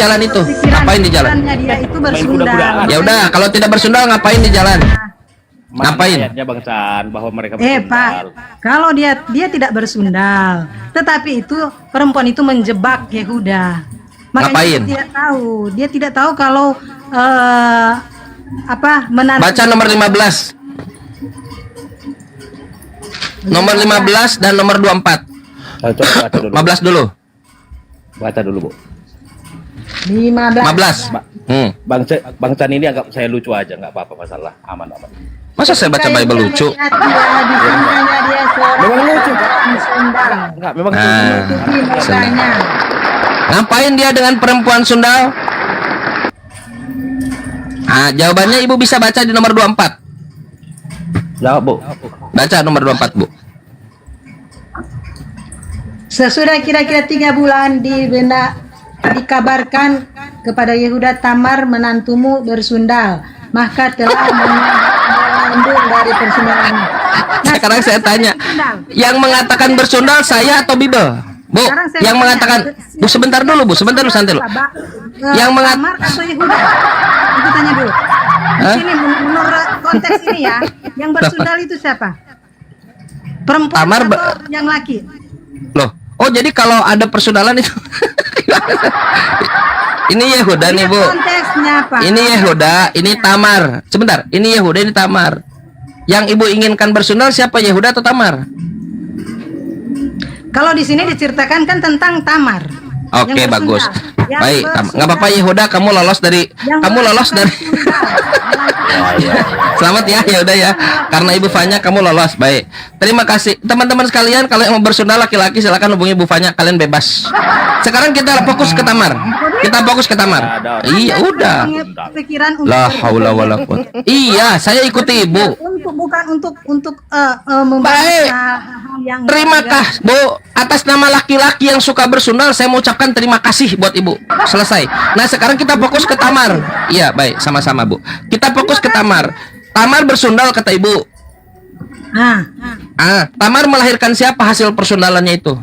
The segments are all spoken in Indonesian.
jalan itu? Ngapain di jalan? Dia itu bersundal. Ya udah, kalau tidak bersundal ngapain di jalan? Ngapain? Ayatnya Bang Chan bahwa mereka bersundal. Pak, kalau dia tidak bersundal, tetapi itu perempuan itu menjebak Yehuda. Makanya Ngapain? Dia tidak tahu kalau menantu. Baca nomor 15. Nomor 15 dan nomor 24. Coba baca dulu. 15 dulu. Baca dulu, Bu. 15. 15. Bang Chan ini anggap saya lucu aja, nggak apa-apa, masalah, aman. Masa saya baca Bible lucu? Memang lucu, Pak. Enggak, memang lucu. Ngapain dia dengan perempuan sundal? Jawabannya Ibu bisa baca di nomor 24. Jawab, Bu. Baca nomor 24, Bu. Sesudah kira-kira 3 bulan dikabarkan kepada Yehuda, Tamar menantumu bersundal, maka telah mengambil dari persundalannya. Sekarang saya tanya, yang mengatakan bersundal saya atau Bible? Bu, yang mengatakan, Bu sebentar dulu, santai dulu. Yang Tamar atau Yehuda? Itu tanya dulu. Di sini menurut konteks ini ya, yang bersundal itu siapa? Perempuan Tamar atau yang laki? Loh, oh jadi kalau ada persundalan itu ini Yehuda nih, Bu. Konteksnya apa? Ini Yehuda, ini Tamar. Sebentar, ini Yehuda, ini Tamar. Yang Ibu inginkan bersundal siapa, Yehuda atau Tamar? Kalau di sini diceritakan kan tentang Tamar. Oke, bagus. Baik, nggak apa-apa Yehuda, kamu lolos dari Selamat ya, ya udah ya. Karena Ibu Fanya kamu lolos. Baik. Terima kasih. Teman-teman sekalian, kalau yang mau bersundal laki-laki silakan hubungi Ibu Fanya, kalian bebas. Sekarang kita fokus ke Tamar. Iya, udah. La haula wala quwwata. Iya, saya ikuti Ibu. Bukan untuk membahas hal yang Terima kasih, Bu. Atas nama laki-laki yang suka bersundal, saya mengucapkan terima kasih buat Ibu. Selesai. Nah, sekarang kita fokus ke Tamar. Iya, baik, sama-sama, Bu. Kita fokus ke Tamar. Tamar bersundal kata Ibu. Tamar melahirkan siapa hasil persundalannya itu?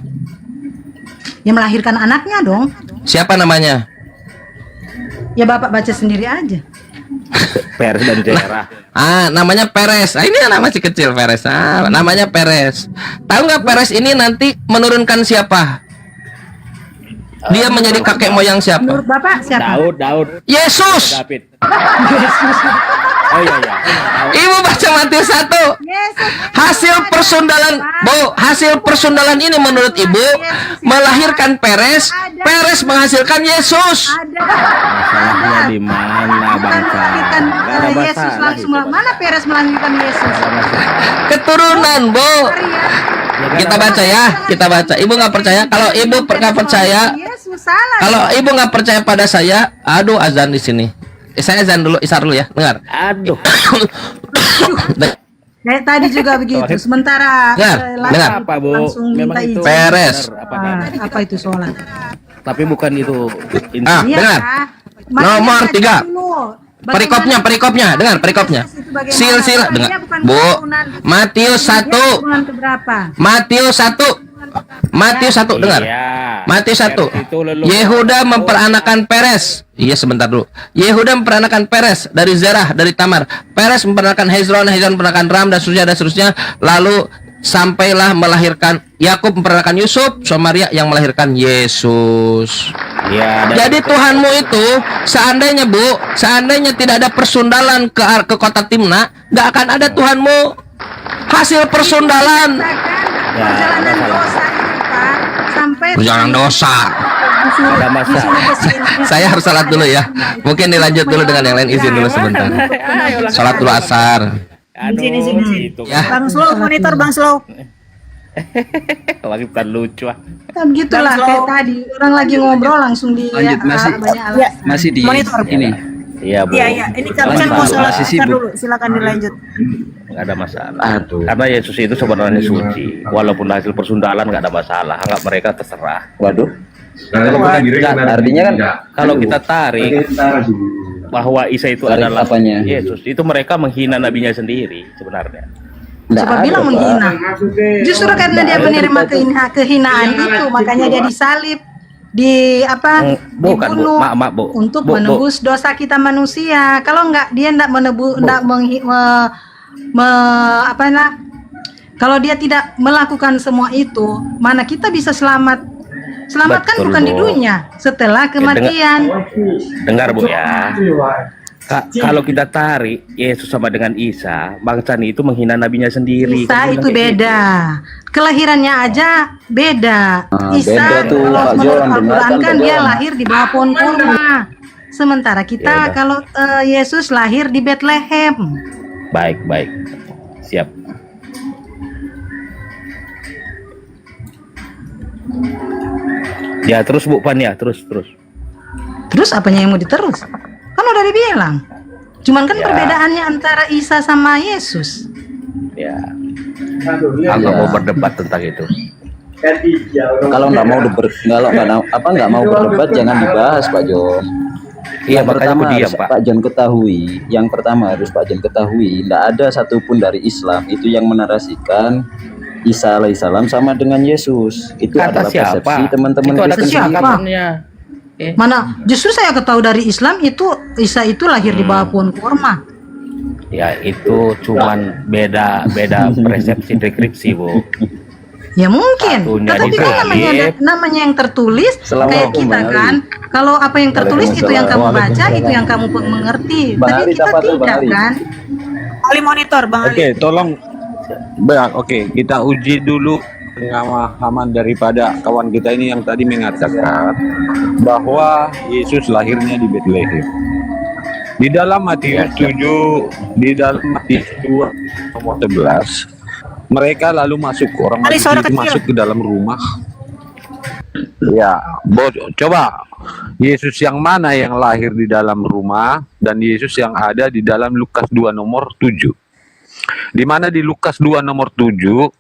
Ya melahirkan anaknya dong. Siapa namanya? Ya Bapak baca sendiri aja. Peres dan Zerah. Namanya Peres. Ini nama si kecil Peres. Namanya Peres. Tahu nggak Peres ini nanti menurunkan siapa? Dia menjadi kakek moyang siapa? Menurut Bapak siapa? Daud. Yesus. David. Oh iya. Ibu baca Matius 1. Hasil persundalan, Bu, hasil persundalan ini menurut Ibu melahirkan Peres. Peres menghasilkan Yesus. Masalahnya di mana, Bang Chan? Yesus langsung mana Peres melahirkan Yesus? Keturunan, Bu. Kita baca ya, kita baca. Ibu nggak percaya? Kalau Ibu nggak percaya, kalau Ibu nggak percaya pada saya, aduh azan di sini. Saya azan dulu, isar dulu ya, dengar. Aduh. Kayak tadi juga begitu. Sementara dengar. Apa, Bu? Memang itu Peres. Apa itu sholat? Tapi bukan itu. Dengar. Nomor 3. Perikopnya, dengar perikopnya. Silsilah, dengar. Bu, Matius 1. Matius 1 dengar. Matius 1. Yehuda memperanakan Peres. Iya, sebentar dulu. Yehuda memperanakan Peres dari Zerah, dari Tamar. Peres memperanakan Hezron memperanakan Ram dan seterusnya. Lalu sampailah melahirkan Yakub memperanakan Yusuf, Maria yang melahirkan Yesus. Ya, jadi Tuhanmu itu seandainya tidak ada persundalan ke kota Timna, nggak akan ada Tuhanmu. Hasil persundalan. Perjalanan dosa. Ada masalah. Saya harus salat dulu ya. Mungkin dilanjut dulu dengan yang lain, izin dulu sebentar. Salat dulu asar. Sini. Ya. Bang Slow, monitor Bang Slow. Lagi bukan lucu Kan gitulah kayak tadi orang lagi ngobrol langsung di masih di monitor ini. Iya, Bu. Iya, ini kan mau sholat dulu, silakan dilanjut. Nggak ada masalah. Karena Yesus itu sebenarnya suci. Walaupun hasil persundalan nggak ada masalah. Anggap mereka terserah. Waduh. Artinya kan kalau kita tarik bahwa Isa itu adalah Yesus, itu mereka menghina nabinya sendiri sebenarnya. Siapa bilang menghina? Justru karena dia menerima kehinaan itu, makanya dia disalib. Bukan, Bu. dibunuh Maaf, Bu. untuk Bu, Bu. menebus dosa kita manusia. Kalau enggak dia enggak kalau dia tidak melakukan semua itu, mana kita bisa selamat? Selamat kan Betul, bukan di Bu. dunia, setelah kematian. Dengar, Bu, ya. Kalau kita tarik Yesus sama dengan Isa, Bang Cani itu menghina nabinya sendiri. Isa Kan itu bilang kayak gitu. beda, kelahirannya aja beda. Isa beda tuh, kalau Pak menurut Jon, Al-Quran dengarkan, kan Pak dia Jon. lahir di bawah pohon kurma. Sementara Ya kita udah. kalau Yesus lahir di Bethlehem. Baik, baik. Siap. Ya, terus Bu Pan ya, terus. Terus apanya yang mau diterus? Kan udah dibilang. Cuman kan Ya. perbedaannya antara Isa sama Yesus. Ya. Aku nggak mau berdebat tentang itu. Kalau nggak mau nggak mau berdebat jangan dibahas, Pak Jon. Iya, Yang makanya pertama aku diam, harus Pak. Pak Jon ketahui, tidak ada satupun dari Islam itu yang menarasikan Isa alaihissalam sama dengan Yesus. Itu Kata adalah siapa? persepsi teman-teman Itu ada Kristen Siapa? sendiri. kesepakatannya. Mana justru saya ketahui dari Islam itu Isa itu lahir di bawah pohon kurma. Ya, itu cuman beda persepsi deskripsi, Bu. Ya mungkin, Satunya tetapi di kan salib. namanya yang tertulis kayak Assalamualaikum, kita Bang kan. Kalau apa yang tertulis itu yang kamu baca, Waalaikumsalam. itu yang kamu mengerti. Bang Tapi Ari, kita apa tuh, Bang tidak Ari? kan. Ali monitor Bang Ali. Oke, tolong. Oke, kita uji dulu pemahaman daripada kawan kita ini yang tadi mengatakan bahwa Yesus lahirnya di Bethlehem. Di dalam Matius 7, di dalam Matius 2 nomor 11, mereka lalu masuk, orang Ali, Majus suara itu kecil. masuk ke dalam rumah. Ya, coba Yesus yang mana yang lahir di dalam rumah dan Yesus yang ada di dalam Lukas 2 nomor 7. Di mana di Lukas 2 nomor 7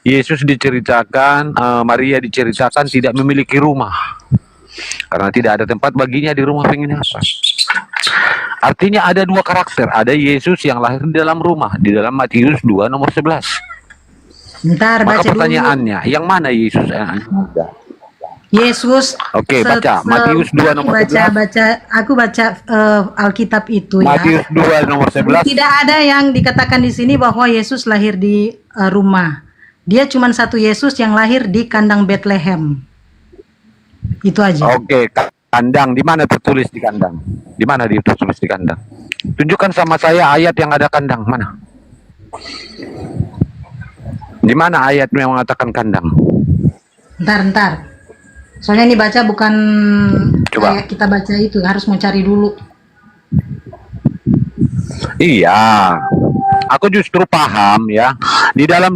Yesus diceritakan, Maria diceritakan tidak memiliki rumah karena tidak ada tempat baginya di rumah penginapan. Artinya ada dua karakter, ada Yesus yang lahir di dalam rumah di dalam Matius 2 nomor 11. Ntar Maka baca dulu. pertanyaannya, yang mana Yesus? Yesus. Oke, baca Matius 2 nomor 11. Aku baca Alkitab itu ya. Matius 2 nomor 11. Tidak ada yang dikatakan di sini bahwa Yesus lahir di rumah. Dia cuma satu Yesus yang lahir di kandang Bethlehem. Itu aja. Oke, kandang di mana tertulis di kandang? Di mana tertulis di kandang? Tunjukkan sama saya ayat yang ada kandang mana? Di mana ayat yang mengatakan kandang? Ntar. Soalnya ini baca bukan Coba. kayak kita baca itu, harus mau cari dulu. Iya. Aku justru paham ya. Di dalam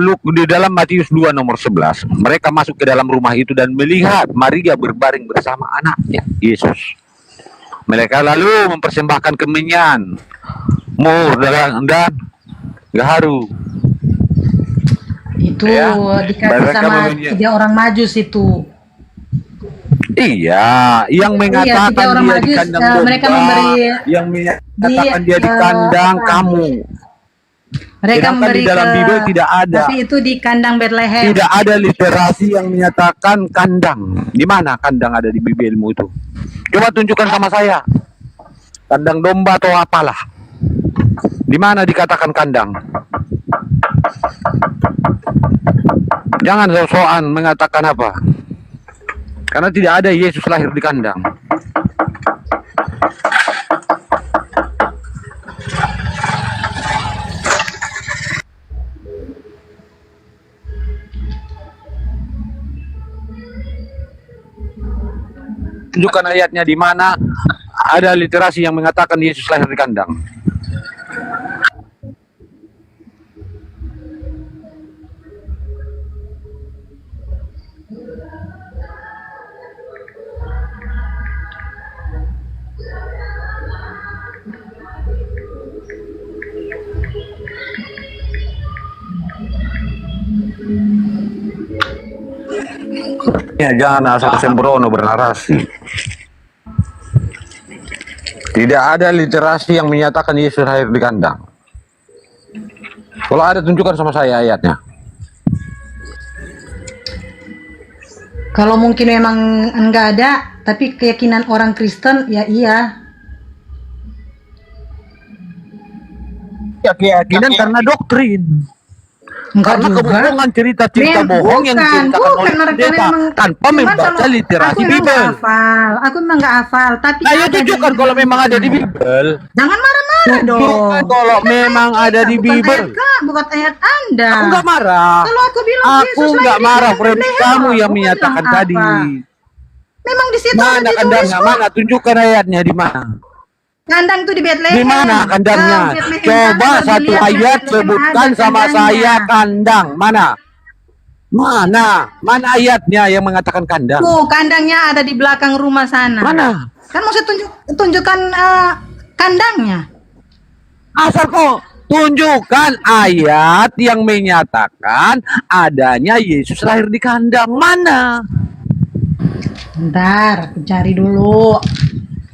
Matius 2 nomor 11, mereka masuk ke dalam rumah itu dan melihat Maria berbaring bersama anaknya, Yesus. Mereka lalu mempersembahkan kemenyan, mur dan gaharu. Itu Ya, dikasih mereka sama memuji- 3 orang majus itu. Iya, yang mengatakan tiga orang dia di majus, kandang mereka domba, memberi- yang mengatakan dia di di, kandang apa? kamu. Mereka Sedangkan memberi di dalam Bible tidak ada. Tapi itu di kandang Bethlehem. Tidak ada literasi yang menyatakan kandang. Di mana kandang ada di Bibelmu itu? Coba tunjukkan sama saya. Kandang domba atau apalah. Di mana dikatakan kandang? Jangan sok-sokan mengatakan apa. Karena tidak ada Yesus lahir di kandang. Tunjukkan ayatnya di mana ada literasi yang mengatakan Yesus lahir di kandang. Ya, jangan asal sembrono bernarasi. Tidak ada literasi yang menyatakan Yesus lahir di kandang. Kalau ada tunjukkan sama saya ayatnya. Kalau mungkin memang enggak ada, tapi keyakinan orang Kristen ya iya. Ya keyakinan karena doktrin. Enggak Karena juga. kebohongan cerita-cerita bohong yang diceritakan oleh mereka pendeta memang, tanpa cuman membaca kalau literasi aku memang Bible. nggak hafal, aku memang nggak hafal, tapi Ayo ada tunjukkan di- kalau memang ada di Bible. Jangan marah-marah dong. Tunjukkan kalau memang ada di Bukan Bible. ayat Kak, bukan ayat Anda. Aku nggak marah. Kalau aku bilang Aku Yesus lahir nggak di marah, Bethlehem, Freddy. Kamu yang aku menyatakan bilang tadi. apa? Memang di situ ada Mana ditulis kandangnya? kok. Mana? Tunjukkan ayatnya di mana? Kandang itu di Bethlehem. Di mana kandangnya? Bethlehem, Coba kandang satu dilihat, ayat Bethlehem sebutkan ada sama kandangnya. saya kandang. Mana? Mana? Mana ayatnya yang mengatakan kandang? Tuh, kandangnya ada di belakang rumah sana. Mana? Kan mau saya tunjukkan kandangnya. Asal kok tunjukkan ayat yang menyatakan adanya Yesus lahir di kandang. Mana? Bentar, aku cari dulu.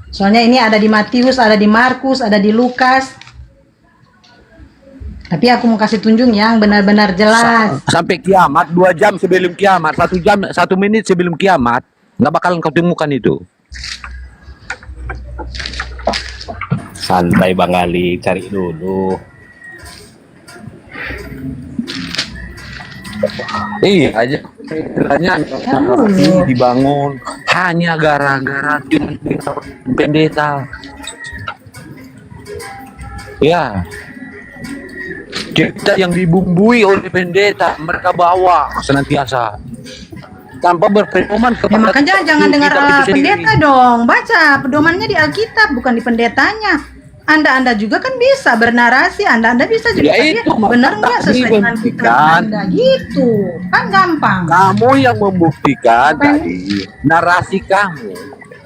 Soalnya ini ada di Matius, ada di Markus, ada di Lukas. Tapi aku mau kasih tunjuk yang benar-benar jelas. Sampai kiamat 2 jam sebelum kiamat, 1 jam 1 menit sebelum kiamat, nggak bakalan kau temukan itu. Santai Bang Ali, cari dulu. Iya aja. Istilahnya dibangun hanya gara-gara cuma pendeta. Ya. Kita yang dibumbui oleh pendeta, mereka bawa senantiasa tanpa berpedoman Ya kepada makanya jangan dengar kitab itu sendiri. pendeta dong. Baca pedomannya di Alkitab, bukan di pendetanya. Anda juga kan bisa bernarasi, Anda bisa juga. Ya Tapi itu, benar maka nggak sesuai dengan dibuktikan. pikiran Anda gitu. Kan gampang. Kamu yang membuktikan tadi narasi kamu.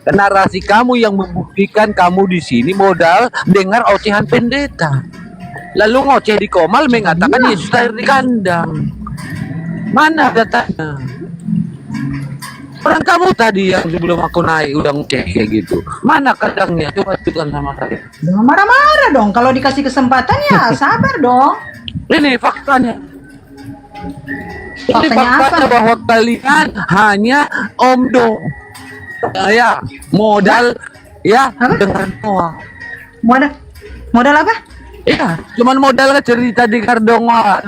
Dan narasi kamu yang membuktikan kamu di sini modal dengar ocehan pendeta. Lalu ngoceh di Komal mengatakan Yesus lahir di kandang. Mana datanya? Orang kamu tadi yang sebelum aku naik udah ngoceh kayak gitu. Mana kandangnya? Coba tunjukkan sama saya. Jangan marah-marah dong. Kalau dikasih kesempatan ya sabar dong. Ini faktanya. Ini Faktanya faktanya apa? bahwa kalian hanya omdo. Ya, modal ya Apa? dengan doa. Modal apa? Iya, cuman modal ke cerita di Kardongan.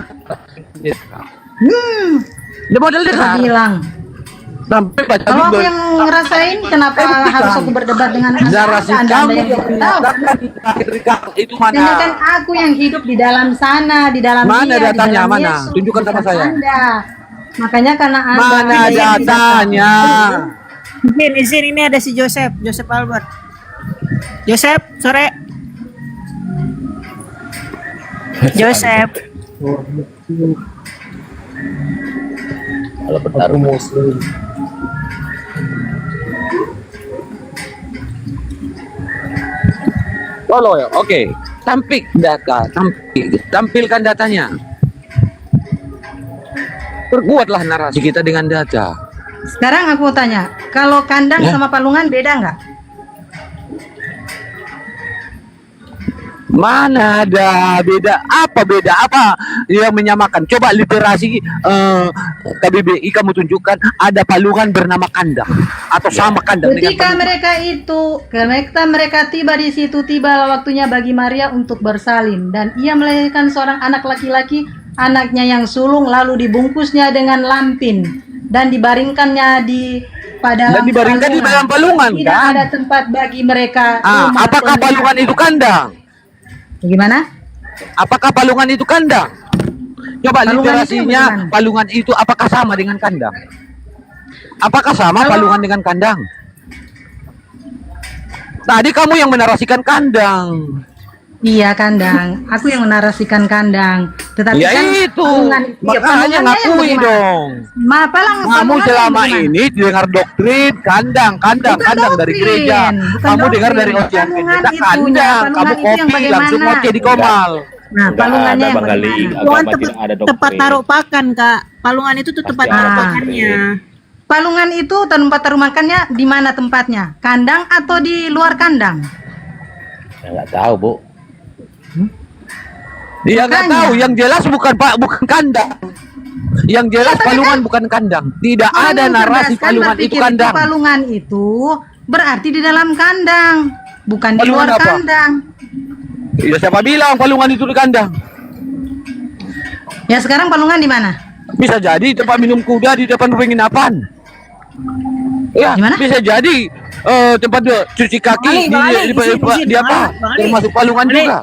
Dia modal Saya dengar. bilang. Sampai baca Kalau aku Bible. yang ngerasain, kenapa buktikan. harus aku berdebat dengan Anda? Narasi Anda kamu yang yang tahu. menyatakan di akhir itu mana? Sedangkan aku yang hidup di dalam sana, di dalam Mana dia, datanya? di dalam Mana? Yesus, Tunjukkan sama bukan saya. Anda. Makanya karena Anda Mana tidak yang tidak datanya? Izin ini ada si Joseph Albert. Joseph, sore. Joseph. Kalau bertaruh Follow ya. Oke. Tampilkan datanya. Perkuatlah narasi kita dengan data. Sekarang aku tanya, kalau kandang Ya. sama palungan beda nggak? Mana ada beda? Apa beda? Apa yang menyamakan? Coba literasi KBBI kamu tunjukkan ada palungan bernama kandang atau sama kandang dengan Ketika palungan. mereka tiba di situ, tiba waktunya bagi Maria untuk bersalin dan ia melahirkan seorang anak laki-laki, anaknya yang sulung, lalu dibungkusnya dengan lampin dan dibaringkannya Dan dibaringkan di dalam palungan, Tidak kan? ada tempat bagi mereka. rumah Apakah penginap. palungan itu kandang? Gimana? Apakah palungan itu kandang? Coba Palungan itu literasinya bagaimana? palungan itu apakah sama dengan kandang? Apakah sama palungan dengan kandang? Tadi kamu yang menarasikan kandang. Iya kandang. Aku yang menarasikan kandang. Tetapi Ya kan itu, palungan, makanya palungannya yang ngakui bagaimana? dong. Kamu Kamu selama ini dengar doktrin kandang dari gereja. Kamu dengar dari ocehan pendeta kandang. Kamu kopi langsung ngoceh di Komal. Nah, Nggak palungannya ada, yang Bang Ali. bagaimana? Agama Tuhan tidak ada doktrin. tempat taruh pakan, Kak. Palungan itu tuh tempat Pasti taruh ada pakannya. Palungan itu tempat taruh makannya di mana tempatnya? Kandang atau di luar kandang? Ya, nggak tahu, Bu. Dia nggak Makanya. tahu, yang jelas bukan kandang. Yang jelas palungan bukan kandang. Tidak ada narasi palungan itu kandang. Palungan itu berarti di dalam kandang, bukan di Palungan luar apa? kandang. Ya, siapa bilang palungan itu di kandang? Ya sekarang palungan di mana? Bisa jadi tempat minum kuda di depan penginapan. Ya, Di mana? bisa jadi tempat cuci kaki Bang Ali, di apa? Bang Ali. Termasuk palungan Bang Ali. juga.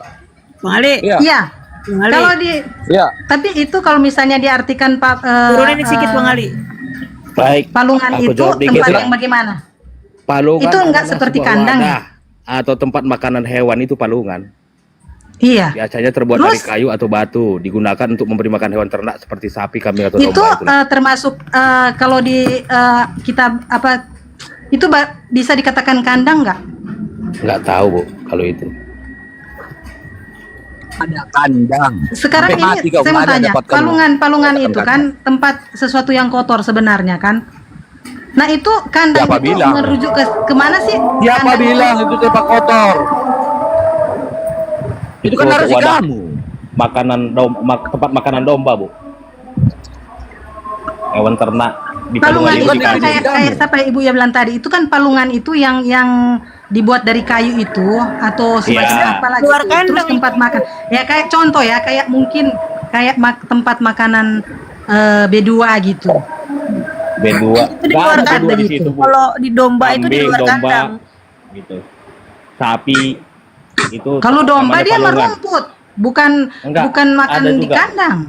Bang Ali, Ya. Iya. Bang Ali. Kalau di Ya. tapi itu kalau misalnya diartikan turunin sedikit Bang Ali. Baik. palungan Aku itu jawab dikit tempat lah. yang bagaimana? Palungan Itu enggak adalah seperti sebuah kandang ya? wadah atau tempat makanan hewan itu palungan. Iya. Biasanya terbuat Terus? dari kayu atau batu, digunakan untuk memberi makan hewan ternak seperti sapi, kambing atau Itu domba. Itulah. termasuk kalau di kitab apa itu bisa dikatakan kandang nggak? Nggak tahu, Bu, kalau itu. Ada kandang. Sekarang Sampai mati ini kau saya mau mana tanya, dapatkan palungan itu kandang. kan tempat sesuatu yang kotor sebenarnya kan? Nah itu kandang Siapa itu bilang? merujuk ke kemana sih? Siapa Kandang bilang itu tempat kotor? Itu kan Untuk narasi wadah kamu. tempat makanan domba, Bu. Hewan ternak di Palungan palungan itu itu kan dikasih. kayak siapa Ibu ya bilang tadi, itu kan palungan itu yang dibuat dari kayu itu atau sebagai Iya. apa lagi Luar itu. Terus kandang tempat makan ya kayak contoh ya kayak mungkin kayak tempat makanan B2 gitu. B2. Itu di luar Nggak ada kandang B2 di itu. situ, Bu. Kalau di domba itu di Kambing, luar domba, kandang. gitu. Sapi itu. Kalau domba namanya dia palungan. merumput, bukan Enggak, bukan makan ada di juga. kandang.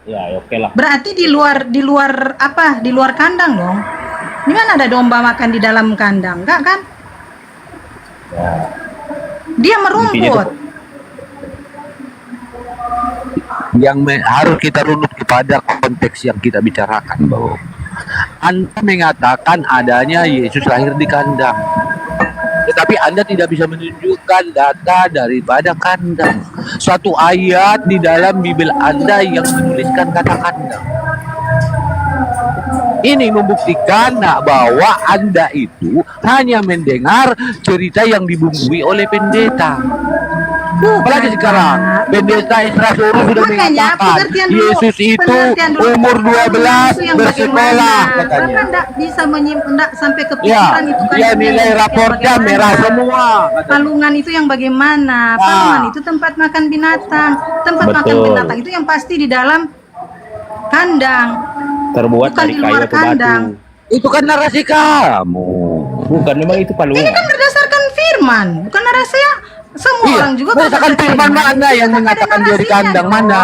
Ya, oke lah. Berarti di luar apa? Di luar kandang dong. Ini kan ada domba makan di dalam kandang, enggak kan? Ya. Dia Intinya merumput. Yang harus kita runut kepada konteks yang kita bicarakan, bahwa Anda mengatakan adanya Yesus lahir di kandang, tetapi Anda tidak bisa menunjukkan data daripada kandang. Suatu ayat di dalam Bible Anda yang menuliskan kata kandang. Ini membuktikan bahwa Anda itu hanya mendengar cerita yang dibumbui oleh pendeta. Apalagi sekarang pendeta Israsurus sudah Makanya mengatakan pengertian dulu. Yesus itu Pengertian dulu. umur 12 Itu yang bersekolah bagaimana? katanya. Bapak enggak bisa enggak sampai ke Ya, pikiran itu kan. dia nilai yang raportnya bagaimana. merah semua katanya. Palungan itu yang bagaimana? Palungan itu tempat makan binatang. Tempat makan Betul. binatang itu yang pasti di dalam kandang. Terbuat Bukan dari di kayu luar atau batu. kandang. Itu kan narasi kamu. Bukan, memang itu Ini palungan. kan berdasarkan firman, bukan narasi ya. Semua Iya, orang juga berdasarkan firman mana yang Itu kan mengatakan ada dia di narasinya kandang dong. mana?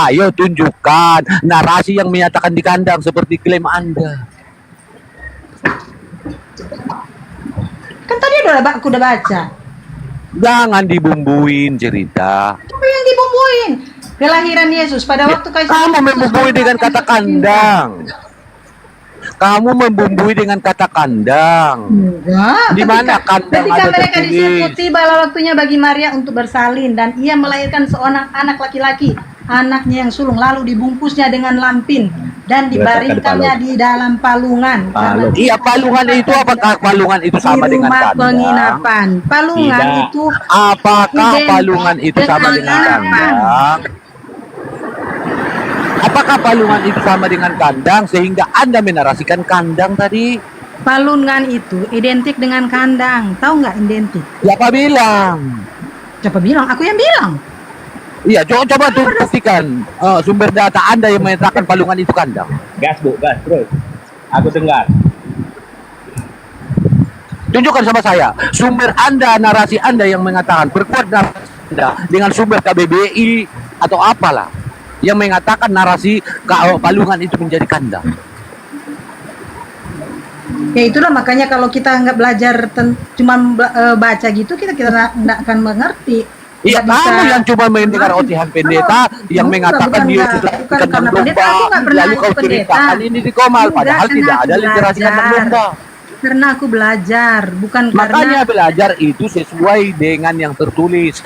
Ayo tunjukkan narasi yang menyatakan di kandang seperti klaim Anda. Kan tadi aku udah baca. Jangan dibumbuin cerita. Apa yang dibumbuin? Kelahiran Yesus pada waktu Kamu membumbui dengan kata kandang. Kamu membumbui dengan kata kandang. Enggak. Di mana kandang Ketika ada mereka tertulis? disebut tibalah waktunya bagi Maria untuk bersalin dan ia melahirkan seorang anak laki-laki, anaknya yang sulung, lalu dibungkusnya dengan lampin dan dibaringkannya di dalam palungan. Karena Iya, palungan itu apakah palungan itu di sama dengan rumah kandang? penginapan. Palungan Tidak. itu Apakah Identik palungan itu sama dengan dengan apa? kandang? Apakah palungan itu sama dengan kandang sehingga Anda menarasikan kandang tadi? palungan itu identik dengan kandang. Tahu nggak identik? Siapa bilang? Siapa bilang? Aku yang bilang. Iya, coba tuh buktikan sumber data Anda yang menyatakan palungan itu kandang. Gas, Bu, gas terus. Aku dengar. Tunjukkan sama saya sumber Anda, narasi Anda yang mengatakan, perkuat narasi Anda dengan sumber KBBI atau apalah yang mengatakan narasi palungan itu menjadi kandang. Ya itulah makanya kalau kita nggak belajar cuma baca gitu kita nggak akan mengerti. Iya, Nggak bisa. kamu yang cuma mendengar ocehan pendeta yang mengatakan dia sudah bukan kandang karena pendeta, domba, aku nggak pernah lalu ikut kau pendeta. ceritakan ini di Komal, Enggak, padahal karena tidak aku ada literasi kandang belajar. domba. Karena aku belajar, bukan Makanya karena belajar itu sesuai dengan yang tertulis.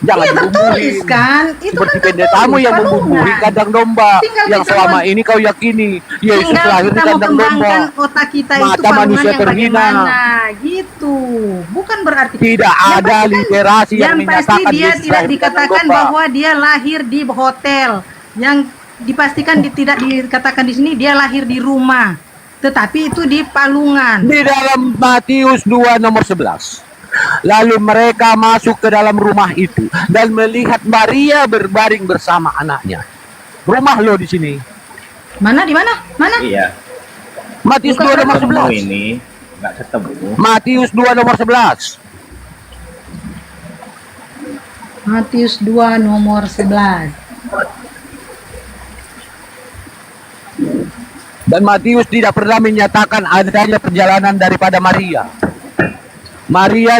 Jangan iya tertulis dibumbui. kan. Itu Seperti kan pendetamu tertulis, yang palungan. membumbui kandang domba Tinggal yang kita selama mau- ini kau yakini Yesus Tinggal lahir di kita mau kandang domba. kembangkan otak kita itu Mata palungan manusia yang terhina. bagaimana gitu. Bukan berarti Tidak Yang ada pasti kan- literasi yang pasti menyatakan dia Yesus tidak lahir di kandang dikatakan domba. bahwa dia lahir di hotel yang dipastikan tidak dikatakan di sini dia lahir di rumah, tetapi itu di palungan. Di dalam Matius 2 nomor 11. Lalu mereka masuk ke dalam rumah itu dan melihat Maria berbaring bersama anaknya. Rumah lo di sini. Mana di mana? Mana? Iya. Matius 2 nomor 11. Ini nggak ketemu. Matius 2 nomor 11. Matius 2 nomor 11. Dan Matius tidak pernah menyatakan adanya perjalanan daripada Maria. Maria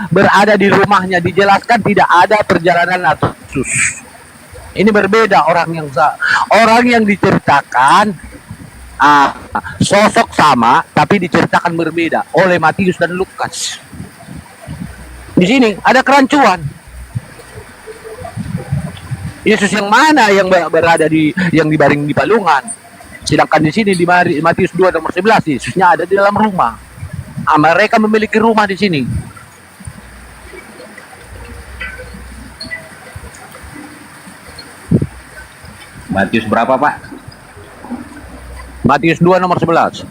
berada di rumahnya, dijelaskan tidak ada perjalanan atau khusus. Ini berbeda orang yang diceritakan sosok sama tapi diceritakan berbeda oleh Matius dan Lukas. Di sini ada kerancuan. Yesus yang mana yang berada yang dibaring di palungan? Sedangkan di sini di Matius 2 nomor 11 Yesusnya ada di dalam rumah. Mereka memiliki rumah di sini. Matius berapa, Pak? Matius 2 nomor 11.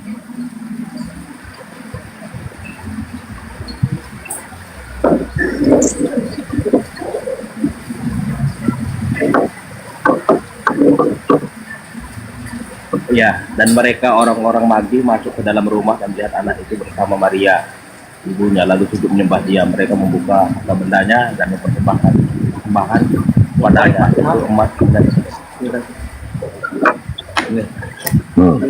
Ya, dan mereka orang-orang Magdi masuk ke dalam rumah dan melihat anak itu bersama Maria, ibunya, lalu sujud menyembah dia. Mereka membuka harta bendanya dan mempersembahkan sembahan padanya, emas dan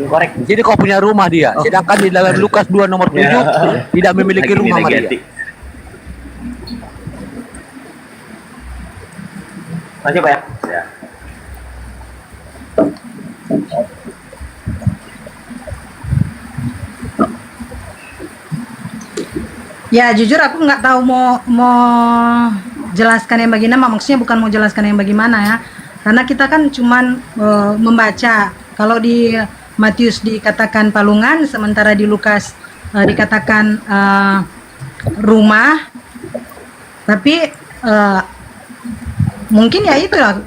Korek. Jadi kau punya rumah dia. Sedangkan di dalam Lukas 2 nomor 7 tidak memiliki rumah Maria. Masih, Pak ya? Ya jujur aku nggak tahu mau jelaskan yang bagaimana, maksudnya bukan mau jelaskan yang bagaimana ya, karena kita kan cuman membaca. Kalau di Matius dikatakan palungan, sementara di Lukas dikatakan rumah, tapi mungkin ya itulah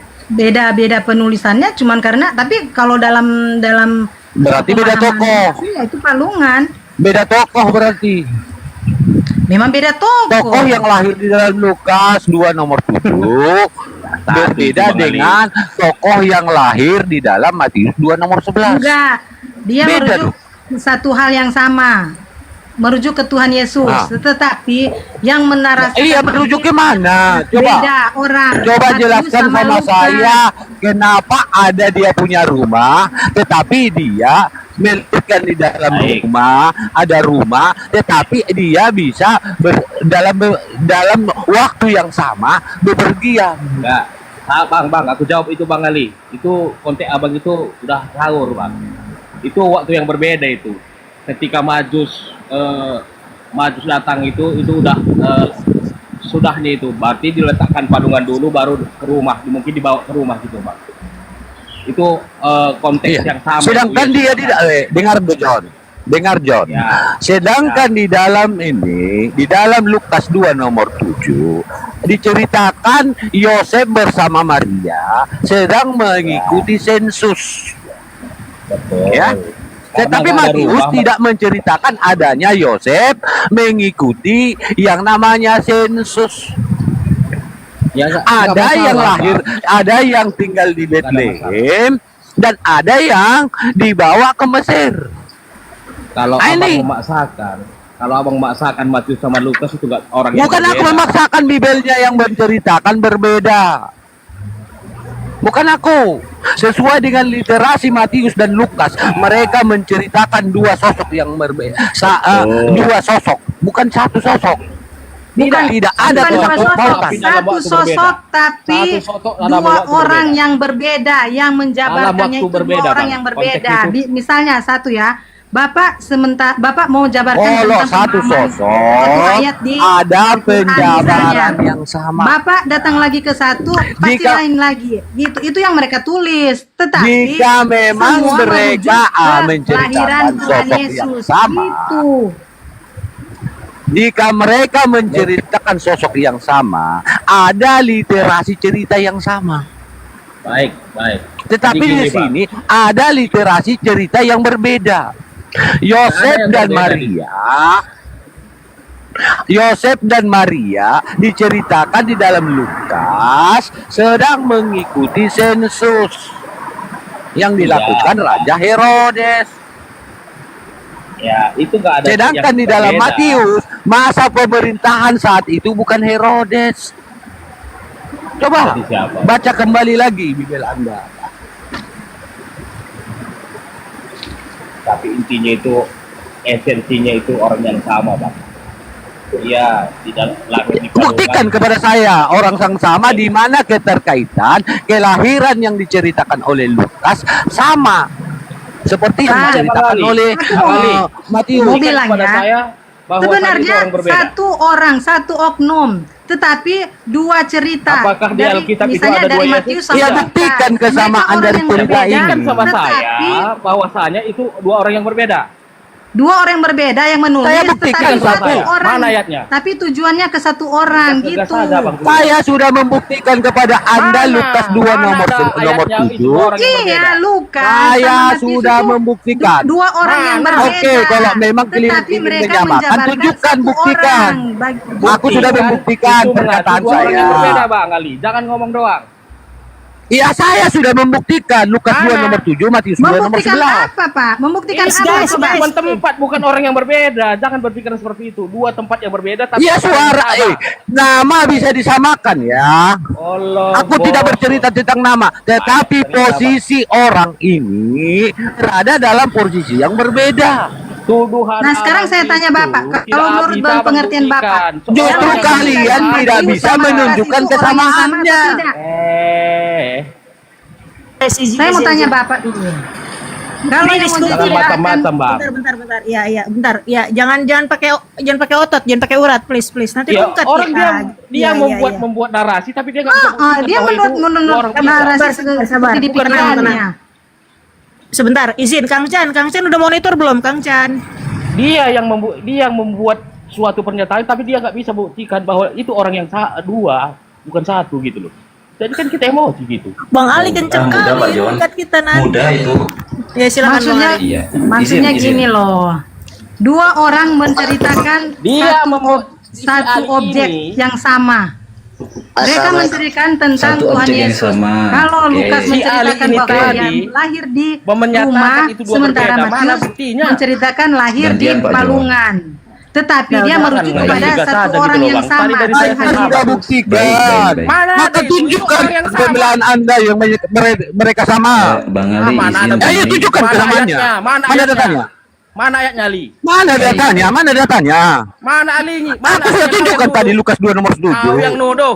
beda penulisannya, cuman karena tapi kalau dalam berarti beda tokoh. Ya itu palungan. Beda tokoh berarti. Memang beda Tokoh yang lahir di dalam Lukas 2 nomor 7 berbeda dengan tokoh yang lahir di dalam Matius 2 nomor 11. Enggak, dia beda merujuk satu hal yang sama, merujuk ke Tuhan Yesus, tetapi yang menarasikan iya, merujuk ke mana? Coba beda orang. Coba Matius jelaskan sama Lukas. saya kenapa ada dia punya rumah tetapi dia melihatkan di dalam rumah, ada rumah tetapi dia bisa dalam waktu yang sama bepergian. Enggak. Bang, aku jawab itu Bang Ali. Itu konteks abang itu udah ngawur, Bang. Itu waktu yang berbeda itu. Ketika Majus datang itu udah sudahnya itu. Berarti diletakkan palungan dulu baru ke rumah, mungkin dibawa ke rumah gitu, Bang. Itu konteks yang sama. Sedangkan dia tidak dengar John. Ya. Sedangkan di dalam Lukas 2 nomor 7 diceritakan Yosef bersama Maria sedang mengikuti sensus. Betul. Ya. Tetapi Matius tidak menceritakan adanya Yosef mengikuti yang namanya sensus. Ya, Ada yang lahir, ada yang tinggal di Bethlehem, dan ada yang dibawa ke Mesir. Kalau abang memaksakan Matius sama Lukas itu enggak orang yang Bukan aku berbeda. memaksakan Bibelnya yang menceritakan berbeda. Bukan aku. Sesuai dengan literasi Matius dan Lukas, mereka menceritakan dua sosok yang berbeda. Dua sosok, bukan satu sosok. Tidak ada satu sosok, tapi dua orang yang berbeda yang menjabarkannya itu dua orang yang berbeda. Misalnya satu ya, Bapak mau jabarkan tentang satu sosok, ayat di ada penjabaran yang sama. Bapak datang lagi ke satu, pasti lain lagi. Itu yang mereka tulis. Tetapi jika memang mereka menceritakan sosok yang sama, jika mereka menceritakan sosok yang sama, ada literasi cerita yang sama. Baik. Tetapi Jadi di gini, Pak. sini ada literasi cerita yang berbeda. Yosef dan Maria diceritakan di dalam Lukas sedang mengikuti sensus yang dilakukan Raja Herodes. Ya, itu nggak ada. Sedangkan yang di dalam berbeda. Matius masa pemerintahan saat itu bukan Herodes. Coba Jadi siapa? baca kembali lagi Bibel Anda. Tapi intinya itu, esensinya itu orang yang sama, Bang. Iya, tidak lahir di Buktikan kepada saya orang yang sama di mana keterkaitan kelahiran yang diceritakan oleh Lukas sama seperti yang diceritakan oleh Matius. Mau bilang kepada ya, saya bahwa sebenarnya orang berbeda. satu oknum, tetapi dua cerita. Apakah di Alkitab itu misalnya ada dari dua Matius Yesus? sama Ya, Lukas. buktikan kesamaan Mereka dari orang yang cerita berbeda, ini. Kan sama tetapi saya bahwasanya itu dua orang yang berbeda. dua orang berbeda yang menulis, Saya buktikan tetapi satu. satu orang. Mana ayatnya? Tapi tujuannya ke satu orang Tegas gitu. saja, Bang. Saya sudah membuktikan kepada Anda Mana? Lukas 2 Mana nomor ada nomor ayatnya itu 7. orang yang Iya, berbeda? Lukas. Saya sama Matius sudah itu membuktikan. dua orang yang Mana? berbeda. Oke, kalau memang kalian Tetapi ingin mereka menyamakan, menjabarkan tunjukkan, satu buktikan. orang. Aku sudah membuktikan Itu mengacu perkataan dua orang yang berbeda, saya. Bang Ali. Jangan ngomong doang. Iya, saya sudah membuktikan Lukas 2 Mana? nomor 7, Matius 2 nomor Membuktikan 11. apa, Pak? Membuktikan Guys, apa? guys, coba? guys. Cuma tempat, bukan orang yang berbeda. Jangan berpikir seperti itu. Dua tempat yang berbeda tapi Iya, orang suara yang sama. nama bisa disamakan ya. Allah, Aku tidak bercerita tentang nama, tetapi posisi orang ini berada dalam posisi yang berbeda. Tuduhan. Nah, sekarang saya tanya Bapak, kalau menurut pengertian Bapak, Justru Orang kalian yang tidak Matius bisa sama Lukas menunjukkan itu orang yang sama atau kesamaannya. tidak? Saya Saya mau tanya Bapak dulu. Kalau yang mau Jangan diceritakan, macam-macam, Bang. bentar. Ya, bentar. Ya, jangan pakai otot, jangan pakai urat, please. Nanti Ya, lengkap orang kita. dia membuat narasi tapi dia nggak bisa buktikan dia bahwa itu dua menurut orang berbeda. narasi Sabar. seperti di Bukan pikirannya. tenang. Sebentar, izin Kang Chan udah monitor belum, Kang Chan? Dia yang membuat suatu pernyataan tapi dia nggak bisa buktikan bahwa itu orang yang dua bukan satu gitu loh. Jadi kan kita emosi gitu. Bang Ali kenceng mudah, Pak kali Jon. dekat kita nanti. Mudah itu. Ya, silakan Bang Maksudnya, Ali. Iya. maksudnya Izin. gini loh. Dua orang menceritakan Dia satu Ali objek ini yang sama. Mereka menceritakan tentang Satu Tuhan objek yang Yesus. sama. Kalau Oke. Lukas Si menceritakan Ali ini bahwa tadi dia lahir di menyatakan rumah, itu dua sementara berbeda. Mana Matius buktinya? menceritakan lahir Gantian, di Pak Jon. Palungan. Tetapi Nah, dia jangan, merujuk Bang. kepada Juga satu saja orang gitu yang loh, Bang. Tadi sama. dari Tuhan saya Saya Yesus. sudah buktikan. Baik. Mana ada Maka itu? tunjukkan Itu orang yang sama. pembelaan Anda yang mereka sama. Bang Ali, mana izin. ada Bang Ayo Ali. tunjukkan Mana kesamaannya. ayatnya? Mana Mana ayatnya? datanya? Mana ayatnya Ali? Mana datanya? Mana datanya? Mana Ali? Mana Aku sudah tunjukkan tadi Lukas 2 nomor 7. Kau yang nuduh.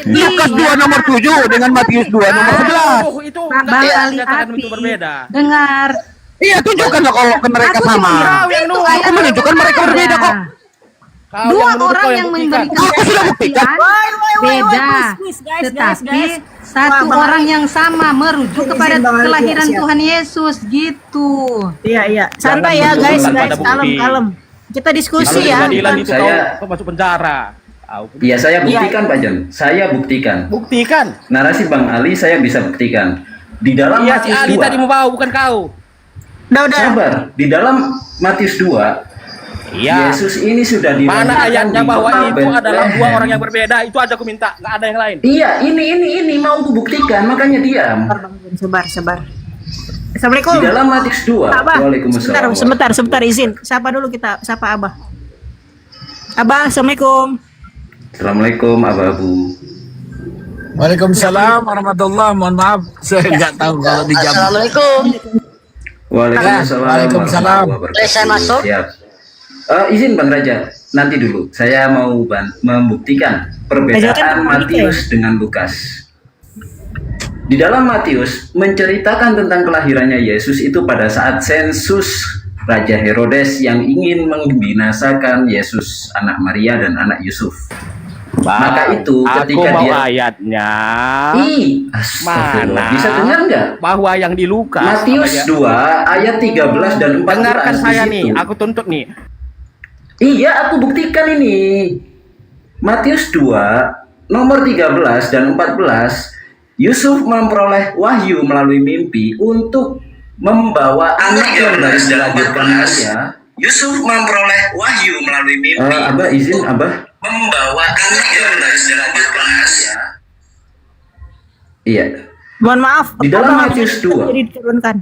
Lukas 2 nomor 7 dengan Matius 2 nomor 11. Itu Pak Bang enggak Ali menyatakan Api, itu berbeda. dengar. Iya, tunjukkanlah kalau ke mereka Aku sama. cuma Kau yang nuduh. Aku menunjukkan mereka berbeda kok. Kau Dua yang nuduh, orang kau yang buktikan. memberikan Aku sudah buktikan. kesaksian beda, please, guys, tetapi guys. satu Wah, Bang orang yang sama merujuk Izin, kepada Bang Ali, kelahiran siap. Tuhan Yesus gitu. Iya. Santai ya, Jangan guys. menunjukkan pada bukti. Kalem. Kita diskusi Kalau di ya. pengadilan itu Saya- kau masuk penjara. Iya, saya buktikan Pak Jon. Saya buktikan. Buktikan. Narasi Bang Ali saya bisa buktikan. Di dalam Iya si Matius Ali 2. tadi mau bawa bukan kau. Udah. Sabar. Di dalam Matius 2, Iya. Yesus ini sudah Mana dilahirkan ayatnya di bahwa kota itu adalah dua Bethlehem. orang yang berbeda? Itu aja aku minta, nggak ada yang lain. Iya, ini mau aku buktikan, makanya diam. Sabar. Assalamualaikum. Di dalam Matius 2. Abah, Waalaikumsalam. sebentar izin. Sapa dulu kita, sapa Abah. Abah, Assalamualaikum. Assalamualaikum Abu-Abu. Waalaikumsalam warahmatullahi. Mohon maaf, saya nggak tahu kalau di jam. Assalamualaikum. Waalaikumsalam. Waalaikumsalam. warahmatullahi wabarakatuh. Saya masuk? Siap. Izin Bang Raja, nanti dulu. Saya mau membuktikan Raja kan perbedaan mau Matius dengan Lukas. Di dalam Matius menceritakan tentang kelahirannya Yesus itu pada saat sensus Raja Herodes yang ingin membinasakan Yesus, anak Maria dan anak Yusuf. Maka itu aku ketika mau dia ayatnya. astagfirullah. Mana? Bisa dengar nggak? Bahwa yang di Lukas. Matius 2 ayat 13 dan 14. Dengarkan di saya situ. nih, aku tuntut nih. Iya, aku buktikan ini. Matius 2 nomor 13 dan 14 Yusuf memperoleh wahyu melalui mimpi untuk membawa anak yang baru dilahirkan Maria. Yusuf memperoleh wahyu melalui mimpi. Abah izin, Abah. Membawa anak yang baru dilahirkan Maria. Iya. Mohon maaf. Di dalam Matius 2. Jadi diturunkan.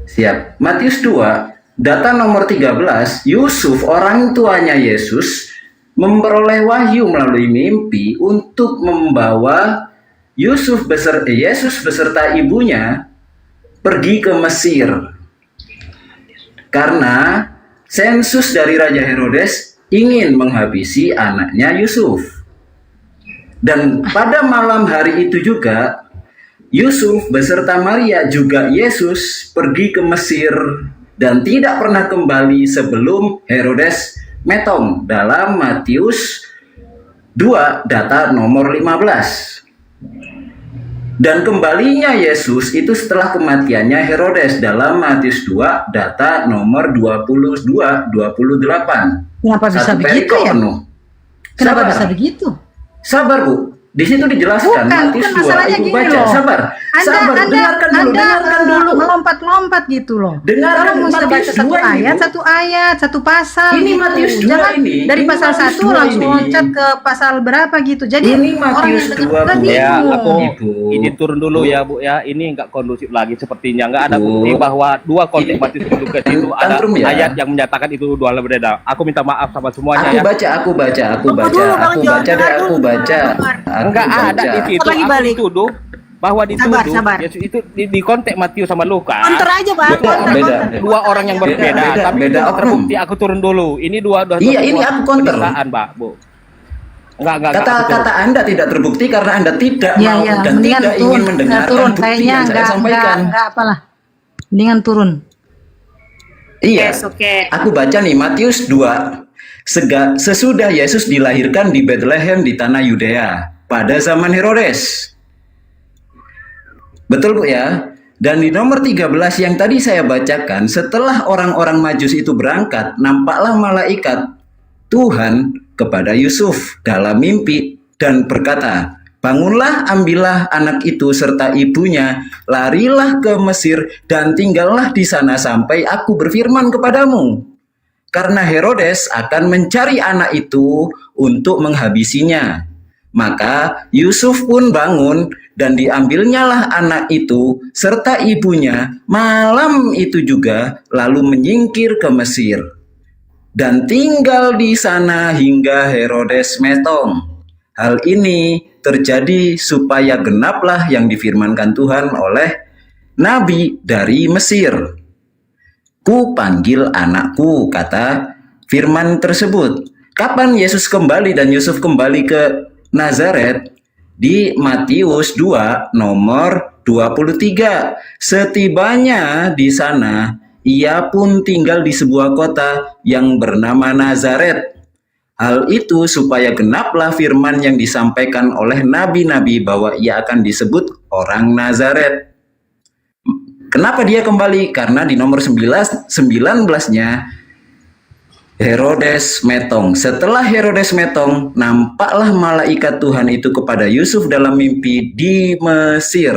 Siap. Matius 2, data nomor 13, Yusuf orang tuanya Yesus memperoleh wahyu melalui mimpi untuk membawa Yesus beserta ibunya pergi ke Mesir. Karena sensus dari Raja Herodes ingin menghabisi anaknya Yusuf. Dan pada malam hari itu juga Yusuf beserta Maria juga Yesus pergi ke Mesir dan tidak pernah kembali sebelum Herodes metong dalam Matius 2 data nomor 15. Dan kembalinya Yesus itu setelah kematiannya Herodes dalam Matius 2 data nomor 22-28. Kenapa bisa begitu ya? Kenapa bisa begitu? Sabar Bu, di situ dijelaskan. Matius 2, Ibu baca. loh. Sabar, dengarkan dulu. Melompat-lompat gitu loh. Dengarkan Kalau mau Matius baca 2 ini, Bu. satu ayat, satu pasal. Ini gitu. Matius 2 Jangan ini. dari Ini pasal Matius 1 2 langsung ini. loncat ke pasal berapa gitu. Jadi Ini orang Matius yang 2, dengar Bu. Ya, bingung. aku Ibu. ini turun dulu ya Bu ya. Ini nggak kondusif lagi sepertinya. Nggak ada Bu. bukti bahwa dua konteks Matius itu itu ada Tantrum ya? ayat yang menyatakan itu dua hal berbeda. Aku minta maaf sama semuanya ya. Aku baca. Enggak ada di situ. Lagi Aku balik. dituduh bahwa dituduh Sabar. Yesus itu di konteks Matius sama Lukas. Counter aja, Bang. Beda. Dua orang yang berbeda, tapi beda itu oknum. terbukti. Aku turun dulu. Ini dua Iya, ini aku counter. penistaan, Mbak, Bu. Enggak. Kata Anda tidak terbukti karena Anda tidak mau dan mendingan tidak ingin mendengarkan turun. bukti Kayaknya yang saya sampaikan. enggak apalah. Mendingan turun. Iya. Yes, oke. Aku baca nih Matius 2. Sesudah Yesus dilahirkan di Bethlehem di tanah Yudea pada zaman Herodes. Betul Bu ya? Dan di nomor 13 yang tadi saya bacakan, setelah orang-orang Majus itu berangkat, nampaklah malaikat Tuhan kepada Yusuf dalam mimpi dan berkata, "Bangunlah, ambillah anak itu serta ibunya, larilah ke Mesir dan tinggallah di sana sampai aku berfirman kepadamu. Karena Herodes akan mencari anak itu untuk menghabisinya." Maka Yusuf pun bangun dan diambilnyalah anak itu serta ibunya malam itu juga lalu menyingkir ke Mesir dan tinggal di sana hingga Herodes metong. Hal ini terjadi supaya genaplah yang difirmankan Tuhan oleh nabi dari Mesir. "Ku panggil anakku," kata firman tersebut. Kapan Yesus kembali dan Yusuf kembali ke Nazaret? Di Matius 2 nomor 23. Setibanya di sana, ia pun tinggal di sebuah kota yang bernama Nazaret. Hal itu supaya genaplah firman yang disampaikan oleh nabi-nabi bahwa ia akan disebut orang Nazaret. Kenapa dia kembali? Karena di nomor 19-nya Herodes metong. Setelah Herodes metong, nampaklah malaikat Tuhan itu kepada Yusuf dalam mimpi di Mesir.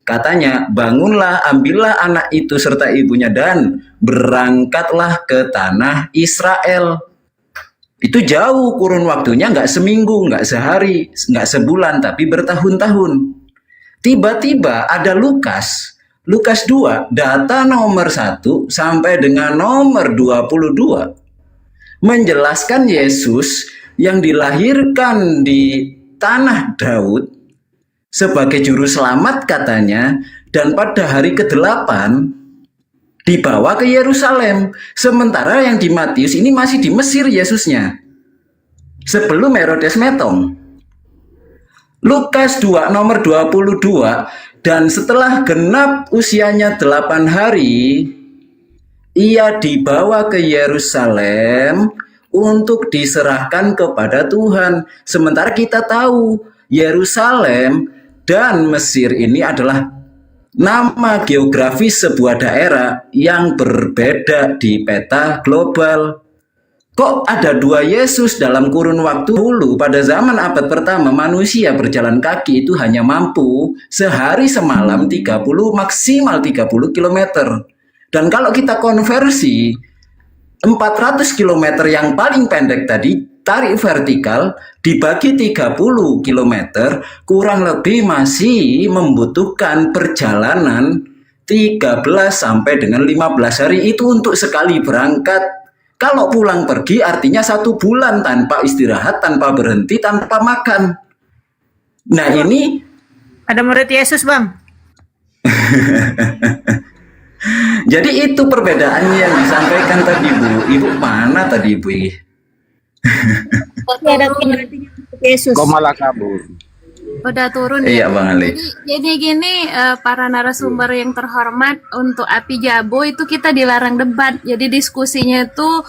Katanya, "Bangunlah, ambillah anak itu serta ibunya dan berangkatlah ke tanah Israel." Itu jauh kurun waktunya, nggak seminggu, nggak sehari, nggak sebulan, tapi bertahun-tahun. Tiba-tiba ada Lukas 2, data nomor 1 sampai dengan nomor 22. Menjelaskan Yesus yang dilahirkan di tanah Daud sebagai juru selamat katanya, dan pada hari ke-8 dibawa ke Yerusalem. Sementara yang di Matius ini masih di Mesir Yesusnya sebelum Herodes metong. Lukas 2 nomor 22, dan setelah genap usianya 8 hari, ia dibawa ke Yerusalem untuk diserahkan kepada Tuhan. Sementara kita tahu Yerusalem dan Mesir ini adalah nama geografis sebuah daerah yang berbeda di peta global. Kok ada dua Yesus dalam kurun waktu dulu? Pada zaman abad pertama, manusia berjalan kaki itu hanya mampu sehari semalam 30 maksimal 30 km. Dan kalau kita konversi 400 km yang paling pendek tadi, tarik vertikal dibagi 30 km, kurang lebih masih membutuhkan perjalanan 13 sampai dengan 15 hari itu untuk sekali berangkat. Kalau pulang pergi artinya 1 bulan tanpa istirahat, tanpa berhenti, tanpa makan. Nah ini Ada murid Yesus, Bang. jadi itu perbedaannya yang disampaikan tadi Bu. Ibu mana tadi Bu? Ada murid Yesus. Kok malah kabur? Udah turun Iya Bang Ali. Jadi gini, para narasumber yang terhormat, untuk api jabo itu kita dilarang debat. Jadi diskusinya itu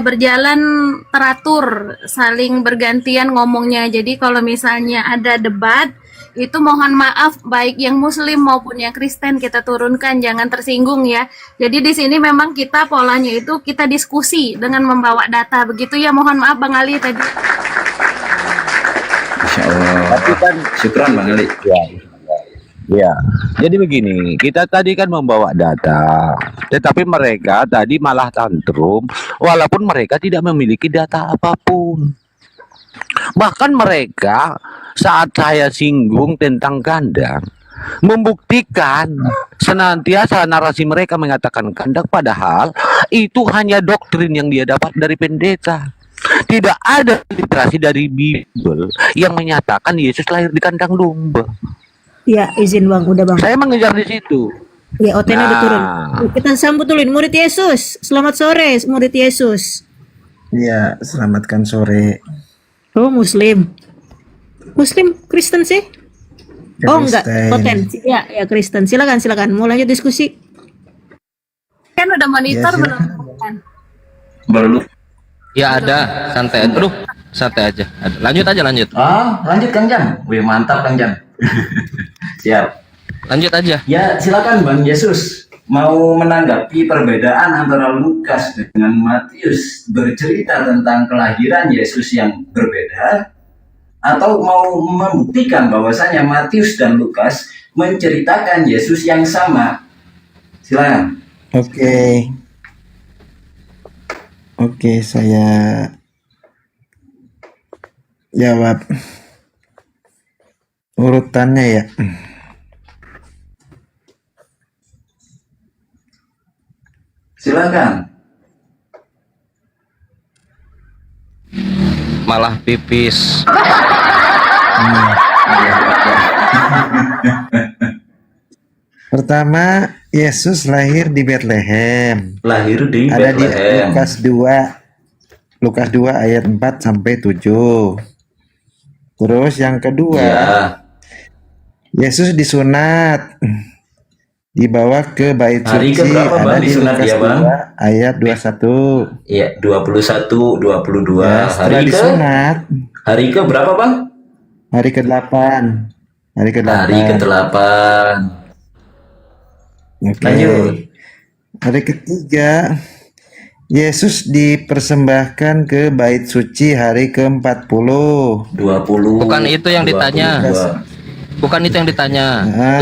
berjalan teratur, saling bergantian ngomongnya. Jadi kalau misalnya ada debat, itu mohon maaf baik yang Muslim maupun yang Kristen kita turunkan, jangan tersinggung ya. Jadi di sini memang kita polanya itu kita diskusi dengan membawa data, begitu ya. Mohon maaf Bang Ali tadi. Masya Allah. Tapi kan Syukran Bang Ali. ya, jadi begini, kita tadi kan membawa data, tetapi mereka tadi malah tantrum, walaupun mereka tidak memiliki data apapun. Bahkan mereka saat saya singgung tentang kandang, membuktikan senantiasa narasi mereka mengatakan kandang, padahal itu hanya doktrin yang dia dapat dari pendeta. Tidak ada literasi dari Bible yang menyatakan Yesus lahir di kandang domba. Ya, izin Bang, udah Bang. Saya mengejar di situ. Ya, OT-nya udah turun. Kita sambut dulu murid Yesus. Selamat sore, murid Yesus. Iya, selamatkan sore. Oh, Muslim. Muslim Kristen sih? Oh, enggak. Kristen. Ya, ya Kristen. Silakan. Mau lanjut diskusi? Kan udah monitor Ya, belum? Kan? Baru. Ya ada, santai aja. Aduh, santai aja. Ada. Lanjut. Lanjut Kang Jan. Wih mantap Kang Jan. Siap. Lanjut aja. Ya silakan Bang Yesus. Mau menanggapi perbedaan antara Lukas dengan Matius, bercerita tentang kelahiran Yesus yang berbeda, atau mau membuktikan bahwasanya Matius dan Lukas menceritakan Yesus yang sama? Silakan. Oke, saya jawab urutannya ya. Silakan. Malah pipis. Pertama, Yesus lahir di Bethlehem. Lahir di Ada di Bethlehem. Lukas 2 ayat 4 sampai 7. Terus yang kedua, Ya. Yesus disunat, dibawa ke bait Hari suci. keberapa, Bang, Ada di disunat Lukas dia, Bang? 2 ayat 21. Iya, 21, 22. Ya, setelah disunat, Hari ke berapa, Bang? hari ke-8. Hari ke-8. Hari ke-8. Oke. Lanjut. Hari ketiga, Yesus dipersembahkan ke bait suci hari ke-40. 20. Bukan itu yang ditanya. 22. Bukan itu yang ditanya.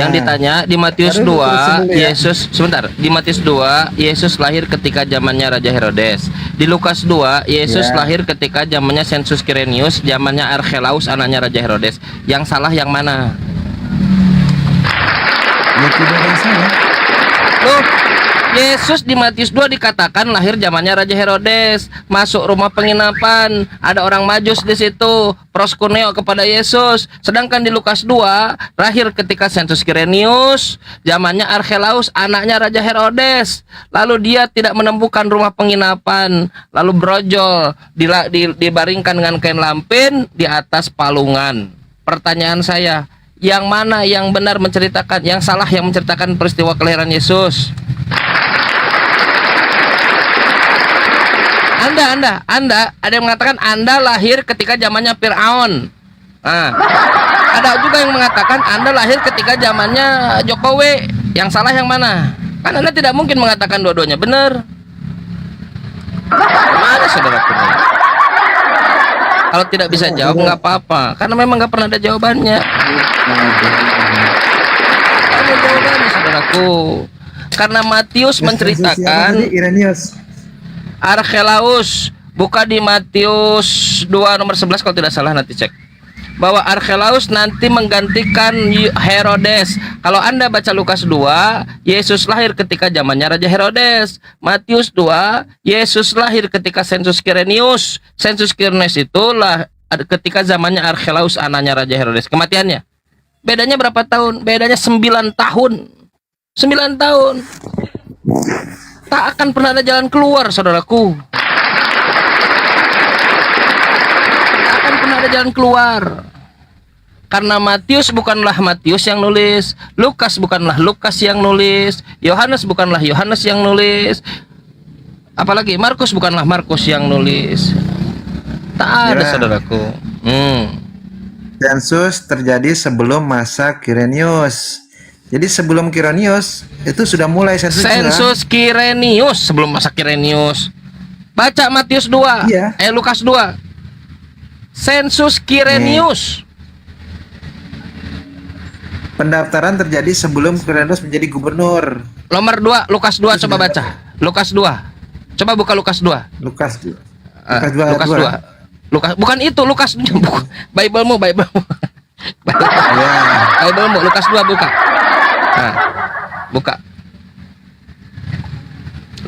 Yang ditanya di Matius Baru 2, diterusin dulu ya. Yesus sebentar. Di Matius 2, Yesus lahir ketika zamannya Raja Herodes. Di Lukas 2, Yesus Ya. lahir ketika zamannya Sensus Quirinius, zamannya Archelaus anaknya Raja Herodes. Yang salah yang mana? Ya tidak ada yang salah. Loh, Yesus di Matius 2 dikatakan lahir zamannya Raja Herodes, masuk rumah penginapan, ada orang Majus di situ, proskuneo kepada Yesus. Sedangkan di Lukas 2 lahir ketika Sensus Quirinius, zamannya Archelaus, anaknya Raja Herodes. Lalu dia tidak menemukan rumah penginapan, lalu brojol, dibaringkan dengan kain lampin di atas palungan. Pertanyaan saya, yang mana yang benar menceritakan, yang salah yang menceritakan peristiwa kelahiran Yesus? Anda ada yang mengatakan Anda lahir ketika zamannya Fir'aun. Nah, ada juga yang mengatakan Anda lahir ketika zamannya Jokowi. Yang salah yang mana? Kan Anda tidak mungkin mengatakan dua-duanya benar. aja saudaraku. Kalau tidak bisa jawab nggak apa-apa, karena memang nggak pernah ada jawabannya. Ada jawabannya saudaraku. Karena Matius menceritakan Irenaeus. Archelaus, buka di Matius 2 nomor 11 kalau tidak salah, nanti cek. Bahwa Archelaus nanti menggantikan Herodes. Kalau Anda baca Lukas 2, Yesus lahir ketika zamannya Raja Herodes. Matius 2, Yesus lahir ketika sensus Kirenius. Sensus Kirenius itulah ketika zamannya Archelaus, anaknya Raja Herodes. Kematiannya bedanya berapa tahun? Bedanya 9 tahun. 9 tahun. Tak akan pernah ada jalan keluar, saudaraku. Tak akan pernah ada jalan keluar. Karena Matius bukanlah Matius yang nulis, Lukas bukanlah Lukas yang nulis, Yohanes bukanlah Yohanes yang nulis, apalagi Markus bukanlah Markus yang nulis. Tak ada, saudaraku. Sensus terjadi sebelum masa Kirenius. Jadi sebelum Kirenius itu sudah mulai sensus. Sensus Kirenius sebelum masa Kirenius. Baca Matius 2, Lukas 2. Sensus Kirenius. Pendaftaran terjadi sebelum Kirenius menjadi gubernur. Nomor 2, Lukas 2, coba baca. Lukas 2. Coba buka Lukas 2. Lukas 2. Lukas 2. Lukas, bukan itu Lukas. Bible-mu. Bible-mu, Lukas 2 buka. Nah, buka.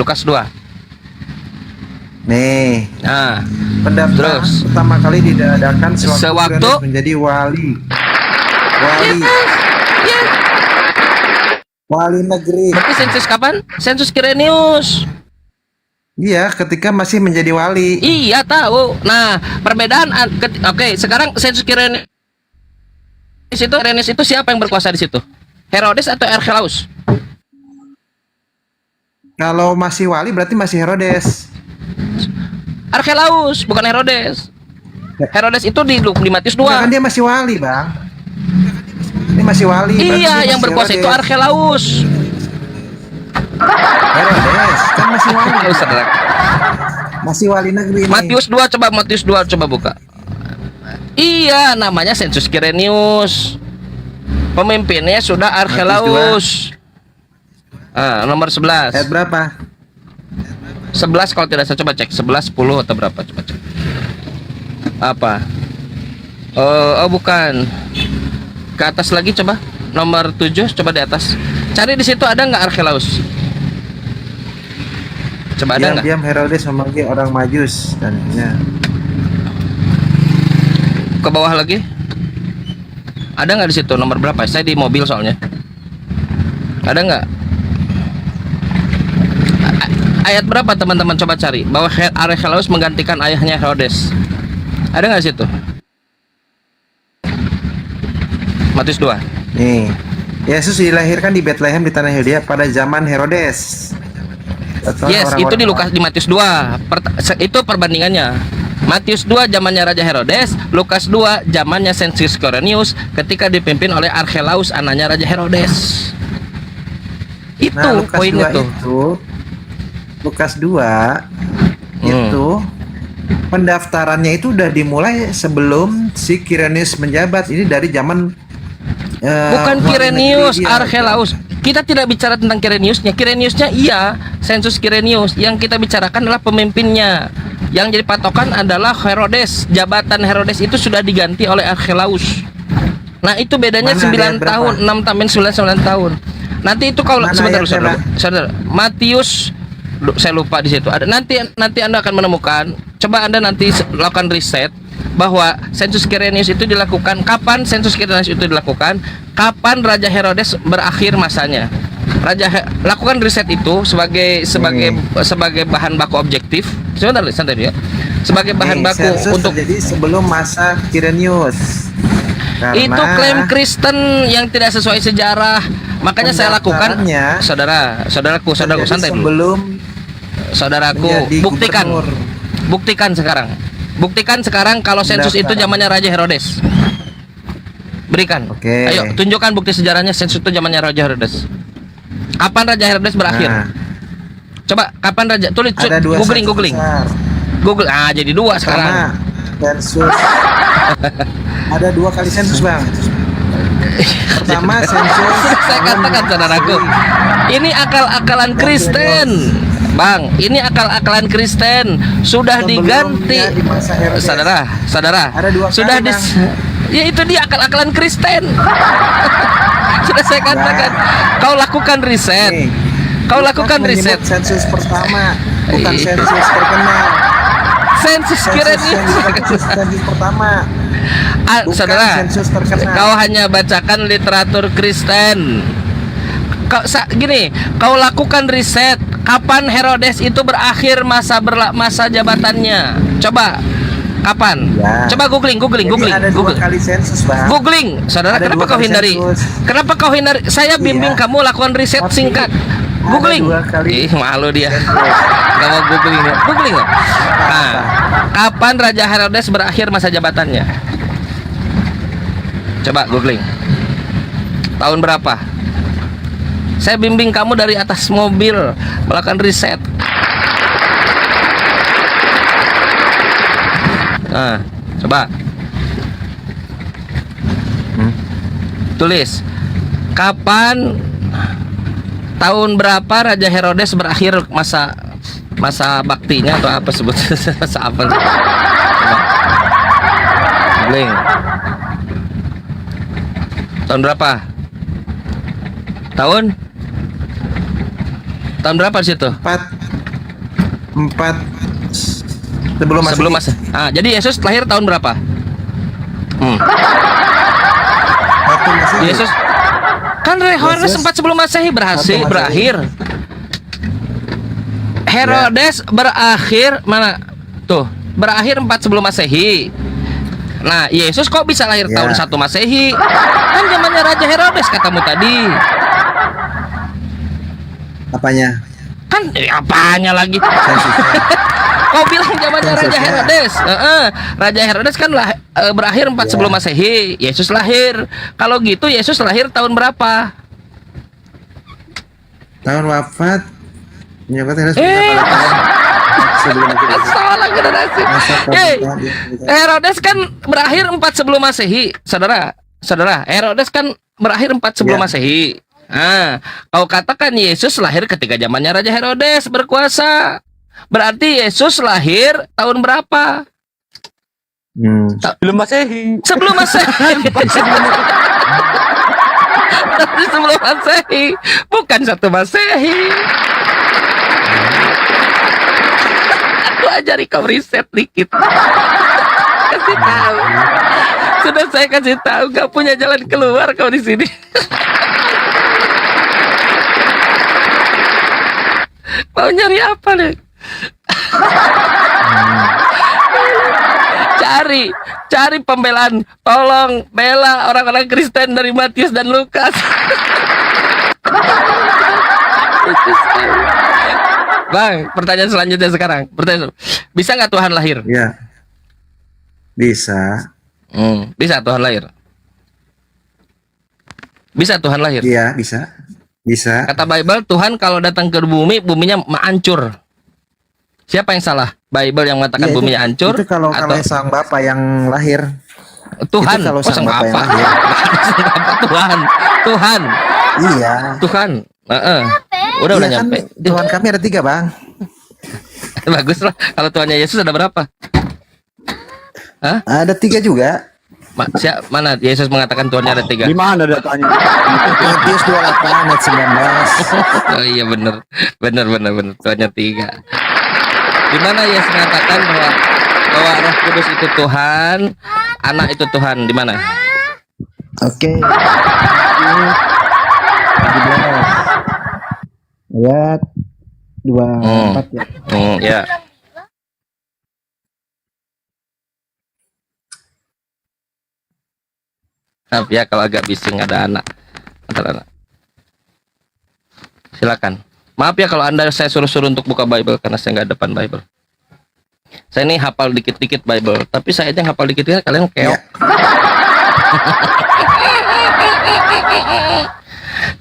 Lukas 2. Nih. Nah, pendaftaran terus pertama kali diadakan sewaktu Kirenius menjadi wali. Wali negeri. Berarti sensus kapan? Sensus Kirenius. Iya, ketika masih menjadi wali. Iya, tahu. Nah, perbedaan oke, sekarang sensus Kirenius itu siapa yang berkuasa di situ? Herodes atau Archelaus? Kalau masih wali berarti masih Herodes. Archelaus, bukan Herodes. Herodes itu di Matius 2. Kan dia masih wali, Bang. Ini masih wali. Iya, yang berkuasa itu Archelaus. Herodes kan masih wali. Masih wali negeri. Matius 2, coba Matius 2 coba buka. Iya, namanya sensus Kirenius. Pemimpinnya sudah Archelaus. Nomor 11. Ayat berapa? 11 kalau tidak salah, coba cek. 11, 10 atau berapa, coba cek. Apa? Oh, bukan. Ke atas lagi coba. Nomor 7, coba di atas. Cari di situ ada nggak Archelaus? Coba ada nggak? Diam Herodes memanggil orang Majus dan ya. Ke bawah lagi. Ada nggak di situ nomor berapa? Saya di mobil soalnya. Ada nggak? Ayat berapa teman-teman, coba cari. Bahwa Archelaus menggantikan ayahnya Herodes. Ada nggak di situ? Matius 2. Nih, Yesus dilahirkan di Bethlehem di tanah Yudea pada zaman Herodes. Yes, itu di Matius 2. Itu perbandingannya. Matius 2 zamannya Raja Herodes, Lukas 2 zamannya sensus Kirenius ketika dipimpin oleh Archelaus, anaknya Raja Herodes. Itu poinnya tuh. Lukas 2 itu pendaftarannya itu udah dimulai sebelum si Kirenius menjabat. Ini dari zaman bukan Kirenius, Archelaus. Kita tidak bicara tentang Kireniusnya. Kireniusnya iya, sensus Kirenius. Yang kita bicarakan adalah pemimpinnya. Yang jadi patokan adalah Herodes. Jabatan Herodes itu sudah diganti oleh Archelaus. Nah, itu bedanya 9 tahun, 6 tahun, 9 tahun. Nanti itu kalau sebentar, saudara. Matius, saya lupa di situ. Ada nanti Anda akan menemukan. Coba Anda nanti lakukan riset bahwa sensus Kirenius itu dilakukan kapan, sensus Kirenius itu dilakukan kapan Raja Herodes berakhir masanya. Lakukan riset itu sebagai bahan baku objektif. Sebentar, santai ya. Sebagai bahan baku untuk jadi sebelum masa Kirenius. Itu klaim Kristen yang tidak sesuai sejarah. Makanya saya lakukan. Saudaraku, santai dulu. Saudaraku, buktikan sekarang. Buktikan sekarang kalau sensus itu zamannya Raja Herodes. Berikan. Ayo, tunjukkan bukti sejarahnya sensus itu zamannya Raja Herodes. Kapan Raja Herodes berakhir? Coba kapan Raja? Tulis, googling. Google. Jadi 2 sekarang. Sensus. Ada 2 kali sensus, Bang. Pertama sensus. Saya katakan saudaraku, ini akal-akalan Kristen. Bang, ini akal-akalan Kristen sudah diganti. Saudara, sudah ya itu dia akal-akalan Kristen. Sudah saya katakan, kau lakukan riset. Kau lakukan riset. Sensus pertama, bukan sensus terkenal. Sensus sensus pertama. Saudara, sensus terkenal. kau hanya bacakan literatur Kristen. Kau lakukan riset. Kapan Herodes itu berakhir masa jabatannya? Coba, kapan? Ya. Coba googling. Ada 2 kali sensus, Bang. Googling, saudara. Ada Kenapa 2 kau kali hindari? sensus. Kenapa kau hindari? Saya bimbing kamu lakukan riset singkat. Googling. 2 kali. Malu dia. Gak mau googling. Googling loh. Nah, kapan Raja Herodes berakhir masa jabatannya? Coba googling. Tahun berapa? Saya bimbing kamu dari atas mobil melakukan riset. Nah, coba tulis kapan, tahun berapa Raja Herodes berakhir masa baktinya atau apa sebutnya, masa apa? Coba. Googling. Tahun berapa? Tahun berapa di situ? 4 sebelum Masehi. Jadi Yesus lahir tahun berapa? Yesus kan Herodes 4 sebelum Masehi berakhir. Herodes berakhir mana? Tuh, berakhir 4 sebelum Masehi. Nah, Yesus kok bisa lahir tahun 1 Masehi? Kan zamannya Raja Herodes katamu tadi. Apanya? Kan apanya lagi? Kau bilang zamannya Raja Herodes. Raja Herodes kan berakhir 4 sebelum Masehi. Yesus lahir. Kalau gitu Yesus lahir tahun berapa? Tahun wafat. Salah generasi. Herodes kan berakhir 4 sebelum Masehi. Saudara, Herodes kan berakhir 4 sebelum Masehi. Kau katakan Yesus lahir ketika zamannya Raja Herodes berkuasa. Berarti Yesus lahir tahun berapa? Sebelum Masehi. Sebelum Masehi. Sebelum Masehi, bukan 1 Masehi. Aku ajari kau riset dikit. Kasih tahu. Sudah saya kasih tahu, gak punya jalan keluar kau di sini. Mau nyari apa nih? Cari pembelaan. Tolong bela orang-orang Kristen dari Matius dan Lukas. Bang, pertanyaan selanjutnya sekarang. Bisa nggak Tuhan lahir? Ya, bisa. Bisa Tuhan lahir. Bisa Tuhan lahir. Iya, bisa. Kata Bible, Tuhan kalau datang ke bumi, buminya hancur. Siapa yang salah? Bible yang mengatakan buminya hancur? Itu kalau sang Bapa yang lahir. Tuhan. Itu kalau sang Bapa yang lahir. Tuhan. Iya. Tuhan. Udah kan, nyampe. Tuhan kami ada 3, Bang. Bagus lah. Kalau Tuhannya Yesus ada berapa? Ada 3 juga. Mana Yesus mengatakan Tuhannya ada 3? Di mana datanya? Matius 28 ayat 19. Oh iya benar. Tuhannya 3. Di mana Yesus mengatakan bahwa Roh Kudus itu Tuhan, Anak itu Tuhan? Di mana? Oke. Ayat 24 ya. Ya. Maaf ya kalau agak bising ada anak. Silakan. Maaf ya kalau saya suruh-suruh untuk buka Bible karena saya nggak depan Bible. Saya ini hafal dikit-dikit Bible, tapi saya aja yang hafal dikit-dikit kalian keok.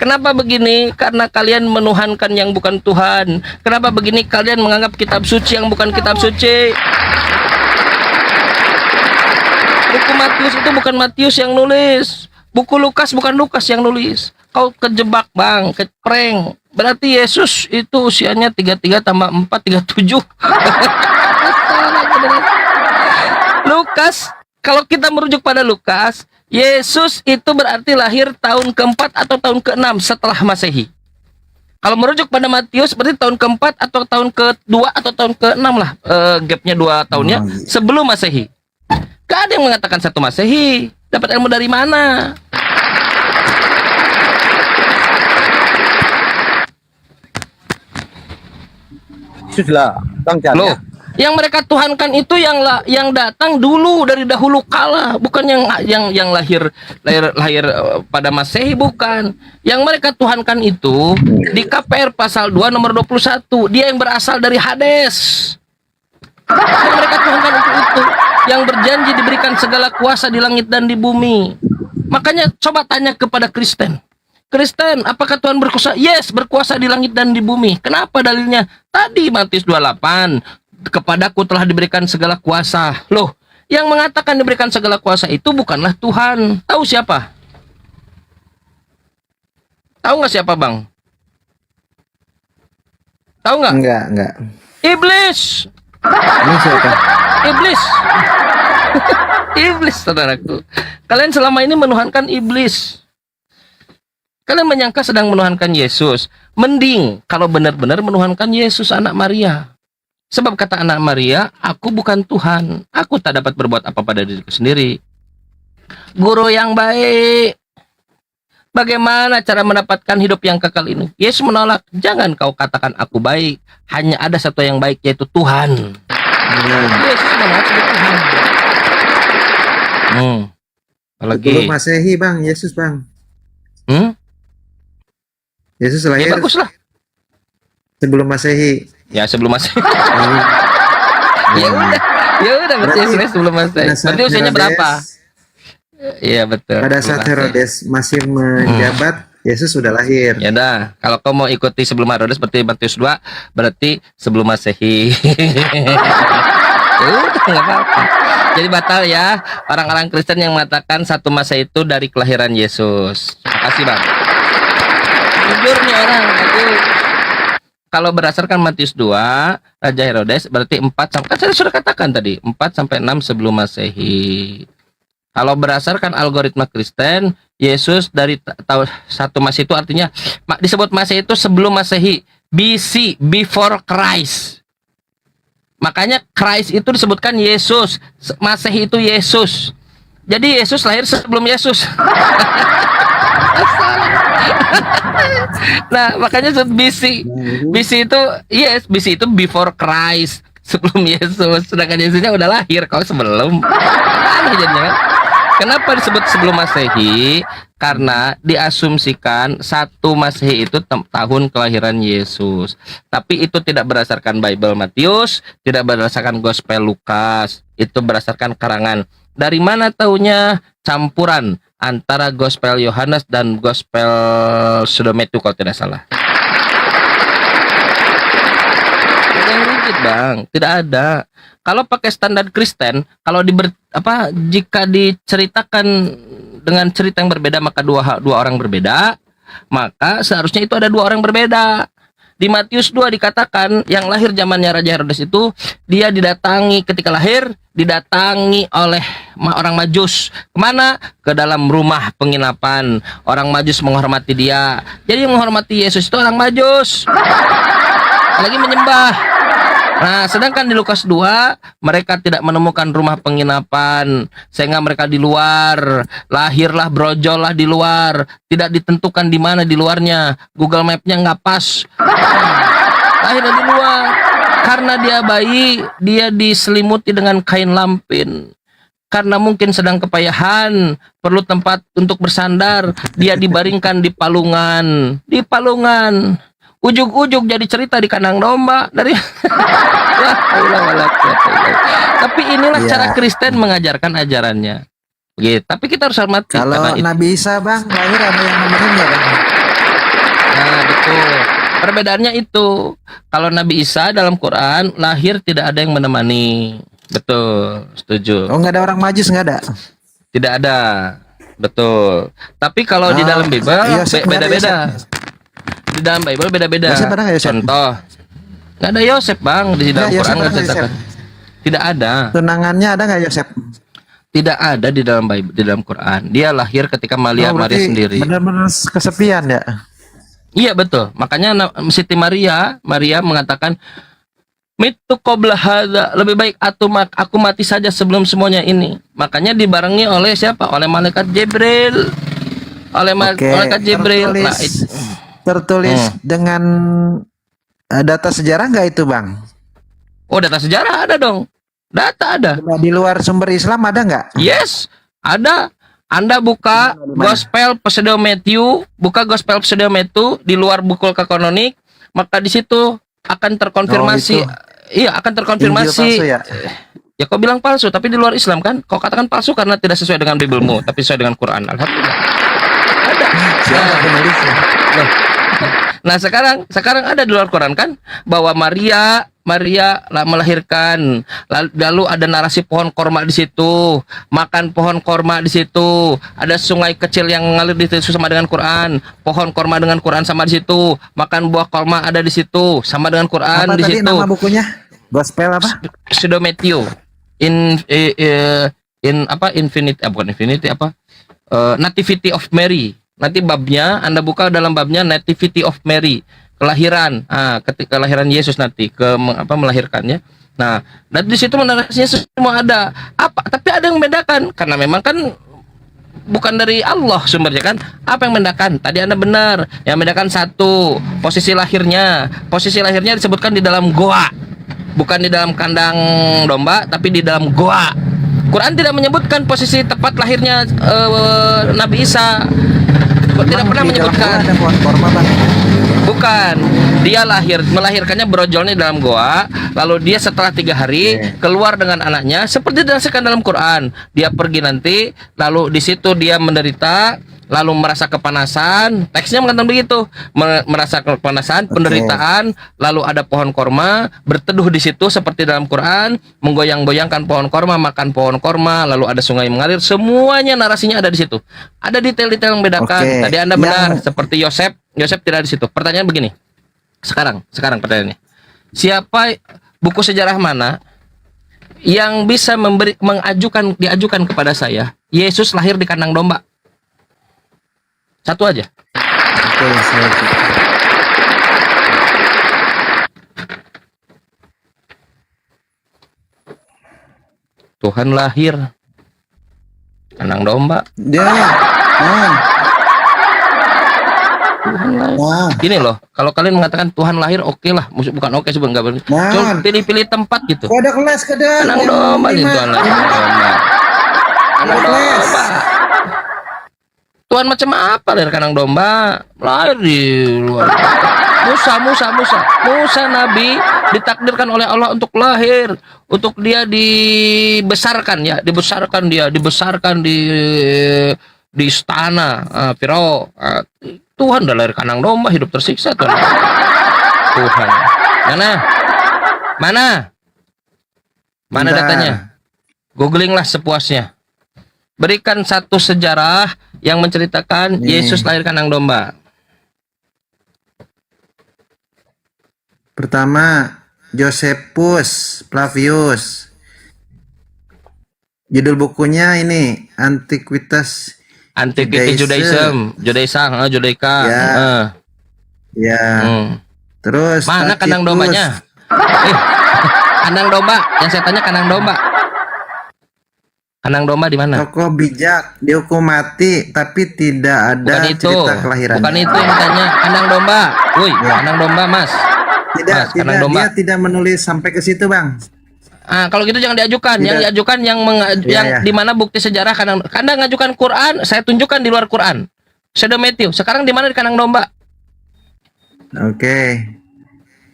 Kenapa begini? Karena kalian menuhankan yang bukan Tuhan. Kenapa begini? Kalian menganggap kitab suci yang bukan kitab suci. Buku Matius itu bukan Matius yang nulis. Buku Lukas bukan Lukas yang nulis. Kau kejebak, Bang, keprank. Berarti Yesus itu usianya 33 tambah 4 37. Lukas, kalau kita merujuk pada Lukas, Yesus itu berarti lahir tahun keempat atau tahun keenam setelah Masehi. Kalau merujuk pada Matius berarti tahun keempat atau tahun kedua atau tahun keenam lah, gapnya 2 tahunnya sebelum Masehi. Gak ada yang mengatakan 1 Masehi. Dapat ilmu dari mana? Yesuslah, Bang Chan. Loh, yang mereka tuhankan itu yang datang dulu dari dahulu kala, bukan yang lahir pada Masehi, bukan. Yang mereka tuhankan itu di KPR pasal 2 nomor 21, dia yang berasal dari Hades. Yang mereka tuhankan itu yang berjanji diberikan segala kuasa di langit dan di bumi. Makanya coba tanya kepada Kristen. Kristen, apakah Tuhan berkuasa? Yes, berkuasa di langit dan di bumi. Kenapa dalilnya? Tadi Matius 28, kepadaku telah diberikan segala kuasa. Loh, yang mengatakan diberikan segala kuasa itu bukanlah Tuhan. Tahu siapa? Tahu nggak siapa, Bang? Tahu nggak? Enggak. Iblis. Ini siapa? Iblis. Iblis, saudaraku. Kalian selama ini menuhankan iblis. Kalian menyangka sedang menuhankan Yesus. Mending kalau benar-benar menuhankan Yesus anak Maria. Sebab kata anak Maria, aku bukan Tuhan. Aku tak dapat berbuat apa pada diriku sendiri. Guru yang baik. Bagaimana cara mendapatkan hidup yang kekal ini? Yesus menolak. Jangan kau katakan aku baik. Hanya ada satu yang baik, yaitu Tuhan. Yesus menolak Tuhan. Apalagi Sebelum Masehi, Bang. Yesus, Bang. Yesus lahir ya bagus lah. sebelum Masehi. Ya sebelum Masehi. Ya udah berarti Yesus sebelum Masehi. Berarti usianya berapa? Iya betul. Pada saat Herodes masih menjabat, Yesus sudah lahir. Ya dah, kalau kau mau ikuti sebelum Herodes berarti Matius 2, berarti sebelum Masehi. Udah nggak apa-apa. Jadi batal ya orang-orang Kristen yang mengatakan 1 Masehi itu dari kelahiran Yesus. Makasih, Bang. Jujur nih orang, kalau berdasarkan Matius 2, Raja Herodes berarti 4 sampai, kan saya sudah katakan tadi, 4 sampai 6 sebelum Masehi. Kalau berdasarkan algoritma Kristen, Yesus dari tahun 1 Masehi itu artinya disebut Masehi itu sebelum Masehi, BC, before Christ. Makanya Christ itu disebutkan Yesus, Masehi itu Yesus. Jadi Yesus lahir sebelum Yesus. Nah, makanya BC. BC itu yes, BC itu before Christ, sebelum Yesus. Sedangkan Yesusnya udah lahir, kau sebelum. Aneh jadinya. Kenapa disebut sebelum Masehi? Karena diasumsikan 1 Masehi itu tahun kelahiran Yesus. Tapi itu tidak berdasarkan Bible Matius, tidak berdasarkan Gospel Lukas. Itu berdasarkan karangan. Dari mana taunya? Campuran antara Gospel Yohanes dan Gospel Sudometu kalau tidak salah. Ada yang rigid, Bang, tidak ada. Kalau pakai standar Kristen, kalau jika diceritakan dengan cerita yang berbeda maka dua orang berbeda, maka seharusnya itu ada 2 orang berbeda. Di Matius 2 dikatakan yang lahir zamannya Raja Herodes itu dia didatangi ketika lahir, didatangi oleh orang Majus. Kemana? Ke dalam rumah penginapan. Orang Majus menghormati dia. Jadi yang menghormati Yesus itu orang Majus. Lagi menyembah. Nah, sedangkan di Lukas 2 mereka tidak menemukan rumah penginapan, sehingga mereka di luar, lahirlah brojol lah di luar, tidak ditentukan di mana di luarnya, Google Map-nya nggak pas, lahirnya di luar. Karena dia bayi, dia diselimuti dengan kain lampin. Karena mungkin sedang kepayahan, perlu tempat untuk bersandar, dia dibaringkan di palungan, Ujug-ujug jadi cerita di kandang domba dari. Tapi inilah cara Kristen mengajarkan ajarannya. Gitu. Tapi kita harus hormati. Kalau Nabi Isa, Bang, lahir ada yang nomornya, Bang? Nah, betul. Perbedaannya itu. Kalau Nabi Isa dalam Quran lahir tidak ada yang menemani. Betul, setuju. Oh, nggak ada orang majus, nggak ada. Tidak ada. Betul. Tapi kalau di dalam Bible Yosef, nggak ada beda-beda. Yosef. Di dalam Bible beda-beda. Yosef ada nggak Yosef? Contoh. Nggak ada Yosef, Bang, di dalam Nggak, Yosef Quran ada nggak nggak, ceritakan. Tidak ada. Tunangannya ada nggak Yosef? Tidak ada di dalam Bible, di dalam Quran. Dia lahir ketika Maria berarti sendiri. benar-benar kesepian ya. Iya betul. Makanya Siti Maria mengatakan mitu qabla hadza, lebih baik aku mati saja sebelum semuanya ini. Makanya dibarengi oleh siapa? Oleh malaikat Jibril. Malaikat Jibril. Tertulis dengan data sejarah nggak itu, Bang? Oh, data sejarah ada dong. Data ada. Di luar sumber Islam ada nggak? Yes, ada. Anda buka Gospel Pseudo Matthew, di luar buku kanonik, maka di situ akan terkonfirmasi. Iya, akan terkonfirmasi. Injil palsu ya? Ya kau bilang palsu, tapi di luar Islam kan? Kau katakan palsu karena tidak sesuai dengan Biblemu, tapi sesuai dengan Quran. Alhamdulillah. Ada. Siapa penulisnya? Nah, sekarang ada di luar Quran kan bahwa Maria lah melahirkan, lalu ada narasi pohon korma di situ, makan pohon korma di situ, ada sungai kecil yang mengalir di situ sama dengan Quran, pohon korma dengan Quran sama di situ, makan buah korma ada di situ sama dengan Quran Apa di tadi situ. nama bukunya? Gospel apa? Pseudo Matthew Nativity of Mary. Nanti babnya Anda buka dalam babnya Nativity of Mary, kelahiran, ketika kelahiran Yesus nanti melahirkannya. Nah, dan di situ narasinya semua ada. Tapi ada yang membedakan karena memang kan bukan dari Allah sumbernya kan. Apa yang membedakan? Tadi Anda benar. Yang membedakan satu, posisi lahirnya. Posisi lahirnya disebutkan di dalam goa. Bukan di dalam kandang domba, tapi di dalam goa. Quran tidak menyebutkan posisi tepat lahirnya Nabi Isa. Tidak pernah menyebutkan. Ada pohon korma, Bang. Bukan, dia melahirkannya brojolnya dalam goa, lalu dia setelah 3 hari keluar dengan anaknya, seperti dijelaskan dalam Quran. Dia pergi nanti, lalu di situ dia menderita, lalu merasa kepanasan. Teksnya mengatakan begitu, merasa kepanasan, penderitaan, lalu ada pohon korma, berteduh di situ seperti dalam Quran, menggoyang-goyangkan pohon korma, makan pohon korma, lalu ada sungai mengalir. Semuanya narasinya ada di situ. Ada detail-detail yang membedakan. Tadi Anda benar, seperti Yosef tidak di situ. Pertanyaan begini. Sekarang pertanyaannya. Siapa buku sejarah mana yang bisa diajukan kepada saya Yesus lahir di kandang domba? Satu aja. Tuhan lahir kandang domba. Tuhan lahir. Gini loh, kalau kalian mengatakan Tuhan lahir, oke lah, bukan oke sebenarnya, nggak pilih-pilih tempat gitu. Ada kelas Kandang domba nih Tuhan lahir. Kandang domba. Tuhan macam apa lahir kandang domba? Lahir di luar. Musa Nabi ditakdirkan oleh Allah untuk lahir, untuk dia dibesarkan di istana Firaun. Tuhan udah lahir kandang domba, hidup tersiksa Tuhan. Mana datanya? Googling lah sepuasnya. Berikan satu sejarah yang menceritakan Yesus lahir kandang domba. Pertama, Josephus Flavius. Judul bukunya ini Antiquitas Judaism. Ya. Terus mana kandang dombanya? Kandang domba. Yang saya tanya kandang domba. Kandang domba di mana? Tokoh bijak dihukum mati tapi tidak ada cerita kelahirannya. Bukan itu yang ditanya. Kandang domba. Kandang domba, Mas. Tidak, dia tidak menulis sampai ke situ, Bang. Kalau gitu jangan diajukan. Yang diajukan yang di mana bukti sejarah kandang ngajukan Quran, saya tunjukkan di luar Quran. Pseudo Matthew. Sekarang di mana di kandang domba? Oke.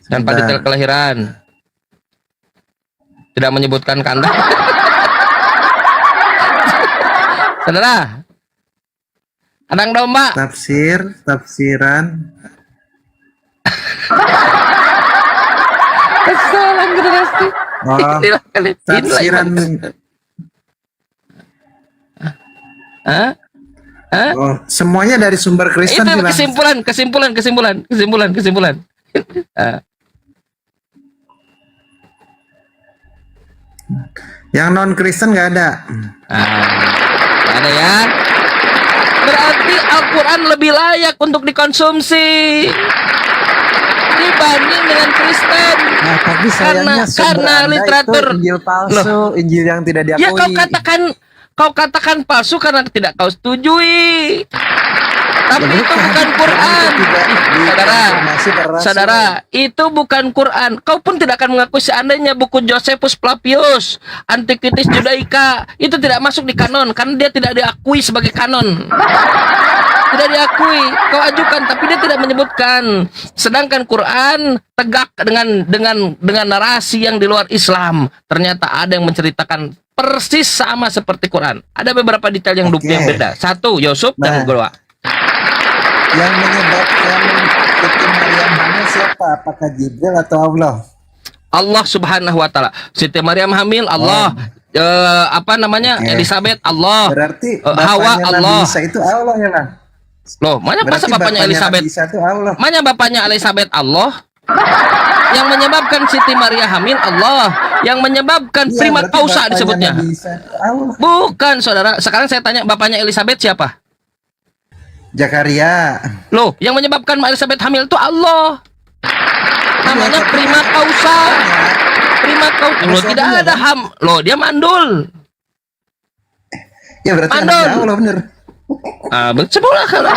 Tanpa detail kelahiran. Tidak menyebutkan kandang. Saudara. Kandang domba. Tafsiran. Kesalahan generasi. Oh, Inilah kali. Inilah tafsiran. iman. Hah? Hah? Oh, semuanya dari sumber Kristen Itu bilang. kesimpulan. Ah. Yang non Kristen nggak ada. Nggak ada ya. Berarti Al-Quran lebih layak untuk dikonsumsi dibanding dengan Kristen. Nah, tapi sayangnya karena Anda literatur itu Injil palsu, Injil yang tidak diakui. ya kau katakan palsu karena tidak kau setujui. Tapi itu bukan Quran. Saudara, itu bukan Quran. Kau pun tidak akan mengakui seandainya buku Josephus Flavius, Antiquities Judaica, itu tidak masuk di kanon karena dia tidak diakui sebagai kanon. Tidak diakui. Kau ajukan tapi dia tidak menyebutkan. Sedangkan Quran tegak dengan narasi yang di luar Islam. Ternyata ada yang menceritakan persis sama seperti Quran. Ada beberapa detail yang yang beda. Satu, Yusuf dan Gua. Yang menyebabkan Siti Maryam hamil siapa? Apakah Jibril atau Allah? Allah Subhanahu wa taala. Siti Maryam hamil Allah. Elizabeth Allah. Berarti Hawa bapaknya Allah. Nabi Isa itu Allah ya, Bang? Loh, mana masa bapaknya Elizabeth? Nabi Isa itu Allah. Mana bapaknya Elizabeth Allah? Yang menyebabkan Siti Maria hamil Allah. Yang menyebabkan prima causa disebutnya. Bukan, saudara. Sekarang saya tanya, bapaknya Elizabeth siapa? Zakaria. Loh, yang menyebabkan Elizabeth hamil itu Allah. Namanya prima causa. Prima causa. Loh, tidak ada Loh, dia mandul. Ya berarti anaknya Allah bener. Sebelah kalau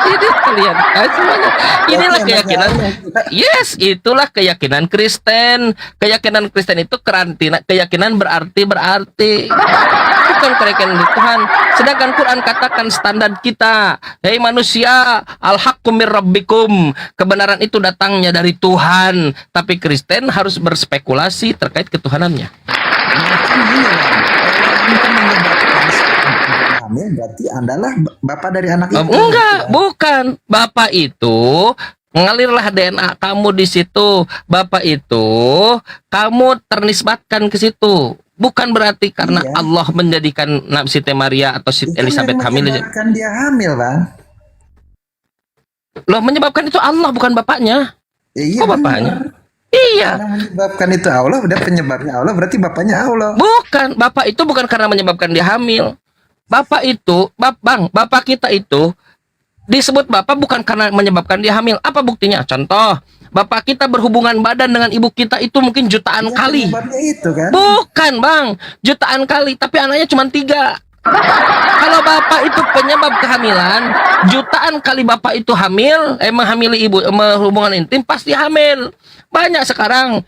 ini kalian semuanya. Inilah keyakinan. Yes, itulah keyakinan Kristen. Keyakinan Kristen itu keyakinan berarti. Bukan keyakinan di Tuhan. Sedangkan Quran katakan standar kita. Hei manusia, al-haqqu mir rabbikum. Kebenaran itu datangnya dari Tuhan. Tapi Kristen harus berspekulasi terkait ketuhanannya. Berarti Andalah bapak dari anak itu. Enggak, bukan. Bapak itu mengalirlah DNA kamu di situ. Bapak itu kamu ternisbatkan ke situ. Bukan berarti karena Allah menjadikan Siti Maria atau Siti Elizabeth hamil. Menyebabkan dia hamil, Bang. Loh, menyebabkan itu Allah, bukan bapaknya. Iya, bapaknya? Iya. Karena menyebabkan itu Allah, udah penyebabnya Allah, berarti bapaknya Allah. Bukan, bapak itu bukan karena menyebabkan dia hamil. Bapak itu, bapak kita itu disebut bapak bukan karena menyebabkan dia hamil. Apa buktinya? Contoh, bapak kita berhubungan badan dengan ibu kita itu mungkin jutaan kali. Itu, kan? Bukan, Bang, jutaan kali, tapi anaknya cuma 3. Kalau bapak itu penyebab kehamilan, jutaan kali bapak itu hamil, menghamili ibu, hubungan intim pasti hamil. Banyak sekarang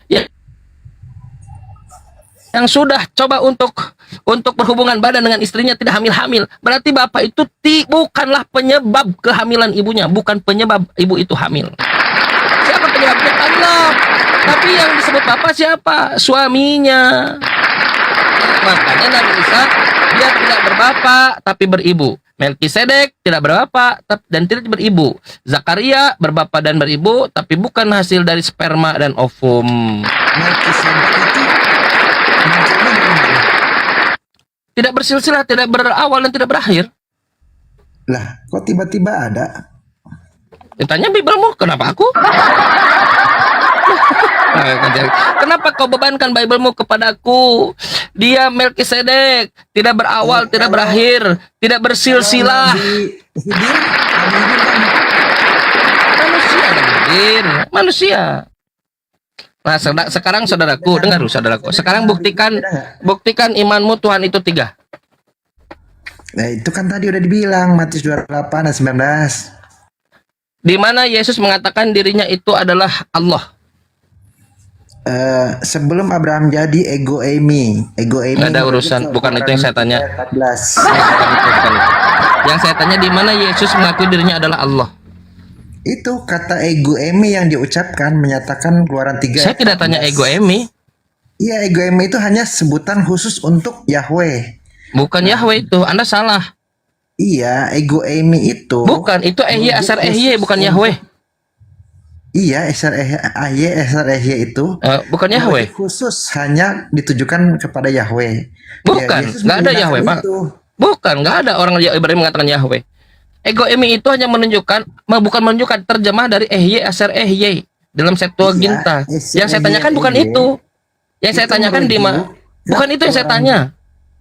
yang sudah coba untuk berhubungan badan dengan istrinya tidak hamil-hamil. Berarti bapak itu bukanlah penyebab kehamilan ibunya, bukan penyebab ibu itu hamil. Siapa penyebabnya? Allah. Tapi yang disebut bapak siapa? Suaminya. Makanya Nabi Isa dia tidak berbapak tapi beribu. Melkisedek tidak berbapak dan tidak beribu. Zakaria berbapak dan beribu tapi bukan hasil dari sperma dan ovum. Melkisedek itu tidak bersilsilah, tidak berawal dan tidak berakhir. Lah, kok tiba-tiba ada? Ditanya Biblemu, kenapa aku? Kenapa kau bebankan Biblemu kepadaku? Dia Melkisedek, tidak berawal, tidak berakhir, tidak bersilsilah. Manusia. Nah, sekarang saudaraku, dengar saudaraku. Sekarang buktikan imanmu Tuhan itu 3. Nah, itu kan tadi udah dibilang Matius 28 dan 19. Di mana Yesus mengatakan dirinya itu adalah Allah. Sebelum Abraham jadi ego eimi. Nggak ada urusan, bukan itu yang saya tanya. 14. Bukan itu. Yang saya tanya di mana Yesus mengakui dirinya adalah Allah. Itu kata ego eimi yang diucapkan menyatakan Keluaran 3. Saya tidak tanya ego eimi. Iya, ego eimi itu hanya sebutan khusus untuk Yahweh. Bukan Yahweh itu, Anda salah. Iya, ego eimi itu. Bukan, itu Ehye asar Ehye, bukan Yahweh. Iya, SREHY itu Bukan Yahweh. khusus hanya ditujukan kepada Yahweh. Bukan, Yesus nggak ada menggunakan Yahweh, Pak. itu. Bukan, nggak ada orang Ibrani mengatakan Yahweh. Ego emi itu hanya menunjukkan, bukan menunjukkan terjemah dari SREHY dalam Septuaginta. Iya, Yang saya tanyakan bukan itu. Yang saya Itu tanyakan di mana? merujuk Bukan itu yang saya tanya.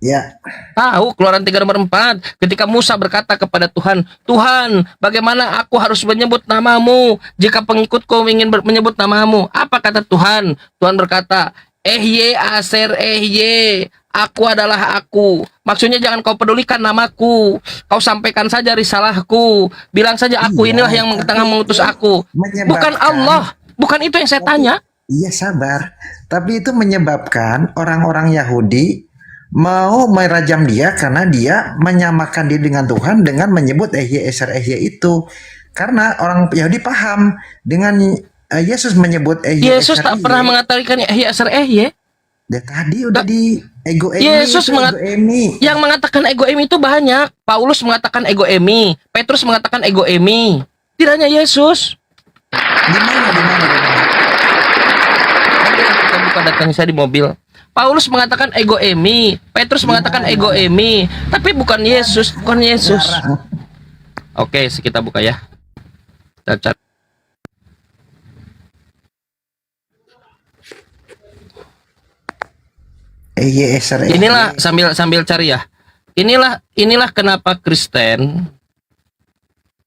Ya, Tahu Keluaran 3 nomor 4 ketika Musa berkata kepada Tuhan, Tuhan, bagaimana aku harus menyebut namamu jika pengikutku ingin menyebut namamu? Apa kata Tuhan? Tuhan berkata, SREHY, aku adalah aku. Maksudnya jangan kau pedulikan namaku, kau sampaikan saja risalahku, bilang saja aku inilah yang tengah mengutus aku. Bukan Allah, bukan itu yang saya tanya. iya sabar. Tapi itu menyebabkan orang-orang Yahudi mau merajam dia karena dia menyamakan diri dengan Tuhan dengan menyebut SREHY itu. Karena orang Yahudi paham dengan Yesus menyebut Yesus tak pernah mengatakan SREHY. Ya tadi udah di ego emi. Yesus yang mengatakan ego emi itu banyak. Paulus mengatakan ego emi, Petrus mengatakan ego emi. Tidak hanya Yesus. Di mana? Kita buka datang saya di mobil. Paulus mengatakan ego emi, Petrus mengatakan ego emi, tapi bukan Yesus, bukan Yesus. Oke, kita buka ya. Kita cari. Inilah sambil cari ya. Inilah kenapa Kristen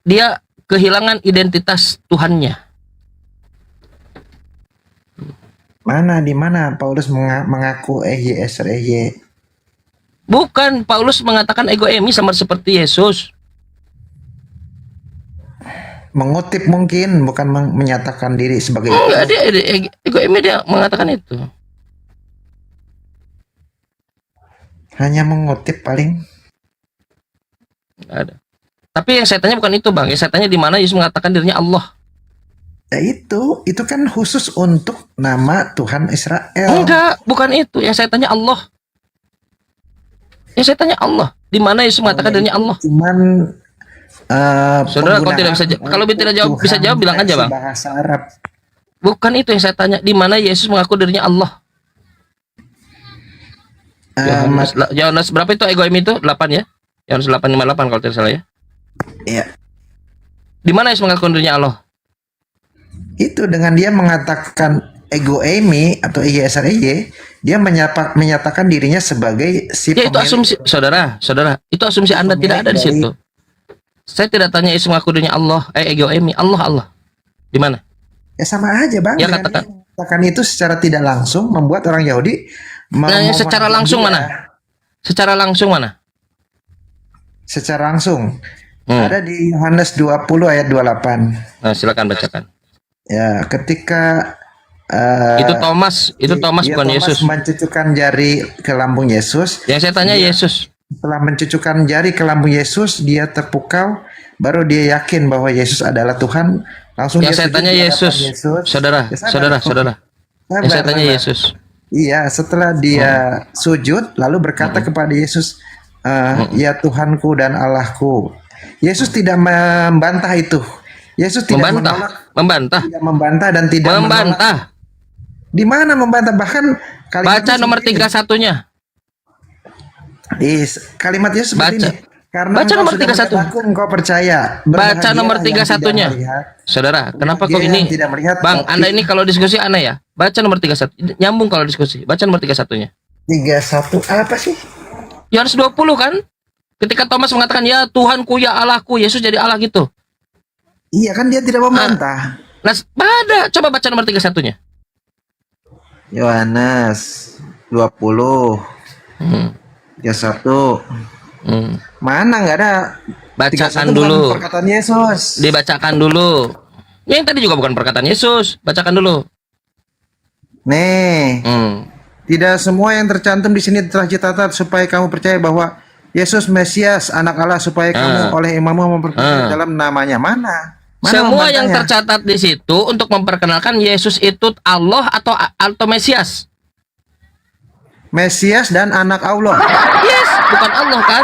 dia kehilangan identitas Tuhannya. Di mana Paulus mengaku SREHY? Bukan, Paulus mengatakan ego emi sama seperti Yesus. Mengutip mungkin, bukan menyatakan diri sebagai enggak, dia ego emi dia mengatakan itu. Hanya mengutip paling. Nggak ada. Tapi yang saya tanya bukan itu, Bang. Yang saya tanya di mana Yesus mengatakan dirinya Allah. Ya itu kan khusus untuk nama Tuhan Israel. Enggak, bukan itu. Yang saya tanya Allah. Yang saya tanya Allah. Di mana Yesus mengatakan dirinya Allah? Cuman saudara, kalau tidak bisa jawab bilang aja, Bang. Bahasa Arab. Bukan itu yang saya tanya. Di mana Yesus mengaku dirinya Allah? Yohanes berapa itu ego emi itu? 8 ya? Yohanes 8:58 kalau tidak salah ya. Iya. Di mana Yesus mengaku dirinya Allah? Itu dengan dia mengatakan ego emi atau SREHY, dia menyatakan dirinya sebagai si ya, itu asumsi, saudara, itu asumsi Anda tidak ada di situ. Saya tidak tanya Yesus mengaku dirinya Allah, ego emi, Allah. Di mana? Ya sama aja, Bang. Ya katakan itu secara tidak langsung membuat orang Yahudi secara langsung mana? Secara langsung mana? Secara langsung. Ada di Yohanes 20 ayat 28. Nah, silakan bacakan. Ya, ketika itu Thomas bukan Yesus. Mencucukkan jari ke lambung Yesus. Yang saya tanya Yesus. Setelah mencucukkan jari ke lambung Yesus, dia terpukau, baru dia yakin bahwa Yesus adalah Tuhan. Langsung yang saya tanya Yesus. Saudara. Yang saya tanya Yesus. Iya, setelah dia sujud lalu berkata kepada Yesus, ya Tuhanku dan Allahku. Yesus tidak membantah itu. Yesus tidak membantah. Tidak membantah dan tidak membantah. Di mana membantah? Bahkan baca nomor 31-nya. Di kalimat Yesus seperti ini. Karena baca nomor 31. Engkau percaya. Baca nomor 31-nya. Saudara, kenapa kok ini? Bang, Anda ini kalau diskusi aneh ya. Baca nomor 31. Nyambung kalau diskusi. Baca nomor 31-nya. 31 apa sih? Yohanes 20 kan? Ketika Thomas mengatakan, ya Tuhanku, ya Allahku, Yesus jadi Allah gitu. Iya kan dia tidak membantah. Nah, coba baca nomor 31-nya. Yohanes 20. 31. Mana nggak ada? Bacakan dulu. Perkataan Yesus. Dibacakan dulu. Yang tadi juga bukan perkataan Yesus. Bacakan dulu. Nih. Tidak semua yang tercantum di sini telah dicatat supaya kamu percaya bahwa Yesus Mesias, Anak Allah, supaya kamu oleh imammu mempercayai dalam namanya. Mana semua yang tercatat di situ untuk memperkenalkan Yesus itu Allah atau Mesias. Mesias dan Anak Allah. Yes, bukan Allah kan?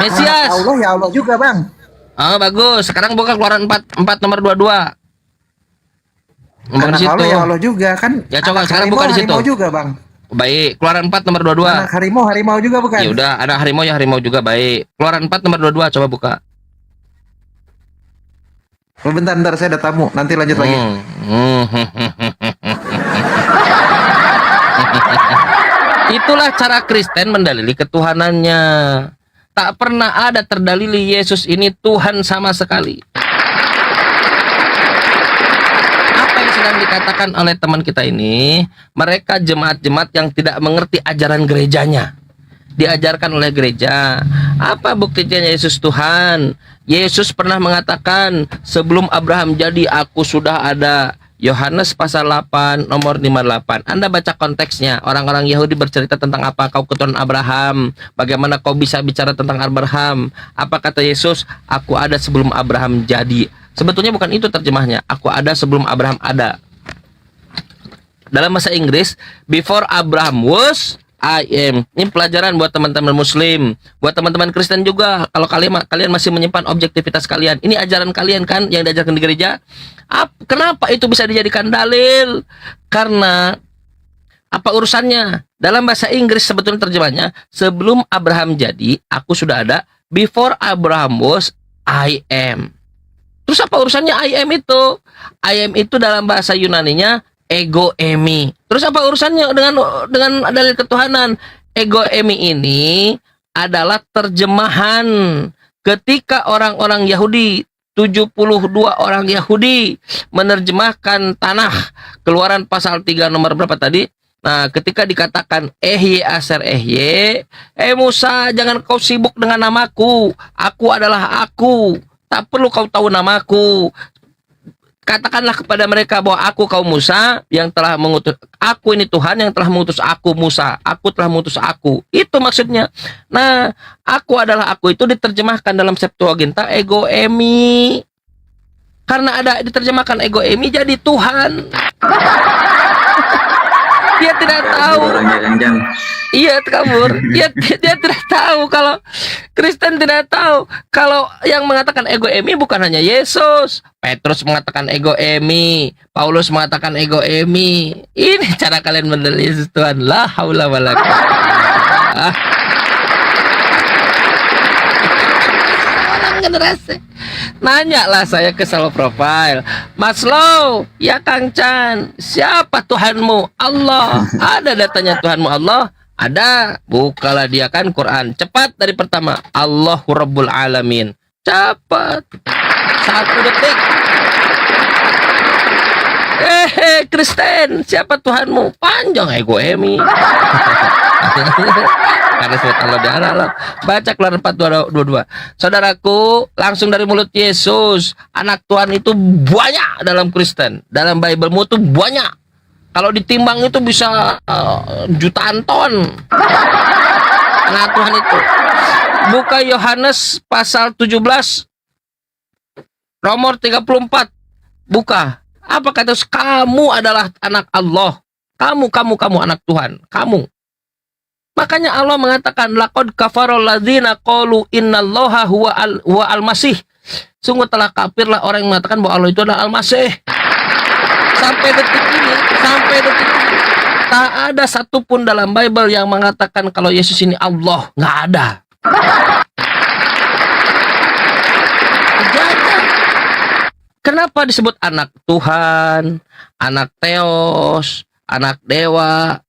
Mesias. Anak Allah ya Allah juga, Bang. Oh, bagus. Sekarang buka Keluaran 4 nomor 22. Bukan Karena di situ. Allah ya Allah juga kan. Ya, coba Anak sekarang harimau, buka di situ. harimau juga, Bang. Baik, Keluaran 4 nomor 22. Anak harimau juga bukan? Ya udah, ada harimau ya harimau juga, baik. Keluaran 4 nomor 22, coba buka. Oh, bentar, saya ada tamu. Nanti lanjut lagi. Itulah cara Kristen mendalili ketuhanannya. Tak pernah ada terdalili Yesus ini Tuhan sama sekali. Apa yang sedang dikatakan oleh teman kita ini, mereka jemaat-jemaat yang tidak mengerti ajaran gerejanya. Diajarkan oleh gereja. Apa buktinya Yesus Tuhan? Yesus pernah mengatakan, sebelum Abraham jadi aku sudah ada. Yohanes pasal 8 nomor 58. Anda baca konteksnya. Orang-orang Yahudi bercerita tentang apa? Kau keturunan Abraham. Bagaimana kau bisa bicara tentang Abraham? Apa kata Yesus? Aku ada sebelum Abraham jadi. Sebetulnya bukan itu terjemahnya. Aku ada sebelum Abraham ada. Dalam bahasa Inggris, before Abraham was, I am. Ini pelajaran buat teman-teman Muslim, buat teman-teman Kristen juga. Kalau kalian masih menyimpan objektivitas kalian, ini ajaran kalian kan yang diajarkan di gereja. Kenapa itu bisa dijadikan dalil? Karena apa urusannya? Dalam bahasa Inggris sebetulnya terjemahnya, sebelum Abraham jadi, aku sudah ada. Before Abraham was, I am. Terus apa urusannya I am itu? I am itu dalam bahasa Yunaninya ego emi. Terus apa urusannya dengan dalil ketuhanan? Ego emi ini adalah terjemahan ketika orang-orang Yahudi, 72 orang Yahudi menerjemahkan tanah. Keluaran pasal 3 nomor berapa tadi? Nah, ketika dikatakan ehye aser ehye, Musa, jangan kau sibuk dengan namaku. Aku adalah aku. Tak perlu kau tahu namaku. Katakanlah kepada mereka bahwa aku kaum Musa yang telah mengutus, aku ini Tuhan yang telah mengutus aku Musa, aku telah mengutus aku. Itu maksudnya. Nah, aku adalah aku itu diterjemahkan dalam Septuaginta ego emi. Karena ada diterjemahkan ego emi jadi Tuhan. Dia tidak tahu. Iya, kabur. Dia tidak tahu kalau Kristen tidak tahu kalau yang mengatakan ego emi bukan hanya Yesus. Petrus mengatakan ego emi, Paulus mengatakan ego emi. Ini cara kalian mendalili Yesus Tuhan. La haula wala quwwata. Orang generasi. Nanya lah saya ke Solo Profile, Mas Low, ya Kang Chan, siapa Tuhanmu? Allah. Ada datanya Tuhanmu Allah? Ada. Bukalah dia kan Quran. Cepat dari pertama. Allahu Rabbul Alamin. Cepat. 1 detik. Kristen, siapa Tuhanmu? Panjang ego emi. Karena sebut Allah di Allah. Baca Keluaran 4:22. Saudaraku, langsung dari mulut Yesus, anak Tuhan itu banyak dalam Kristen. Dalam Biblemu itu banyak. Kalau ditimbang itu bisa jutaan ton. Anak Tuhan itu. Buka Yohanes pasal 17 nomor 34. Buka. Apa kata Yesus? Kamu adalah anak Allah. Kamu anak Tuhan. Kamu. Makanya Allah mengatakan laqad kafarul ladzina qalu innallaha huwa al-masih. Sungguh telah kafirlah orang yang mengatakan bahwa Allah itu adalah Al-Masih. Sampai detik ini tak ada satupun dalam Bible yang mengatakan kalau Yesus ini Allah. Nggak ada. Kenapa disebut anak Tuhan, anak Theos, anak dewa?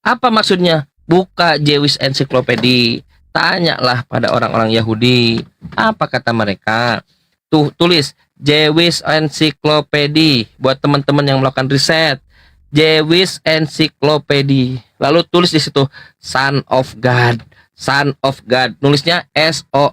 Apa maksudnya? Buka Jewish Encyclopedia, tanyalah pada orang-orang Yahudi, apa kata mereka. Tulis Jewish Encyclopedia buat teman-teman yang melakukan riset. Jewish Encyclopedia. Lalu tulis di situ Son of God, Son of God. Nulisnya SONOFGOD.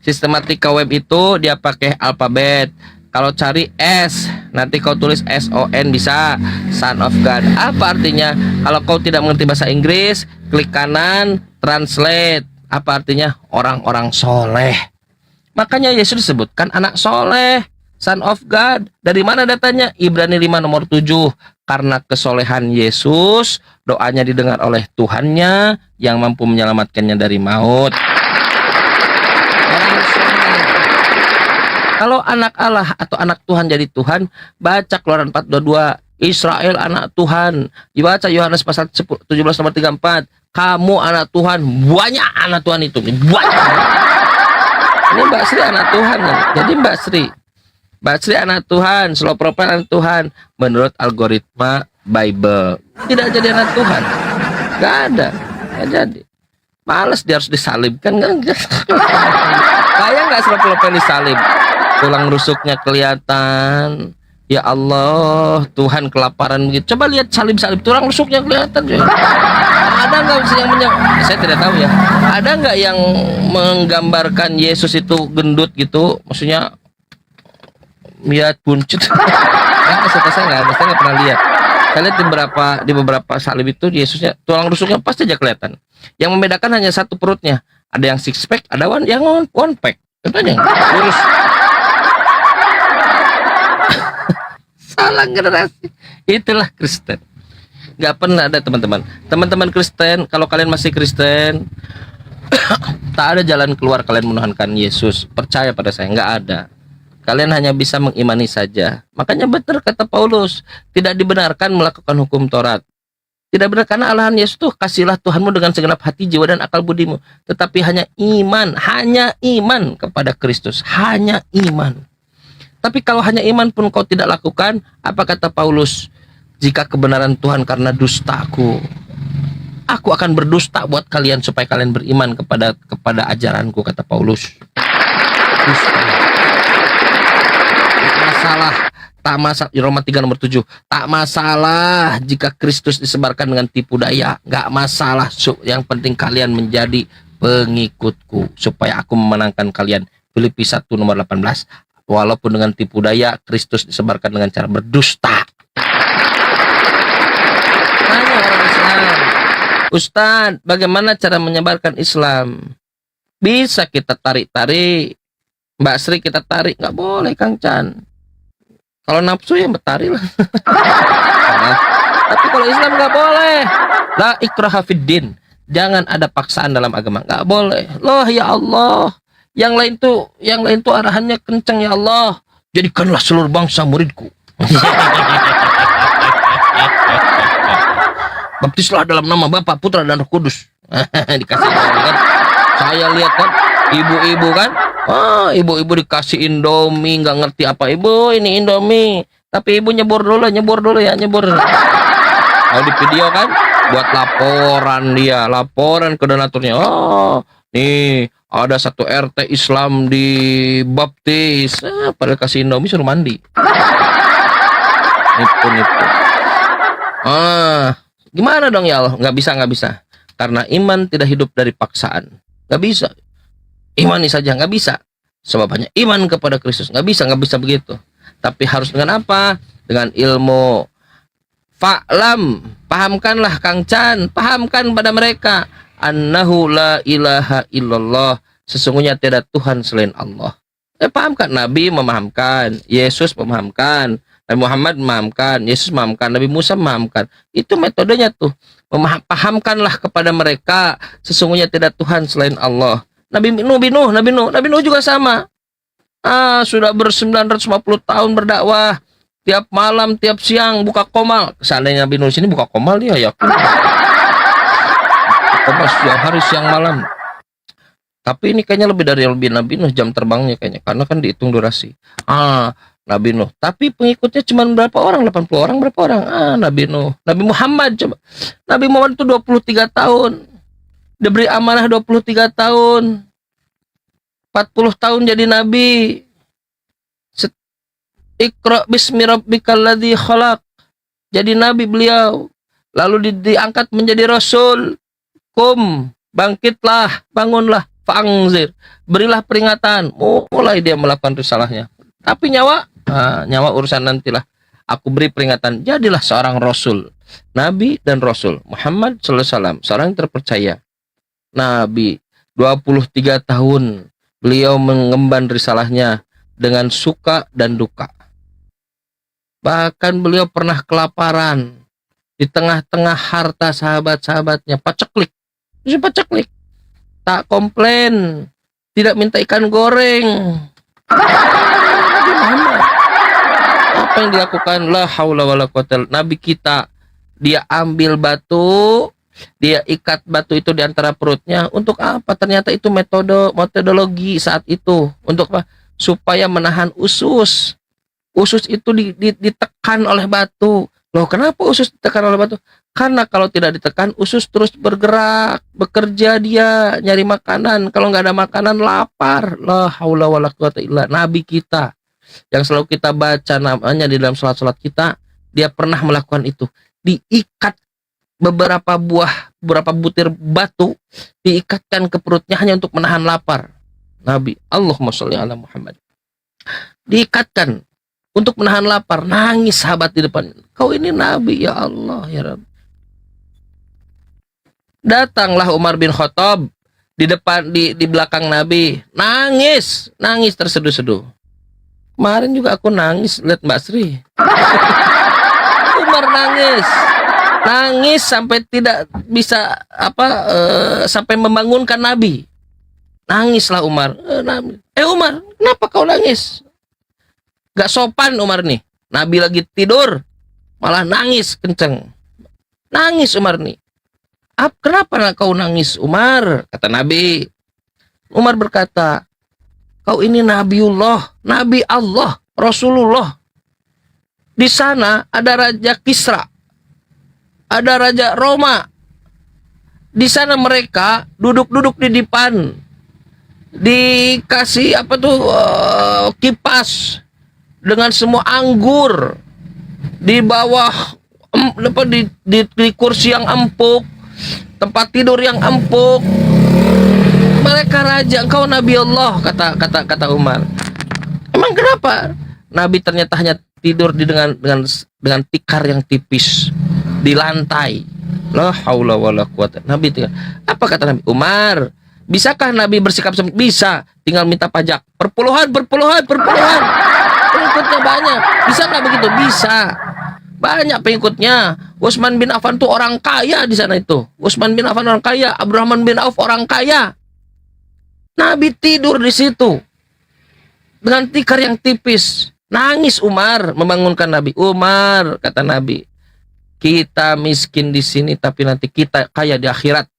Sistematika web itu dia pakai alfabet. Kalau cari S, nanti kau tulis SON bisa, Son of God. Apa artinya? Kalau kau tidak mengerti bahasa Inggris, klik kanan, translate. Apa artinya? Orang-orang soleh. Makanya Yesus disebutkan anak soleh, Son of God. Dari mana datanya? Ibrani 5 nomor 7. Karena kesolehan Yesus, doanya didengar oleh Tuhannya yang mampu menyelamatkannya dari maut. Kalau anak Allah atau anak Tuhan jadi Tuhan, baca Keluaran 4:22, Israel anak Tuhan. Dibaca Yohanes pasal 17 nomor 34, kamu anak Tuhan, banyak anak Tuhan itu, banyak. Ini Mbak Sri anak Tuhan. Jadi Mbak Sri anak Tuhan, slow profile anak Tuhan menurut algoritma Bible. Tidak jadi anak Tuhan. Gak ada. Gak jadi. Males dia harus disalibkan kan? Kayak nggak slow profile disalib. Tulang rusuknya kelihatan. Ya Allah, Tuhan kelaparan begitu. Coba lihat salib-salib tulang rusuknya kelihatan. Ada nggak saya tidak tahu ya. Ada nggak yang menggambarkan Yesus itu gendut gitu? Maksudnya lihat buncit. Nggak, saya nggak pernah lihat. Saya lihat di beberapa salib itu Yesusnya tulang rusuknya pasti aja kelihatan. Yang membedakan hanya satu perutnya. Ada yang six pack, ada yang one pack. Contohnya lurus. Salah generasi. Itulah Kristen. Nggak pernah ada teman-teman Kristen. Kalau kalian masih Kristen, tak ada jalan keluar kalian menuhankan Yesus. Percaya pada saya, nggak ada. Kalian hanya bisa mengimani saja. Makanya betul kata Paulus, tidak dibenarkan melakukan hukum Taurat. Tidak benar, karena alahan Yesus tuh, kasihlah Tuhanmu dengan segenap hati, jiwa, dan akal budimu. Tetapi hanya iman kepada Kristus. Hanya iman. Tapi kalau hanya iman pun kau tidak lakukan, apa kata Paulus? Jika kebenaran Tuhan karena dustaku, aku akan berdusta buat kalian supaya kalian beriman kepada ajaranku, kata Paulus. Dusta. Tak masalah, Roma 3 nomor 7. Tak masalah jika Kristus disebarkan dengan tipu daya, nggak masalah. Yang penting kalian menjadi pengikutku supaya aku memenangkan kalian. Filipi 1 nomor 18. Walaupun dengan tipu daya, Kristus disebarkan dengan cara berdusta. Tanya orang Islam, Ustadz, bagaimana cara menyebarkan Islam? Bisa kita tarik-tarik. Mbak Sri kita tarik, nggak boleh Kang Chan. Kalau nafsu ya betari lah. Tapi kalau Islam nggak boleh. La ikraha fiddin. Jangan ada paksaan dalam agama. Nggak boleh. Loh ya Allah. Yang lain tuh arahannya kencang ya Allah. Jadikanlah seluruh bangsa muridku. Baptislah dalam nama Bapa, Putra, dan Roh Kudus. Dikasih kan. Saya lihat kan, ibu-ibu kan. Ibu-ibu dikasih Indomie, nggak ngerti apa ibu ini Indomie, tapi ibu nyebur dulu ya. Kalau di video kan buat laporan ke donaturnya. Oh nih ada satu RT Islam dibaptis, padahal kasih Indomie suruh mandi. Nipu. Gimana dong ya Allah? Nggak bisa, karena iman tidak hidup dari paksaan. Nggak bisa. Imani saja nggak bisa, sebab hanya iman kepada Kristus. Nggak bisa begitu. Tapi harus dengan apa? Dengan ilmu. Fa'lam, pahamkanlah Kang Chan, pahamkan pada mereka, annahu la ilaha illallah, sesungguhnya tiada Tuhan selain Allah. Pahamkan. Nabi memahamkan, Yesus memahamkan, Nabi Muhammad memahamkan, Yesus memahamkan, Nabi Musa memahamkan. Itu metodenya tuh. Pahamkanlah kepada mereka, sesungguhnya tidak Tuhan selain Allah. Nabi Nuh juga sama. Sudah 950 tahun berdakwah. Tiap malam, tiap siang buka komal. Seandainya Nabi Nuh sini buka komal dia ya. Komal siang hari siang malam. Tapi ini kayaknya lebih dari Nabi Nuh jam terbangnya kayaknya, karena kan dihitung durasi. Nabi Nuh. Tapi pengikutnya cuma berapa orang? 80 orang, berapa orang? Nabi Nuh. Nabi Muhammad coba. Nabi Muhammad itu 23 tahun. Diberi amanah 23 tahun. 40 tahun jadi nabi. Iqra bismi rabbikal ladzi khalaq. Jadi nabi beliau. Lalu diangkat menjadi rasul. Bangkitlah, bangunlah, fa'angzir. Berilah peringatan. Mulai dia melakukan risalahnya. Tapi nyawa urusan nantilah. Aku beri peringatan. Jadilah seorang rasul. Nabi dan rasul. Muhammad sallallahu alaihi wasallam, seorang yang terpercaya. Nabi 23 tahun beliau mengemban risalahnya dengan suka dan duka. Bahkan beliau pernah kelaparan di tengah-tengah harta sahabat-sahabatnya. Paceklik. Tak komplain, tidak minta ikan goreng. Apa yang dilakukan? La haula wala quwata. Nabi kita, dia ambil batu, dia ikat batu itu di antara perutnya. Untuk apa? Ternyata itu metodologi saat itu. Untuk apa? Supaya menahan usus. Usus itu ditekan oleh batu. Loh, kenapa usus ditekan oleh batu? Karena kalau tidak ditekan, usus terus bergerak, bekerja dia, nyari makanan. Kalau nggak ada makanan, lapar. La haula wala quwata illa. Nabi kita, yang selalu kita baca namanya di dalam salat-salat kita, dia pernah melakukan itu. Diikat beberapa butir batu, diikatkan ke perutnya hanya untuk menahan lapar. Nabi, Allahumma sholli ala Muhammad. Diikatkan untuk menahan lapar, nangis sahabat di depan. Kau ini Nabi, ya Allah, ya Rabb. Datanglah Umar bin Khattab di depan, di belakang Nabi, nangis terseduh-seduh. Kemarin juga aku nangis lihat Mbak Sri. Umar nangis sampai tidak bisa sampai membangunkan Nabi. Nangislah Umar. Umar, kenapa kau nangis? Gak sopan Umar nih. Nabi lagi tidur, malah nangis kenceng. Nangis Umar nih. Kenapa kau nangis Umar? Kata Nabi. Umar berkata, kau ini Nabiullah, Nabi Allah, Rasulullah. Di sana ada Raja Kisra, ada Raja Roma. Di sana mereka duduk-duduk di depan, dikasih kipas dengan semua anggur, di bawah di kursi yang empuk, tempat tidur yang empuk. Mereka raja, engkau Nabi Allah, kata Umar. Emang kenapa? Nabi ternyata hanya tidur dengan tikar yang tipis di lantai. La haula wala quwata. Nabi tinggal. Apa kata Nabi? Umar, bisakah Nabi bersikap seperti? Bisa, tinggal minta pajak. Perpuluhan. Pengikutnya banyak. Bisa nggak begitu? Bisa. Banyak pengikutnya. Utsman bin Affan tuh orang kaya di sana itu. Utsman bin Affan orang kaya, Abdurrahman bin Auf orang kaya. Nabi tidur di situ dengan tikar yang tipis. Nangis Umar membangunkan Nabi. Umar, kata Nabi, kita miskin di sini tapi nanti kita kaya di akhirat.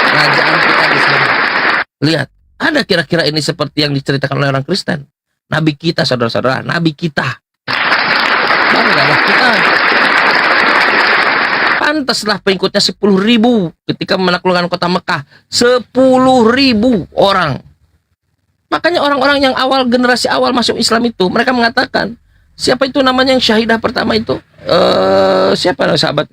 Kerajaan kita di sana. Lihat, ada kira-kira ini seperti yang diceritakan oleh orang Kristen? Nabi kita, saudara-saudara, Nabi kita. Banggalah kita. Pantaslah pengikutnya 10.000 ketika menaklukkan kota Mekah. 10.000 orang. Makanya orang-orang yang generasi awal masuk Islam itu, mereka mengatakan, siapa itu namanya yang syahidah pertama itu? Siapa sahabat?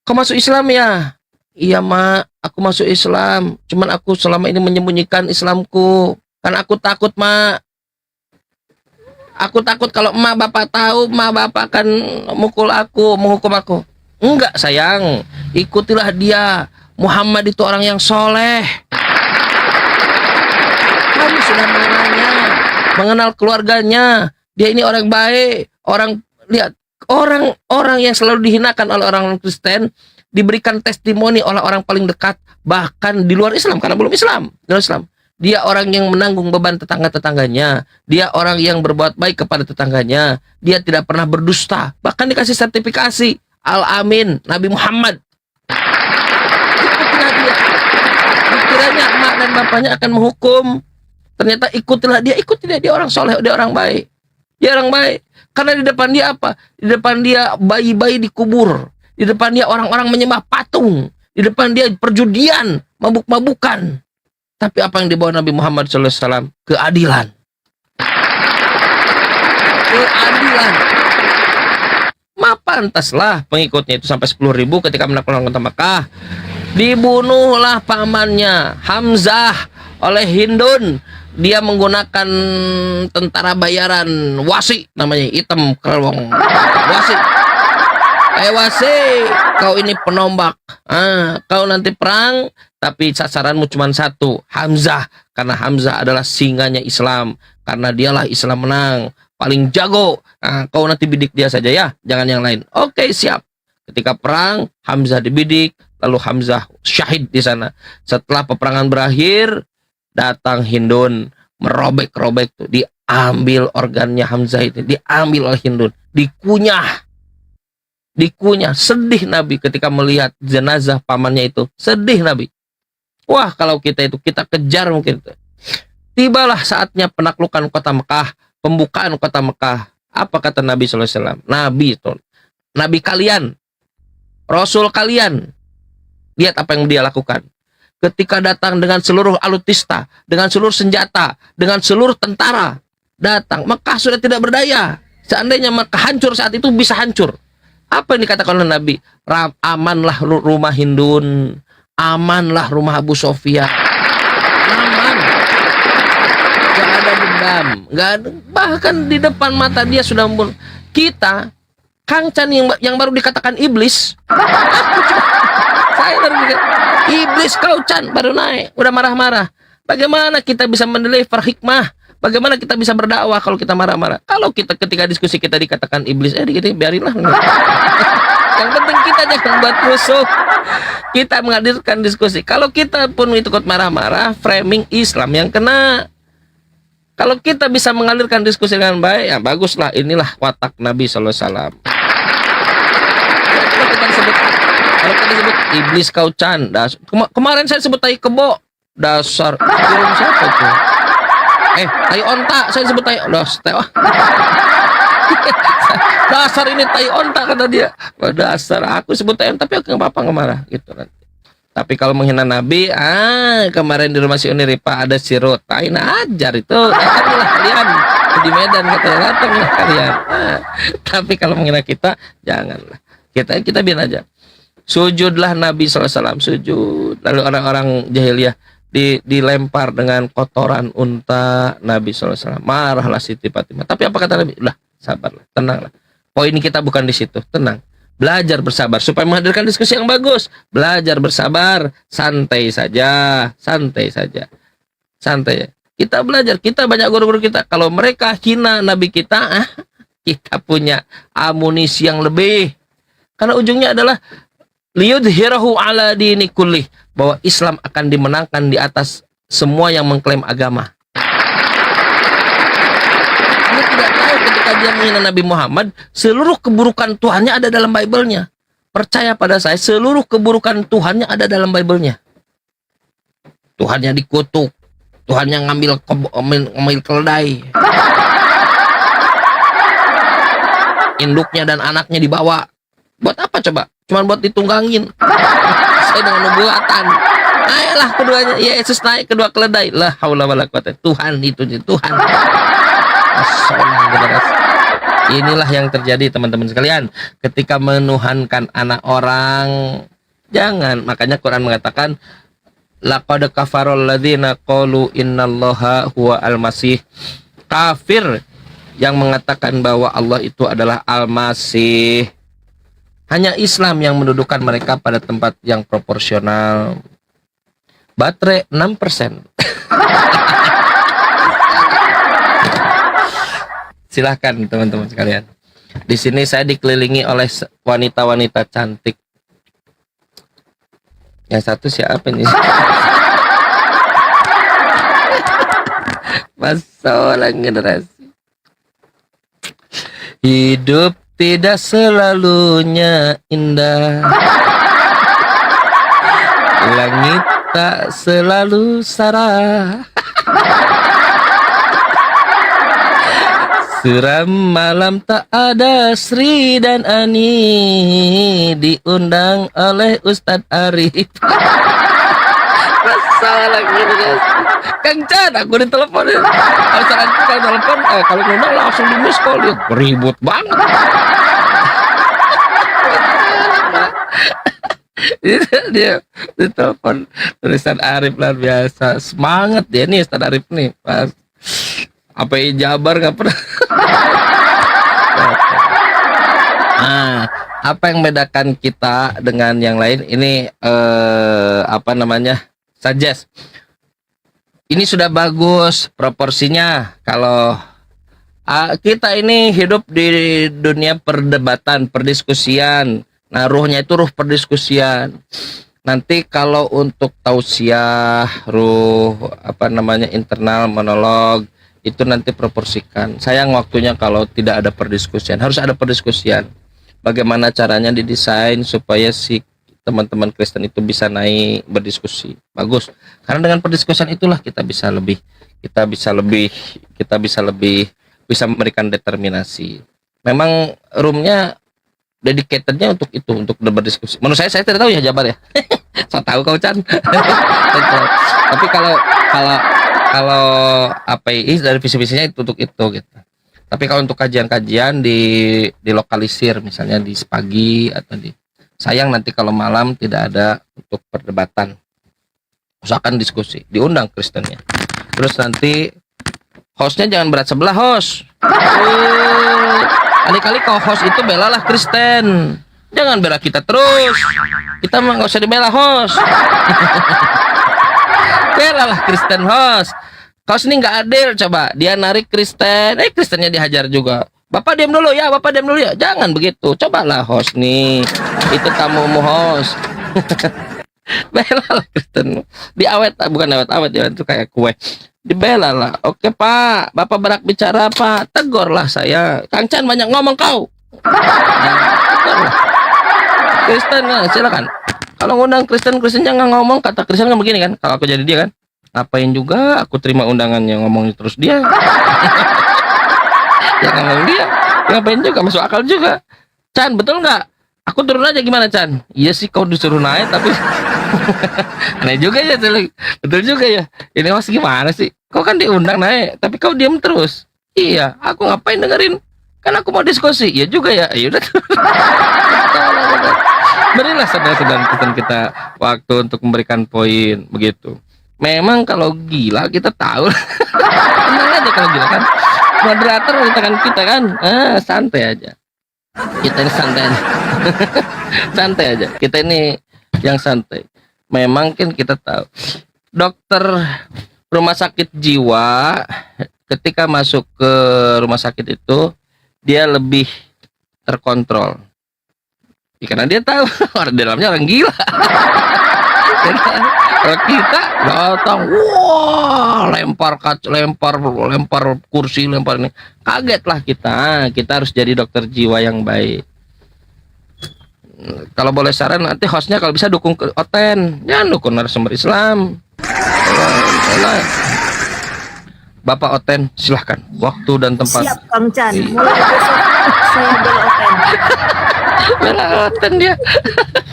Kau masuk Islam ya? Iya mak, aku masuk Islam. Cuman aku selama ini menyembunyikan Islamku. Karena aku takut mak. Aku takut kalau emak bapak tahu, emak bapak akan menghukum aku. Enggak sayang, ikutilah dia. Muhammad itu orang yang soleh. Kamu sudah mengenalnya, mengenal keluarganya. Dia ini orang baik. Orang yang selalu dihinakan oleh orang Kristen diberikan testimoni oleh orang paling dekat, bahkan di luar Islam, karena belum Islam, di luar Islam. Dia orang yang menanggung beban tetangga-tetangganya. Dia orang yang berbuat baik kepada tetangganya. Dia tidak pernah berdusta. Bahkan dikasih sertifikasi Al-Amin, Nabi Muhammad. Ikutilah dia. Dikiranya emak dan bapaknya akan menghukum. Ternyata ikutilah dia. Dia orang soleh, dia orang baik. Dia orang baik. Karena di depan dia apa? Di depan dia bayi-bayi dikubur. Di depan dia orang-orang menyembah patung. Di depan dia perjudian, mabuk-mabukan. Tapi apa yang dibawa Nabi Muhammad SAW? Keadilan. Keadilan. Pantaslah pengikutnya itu sampai 10.000 ketika menaklukkan kota Mekah. Dibunuhlah pamannya Hamzah oleh Hindun. Dia menggunakan tentara bayaran Wasi, namanya hitam kerwong. Wasi. Wasi, kau ini penombak. Kau nanti perang, tapi sasaranmu cuma satu, Hamzah. Karena Hamzah adalah singanya Islam. Karena dialah Islam menang, paling jago. Kau nanti bidik dia saja ya, jangan yang lain. Oke, siap. Ketika perang, Hamzah dibidik, lalu Hamzah syahid di sana. Setelah peperangan berakhir, datang Hindun, merobek-robek tuh, Ambil organnya Hamzah itu, diambil oleh Hindun, dikunyah. Sedih Nabi ketika melihat jenazah pamannya itu, sedih Nabi. Wah, kalau kita kejar mungkin. Tibalah saatnya penaklukan kota Mekah, pembukaan kota Mekah. Apa kata Nabi SAW? Nabi kalian, Rasul kalian, lihat apa yang dia lakukan. Ketika datang dengan seluruh alutista, dengan seluruh senjata, dengan seluruh tentara, datang, Mekah sudah tidak berdaya. Seandainya Mekah hancur saat itu, bisa hancur. Apa yang dikatakan oleh Nabi? Amanlah rumah Hindun, amanlah rumah Abu Sofyan, aman. Gak ada dendam, gak ada. Bahkan di depan mata dia sudah membunuh. Kita, Kang Chan yang baru dikatakan iblis, saya baru dikatakan iblis, kau Chan baru naik, udah marah-marah. Bagaimana kita bisa mendeliver hikmah? Bagaimana kita bisa berdakwah kalau kita marah-marah? Kalau kita ketika diskusi kita dikatakan iblis, kita biarinlah. Yang penting kita jangan buat musuh. Kita menghadirkan diskusi. Kalau kita pun ikut marah-marah, framing Islam yang kena. Kalau kita bisa mengalirkan diskusi dengan baik, ya baguslah. Inilah watak Nabi SAW. Kalau kita disebut iblis kau Chan, kemarin saya sebut tai kebo, dasar kirim siapa tuh? Tai onta, saya sebut tai dasar ini tai onta kata dia. Dasar aku sebut tai onta, tapi aku nggak apa-apa, nggak marah gitu nanti. Tapi kalau menghina Nabi, kemarin di rumah si Uniripa ada si Rotai, ajar itu, datanglah kalian di Medan, katanya datanglah kalian. Tapi kalau menghina kita, janganlah. Kita biar aja. Sujudlah Nabi SAW, sujud. Lalu orang-orang jahiliyah dilempar dengan kotoran unta Nabi SAW. Marahlah Siti Fatimah. Tapi apa kata Nabi? Udah, sabarlah, tenanglah. Poin kita bukan di situ, tenang. Belajar bersabar supaya menghadirkan diskusi yang bagus. Belajar bersabar, santai saja, santai saja. Santai. Kita belajar, kita banyak guru-guru kita. Kalau mereka hina Nabi kita, kita punya amunisi yang lebih. Karena ujungnya adalah liyudhirahu ala dini kullih, bahwa Islam akan dimenangkan di atas semua yang mengklaim agama. Dia tidak tahu ketika dia menghina Nabi Muhammad, seluruh keburukan Tuhannya ada dalam Bible-nya. Percaya pada saya, seluruh keburukan Tuhannya ada dalam Bible-nya. Tuhannya dikutuk, Tuhannya ngambil keledai, induknya dan anaknya dibawa. Buat apa coba? Cuman buat ditunggangin. Saya dengan nubuatan. Naiklah keduanya, Yesus naik kedua keledai. La haula wala quwata. Tuhan itu Tuhan. Inilah yang terjadi teman-teman sekalian. Ketika menuhankan anak orang, jangan. Makanya Quran mengatakan, laqad kafarul ladzina qalu innallaha huwa al-masih. Kafir yang mengatakan bahwa Allah itu adalah Al-Masih. Hanya Islam yang mendudukan mereka pada tempat yang proporsional. Baterai 6%. Silahkan teman-teman sekalian. Di sini saya dikelilingi oleh wanita-wanita cantik. Yang satu siapa nih? Masalah generasi. Hidup tidak selalunya indah, langit tak selalu sarah, suram malam tak ada Sri dan Ani, diundang oleh Ustadz Arif. Masalah generasi. Kang Chan, aku ditelepon. Kalau telepon, kalau ngomong langsung di miss call, dia ribut banget. Dia ditelepon Ustadz Arif, luar biasa semangat dia nih Ustadz Arif nih, pas apa Jabar nggak pernah. Apa yang membedakan kita dengan yang lain ini, apa namanya, suggest ini sudah bagus proporsinya. Kalau kita ini hidup di dunia perdebatan, perdiskusian. Nah, ruhnya itu ruh perdiskusian. Nanti kalau untuk tausiah, ruh apa namanya, internal monolog, itu nanti proporsikan. Sayang waktunya kalau tidak ada perdiskusian. Harus ada perdiskusian. Bagaimana caranya didesain supaya si teman-teman Kristen itu bisa naik berdiskusi. Bagus. Karena dengan perdiskusian itulah kita bisa bisa memberikan determinasi. Memang roomnya dedicatednya untuk itu, untuk berdiskusi. Menurut saya tidak tahu ya Jabar ya. Saya tahu kau Chan. Tapi kalau API dari visi-visinya itu untuk itu gitu. Tapi kalau untuk kajian-kajian dilokalisir misalnya di pagi atau sayang nanti kalau malam tidak ada untuk perdebatan. Usahakan diskusi, diundang Kristennya. Terus nanti hostnya jangan berat sebelah host. Kali-kali kau host itu belalah Kristen. Jangan bela kita terus. Kita mah nggak usah dibela host. Belalah Kristen host. Host ini nggak adil, coba dia narik Kristen, Kristennya dihajar juga. Bapak diam dulu ya, Bapak diam dulu ya. Jangan begitu. Cobalah host nih. Itu tamumu host. Belalah Kristen. Bukan awet-awet ya, itu kayak kue. Dibela lah. Oke Pak, Bapak berak bicara Pak. Tegurlah saya. Kang Chan banyak ngomong kau. Tegurlah. Kristen silakan. Kalau ngundang Kristen jangan ngomong. Kata Kristen kan begini kan. Kalau aku jadi dia kan, ngapain juga aku terima undangannya, ngomongin terus dia. Jangan ngomong dia. Ngapain juga, masuk akal juga. Chan betul nggak? Aku turun aja gimana Chan? Iya sih kau disuruh naik tapi aneh juga ya, betul juga ya. Ini mas gimana sih? Kau kan diundang naik, tapi kau diam terus. Iya, aku ngapain dengerin? Kan aku mau diskusi. Iya juga ya. Ayo udah. Berilah saudara-saudara kita waktu untuk memberikan poin begitu. Memang kalau gila kita tahu. Tenang aja kalau gila kan. Moderator di tangan kita kan. Santai aja. Kita ini santai aja. Santai aja. Kita ini yang santai. Memang kan kita tahu dokter rumah sakit jiwa ketika masuk ke rumah sakit itu dia lebih terkontrol karena dia tahu orang dalamnya orang gila. Kalau kita datang, wah lempar kursi, lempar ini, kaget lah kita harus jadi dokter jiwa yang baik. Kalau boleh saran nanti hostnya kalau bisa dukung ke Oten, jangan dukung narasumber Islam. Bapak Oten silahkan waktu dan tempat. Siap Kang Chan. Mulai besok saya bela Oten. Bela Oten dia.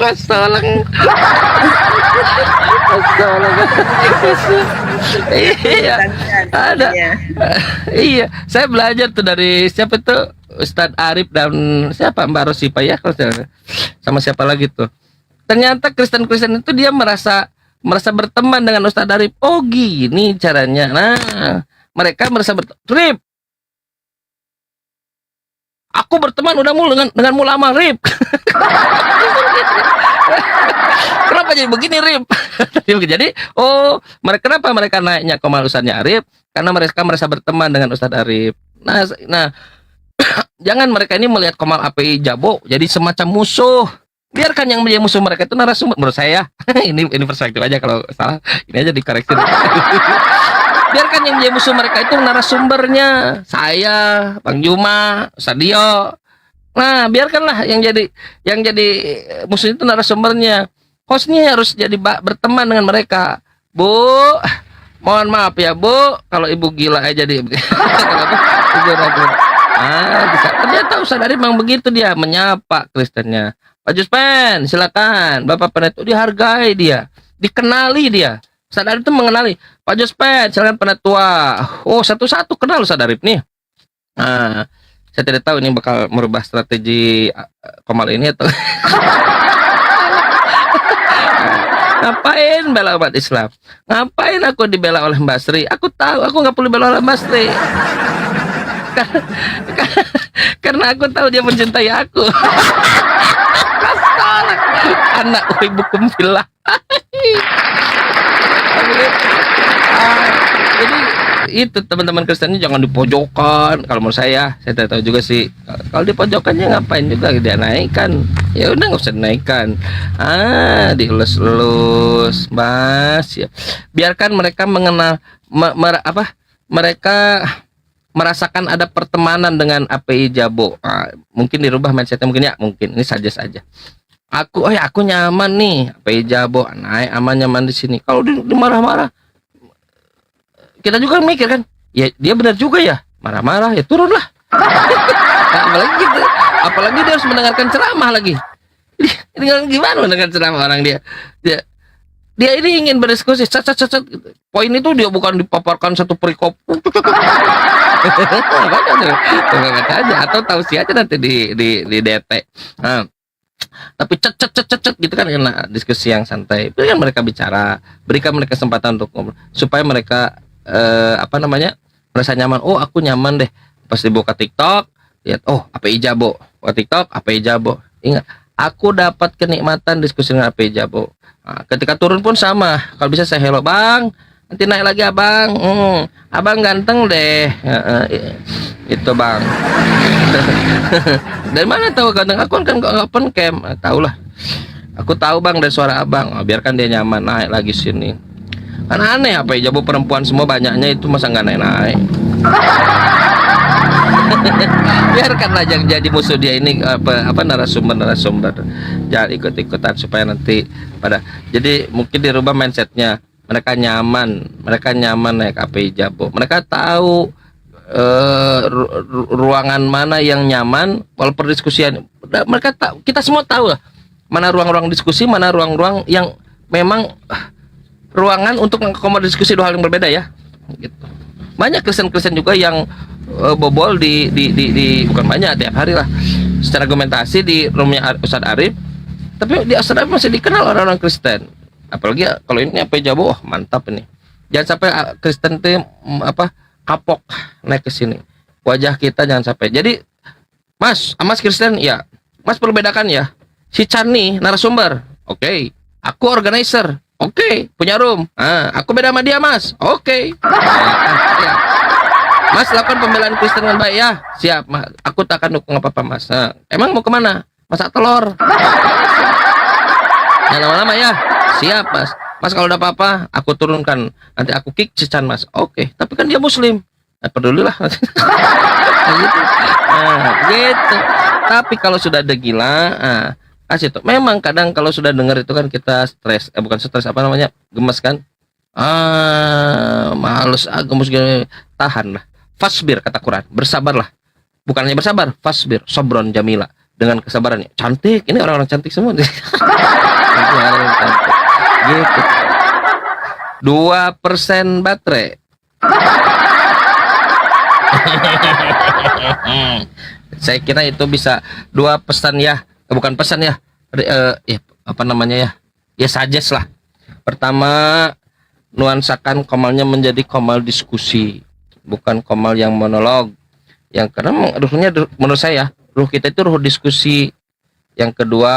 Astalang. Iya. Ada. Iya. Saya belajar tuh dari siapa tuh? Ustadz Arif dan siapa Mbak Rosipa ya, sama siapa lagi tuh. Ternyata Kristen-Kristen itu dia merasa berteman dengan Ustadz Arif. Oh gini caranya. Nah, mereka merasa Rip. Aku berteman udah denganmu lama, Rip. Kenapa jadi begini, Rip? Jadi, kenapa mereka naiknya ke Ustadznya Arif? Karena mereka merasa berteman dengan Ustadz Arif. Nah, jangan mereka ini melihat Komal API Jabo jadi semacam musuh. Biarkan yang menjadi musuh mereka itu narasumber. Menurut saya, ini perspektif aja, kalau salah ini aja dikoreksi. Biarkan yang menjadi musuh mereka itu narasumbernya. Saya, Bang Juma, Sadio. Nah, biarkanlah yang jadi musuh itu narasumbernya. Hostnya harus jadi berteman dengan mereka. Bu, mohon maaf ya Bu, kalau ibu gila aja jadi. Bisa. Ternyata Ustadz Arif memang begitu, dia menyapa Kristennya. Pak Juspen, silakan. Bapak Penetua dihargai dia, dikenali dia. Ustadz Arif itu mengenali. Pak Juspen, silakan Penetua. Oh, satu-satu kenal Ustadz Arif nih. Nah, saya tidak tahu ini bakal merubah strategi Komal ini atau ngapain bela umat Islam? Ngapain aku dibela oleh Mbak Sri? Aku tahu, aku nggak perlu bela oleh Mbak Sri. Karena aku tahu dia mencintai aku. Anak ibukum fillah. Jadi itu teman-teman Kristen jangan dipojokkan. Kalau menurut saya tidak tahu juga sih. Kalau dipojokkannya ngapain juga dia naikkan? Ya udah nggak usah dinaikkan. Dielus-elus, Mas. Ya. Biarkan mereka mengenal mereka merasakan ada pertemanan dengan API Jabo. Mungkin dirubah mindsetnya, mungkin ya, mungkin ini saja. Aku nyaman nih API Jabo, naik aman nyaman di sini. Kalau dia marah-marah, kita juga mikir kan, ya dia benar juga ya, marah-marah ya turunlah. apalagi dia harus mendengarkan ceramah lagi. Ini gimana mendengarkan ceramah orang dia ini ingin berdiskusi, poin itu dia bukan dipaparkan satu perikop. Baca aja atau tausi aja nanti di DT. Tapi cet gitu kan, enak diskusi yang santai. Berikan mereka bicara, berikan mereka kesempatan untuk ngobrol supaya mereka merasa nyaman. Oh, aku nyaman deh pas dibuka TikTok, lihat API Jabo, buka TikTok API Jabo. Ingat, aku dapat kenikmatan diskusi dengan API Jabo. Ketika turun pun sama, kalau bisa saya hello bang, nanti naik lagi abang, abang ganteng deh, itu bang. Dari mana tahu ganteng? Aku kan nggak open cam, tahu lah. Aku tahu bang dari suara abang. Biarkan dia nyaman, naik lagi sini. Kan aneh API Jabo perempuan semua banyaknya itu, masa nggak naik. Biarkanlah yang jadi musuh dia ini narasumber jangan ikut-ikutan supaya nanti jadi mungkin dirubah mindsetnya. Mereka nyaman naik API Jabo, mereka tahu ruangan mana yang nyaman walaupun diskusian. Mereka tahu, kita semua tahu lah mana ruang-ruang diskusi, mana ruang-ruang yang memang ruangan untuk mengakomodir diskusi dua hal yang berbeda ya gitu. Banyak Kristen juga yang bobol di bukan banyak, tiap hari lah secara argumentasi di roomnya Ustadz Arif, tapi di Ustadz Arif masih dikenal orang-orang Kristen. Apalagi kalau ini API Jabo, mantap ini. Jangan sampai Kristen itu kapok naik ke sini. Wajah kita jangan sampai. Jadi Mas Kristen ya, Mas perbedakan ya. Si Chan nih narasumber, oke. Aku organizer, oke. Punya room, aku beda sama dia Mas, oke. Ya. Mas lakukan pembelaan Kristen dengan baik ya, siap. Aku tak akan dukung apa-apa Mas. Emang mau kemana? Masak telur. Nah, lama-lama ya, siap Mas. Mas kalau ada apa-apa, aku turunkan. Nanti aku kick si Chan Mas. Oke, tapi kan dia Muslim. Pedulilah. Gitu. Tapi kalau sudah ada gila, kasih tuh. Memang kadang kalau sudah dengar itu kan kita stres, bukan stres, gemes kan? Males, gemes gini. Tahan lah. Fasbir kata Quran, bersabarlah. Bukan hanya bersabar, fasbir, sobron jamila, dengan kesabarannya. Cantik, ini orang-orang cantik semua. Gitu. 2% baterai. Saya kira itu bisa 2 pesan ya, bukan pesan ya. Ya suggest lah. Pertama, nuansakan komalnya menjadi komal diskusi, bukan komal yang monolog. Yang karena ruhnya menurut saya, ruh kita itu ruh diskusi. Yang kedua,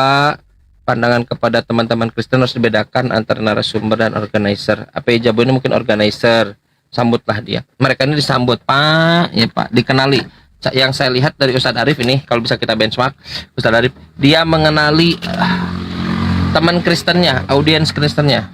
pandangan kepada teman-teman Kristen harus dibedakan antara narasumber dan organizer. API Jabo ini mungkin organizer, sambutlah dia. Mereka ini disambut, Pak, ya Pak, dikenali. Yang saya lihat dari Ustadz Arif ini, kalau bisa kita benchmark, Ustadz Arif, dia mengenali teman Kristennya, audiens Kristennya.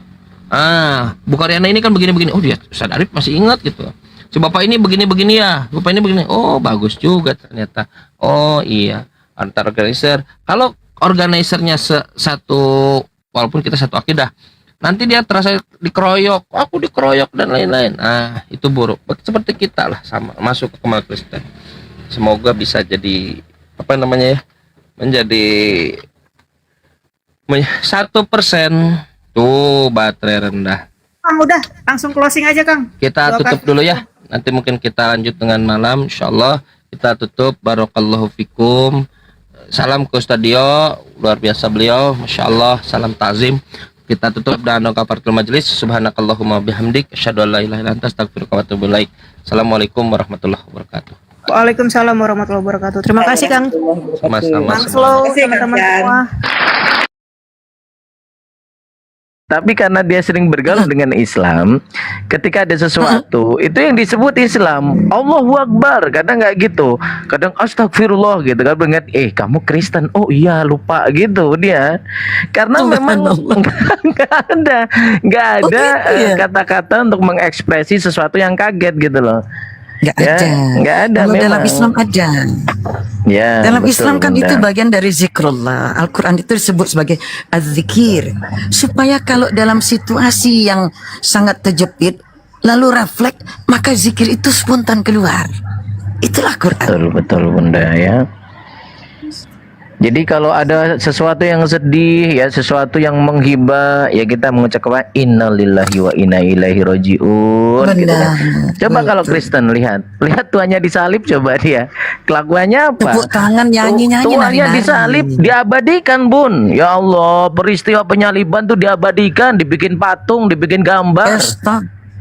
Bukariana ini kan begini-begini. Oh, dia Ustadz Arif masih ingat gitu. Si bapak ini begini-begini ya, bapak ini begini. Oh, bagus juga ternyata. Oh iya, antar organizer. Kalau organizernya satu, walaupun kita satu akidah, nanti dia terasa dikeroyok, aku dikeroyok dan lain-lain. Itu buruk. Seperti kita lah, sama masuk ke komal Kristen. Semoga bisa jadi menjadi 1%. Tuh baterai rendah. Udah langsung closing aja Kang. Kita tutup dulu ya. Nanti mungkin kita lanjut dengan malam, insyaallah. Kita tutup. Barakallahu fikum. Salam ke Ustadz Dio, luar biasa beliau, masya Allah. Salam ta'zim. Kita tutup dengan kafaratul majelis. Subhanakallahumma bihamdik, asyhadu an la ilaha illa anta, astaghfiruka wa atubu ilaik. Assalamualaikum warahmatullahi wabarakatuh. Waalaikumsalam warahmatullahi wabarakatuh. Terima kasih Kang. Sama-sama. Teman-teman semua. Tapi karena dia sering bergaul dengan Islam, ketika ada sesuatu itu yang disebut Islam, Allahu Akbar, kadang nggak gitu, kadang Astagfirullah gitu kan, ingat kamu Kristen, oh iya lupa gitu dia, karena memang nggak ada kata-kata untuk mengekspresi sesuatu yang kaget gitu loh. Nggak ada. Nggak ada. Kalau memang. dalam Islam ada. Ya, dalam betul, Islam kan Bunda. itu bagian dari zikrullah. Al-Quran itu disebut sebagai az-zikir. Supaya kalau dalam situasi yang sangat terjepit, lalu refleks, maka zikir itu spontan keluar. Itulah Quran. Betul, betul Bunda ya. Jadi kalau ada sesuatu yang sedih ya, sesuatu yang menghibah ya, kita mengucapkan innalillahi wa inna ilaihi rajiun gitu kan. Coba kalau Kristen lihat tuannya disalib, coba dia kelakuannya apa? Tepuk tangan, nyanyi-nyanyi, Tuannya nari-nari. disalib, diabadikan Bun. Ya Allah, peristiwa penyaliban tuh diabadikan, dibikin patung, dibikin gambar.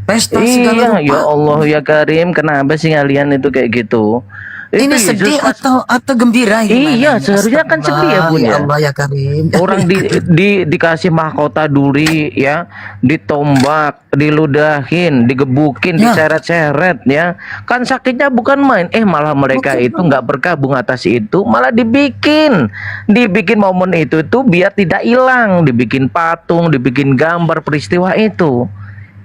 Pesta segala rupa. Ya Allah ya Karim, kenapa sih kalian itu kayak gitu? Ini Itu sedih Yesus atau gembira? Iya, seharusnya kan sedih ya Bun Ya ya. Allah ya Karim. Orang dikasih mahkota duri ya, ditombak, diludahin, digebukin, diseret-seret ya. Kan sakitnya bukan main. Malah mereka itu nggak berkabung atas itu, malah dibikin momen itu tuh biar tidak hilang, dibikin patung, dibikin gambar peristiwa itu.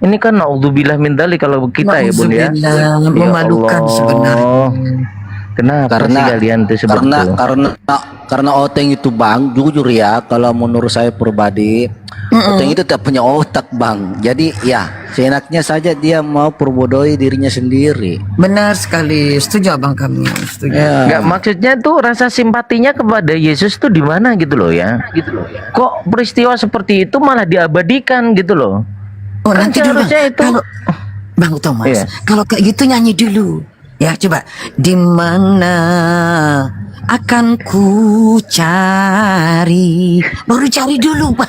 Ini kan naudzubillah min dzalik kalau kita ya Bun ya. Nauzubillah, memalukan Allah. sebenarnya. Kenapa sih kalian tuh seperti itu? Karena Oteng itu Bang, jujur ya, kalau menurut saya pribadi, Oteng itu tak punya otak Bang. Jadi ya seenaknya saja dia mau perbodohi dirinya sendiri. Benar sekali, setuju Abang kami, setuju. Nggak, maksudnya tuh rasa simpatinya kepada Yesus tuh di mana gitu loh ya. Kok peristiwa seperti itu malah diabadikan gitu loh. Oh, nanti dulu kalau Bang Thomas, kalau kayak gitu nyanyi dulu. Ya coba, di mana akan ku cari, baru cari dulu Bang.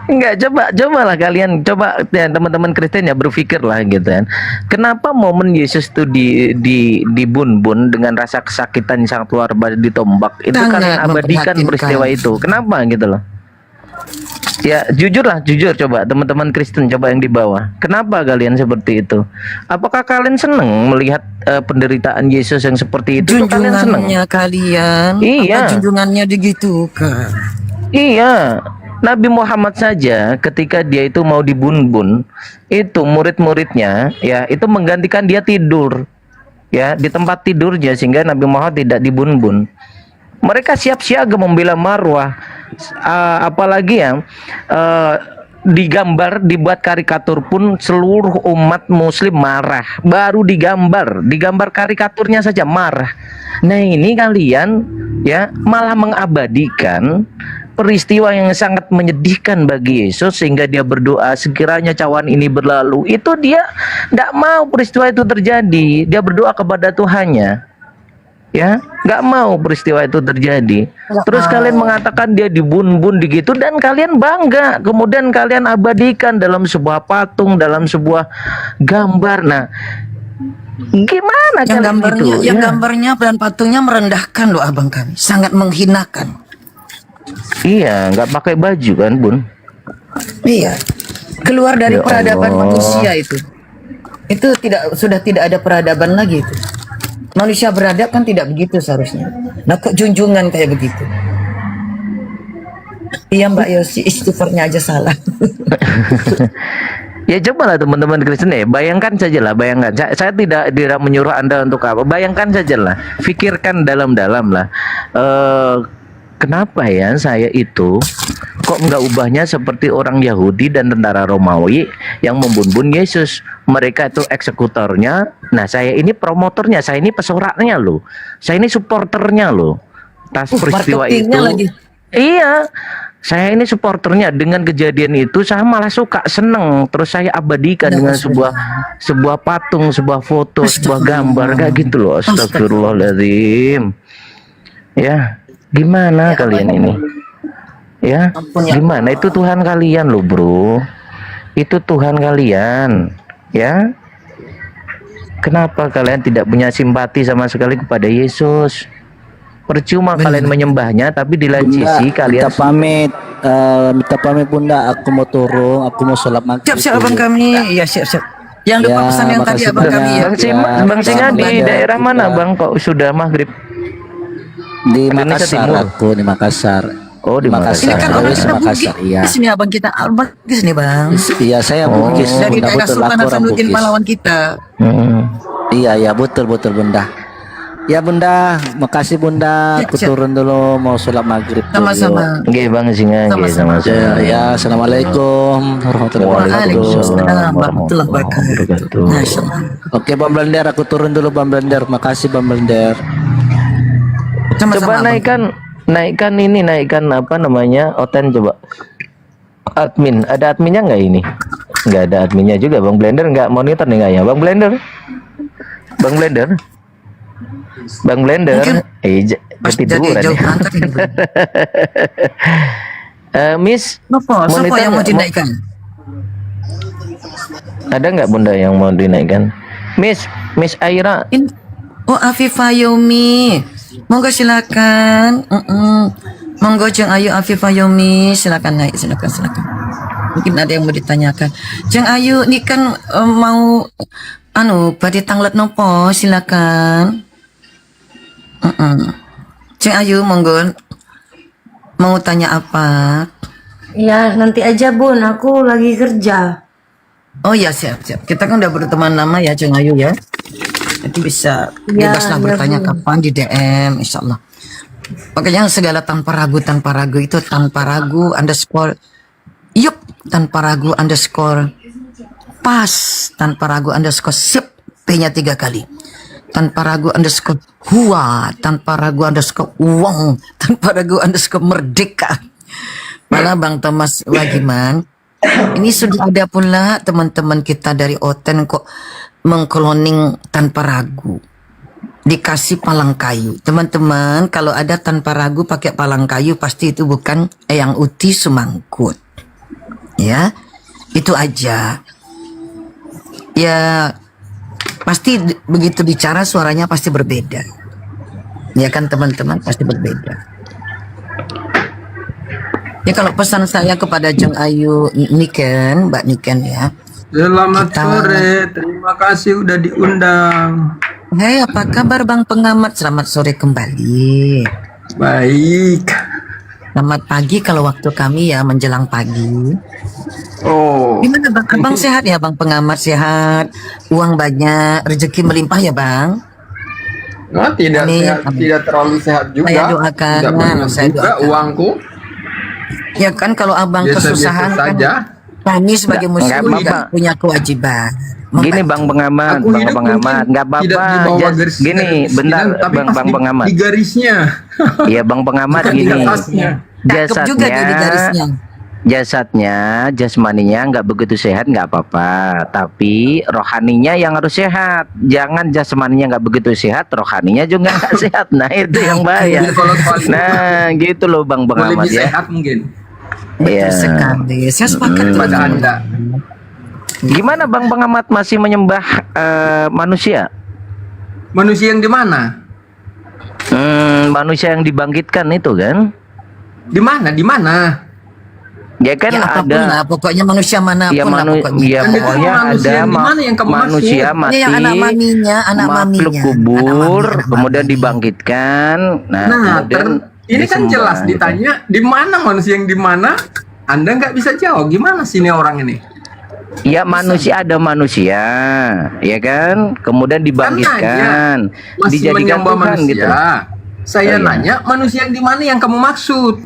Enggak, cobalah kalian, coba ya, teman-teman Kristen ya berpikir lah gitu kan. Kenapa momen Yesus tuh dibun-bun dengan rasa kesakitan yang sangat luar biasa, ditombak itu kalian abadikan peristiwa itu. Kenapa gitu loh? Ya jujur coba teman-teman Kristen, coba yang di bawah, kenapa kalian seperti itu? Apakah kalian senang melihat penderitaan Yesus yang seperti itu? Kalian senang? Kalian, iya. apa junjungannya digitukan? Iya, Nabi Muhammad saja ketika dia itu mau dibun-bun, itu murid-muridnya ya itu menggantikan dia tidur ya di tempat tidurnya, sehingga Nabi Muhammad tidak dibun-bun. Mereka siap siaga membela marwah, apalagi ya digambar, dibuat karikatur pun seluruh umat muslim marah. Baru digambar karikaturnya saja marah. Nah ini kalian ya malah mengabadikan peristiwa yang sangat menyedihkan bagi Yesus, sehingga dia berdoa sekiranya cawan ini berlalu. Itu dia tidak mau peristiwa itu terjadi, dia berdoa kepada Tuhannya. Ya, nggak mau peristiwa itu terjadi. Terus kalian mengatakan dia dibun-bun begitu, dan kalian bangga. Kemudian kalian abadikan dalam sebuah patung, dalam sebuah gambar. Nah, gimana yang gambarnya, gitu? yang gambarnya dan patungnya merendahkan loh Abang kami, sangat menghinakan. Iya, nggak pakai baju kan, Bun? Iya, keluar dari Ya peradaban Allah. manusia itu. Itu sudah tidak ada peradaban lagi itu. Manusia beradab kan tidak begitu seharusnya. Nah kok junjungan kayak begitu? Iya Mbak Yosi, istighfarnya aja salah. Ya cobalah teman-teman Kristen ya, bayangkan sajalah, bayangkan. Saya tidak menyuruh Anda untuk apa. Bayangkan sajalah, pikirkan dalam-dalam lah. Kenapa ya saya itu kok nggak ubahnya seperti orang Yahudi dan tentara Romawi yang membun-bun Yesus? Mereka itu eksekutornya, nah saya ini promotornya, saya ini pesoraknya loh, saya ini supporternya loh. Tas peristiwa itu, lagi. iya, saya ini supporternya. Dengan kejadian itu saya malah suka, seneng, terus saya abadikan dengan sebuah patung, sebuah foto, sebuah gambar kayak gitu loh. Astagfirullahaladzim. Ya, gimana kalian ini? Ya, gimana? Itu Tuhan kalian loh bro, itu Tuhan kalian. Ya, kenapa kalian tidak punya simpati sama sekali kepada Yesus? percuma kalian menyembahnya, tapi di lain sisi kalian minta pamit Bunda, aku mau turun, aku mau sholat maghrib. Siap abang kami. Ya siap. Yang lupa pesan yang tadi abang kami ya. Bang Singa di daerah mana Bang kok sudah maghrib? Di Makassar, aku di Makassar. Oh, di Makassar. Ini kan orang kita Makassar, iya. Bugis nih abang kita. Abang Bugis nih bang. Iya, saya Bugis. Dari Bunda, daerah betul, Sultan aku orang Hasanuddin Bugis. pahlawan kita. Iya, betul Bunda. Ya Bunda, makasih Bunda. Aku turun dulu mau sholat maghrib. Sama-sama. Oke Bang Singa, sama-sama. Ya, assalamualaikum warahmatullahi wabarakatuh. Oke Bang Blender, aku turun dulu Bang Blender. Makasih Bang Blender. Coba naikkan apa namanya, Oten coba. Admin, ada adminnya nggak ini? Nggak ada adminnya juga. Bang Blender nggak monitor nih nggak ya? Bang Blender, ketiduran ya. Miss, Siapa yang mau dinaikkan? Ada nggak Bunda yang mau dinaikkan? Miss Aira. Oh, Afifah Yomi. Monggo silakan. Monggo Jeng Ayu Afifah Yomi, silakan naik, silakan. Mungkin ada yang mau ditanyakan. Jeng Ayu, ini kan mau pada tanglet nopo, silakan. Jeng Ayu, monggo. Mau tanya apa? Ya, nanti aja Bun, aku lagi kerja. Oh ya, siap. Kita kan udah berteman lama ya Jeng Ayu ya. Nanti bisa bebaslah bertanya kapan di DM, insya Allah. Pokoknya segala tanpa ragu itu tanpa ragu underscore yuk, tanpa ragu underscore pas, tanpa ragu underscore sip, P-nya 3 kali, tanpa ragu underscore huwa, tanpa ragu underscore uang, tanpa ragu underscore merdeka. Malah Bang Thomas Wagiman, ini sudah ada pula teman-teman kita dari Oten kok mengkloning tanpa ragu, dikasih palang kayu. Teman-teman, kalau ada tanpa ragu pakai palang kayu, pasti itu bukan Eyang Uti Sumangkut. Ya, itu aja. Ya, pasti begitu bicara suaranya pasti berbeda. Ya kan teman-teman, pasti berbeda. Ya kalau pesan saya kepada Jeng Ayu Niken, Mbak Niken ya. Selamat sore, terima kasih udah diundang. Hei, apa kabar Bang Pengamat? Selamat sore kembali. Baik. Selamat pagi kalau waktu kami ya menjelang pagi. Oh. Gimana Bang? Abang sehat ya Bang Pengamat, sehat? Uang banyak, rezeki melimpah ya Bang? Nah, tidak Amin. sehat, tidak terlalu sehat juga. Saya doakan, tidak banyak saya juga doakan. uangku. Ya kan kalau abang Biasa-biasa kesusahan kan saja. kami sebagai muslim Nggak juga apa-apa. punya kewajiban. Gini Bang Pengamat, Aku hidup mungkin nggak tidak apa-apa. di bawah garis Gini, kemiskinan, bentar tapi Bang pas Pengamat. di garisnya. Iya Bang Pengamat, Bukan di gini. atasnya. Cakep juga dia di garisnya. Jasadnya, jasmaninya nggak begitu sehat nggak apa-apa, tapi rohaninya yang harus sehat. Jangan jasmaninya nggak begitu sehat, rohaninya juga nggak sehat. Nah itu yang bahaya. Kalau soal itu, Nah gitu loh Bang boleh Pengamat lebih ya. sehat mungkin Iya. Betul sekali. Saya sepakat pada teman-teman. Anda. Gimana Bang Pengamat masih menyembah manusia? Manusia yang di mana? Manusia yang dibangkitkan itu kan? Di mana? Di mana? Ya kan Ya apapun ada. lah, pokoknya manusia manapun Ya, lah pokoknya. ya Kan itu pokoknya manusia ada yang gimana yang kamu manusia maksud? mati, Ini yang anak maminya, anak makhluk maminya. kubur, Anak mami. kemudian dibangkitkan. Nah, Nah, kemudian ini kan disembah, jelas gitu. ditanya di mana manusia yang di mana? Anda nggak bisa jawab. Gimana sih ini orang ini? Ya manusia ada manusia, ya kan? Kemudian dibangkitkan, Masih dijadikan menyembah Tuhan manusia. gitu. Saya Oh, iya. nanya manusia yang di mana yang kamu maksud?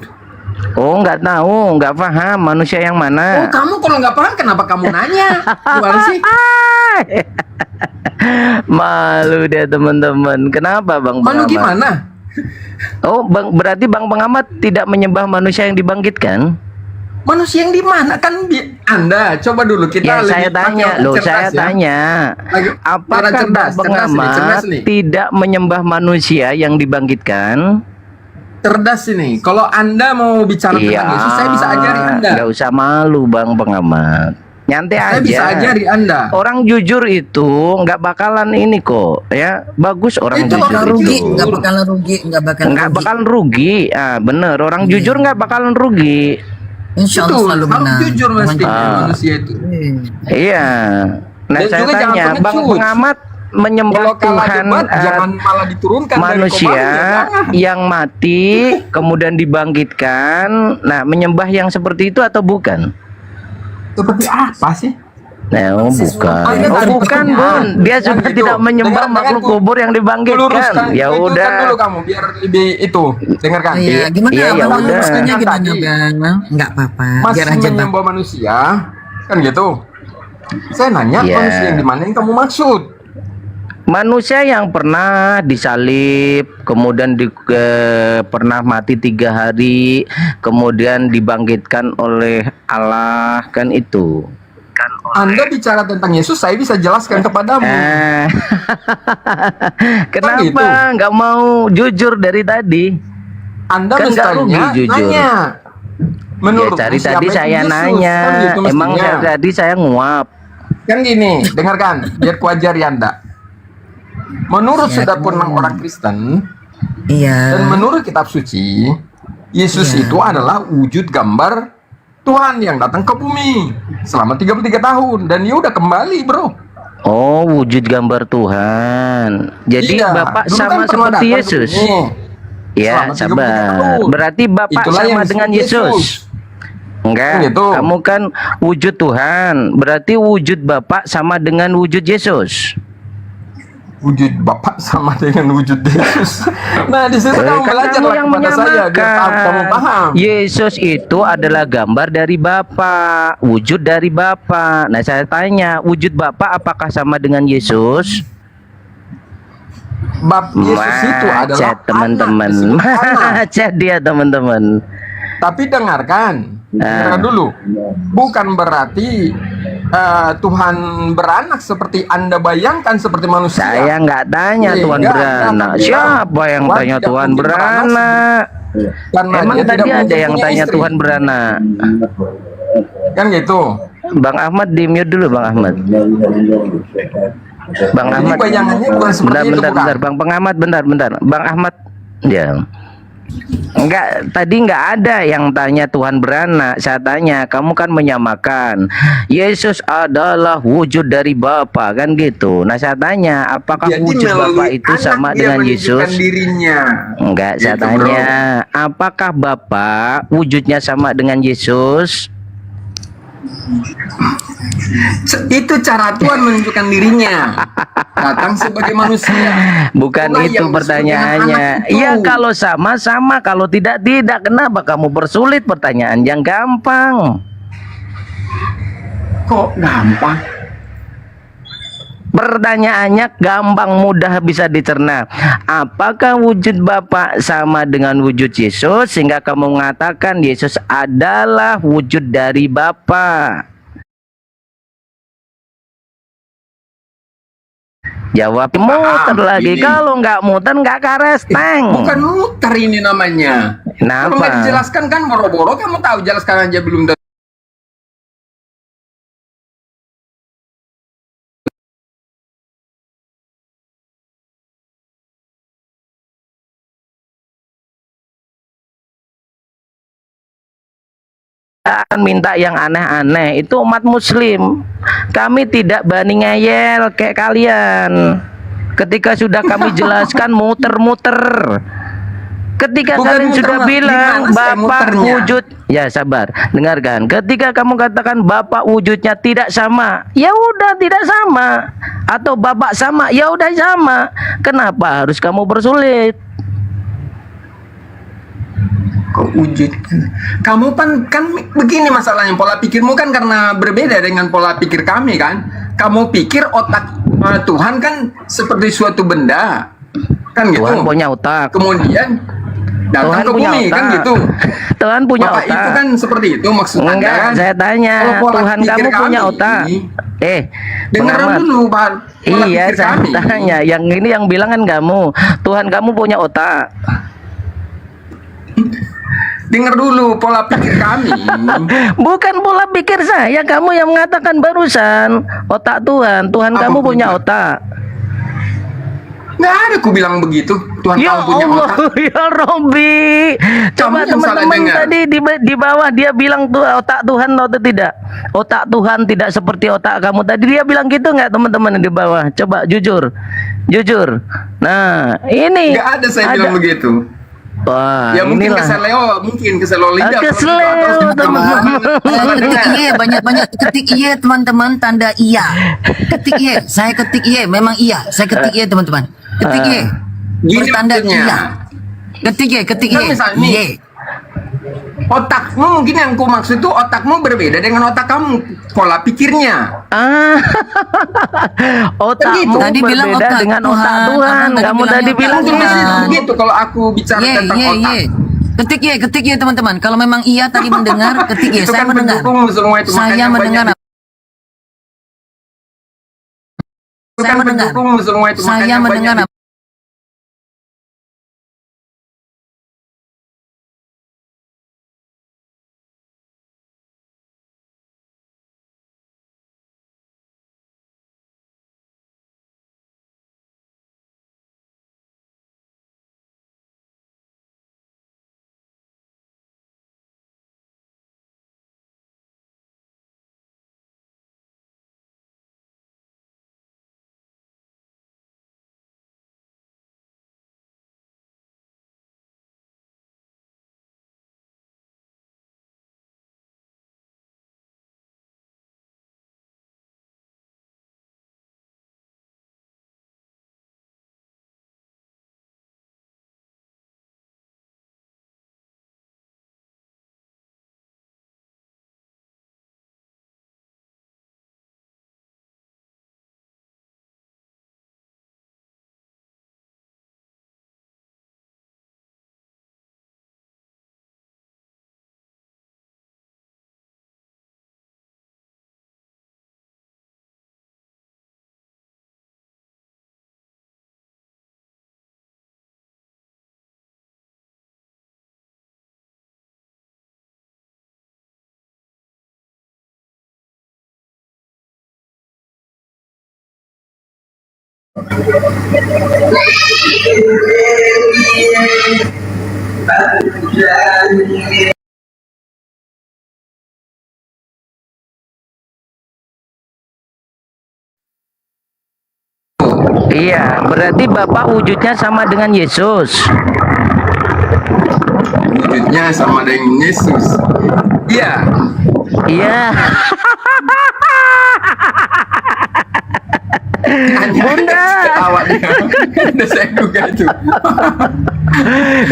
Oh, nggak tahu, nggak paham manusia yang Oh, mana. kamu kalau nggak paham kenapa kamu nanya? Gimana sih? Malu deh teman-teman. Kenapa Bang Malu Pengamat? gimana? Oh, berarti Bang Pengamat tidak menyembah manusia yang dibangkitkan? Manusia yang di mana kan Anda coba dulu kita Ya saya lebih tanya, pakai loh cerdas saya ya. tanya, Lagi- apakah cara cerdas, Bang cerdas nih, cerdas Pengamat nih. tidak menyembah manusia yang dibangkitkan? Cerdas ini. Kalau Anda mau bicara tentang Yesus, saya bisa ajari Anda. nggak usah malu Bang Pengamat. Nyantai Saya aja. bisa ajari Anda. Orang jujur itu nggak bakalan ini kok, ya bagus orang Itu jujur orang rugi, itu. nggak bakalan rugi, Nggak bakalan rugi. Ah bener, orang jujur nggak bakalan rugi. Insya Allah Betul, selalu harus benar. jujur mestinya Ah. manusia itu. Iya. Nah Dan saya juga jangan tanya, pernah Bang cuci. pengamat menyembah Kalau kalah Tuhan debat, jangan malah diturunkan dari manusia komandonya, jangan. yang mati kemudian dibangkitkan. Nah menyembah yang seperti itu atau bukan? Seperti apa sih? Nah, bukan, Bun. Dia juga gitu. tidak menyembah makhluk kubur yang dibangkitkan. Ya udah. dulu kamu biar lebih itu. Dengarkan. Iya, gimana Iya, ya Abang udah. meluruskannya gimana Tadi. Bang? Nggak apa-apa, Masih biar aja Bang. menyembah manusia, kan gitu. Saya nanya Iya. manusia yang di mana yang kamu maksud? Manusia yang pernah disalib, kemudian pernah mati 3 hari, kemudian dibangkitkan oleh Allah, kan itu. Anda bicara tentang Yesus, saya bisa jelaskan kepadamu. Kenapa nggak mau jujur dari tadi? Anda Kan nggak rugi mestinya jujur. nanya. Menurut Ya, dari tadi saya nanya, gitu emang mestinya. tadi saya nguap. Kan gini, dengarkan, biar kuajari Anda. Menurut Ya, Saudara Punang orang Kristen, Iya. dan menurut kitab suci, Yesus Iya. itu adalah wujud gambar Tuhan yang datang ke bumi selama 33 tahun dan dia udah kembali, bro. Oh, wujud gambar Tuhan. Jadi Iya, Bapak dulu kan sama pernah seperti datang ke Yesus. bumi. Ya, Selama 33 sabar. tahun. Berarti Bapak Itulah yang sama disebut dengan Yesus. Enggak, Kan gitu. kamu kan wujud Tuhan. Berarti wujud Bapak sama dengan wujud Yesus. Wujud Bapak sama dengan wujud Yesus. Nah, di situ kamu Kan belajar kamu lah yang kepada saya biar kamu paham. menyamakan. Yesus itu adalah gambar dari Bapa, wujud dari Bapa. Nah, saya tanya, wujud Bapa apakah sama dengan Yesus? Yesus itu adalah teman-teman. anak, disebut anak. Chat dia teman-teman. Tapi dengarkan dulu. Bukan berarti Tuhan beranak seperti Anda bayangkan seperti manusia. Saya nggak tanya Tuhan beranak. Siapa yang tanya Tuhan beranak? Emang tadi ada yang tanya Tuhan beranak. Kan gitu. Bang Ahmad di mute dulu, Bang Ahmad. Bang Jadi Ahmad. bayangannya bukan seperti itu, bukan? Bentar, Bang Pengamat, bentar. Bang Ahmad, ya. Enggak, tadi enggak ada yang tanya Tuhan beranak. Saya tanya, kamu kan menyamakan Yesus adalah wujud dari Bapa, kan gitu. Nah, saya tanya, apakah Jadi wujud Bapa melalui itu anak sama dia dengan menunjukkan Yesus? dirinya. Enggak, saya Gitu, tanya, apakah Bapa wujudnya sama dengan Yesus? Itu cara Tuhan menunjukkan dirinya. Datang sebagai manusia. Bukan Itulah itu yang disebut dengan pertanyaannya. anak itu. Iya, kalau sama-sama, kalau tidak. Kenapa kamu bersulit pertanyaan yang gampang? Kok gampang? Pertanyaannya gampang, mudah bisa dicerna. Apakah wujud Bapa sama dengan wujud Yesus sehingga kamu mengatakan Yesus adalah wujud dari Bapa? Jawab muter lagi. ini. Kalau nggak muter nggak karesteng. Bukan muter ini namanya. Kalau nggak Kenapa? dijelaskan kan boro-boro kamu tahu, jelaskan aja belum. Minta yang aneh-aneh itu umat muslim. Kami tidak bani ngeyel kayak kalian. Ketika sudah kami jelaskan muter-muter. Ketika Bukan kalian muter, sudah Mas. bilang Gimana saya Bapak muternya? wujud, ya sabar, dengarkan. Ketika kamu katakan Bapak wujudnya tidak sama, ya udah tidak sama. Atau Bapak sama, ya udah sama. Kenapa harus kamu bersulit? Kok wujud? Kamu kan begini masalahnya, pola pikirmu kan karena berbeda dengan pola pikir kami kan. Kamu pikir otak Tuhan kan seperti suatu benda, kan gitu. Tuhan punya otak. Kemudian datang Tuhan ke punya bumi otak. kan gitu. Tuhan punya Bapak otak. itu kan seperti itu maksud Anda Enggak, kan? saya tanya, Kalau pola Tuhan pikir kamu punya kami, otak? dengar pengamat. dulu Pak. Pola Iya, pikir saya kami. tanya. Yang ini yang bilang kan kamu. Tuhan kamu punya otak. dengar dulu pola pikir kami. Bukan pola pikir saya, kamu yang mengatakan barusan otak Tuhan. Tuhan kamu punya otak. Nggak ada ku bilang begitu. Tuhan Ya kamu punya Allah, otak. ya Robbi. Coba yang salah teman-teman dengar. tadi di bawah dia bilang tuh otak Tuhan atau tidak? Otak Tuhan tidak seperti otak kamu tadi. Dia bilang gitu nggak teman-teman di bawah? Coba jujur, jujur. Nah ini. Nggak ada saya bilang begitu. Wah, Ya mungkin inilah. keseleo lidah. Keseleo teman-teman. Ketik iya, banyak-banyak ketik iya teman-teman, tanda iya. Ketik iya, saya ketik iya, memang iya. Saya ketik iya teman-teman. Ketik iya. Gini Bertanda maksudnya. iya. Ketik iya, ketik Kan iya. misalnya nih, Iya. otakmu mungkin yang ku maksud itu otakmu berbeda dengan otak kamu, pola pikirnya. Otakmu Tadi bilang berbeda otak dengan Tuhan. otak Tuhan. Abang Kamu tadi bilangnya bilang otak Mungkin gitu. Tuhan. begitu kalau aku bicara Iya, tentang iya, otak. iya. Ketik iya teman-teman. Kalau memang iya tadi mendengar, ketik iya. Itu Saya kan mendengar. pendukung semua itu, Saya makanya mendengar. banyak- Itu Saya kan mendengar. pendukung semua itu, Saya makanya mendengar. banyak- Iya, berarti Bapak wujudnya sama dengan Yesus. wujudnya sama dengan Yesus. Iya. Iya. Bunda. Awak dia. Udah saya duga itu.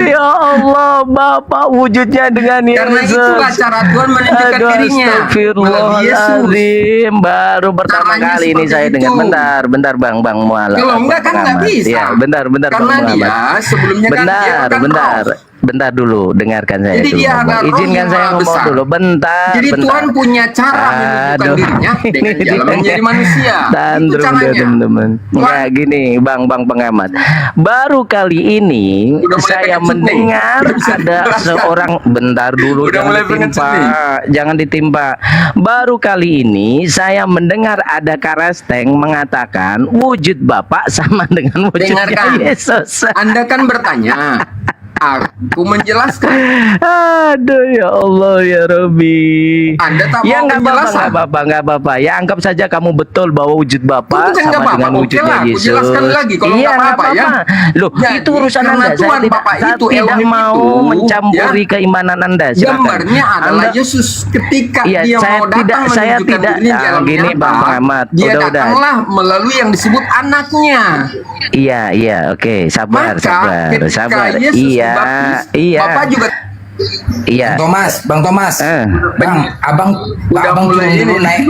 Ya Allah, Bapak wujudnya dengan Yesus. Karena itulah cara Tuhan menunjukkan Aduh, dirinya melalui Yesus. Astagfirullahaladzim. Baru pertama Caranya kali ini seperti saya itu. dengar. Bentar, Bang Muala. Kalau enggak kan nggak bisa. Ya, bentar, Karena Bang dia Muhammad. sebelumnya kan dia kan roh. Bentar dulu, dengarkan saya Jadi dulu. dia ngomong. adalah roh Izinkan yang saya maha ngomong besar. dulu. Bentar. Jadi bentar. Tuhan punya cara menunjukkan Aduh. dirinya dengan Ini jalan dia. menjadi manusia. Itu Tantrum dia, caranya. teman-teman. Ya gini, Bang pengamat. Baru kali ini Udah mulai saya pengen mendengar sedih. Bisa ada dijelaskan. seorang, bentar dulu, Udah jangan mulai pengen ditimpa, jangan ditimpa. Baru kali ini saya mendengar ada Karasteng mengatakan wujud Bapak sama dengan wujudnya Dengarkan. Yesus. Anda kan bertanya, aku menjelaskan. Aduh ya Allah ya Robbi. Anda tak Ya mau nggak penjelasan. apa-apa. Ya anggap saja kamu betul bahwa wujud Bapak Bukan nggak sama apa-apa, dengan oke wujudnya lah, aku Yesus. jelaskan lagi kalau Iya nggak nggak apa-apa, ya. Loh, Jadi, itu urusan karena Anda. Tuhan Saya Bapak tidak itu, tidak Elohim mau itu, mencampuri keimanan Anda. Silakan. Gambarnya adalah Anda- Yesus ketika Iya, dia saya mau datang saya menunjukkan tidak dirinya di alam gini nyata, Bang Pengamat. dia Udah. datanglah melalui yang disebut anaknya. Iya, oke, sabar. Maka ketika Yesus Iya, dibaptis, iya. Bapak juga Iya. Bang Thomas, abang turun dulu naik,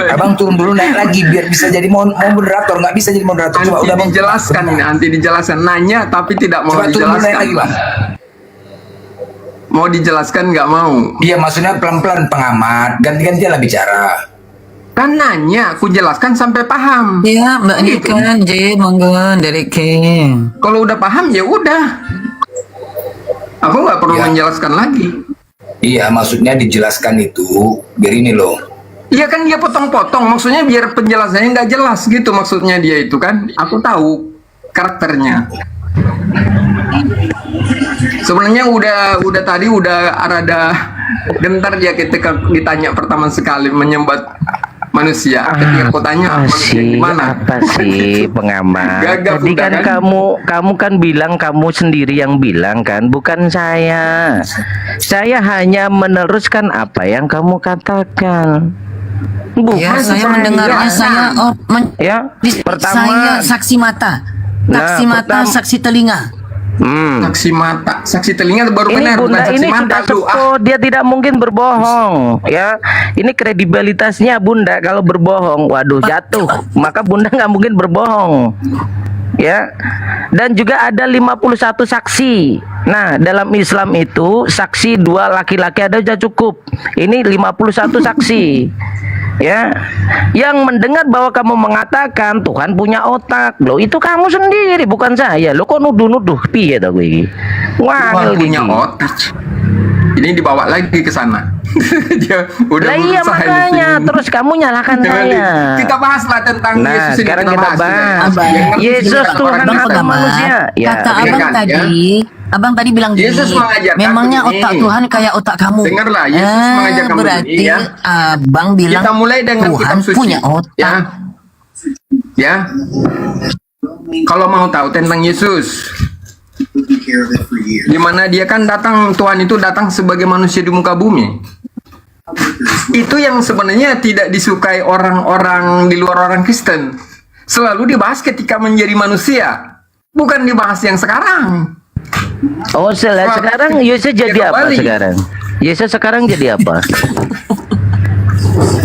abang turun dulu naik lagi biar bisa jadi moderator, nggak bisa jadi moderator. Coba udah bang, dijelaskan ini, nanti dijelaskan, nanya tapi tidak mau coba turun dulu naik dijelaskan. lagi bang. Mau dijelaskan nggak mau. Iya maksudnya pelan-pelan pengamat, ganti-gantian lah bicara. Kan nanya, aku jelaskan sampai paham. Iya, Mbak Gitu. Nika, J, monggo dari King. Kalau udah paham ya udah. Aku nggak perlu Ya. menjelaskan lagi. Iya, maksudnya dijelaskan itu biar ini loh. Iya kan dia potong-potong, maksudnya biar penjelasannya nggak jelas gitu maksudnya dia itu kan. Aku tahu karakternya. Sebenarnya udah tadi udah rada gentar dia ketika ditanya pertama sekali menyembah manusia. Ketika aku tanya manusia gimana? Apa sih pengamat? Gagap Tadi udah kan kamu kan bilang, kamu sendiri yang bilang kan, bukan saya. Saya hanya meneruskan apa yang kamu katakan. Bukan Ya, saya mendengarnya, saya ya. Pertama, saya saksi mata, saksi mata, saksi telinga. Saksi mata, saksi telinga baru Ini benar, bukan Bunda saksi ini mata sudah sepot, dia tidak mungkin berbohong ya. Ini kredibilitasnya Bunda, kalau berbohong waduh jatuh, maka Bunda nggak mungkin berbohong ya. Dan juga ada 51 saksi. Nah, dalam Islam itu saksi 2 laki-laki ada sudah cukup. Ini 51 saksi ya, yang mendengar bahwa kamu mengatakan Tuhan punya otak. Loh, itu kamu sendiri, bukan saya. Lo kok nuduh-nuduh piye ta kowe iki? Wah, Tuhan punya otak. Ini dibawa lagi ke sana. Dia udah lah iya berusaha makanya ini. terus kamu nyalahkan saya. Kita bahaslah tentang Nah, Yesus ini, sekarang kita bahas. Yang ngerti Yesus juga Tuhan orang atau Kristen. manusia? Ya, Kata oke. abang kan, tadi, abang tadi bilang gini, Yesus mengajarkan memangnya begini. otak Tuhan kayak otak kamu. Dengarlah, Yesus mengajarkan berarti begini, ya. abang bilang Kita mulai dengan Tuhan kitab suci. punya otak. Ya. Kalau mau tahu tentang Yesus, di mana dia kan datang, Tuhan itu datang sebagai manusia di muka bumi. Itu yang sebenarnya tidak disukai orang-orang di luar orang Kristen. Selalu dibahas ketika menjadi manusia, bukan dibahas yang sekarang. Oh, sekarang Yesus jadi apa sekarang? Yesus sekarang jadi apa?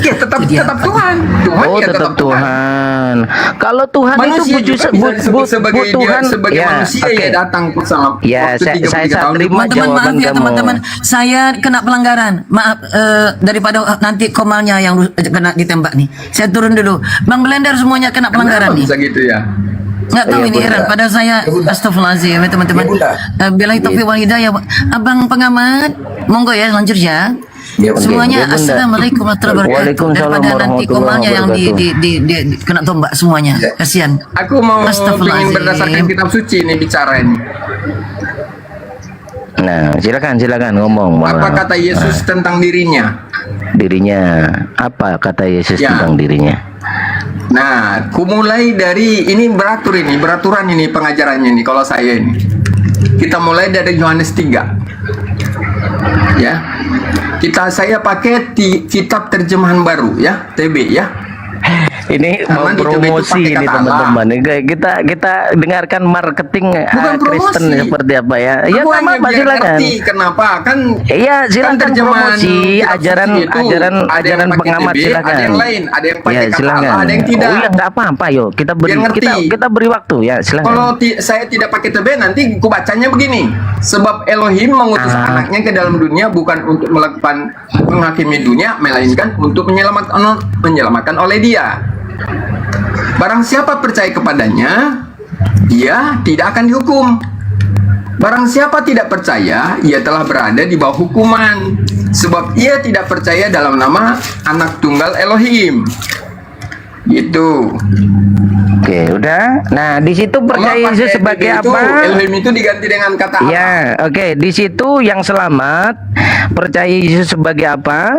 Ya tetap Tuhan. Oh, ya tetap Tuhan. Kalau Tuhan Manusia itu juga bisa disebut sebagai Tuhan sebagai ya, manusia oke. ya datang sama Ya, waktu saya 33 tahun. terima Teman-teman, maaf jawaban ya kamu. teman-teman, saya kena pelanggaran. Maaf, daripada nanti komalnya yang kena ditembak nih. Saya turun dulu. Bang Blender semuanya kena pelanggaran nih. Bisa gitu ya. Nggak tahu Iya, ini Bunda. heran. Padahal saya astagfirullahaladzim ya teman-teman. Bilahi taufiq wal hidayah. Abang pengamat, monggo ya lanjut ya. Semuanya Ya, Bunda. assalamualaikum warahmatullahi wabarakatuh. Waalaikumsalam Daripada nanti warahmatullahi komalnya yang di kena tombak semuanya. Kasihan. Aku mau ingin Astagfirullahaladzim. berdasarkan kitab suci ini bicara ini. Nah, silakan ngomong. Apa kata Yesus tentang dirinya? Dirinya apa kata Yesus Ya. tentang dirinya? Nah, kumulai dari ini beraturan ini pengajarannya ini kalau saya ini. Kita mulai dari Yohanes 3. Ya. Saya pakai kitab terjemahan baru ya, TB ya. Ini mau Karena di TB itu promosi pakai ini kata teman-teman. Kita dengarkan marketing Kristen promosi. seperti apa ya? Ya Aku hanya apa biar silakan. ngerti kenapa kan? Iya, silakan terjemahan promosi kitab ajaran suci itu ajaran ada yang ajaran pakai pengamat TB, silakan. ada yang lain, ada yang pakai Ya, kata silakan. Allah, ada yang tidak. Oh, ya enggak apa-apa, yuk. Kita beri Biar ngerti. kita beri waktu ya, silakan. Kalau saya tidak pakai TB nanti ku bacanya begini. Sebab Elohim mengutus anaknya ke dalam dunia bukan untuk melakukan menghakimi dunia, melainkan untuk menyelamatkan oleh Dia. Barang siapa percaya kepadanya, ia tidak akan dihukum. Barang siapa tidak percaya, ia telah berada di bawah hukuman, sebab ia tidak percaya dalam nama Anak Tunggal Elohim. Gitu. Oke, udah. Nah, di situ percaya Kalau Yesus pakai sebagai TB itu, apa? Elohim itu diganti dengan kata apa? Ya, oke. Di situ yang selamat percaya Yesus sebagai apa?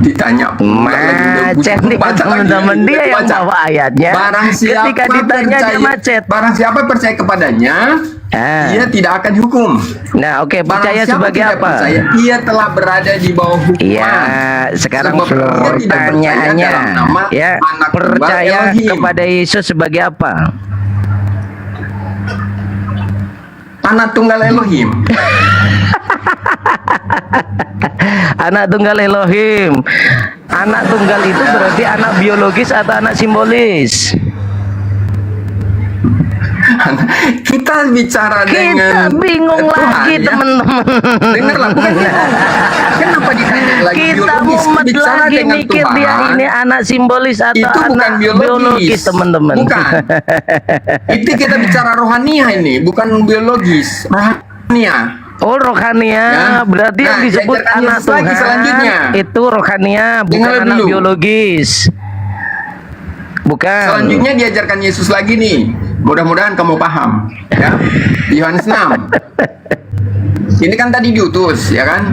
Ditanya macet nih teman-teman, dia yang bawa ayatnya. Barang siapa Ketika ditanya dia macet. Barang siapa percaya kepadanya, ia tidak akan dihukum. Nah, oke, percaya Barang siapa sebagai tidak apa? percaya, ia telah berada di bawah hukuman. Iya, sekarang Sebab ia tidak percaya pertanyaannya dalam nama ya, Anak Tunggal percaya Elohim. kepada Yesus sebagai apa? Anak Tunggal Elohim. Anak tunggal Elohim. Anak tunggal itu berarti anak biologis atau anak simbolis? Kita bicara Kita dengan bingung Tuhan, lagi ya. teman-teman. Dengarlah, bukan bingung. Kenapa ditanya lagi Kita biologis? mumet Bicara lagi dengan mikir Tuhan, dia ini anak simbolis atau itu bukan anak biologis, teman-teman. Bukan. Itu kita bicara rohania ini, bukan biologis. Rohania. Oh, rohania, berarti yang disebut diajarkan anak Yesus lagi Tuhan selanjutnya. itu rohania, bukan Dengar anak dulu. biologis. Bukan. Selanjutnya diajarkan Yesus lagi nih. Mudah-mudahan kamu paham, ya. Di Yohanes 6. Ini kan tadi diutus, ya kan?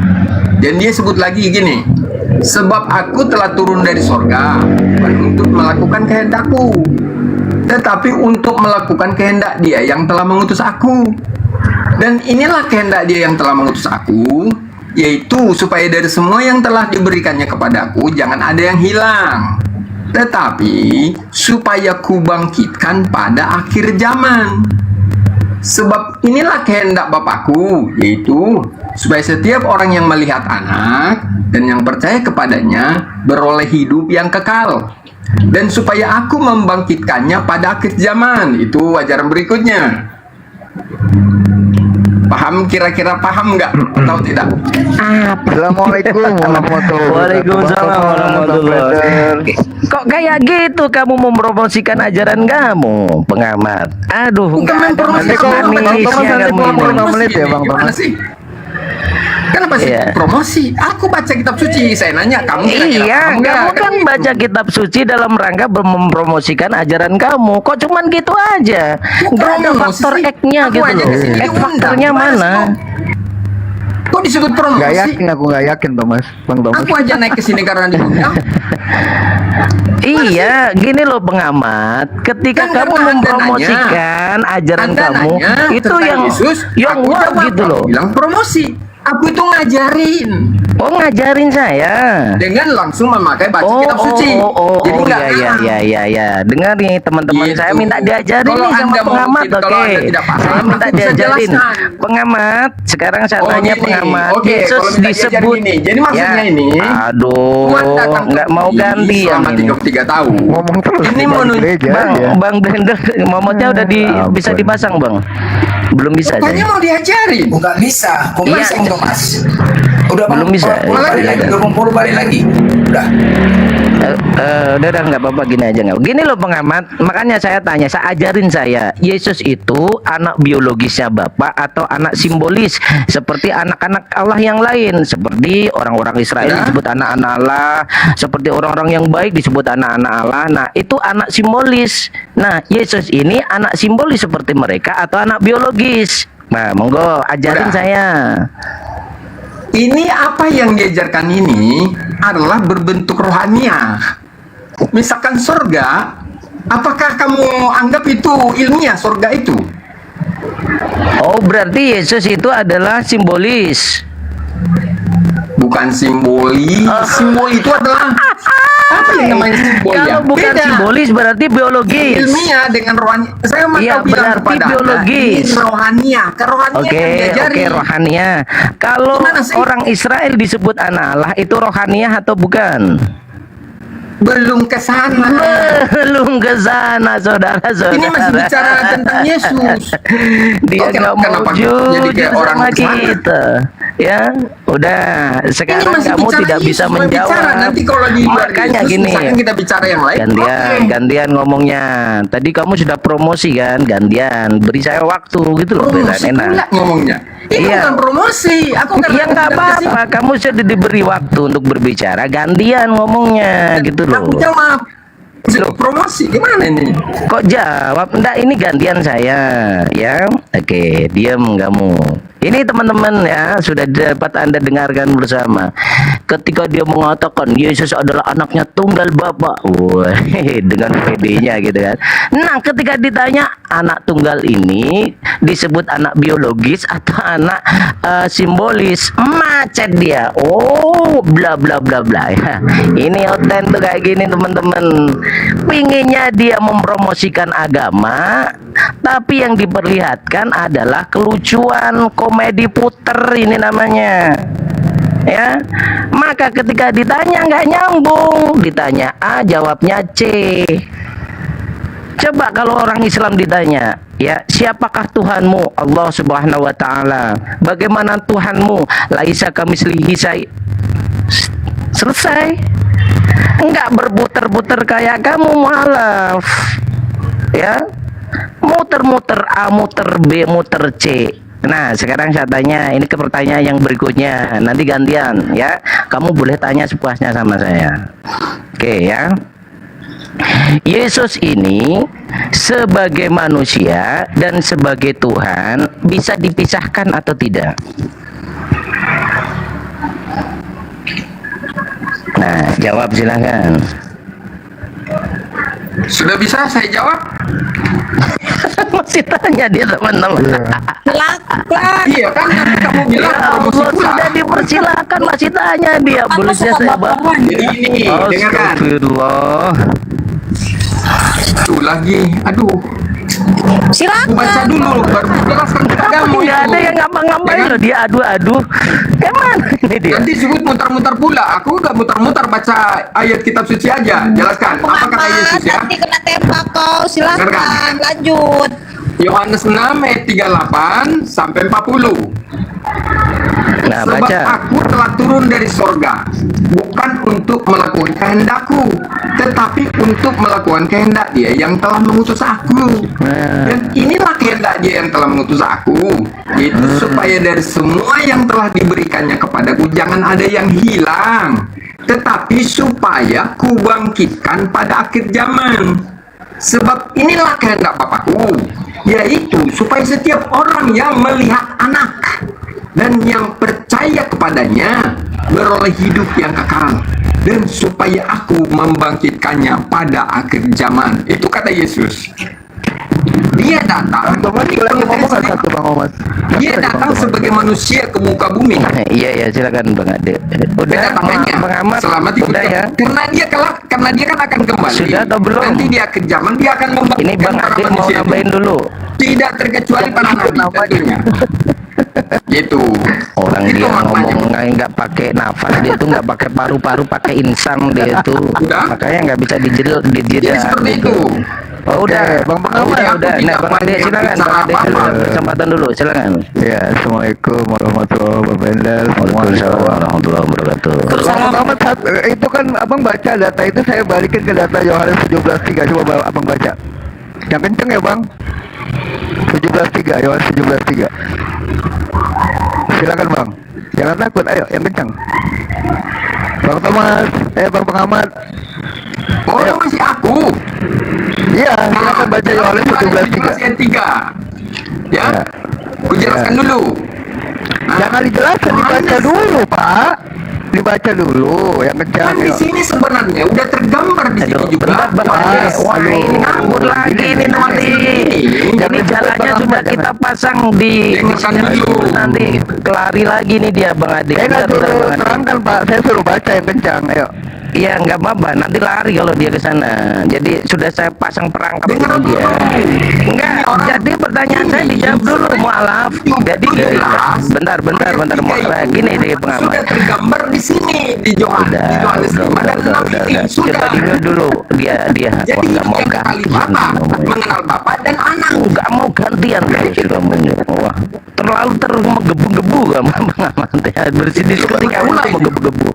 Dan dia sebut lagi gini, sebab aku telah turun dari sorga bukan untuk melakukan kehendakku, tetapi untuk melakukan kehendak Dia yang telah mengutus aku. Dan inilah kehendak Dia yang telah mengutus aku, yaitu supaya dari semua yang telah diberikannya kepadaku jangan ada yang hilang, tetapi supaya kubangkitkan pada akhir zaman. Sebab inilah kehendak Bapakku, yaitu supaya setiap orang yang melihat Anak dan yang percaya kepadanya beroleh hidup yang kekal, dan supaya aku membangkitkannya pada akhir zaman. Itu ajaran berikutnya. Paham, kira-kira paham nggak atau tidak? Assalamualaikum warahmatullahi Waalaikumsalam warahmatullahi. Kok kayak gitu kamu mempromosikan ajaran kamu, pengamat? Aduh, Bukan nggak ada mempromosikan, manis-manisnya kamu ini. menit ya, Bang Gimana Thomas? sih? Kenapa sih Iya. promosi? Aku baca kitab suci, saya nanya kamu kira-kira Iya, paham nggak? kamu kan baca kitab suci dalam rangka mempromosikan ajaran kamu. Kok cuman gitu aja? Nggak ada Promosi faktor sih. X-nya Aku gitu aja loh. kesini X diundang, faktornya dibahas mana? Kok disebut Nggak promosi? yakin, aku nggak yakin Thomas, Bang Thomas. Aku aja naik ke sini karena diundang. Iya, gini loh pengamat. Ketika Kan kamu karena Anda mempromosikan ajaran Anda kamu, nanya itu tentang yang Yesus, aku wow jawab, gitu aku loh. bilang promosi. Aku itu ngajarin Oh, ngajarin saya. dengan langsung memakai baca kitab suci. Jadi nggak iya, kalah. iya. Dengar nih teman-teman, Gitu. saya minta diajarin Kalau nih sama Anda pengamat, mungkin, kalau oke? Anda tidak paham, Saya minta aku bisa diajarin. jelaskan. Pengamat, sekarang saya Oh, tanya gini. pengamat. Oke, Yesus kalau minta diajarin disebut gini. Jadi maksudnya ini, aduh, Tuhan datang ke nggak mau bumi ganti ya selama ini. 33 tahun. Ngomong terus Ini di menunjuk gereja Bang, aja. Bang Blender, momotnya udah bisa dipasang, Bang? Belum bisa. Pokoknya mau diajarin. Nggak bisa, kok Iya. bisa Thomas? Udah Belum Bang, bisa. balik lagi, 20 balik lagi. Udah. Udah nggak apa-apa, gini aja nggak. Gini loh pengamat, makanya saya tanya, saya ajarin saya, Yesus itu anak biologisnya Bapak atau anak simbolis seperti anak-anak Allah yang lain, seperti orang-orang Israel disebut anak-anak Allah, seperti orang-orang yang baik disebut anak-anak Allah. Nah, itu anak simbolis. Nah, Yesus ini anak simbolis seperti mereka atau anak biologis? Nah, monggo ajarin saya. Ini apa yang diajarkan ini adalah berbentuk rohania. Misalkan surga, apakah kamu anggap itu ilmiah surga itu? Oh, berarti Yesus itu adalah simbolis. Bukan simbolis. Simbol itu adalah apa yang namanya simbol ya? Kalau bukan Beda. simbolis berarti biologis. Ilmiah dengan rohania. Saya mau Iya, bilang berarti kepada Anda, biologis. ini rohania. Kerohanian Oke, yang diajari. oke, rohania. Kalau Gimana sih? orang Israel disebut anak Allah, itu rohania atau bukan? Belum ke sana. Belum ke sana, saudara-saudara. Ini masih bicara tentang Yesus. Dia Oke, nggak mau kenapa jujur jadi kayak orang sama kesana? kita. Ya, udah. Sekarang masih kamu bicara tidak Yesus, bisa mau menjawab. bicara. Nanti kalau di luar Makanya Yesus, gini. misalkan kita bicara yang lain, Gantian ngomongnya. Tadi kamu sudah promosi kan, gantian. Beri saya waktu gitu loh, biar Promosi enak. pula ngomongnya. Ini bukan promosi. Aku kan Ya nggak apa-apa, kamu sudah diberi waktu untuk berbicara, gantian ngomongnya gitu loh. Aku jawab. Promosi gimana ini? Kok jawab? Enggak, ini gantian saya ya. Oke, diam kamu. Ini teman-teman ya, sudah dapat Anda dengarkan bersama. Ketika dia mengatakan Yesus adalah anaknya tunggal Bapa, wah, dengan PD-nya gitu kan. Nah, ketika ditanya anak tunggal ini disebut anak biologis atau anak simbolis, macet dia. Oh, bla bla bla bla ya. Ini oten tuh kayak gini teman-teman. Pinginnya dia mempromosikan agama, tapi yang diperlihatkan adalah kelucuan, komedi puter ini namanya. Ya, maka ketika ditanya nggak nyambung, ditanya A jawabnya C. Coba kalau orang Islam ditanya, ya, siapakah Tuhanmu? Allah Subhanahu wa taala. Bagaimana Tuhanmu? Laisa kamitslihi syai'. Selesai. Enggak berputar-putar kayak kamu, mualaf. Ya. Muter-muter A, muter B, muter C. Nah, sekarang saya tanya, ini ke pertanyaan yang berikutnya. Nanti gantian ya. Kamu boleh tanya sepuasnya sama saya. Oke ya. Yesus ini sebagai manusia dan sebagai Tuhan bisa dipisahkan atau tidak? Nah, jawab silakan. Sudah bisa saya jawab? Masih tanya dia teman-teman. Silakan. Iya kan nanti kamu bilang Ya Allah, sudah dipersilakan masih tanya dia. Boleh saya bawa? Jadi ini, dengarkan. Astagfirullah. Tuh lagi, aduh. Silakan. Baca dulu, baru jelaskan kepadamu. Tidak ada yang ngapa-ngapain loh, dia adu-adu. Gimana ini dia? Nanti sebut mutar-mutar pula. Aku nggak mutar-mutar baca ayat kitab suci aja. Jelaskan apa kata Yesus ya. Nanti kena tembak kau. Silakan lanjut. Yohanes 6 ayat 38 sampai 40. Nah, Sebab baca. aku telah turun dari sorga, bukan untuk melakukan kehendakku, tetapi untuk melakukan kehendak Dia yang telah mengutus aku. Dan inilah kehendak Dia yang telah mengutus aku, yaitu supaya dari semua yang telah diberikannya kepadaku jangan ada yang hilang, tetapi supaya kubangkitkan pada akhir zaman. Sebab inilah kehendak Bapakku, yaitu supaya setiap orang yang melihat Anak dan yang percaya kepadanya beroleh hidup yang kekal, dan supaya aku membangkitkannya pada akhir zaman. Itu kata Yesus. Dia datang Dia datang sebagai manusia ke muka bumi. Iya ya, silakan Bang Ade. Udah pengamat selamat udah ya. Karena dia kan akan kembali. Sudah atau belum? Nanti di akhir zaman dia akan membangkitkan Ini Bang para Ade mau manusia nambahin itu. dulu. Tidak terkecuali para nabi tentunya. Gitu. Orang dia ngomong nggak pakai nafas, dia tuh nggak pakai paru-paru, pakai insang dia tuh. Makanya nggak bisa dijeda. Jadi seperti itu. Oh udah, Bang Pengamat udah. Nah, Bang Ade silakan, Bang Ade dulu, kesempatan dulu, silakan. Ya, Assalamualaikum warahmatullahi wabarakatuh. Waalaikumsalam warahmatullahi wabarakatuh. Itu kan abang baca data itu, saya balikin ke data Yohanes 17:3. Coba abang baca. Yang kenceng ya bang. 17:3, Yohanes 17:3. Silakan bang. Jangan takut, ayo yang kenceng. Bang Thomas, Bang Pengamat. Oh, masih aku. Iya, silakan baca Yohanes 17:3. Ayat 3. Ya. Aku jelaskan dulu. Jangan dijelaskan, dibaca dulu, Pak. Dibaca dulu yang kencang. Kan di sini sebenarnya udah tergambar di sini juga. Wah, ini ngambur lagi ini nanti. Ini jalannya sudah kita pasang di nanti kelari lagi nih dia Bang Ade. Saya nggak suruh terangkan Pak, saya suruh baca yang kencang, ayo. Iya nggak apa-apa, nanti lari kalau dia ke sana. Jadi sudah saya pasang perangkap untuk dia. Enggak, jadi pertanyaan saya dijawab dulu, mualaf. Jadi bentar. Gini deh pengamat. Sudah tergambar di sini di Yohanes 5 dan 6 Coba dulu dulu dia jadi nggak mau gantian. mengenal Bapa dan Anak. Nggak mau gantian terus kamu. Wah, terlalu menggebu-gebu kamu pengamat ya. Berdiskusi kamu lah menggebu-gebu.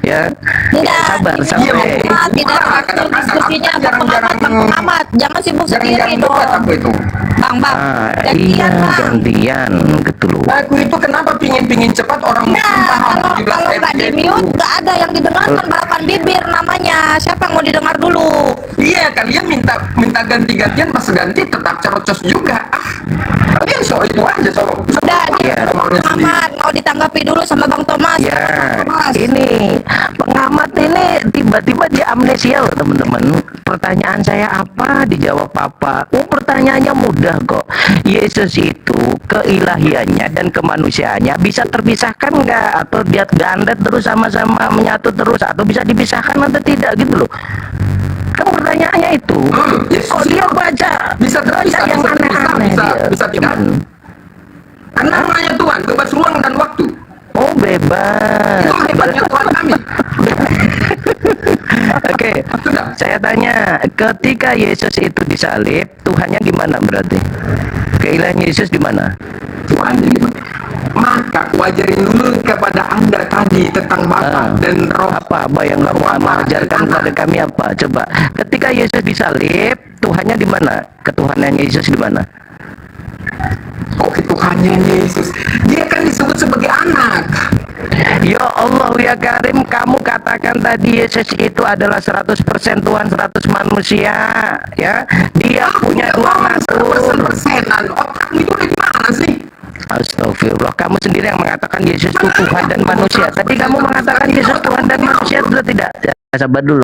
Ya. Sabar. Tidak diskusinya pengamat. Jangan sibuk sendiri dong. Bang, gantian gitu loh. Aku itu kenapa pingin cepat orang kalau nggak di mute nggak ada yang didengarkan, balapan bibir namanya. Siapa yang mau didengar dulu? Iya, kalian minta ganti-gantian, pas ganti tetap cerocos juga. Kalian soal itu aja soal. Udah, pengamat mau ditanggapi dulu sama Bang Thomas. Ya, ini pengamat ini tiba-tiba dia amnesia loh teman-teman. Pertanyaan saya apa, dijawab apa. Pertanyaannya mudah kok. Yesus itu keilahiannya dan kemanusiaannya bisa terpisahkan nggak? Atau dia gandet terus sama-sama menyatu terus? Atau bisa dipisahkan atau tidak gitu loh. Kan pertanyaannya itu. Kok dia baca yang aneh-aneh bisa tidak? Karena namanya Tuhan bebas ruang dan waktu. Oh bebas. Itu hebatnya Tuhan kami. Oke, saya tanya, ketika Yesus itu disalib, Tuhannya gimana berarti? Keilahian Yesus di mana? Tuhannya di mana? Maka wajarin dulu kepada Anda tadi tentang Bapa dan Roh. Apa yang kamu mengajarkan kepada kami apa? Coba. Ketika Yesus disalib, Tuhannya di mana? Ketuhanan Yesus di mana? Oh, ketuhannya Yesus. Dia kan disebut sebagai anak. Ya Allah ya Karim, kamu katakan tadi Yesus itu adalah 100% Tuhan, 100 manusia, ya. Dia punya dua natur. Persenan, otakmu itu dari mana sih? Astagfirullah, kamu sendiri yang mengatakan Yesus itu Tuhan dan manusia. Tadi kamu mengatakan Yesus Tuhan dan manusia, sudah tidak? Ya, sabar dulu.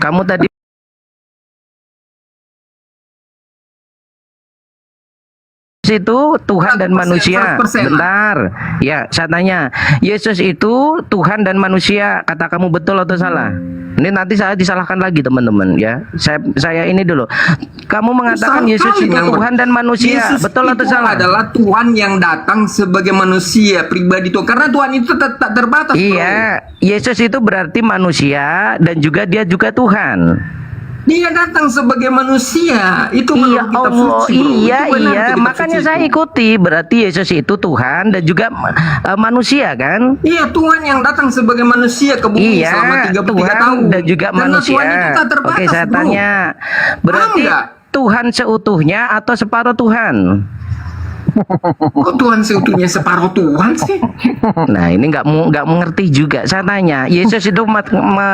Kamu tadi itu Tuhan dan manusia. Bentar. Ya, saya tanya, Yesus itu Tuhan dan manusia. Kata kamu betul atau salah? Ini nanti saya disalahkan lagi, teman-teman, ya. Saya ini dulu. Kamu mengatakan Yesus itu Tuhan dan manusia. Yesus betul atau itu salah? adalah Tuhan yang datang sebagai manusia pribadi Tuhan. Karena Tuhan itu tak terbatas. Iya, Yesus itu berarti manusia dan juga dia juga Tuhan. Dia datang sebagai manusia. Itu Iya menurut kitab Allah, suci, bro. iya Itu benar iya. di kitab Makanya suci saya itu. ikuti. Berarti Yesus itu Tuhan dan juga manusia kan? Iya, Tuhan yang datang sebagai manusia ke bumi selama Iya, 33 Tuhan tahun. dan juga Karena manusia. Tuhan itu tak terbatas, Oke, saya bro. tanya. Berarti Tuhan seutuhnya atau separuh Tuhan? Kok Tuhan seutuhnya separuh Tuhan sih? Nah, ini nggak mengerti juga. Saya tanya, Yesus itu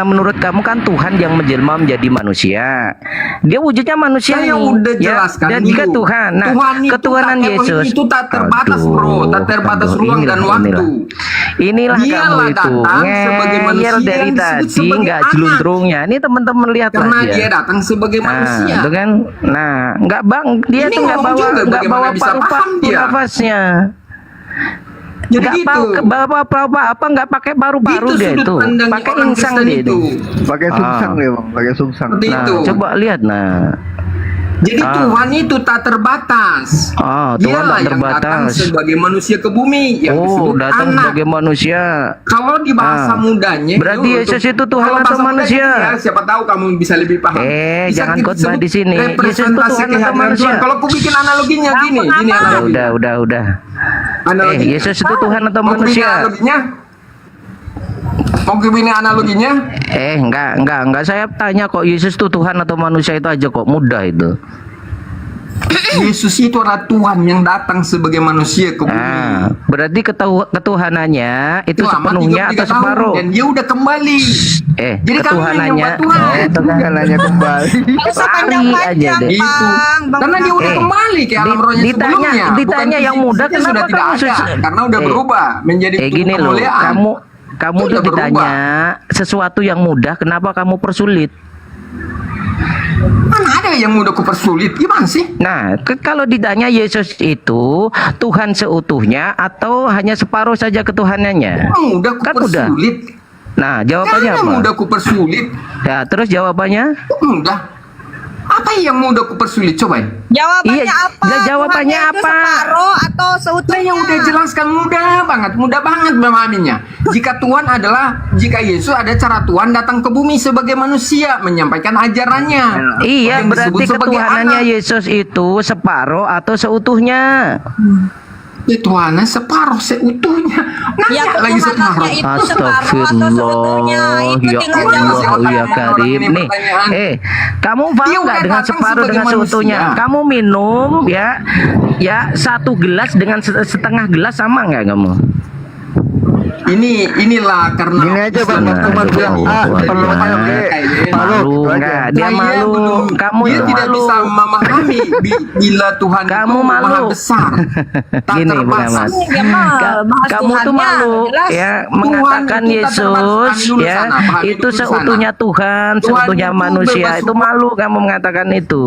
menurut kamu kan Tuhan yang menjelma menjadi manusia. Dia wujudnya manusia Saya nih, udah ya, jelaskan dan dulu. juga Tuhan. Nah, Tuhan itu ketuhanan tak- Yesus itu tak terbatas, bro. Tak terbatas ruang dan waktu. Inilah Dialah kamu itu datang sebagai manusia ngeyel dari yang disebut tadi sebagai nggak anak. jelundrungnya. Ini teman-teman lihat Karena lah dia datang sebagai manusia. Itu kan. Nah, nggak bang, dia Ini tuh nggak ngomong bawa juga nggak bagaimana bawa bisa paru-paru paham dia. nafasnya. Jadi Nggak gitu. bawa apa nggak pakai paru-paru Gitu dia sudut itu, pandang pakai orang insang Kristen dia itu. Pakai sungsang ya bang, pakai sungsang. Seperti Nah, itu. coba lihat nah. Jadi Tuhan itu tak terbatas. Tuhan Dialah tak yang datang terbatas. sebagai manusia ke bumi yang Oh, disebut datang anak. sebagai manusia. Kalau di bahasa mudanya, berarti yuk, Yesus itu Tuhan kalau atau bahasa mudanya manusia? ya, siapa tahu kamu bisa lebih paham. Bisa Jangan kita khotbah sebut di sini. Yesus itu representasi Tuhan atau kehadiran manusia? Tuhan. Kalau aku bikin analoginya gini analoginya. Udah. Analoginya. Yesus itu Tuhan atau Mau bikin manusia? analoginya? Mau bikin analoginya? Enggak. Saya tanya kok Yesus itu Tuhan atau manusia itu aja kok mudah itu. Yesus itu adalah Tuhan yang datang sebagai manusia ke bumi. Berarti ketuhanannya itu Selama sepenuhnya 33 atau tahun, separuh? dan dia udah kembali. Jadi kami ketuhanannya, menyembah Tuhan. Ketuhanannya kembali. Lari aja deh. Itu. Karena dia udah kembali ke alam rohnya sebelumnya. Ditanya Bukan yang muda, fisiknya sudah kenapa tidak kamu ada, karena udah berubah menjadi gini loh, kemuliaan. kamu Itu tuh udah ditanya sesuatu yang mudah, kenapa kamu persulit? Mana ada yang mudah kupersulit? Gimana sih? Nah, kalau ditanya Yesus itu Tuhan seutuhnya atau hanya separuh saja ketuhanannya? Mudah kupersulit. Nah, jawabannya Karena apa? mudah kupersulit. Ya, terus jawabannya? Mudah. Apa yang mudah kupersulit? Coba. Jawabannya apa? Jawabannya Tuhannya itu apa? separuh atau seutuhnya? Saya udah jelaskan mudah banget memahaminya. Jika Tuhan adalah, jika Yesus ada cara Tuhan datang ke bumi sebagai manusia menyampaikan ajarannya. Iya, Yang berarti disebut sebagai ketuhanannya anak. Yesus itu separuh atau seutuhnya? Ya Tuhannya separuh seutuhnya. Ya, Nanya lagi separuh. ketuhanannya itu separuh atau seutuhnya? Itu ya tinggal Allah jawab. ya Karim nih. Kamu paham nggak dengan separuh dengan seutuhnya? Kamu minum ya 1 gelas dengan setengah gelas sama nggak kamu? Inilah karena Gini aja bang, cuma bilang malu enggak? Dia malu. Kamu dia itu tidak malu. bisa memahami bila Tuhan Kamu itu malu. maha besar. Tak Gini Bang terbatas. Ahmad. Kamu tuh malu ya mengatakan itu tak terbatas. Yesus Dulu ya sana, pahami itu dulu sana. seutuhnya Tuhan, seutuhnya itu manusia. bebas Itu malu kamu mengatakan itu.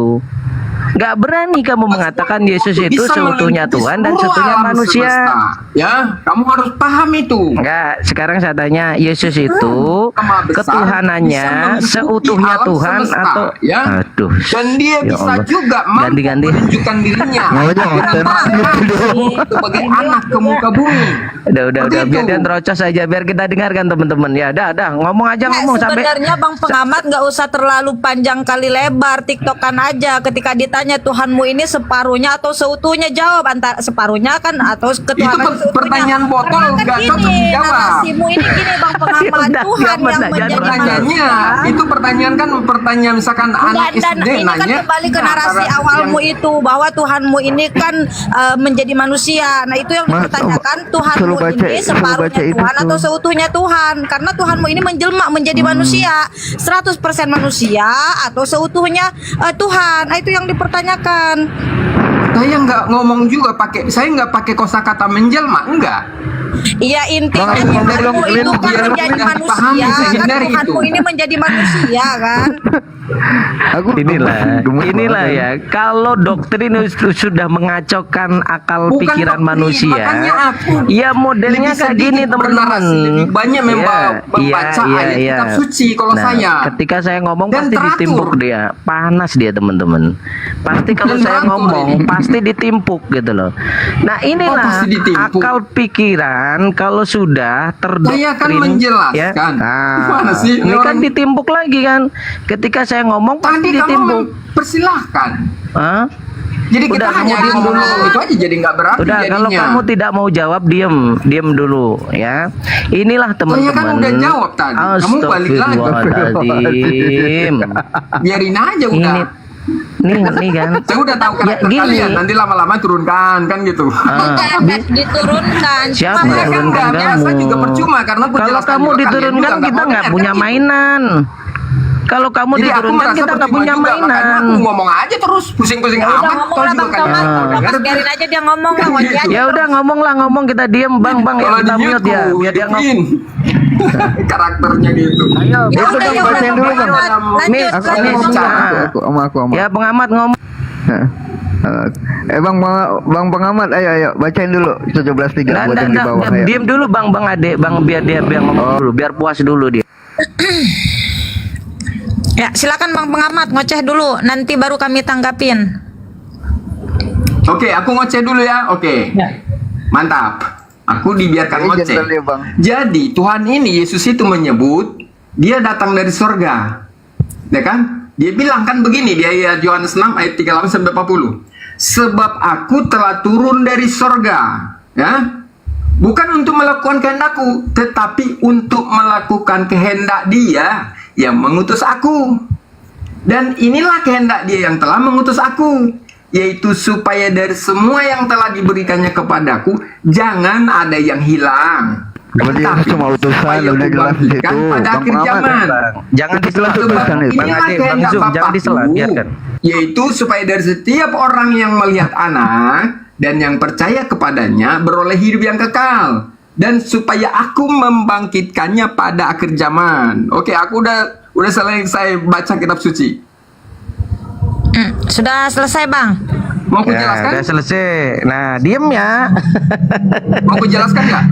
Gak berani kamu mengatakan Yesus itu Bisa seutuhnya meliputi Tuhan dan seluruh seutuhnya alam manusia. semesta. Ya, kamu harus paham itu. Enggak, sekarang saya tanya, Yesus itu Maha besar, ketuhanannya bisa meliputi seutuhnya alam Tuhan semesta, atau ya. aduh. Dan dia ya bisa Allah. juga mampu Ganti-ganti. menunjukkan dirinya sebagai anak ke muka bumi. Udah, biar dia terocos aja, biar kita dengarkan teman-teman. Ya, dah, ngomong aja ngomong sampai. Sebenarnya Bang Pengamat nggak usah terlalu panjang kali lebar, tiktokan aja. Ketika ditanya ditanya Tuhanmu ini separuhnya atau seutuhnya, jawab antara separuhnya kan atau ketuhanan seutuhnya. Pertanyaan botol Karena kan nggak cocok gini, dijawab. narasimu ini gini Bang Pengamat, Tuhan yang menjadi Pertanyaannya manusia. itu pertanyaan kan pertanyaan misalkan anak Dan SD ini kan nanya. kembali ke narasi Nah, awalmu itu bahwa Tuhanmu ini kan menjadi manusia. Nah itu yang dipertanyakan, Tuhanmu ini separuhnya Tuhan atau seutuhnya Tuhan. Karena Tuhanmu ini menjelma menjadi manusia, 100% manusia atau seutuhnya Tuhan. Nah itu yang dipertanyakan. Saya nggak ngomong juga saya nggak pakai kosakata menjelma, enggak. Iya, intinya Tuhanmu itu kan menjadi manusia, kan Tuhanmu ini menjadi manusia kan. Inilah ya, kalau doktrin itu sudah mengacaukan akal Bukan pikiran doktrin, manusia, makanya aku ya modelnya lebih kayak sedikit gini teman-teman. lebih banyak membaca ayat kitab suci kalau Nah, saya. ketika saya ngomong Dan pasti teratur. ditimpuk dia, panas dia teman-teman. Pasti kalau Dan saya teratur ngomong ini. pasti ditimpuk gitu loh. Nah inilah pasti ditimpuk. akal pikiran kalau sudah terdoktrin. Saya kan menjelaskan. Gimana sih ini ini kan orang? ditimpuk lagi kan. Ketika saya ngomong pasti Tadi ditimpuk. kamu persilahkan. Hah? Jadi kita Udah, hanya kamu diem ngomong dulu. itu aja, jadi nggak berarti Udah, jadinya. kalau kamu tidak mau jawab, diam dulu ya. Inilah teman-teman. Saya kan udah jawab tadi. Kamu balik lagi. Astagfirullahaladzim. Biarin aja udah. Nih kan. Saya udah tahu karakter gini. kalian. Nanti lama-lama turunkan kan gitu. Diturunkan. Siapa Saya yang kan turunkan nggak biasa kamu? juga percuma karena aku Kalau jelaskan kamu juga kalian diturunkan juga kita nggak mau punya dengar, mainan. Kalau kamu Jadi aku diturunkan merasa kita nggak percuma punya juga, makanya mainan. aku ngomong aja terus pusing-pusing Udah amat. ngomong Kau lah juga Bang kan Tomat, dengar. biarin aja dia ngomong lah. Wajah aja. Ya udah ngomong kita diam bang ya Kalau kita di mute ya biar dia ngomong. Karakternya gitu. Ayo, Ya udah ya udah dulu, Bang. Nih, lanjut. nih, Aku sama. ya pengamat ngomong. Bang Pengamat, ayo bacain dulu 17:3 buat yang di bawah. Ayo. Diam dulu bang Ade, biar dia ngomong dulu, biar puas dulu dia. Ya, silakan Bang Pengamat ngoceh dulu, nanti baru kami tanggapin. Oke, aku ngoceh dulu ya. Oke. Mantap. Aku dibiarkan ngoceh. Jadi Tuhan ini, Yesus itu menyebut dia datang dari surga. Ya kan? Dia bilang kan begini di ayat Yohanes 6 ayat 38 sampai 40. Sebab aku telah turun dari surga, ya. Bukan untuk melakukan kehendakku, tetapi untuk melakukan kehendak Dia yang mengutus aku. Dan inilah kehendak Dia yang telah mengutus aku, yaitu supaya dari semua yang telah diberikannya kepadaku jangan ada yang hilang. Berarti Yesus cuma utusan, udah jelas di situ. Pada Bang akhir Pengamat, zaman. Jangan disela utusan itu. Bang Ade, Bang Zum, jangan disela, biarkan. Yaitu supaya dari setiap orang yang melihat anak dan yang percaya kepadanya beroleh hidup yang kekal, dan supaya aku membangkitkannya pada akhir zaman. Oke, aku udah selesai baca kitab suci. Sudah selesai Bang. Mau aku Ya, jelaskan? udah selesai. Nah, diem ya. Mau aku jelaskan nggak?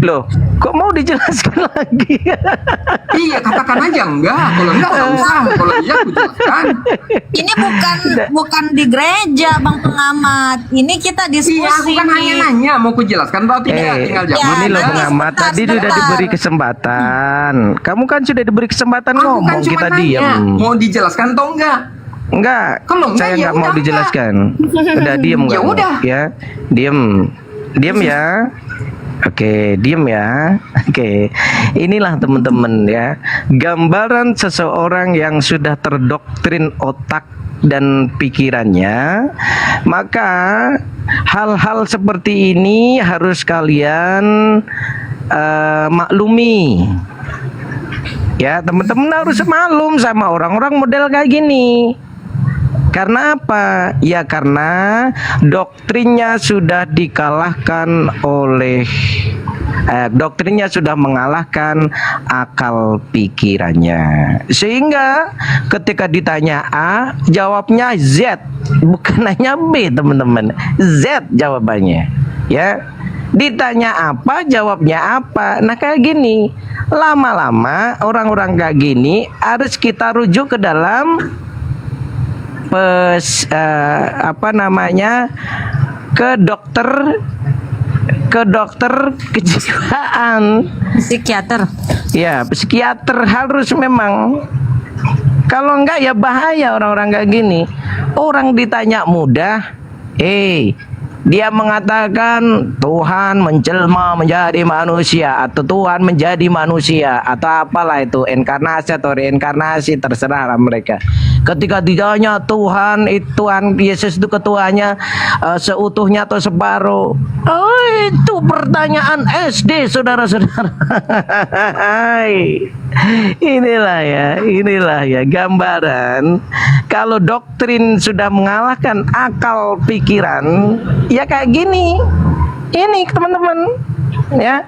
Loh, kok mau dijelaskan lagi? Iya, katakan aja enggak. Kalau enggak usah. Kalau iya aku jelaskan. Ini bukan di gereja Bang Pengamat. Ini kita diskusi. Iya, aku kan hanya nanya. Mau aku jelaskan atau tidak? Tinggal jawab. Gini loh nanti pengamat, sebentar, tadi sudah sebentar. diberi kesempatan. Kamu kan sudah diberi kesempatan Aku kan ngomong, cuma kita nanya. diam. Mau dijelaskan atau enggak? Enggak, Kalau enggak, saya ya enggak mau udah, dijelaskan. Udah diem Ya kamu, udah. ya. Diem ya. Oke, diem ya. Oke, inilah teman-teman ya, gambaran seseorang yang sudah terdoktrin otak dan pikirannya. Maka hal-hal seperti ini harus kalian maklumi. Ya, teman-teman harus maklum sama orang-orang model kayak gini. Karena apa? Ya karena doktrinnya sudah dikalahkan oleh doktrinnya sudah mengalahkan akal pikirannya. Sehingga ketika ditanya A, jawabnya Z, bukan hanya B, teman-teman. Z jawabannya. Ya. Ditanya apa, jawabnya apa. Nah, kayak gini. Lama-lama orang-orang kayak gini harus kita rujuk ke dalam ke dokter kejiwaan, psikiater. Ya, psikiater harus memang. Kalau enggak ya bahaya orang-orang kayak gini. Orang ditanya mudah, dia mengatakan Tuhan menjelma menjadi manusia, atau Tuhan menjadi manusia, atau apalah itu, inkarnasi atau reinkarnasi, terserah mereka. Ketika ditanya Tuhan Yesus itu ketuanya seutuhnya atau separuh, itu pertanyaan SD, saudara-saudara. Inilah ya gambaran kalau doktrin sudah mengalahkan akal pikiran, ya kayak gini. Ini teman-teman, ya.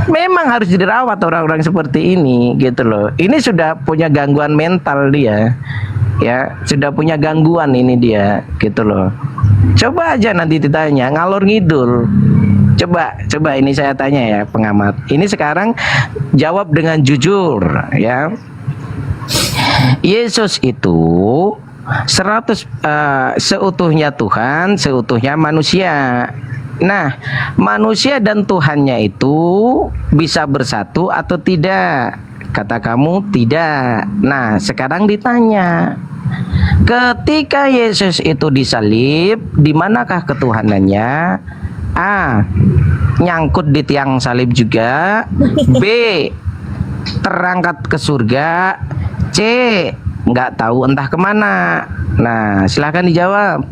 Memang harus dirawat orang-orang seperti ini, gitu loh. Ini sudah punya gangguan mental dia. Ya, sudah punya gangguan ini dia, gitu loh. Coba aja nanti ditanya ngalor ngidul. Coba ini saya tanya ya, pengamat. Ini sekarang jawab dengan jujur, ya. Yesus itu 100 seutuhnya Tuhan, seutuhnya manusia. Nah, manusia dan Tuhannya itu bisa bersatu atau tidak? Kata kamu tidak. Nah, sekarang ditanya, ketika Yesus itu disalib, di manakah ketuhanannya? A. Nyangkut di tiang salib juga. B. Terangkat ke surga. C. Nggak tahu entah kemana. Nah, silahkan dijawab.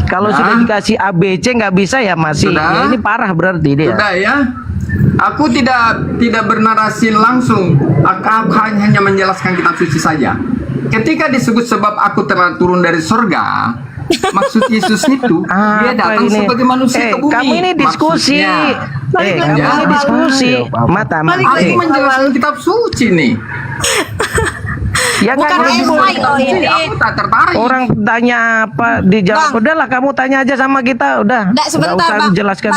Kalau sudah dikasih ABC nggak bisa ya masih. Ya, ini parah berarti dia. Sudah ya. Aku tidak bernarasi langsung. Aku hanya menjelaskan kitab suci saja. Ketika disebut sebab aku telah turun dari surga, maksud Yesus itu dia datang sebagai manusia ke bumi. Kamu ini diskusi. Kamu ini diskusi. Mata. Aku menjelaskan kitab suci nih. Ya bukan esai loh ini. Aku tak tertarik. Orang tanya apa dijawab. Udahlah kamu tanya aja sama kita. Udah. Nggak, sebentar, usah Bang. dijelaskan.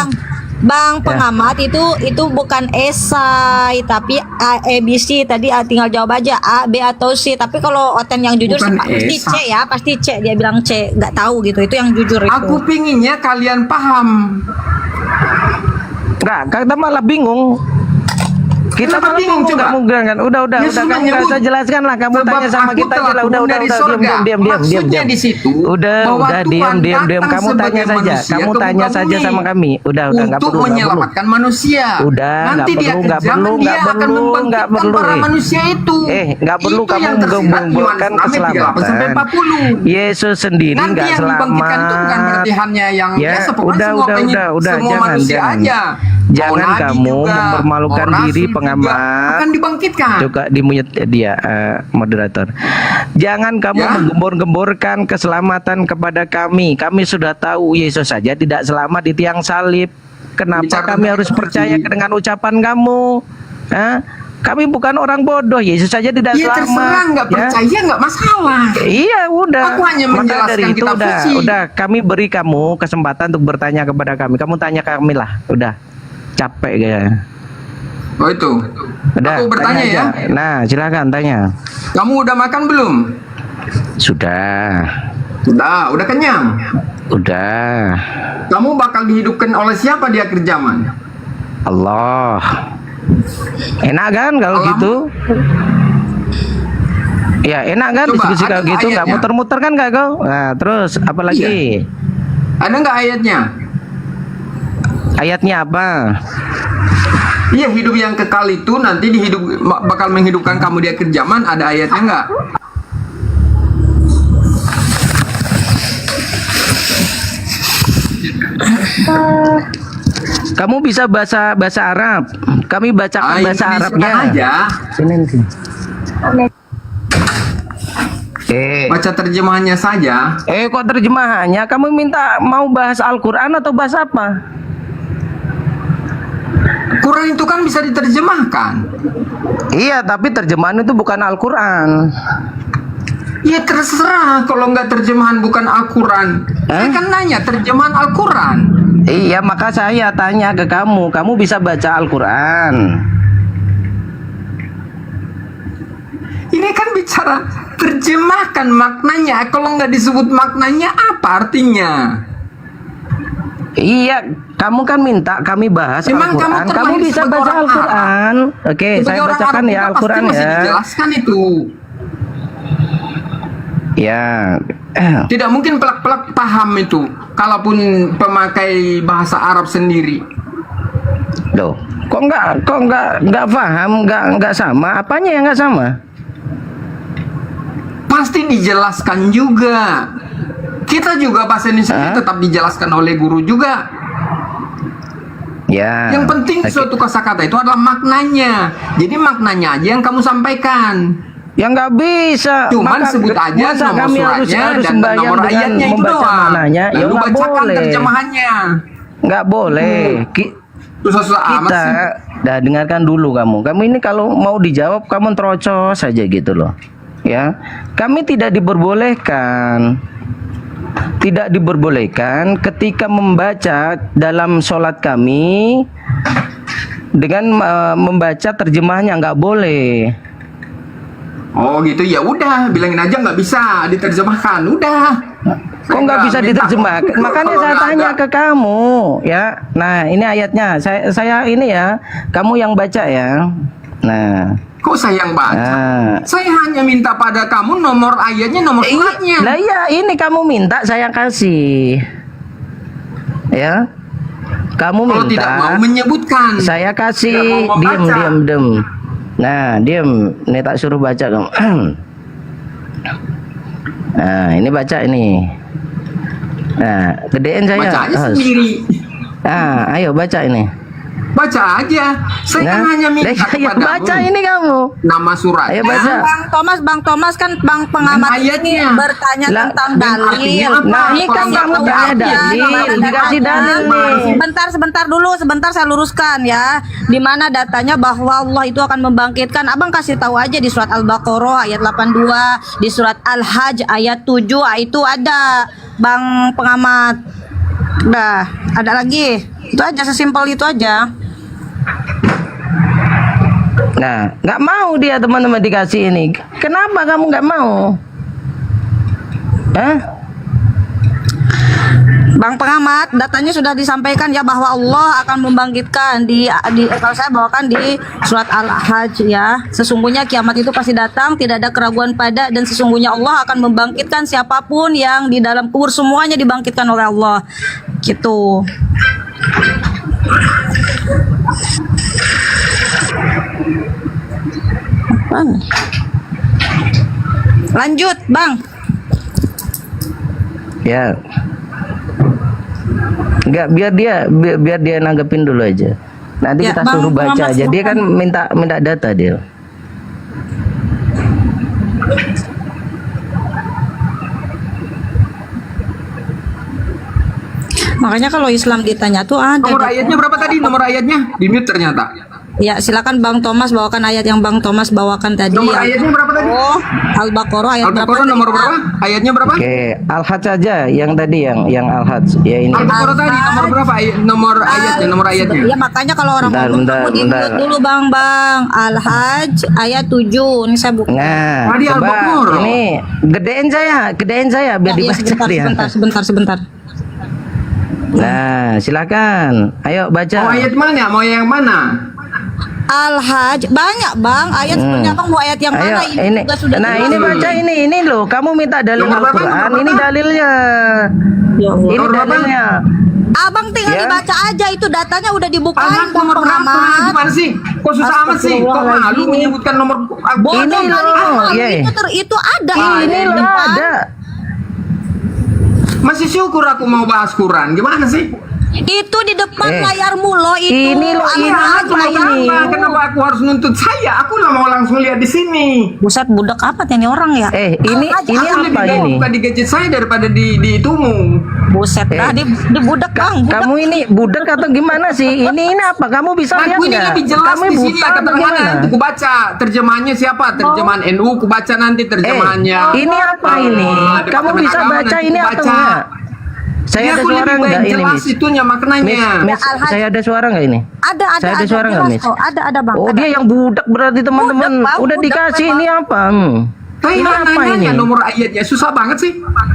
Bang pengamat, itu bukan esai tapi ABC tadi, tinggal jawab aja A, B atau C. Tapi kalau Oten yang jujur sih pasti C ya, pasti C. Dia bilang C, nggak tahu gitu. Itu yang jujur itu. Aku pinginnya kalian paham. Enggak, kita malah bingung. Kita malah bingung coba. Kan? Udah, kamu nggak usah jelaskan lah. Kamu tanya sama kita aja lah. Udah, diam. Di situ. Udah, diam. Kamu tanya saja. Kamu tanya saja sama kami. Udah, nggak perlu. Untuk menyelamatkan manusia. Udah, nggak perlu. Para manusia itu. Nggak perlu kamu menggembungkan keselamatan. Yesus sendiri nggak selamat. Ya, udah, jangan kamu mempermalukan diri, pengamat. Akan dibangkitkan. Juga dimunyet dia, moderator. Jangan kamu menggembor-gemborkan keselamatan kepada kami. Kami sudah tahu Yesus saja tidak selamat di tiang salib. Kenapa kami harus percaya dengan ucapan kamu? Kami bukan orang bodoh. Yesus saja tidak selamat. Terserah, nggak percaya nggak masalah. Iya, udah. Aku hanya menjelaskan kitab suci. Udah, kami beri kamu kesempatan untuk bertanya kepada kami. Kamu tanya ke kami lah. Udah. Capek ya. Oh itu. Udah, aku bertanya ya. Nah, silakan tanya. Kamu udah makan belum? Sudah. Udah kenyang? Udah. Kamu bakal dihidupkan oleh siapa di akhir zaman? Allah. Enak kan kalau gitu? Ya, enak kan diskusi kalau gitu, nggak muter-muter kan nggak kau? Nah, terus apa lagi? Ada nggak ayatnya? Ayatnya apa? Iya, hidup yang kekal itu nanti bakal menghidupkan kamu di akhir zaman. Ada ayatnya nggak? Kamu bisa bahasa Arab. Kami bacakan bahasa Arabnya. Aja. Baca terjemahannya saja. Kok terjemahannya? Kamu mau bahas Al-Quran atau bahas apa? Quran itu kan bisa diterjemahkan. Iya, tapi terjemahan itu bukan Al-Quran. Ya terserah, kalau nggak terjemahan bukan Al-Quran. Saya kan nanya terjemahan Al-Quran. Iya, maka saya tanya ke kamu. Kamu bisa baca Al-Quran? Ini kan bicara terjemahkan maknanya. Kalau nggak disebut maknanya, apa artinya? Iya, kamu kan minta kami bahas Al-Quran. Kamu bisa baca Al-Quran. Oke, saya bacakan ya Al-Quran ya. Dijelaskan itu. Ya. Tidak mungkin pelak-pelak paham itu, kalaupun pemakai bahasa Arab sendiri. Loh, kok nggak paham, nggak sama? Apanya yang nggak sama? Pasti dijelaskan juga. Kita juga bahasa Indonesia tetap dijelaskan oleh guru juga. Ya. Yang penting suatu kosakata itu adalah maknanya. Jadi maknanya aja yang kamu sampaikan. Ya nggak bisa. Cuman sebut aja nomor kami harus suratnya dan sembahyang nomor dengan ayatnya itu membaca doang. maknanya. Ya Lalu nggak bacakan boleh. terjemahannya. Nggak boleh. Susah-susah amat Kita, sih. dah dengarkan dulu kamu. Kamu ini kalau mau dijawab kamu terocos saja gitu loh. Ya, kami tidak diperbolehkan. Tidak diperbolehkan ketika membaca dalam sholat kami dengan membaca terjemahnya, nggak boleh. Oh gitu, ya udah bilangin aja nggak bisa diterjemahkan, udah. Kok nggak bisa diterjemahkan? Makanya saya tanya ke kamu, ya. Nah ini ayatnya, saya ini ya, kamu yang baca ya. Nah. Kok saya yang baca? Nah. Saya hanya minta pada kamu nomor ayatnya, nomor suratnya. Lah iya, ini kamu minta saya kasih. Ya. Kamu Kalau minta. tidak mau menyebutkan. Saya kasih. Tidak mau Diam, membaca. diam. Nah, diam. Ini tak suruh baca kamu. Nah, ini baca ini. Nah, gedein saya. Baca aja sendiri. Nah, ayo baca ini. Baca aja. Saya kan hanya minta kepadamu. Baca ini kamu. Nama suratnya. Ayo baca. Bang Thomas kan Bang pengamat ini ayatnya. bertanya Lah, tentang dan dalil. artinya apa? Nah, ini kan kamu tanya dalil, dikasih dalil nih. Sebentar dulu, sebentar saya luruskan ya. Di mana datanya bahwa Allah itu akan membangkitkan. Abang kasih tahu aja di surat Al-Baqarah ayat 82, di surat Al-Hajj ayat 7, itu ada Bang pengamat. Udah, ada lagi. Itu aja, sesimpel itu aja. Nah, nggak mau dia teman-teman dikasih ini. Kenapa kamu nggak mau? Hah? Bang pengamat, datanya sudah disampaikan ya bahwa Allah akan membangkitkan di kalau saya bawakan di surat Al-Hajj ya. Sesungguhnya kiamat itu pasti datang, tidak ada keraguan pada, dan sesungguhnya Allah akan membangkitkan siapapun yang di dalam kubur, semuanya dibangkitkan oleh Allah. Gitu. Bang. Lanjut, Bang. Ya. Enggak, biar dia nanggepin dulu aja. Nanti Ya, kita Bang, suruh baca Muhammad aja. Dia kan minta data dia. Makanya kalau Islam ditanya tuh ada. Nomor ayatnya berapa tadi? Nomor ayatnya di mute ternyata. Ya, silakan Bang Thomas bawakan ayat yang Bang Thomas bawakan tadi. Nomor ayatnya berapa tadi? Oh, Al-Baqarah ayat Al-Baqarah berapa? nomor berapa? Ayatnya berapa? Oke, Al-Hajj aja yang tadi yang Al-Hajj. Ya ini. Al-Baqarah tadi nomor berapa? Nomor ayatnya. Ya makanya kalau orang ngomong kamu di-mute dulu Bang. Al-Hajj ayat 7. Ini saya buka. Nah, Tadi coba Al-Baqarah. ini gedein saya biar Ya, dibaca dia. sebentar. Nah, silakan. Ayo baca. Mau ayat mana? Mau yang mana? Al-Hajj banyak Bang ayat, sebenarnya Bang mau ayat yang Ayo, mana ini juga sudah nah jelas. ini baca ini loh. Kamu minta dalil Nomor berapa? Al-Quran, Nomor ini berapa? dalilnya. Ya Allah. Ini Nomor berapa? dalilnya. Abang tinggal Ya. dibaca aja, itu datanya udah dibukain Ahmad Bang nomor berapa? pengamat. Gimana sih? Kok susah amat sih? Kok malu menyebutkan nomor? Bodoh Ini kali loh, Bang, ya. itu ada. Ini loh ada. Masih syukur aku mau bahas Quran. Gimana sih? Itu di depan layarmu loh itu. Ini loh, ini Al-Hajj apa ayat. ini? Kenapa aku harus nuntut saya? Aku lah mau langsung lihat di sini. Buset, budak apa nih orang ya? Ini Aku lebih apa mau ini? buka di gadget saya daripada di itumu. Buset dah, di budak Bang. Budak. Kamu ini budak atau gimana sih? Ini apa? Kamu bisa lihat Aku ini nggak? lebih jelas Kamu di sini buta ya atau keterangannya. gimana? Nanti aku baca terjemahannya siapa? Terjemahan NU aku baca nanti terjemahannya. Ini apa ini? Kamu Departemen bisa Agama baca nanti ini aku atau baca. enggak? Saya ada Aku suara lebih enggak baik ini, jelas Miss? itunya maknanya. Miss, Al-Hajj. saya ada suara enggak ini? Ada Saya ada suara nggak, jelas Miss? kok. Ada Bang. Oh, ada. dia yang budak berarti teman-teman. Budak, Bang. Udah Budak dikasih memang. ini apa? Tapi Ini mana apa nanya ini? nomor ayatnya? Susah banget sih.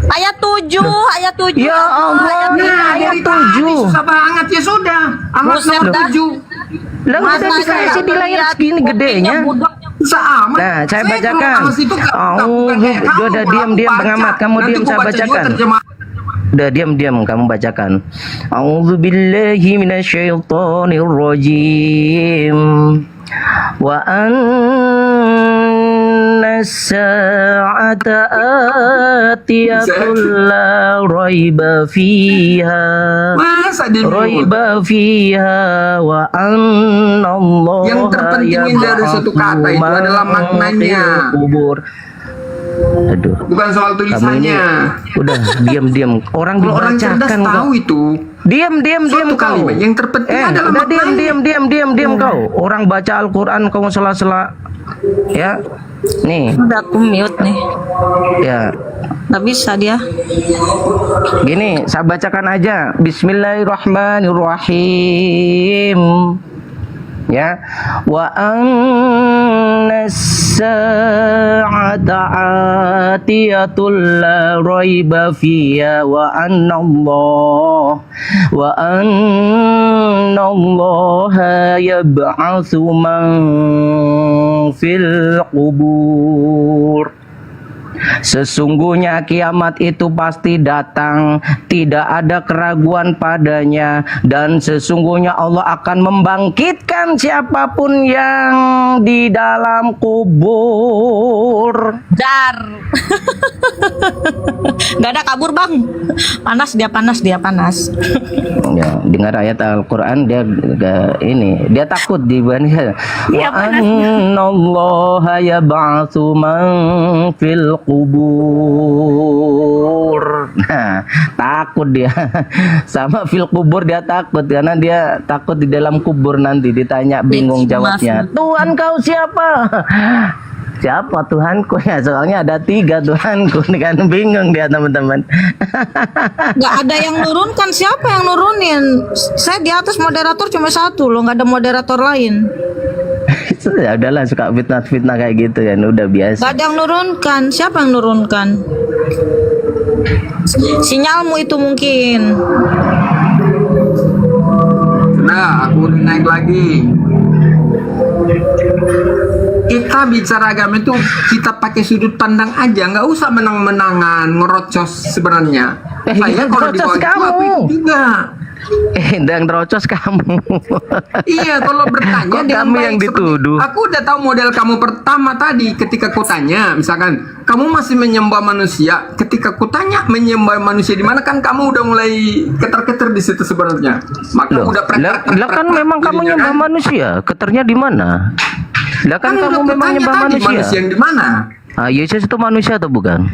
Ayat 7. Ya Allah, ini ayat Dari tadi 7. susah banget ya sudah. Ahmad Buset nomor dah. 7. Lah udah Masa dikasih saya di layar lihat segini gedenya. buktinya budak. Sama. Nah, saya kalau bacakan. awas itu bukan kayak kamu, Udah kalau diam aku pengamat, baca, kamu nanti diam aku saya baca juga bacakan. terjemahan. Udah diam kamu bacakan. A'udzubillahi minasyaitonirrajim. Wa as-sa'ata atiyatun la raiba fiha. Masa dia Raiba fiha wa annallaha yang terpenting dari satu kata itu adalah maknanya. Kubur. Aduh. Bukan soal tulisannya. Udah diam. Orang kalau orang cerdas dibacakan tahu itu. Diam Suatu kau. kalimat yang terpenting adalah udah maknanya. diam kau. Orang baca Al-Qur'an kau sela-sela. Ya. Nih. Udah aku mute nih. Ya. Nggak bisa dia. Gini, saya bacakan aja. Bismillahirrahmanirrahim. Ya, wa an-sa'ata atiyatul la raiba fiha wa annallaha yab'atsu man fil qubur. Sesungguhnya kiamat itu pasti datang, tidak ada keraguan padanya, dan sesungguhnya Allah akan membangkitkan siapapun yang di dalam kubur. Dar. Gak ada kabur bang. Panas dia panas. Ya, dengar ayat Al-Quran dia dia takut dibanding. Iya, Wa annallaha yab'atsu man fil kubur. Nah, takut dia. Sama fil kubur dia takut karena dia takut di dalam kubur nanti ditanya bingung jawabnya. Tuhan kau siapa? Siapa Tuhanku ya? Soalnya ada 3 Tuhanku, kan bingung dia teman-teman. Nggak ada yang nurunkan. Siapa yang nurunin? Saya di atas moderator cuma 1 loh, nggak ada moderator lain. Ya udahlah, suka fitnah kayak gitu kan, udah biasa. Nggak ada yang nurunkan. Siapa yang nurunkan? Sinyalmu itu mungkin. Nah, aku udah naik lagi. Kita bicara agama itu kita pakai sudut pandang aja, nggak usah menang-menangan, ngerocos sebenarnya. Saya kalau di bawah itu aku itu juga. Yang terocos kamu. Iya, kalau bertanya kok dengan kamu baik yang dituduh. Aku udah tahu model kamu pertama tadi ketika ku tanya, misalkan kamu masih menyembah manusia. Ketika ku tanya menyembah manusia di mana, kan kamu udah mulai keter-keter di situ sebenarnya. Maka udah Lah kan memang kamu nyembah manusia, keternya di mana? Lah kan kamu memang nyembah manusia. Manusia yang di mana? Ah, Yesus itu manusia atau bukan?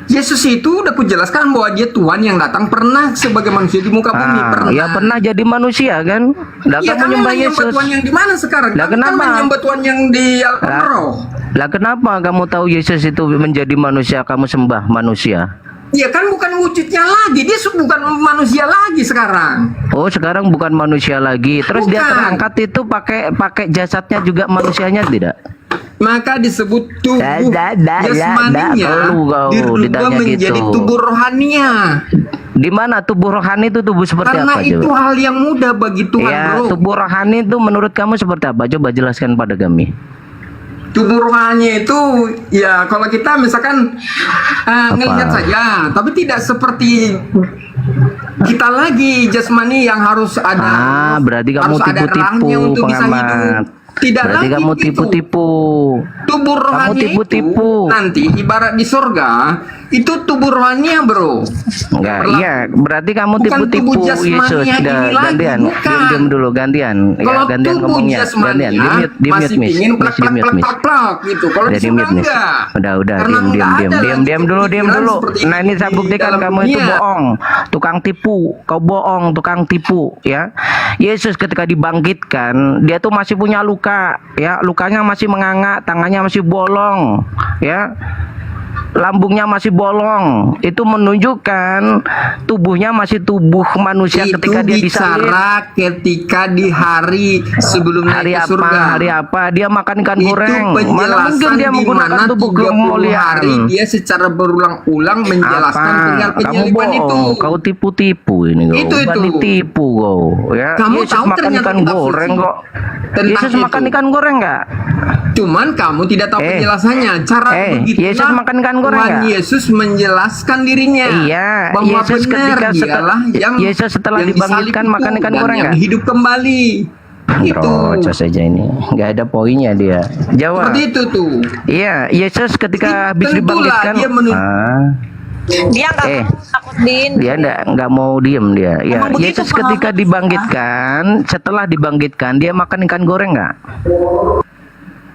Yesus itu udah kujelaskan bahwa dia Tuhan yang datang pernah sebagai manusia di muka bumi, pernah. Ya pernah jadi manusia kan? Lah Ya, kamu nyembah Yesus. Tuhan yang di mana sekarang? Lah Kamu kan kenapa? menyembah Tuhan yang di Al-Roh. Lah kenapa kamu tahu Yesus itu menjadi manusia, kamu sembah manusia? Ya kan bukan wujudnya lagi, dia bukan manusia lagi sekarang. Oh, sekarang bukan manusia lagi. Terus dia terangkat itu pakai jasadnya juga manusianya tidak? Maka disebut tubuh jasmaninya dirubah menjadi tubuh rohaninya. Di mana tubuh rohani itu tubuh seperti Karena apa? itu Coba. hal yang mudah bagi Tuhan, Ya, bro. tubuh rohani itu menurut kamu seperti apa? Coba jelaskan pada kami. Tubuh rohani itu ya kalau kita misalkan ngelihat saja, tapi tidak seperti kita lagi jasmani yang harus ada. Berarti kamu harus ada tipu-tipu, rahangnya untuk bisa hidup. pengamat. Tidak Berarti lagi kamu gitu. tipu-tipu. Tubuh rohani tipu-tipu. itu nanti ibarat di surga itu tubuh rohaninya, bro. Enggak, iya, berarti kamu Bukan tipu-tipu tubuh jasmaninya Yesus. ini Udah lagi, gantian, bukan. diam dulu gantian. Kalau Ya, gantian tubuh ngomongnya, jasmaninya gantian. Di mute, masih Miss. pingin Miss, di mute, Miss. plak gitu. Kalau di Udah di surga mute, Miss. enggak. Udah, Karena diam enggak ada lagi dulu. pikiran seperti Nah, ini saya di buktikan dalam kamu itu dunia. bohong. Tukang tipu, kau bohong, tukang tipu, ya. Yesus ketika dibangkitkan, dia tuh masih punya luka, ya. Lukanya masih menganga, tangannya masih bolong, ya. lambungnya masih bolong, itu menunjukkan tubuhnya masih tubuh manusia ketika dia disalib. Ketika di hari sebelum naik ke surga. Hari apa? Dia makan ikan goreng. Itu Mana mungkin dia menggunakan tubuh kemuliaan. hari dia secara berulang-ulang menjelaskan perihal penyaliban itu. Kau tipu-tipu ini kau. Itu. Tipu kau. Ya. Kamu Yesus tahu makan ternyata ikan goreng kok. Yesus makan ikan goreng nggak? Cuman kamu tidak tahu penjelasannya. Cara begitu. Yesus makan ikan goreng Tuhan nggak? Yesus menjelaskan dirinya. Iya. Bahwa Yesus ketika Yesus setelah dibangkitkan makan ikan goreng nggak? Hidup kembali. Itu saja ini nggak ada poinnya dia. Jawab. Seperti itu tuh. Iya. Yesus ketika habis dibangkitkan. Dia nggak takut dia nggak mau diem dia. Ya, Yesus ketika dibangkitkan, setelah dibangkitkan dia makan ikan goreng nggak?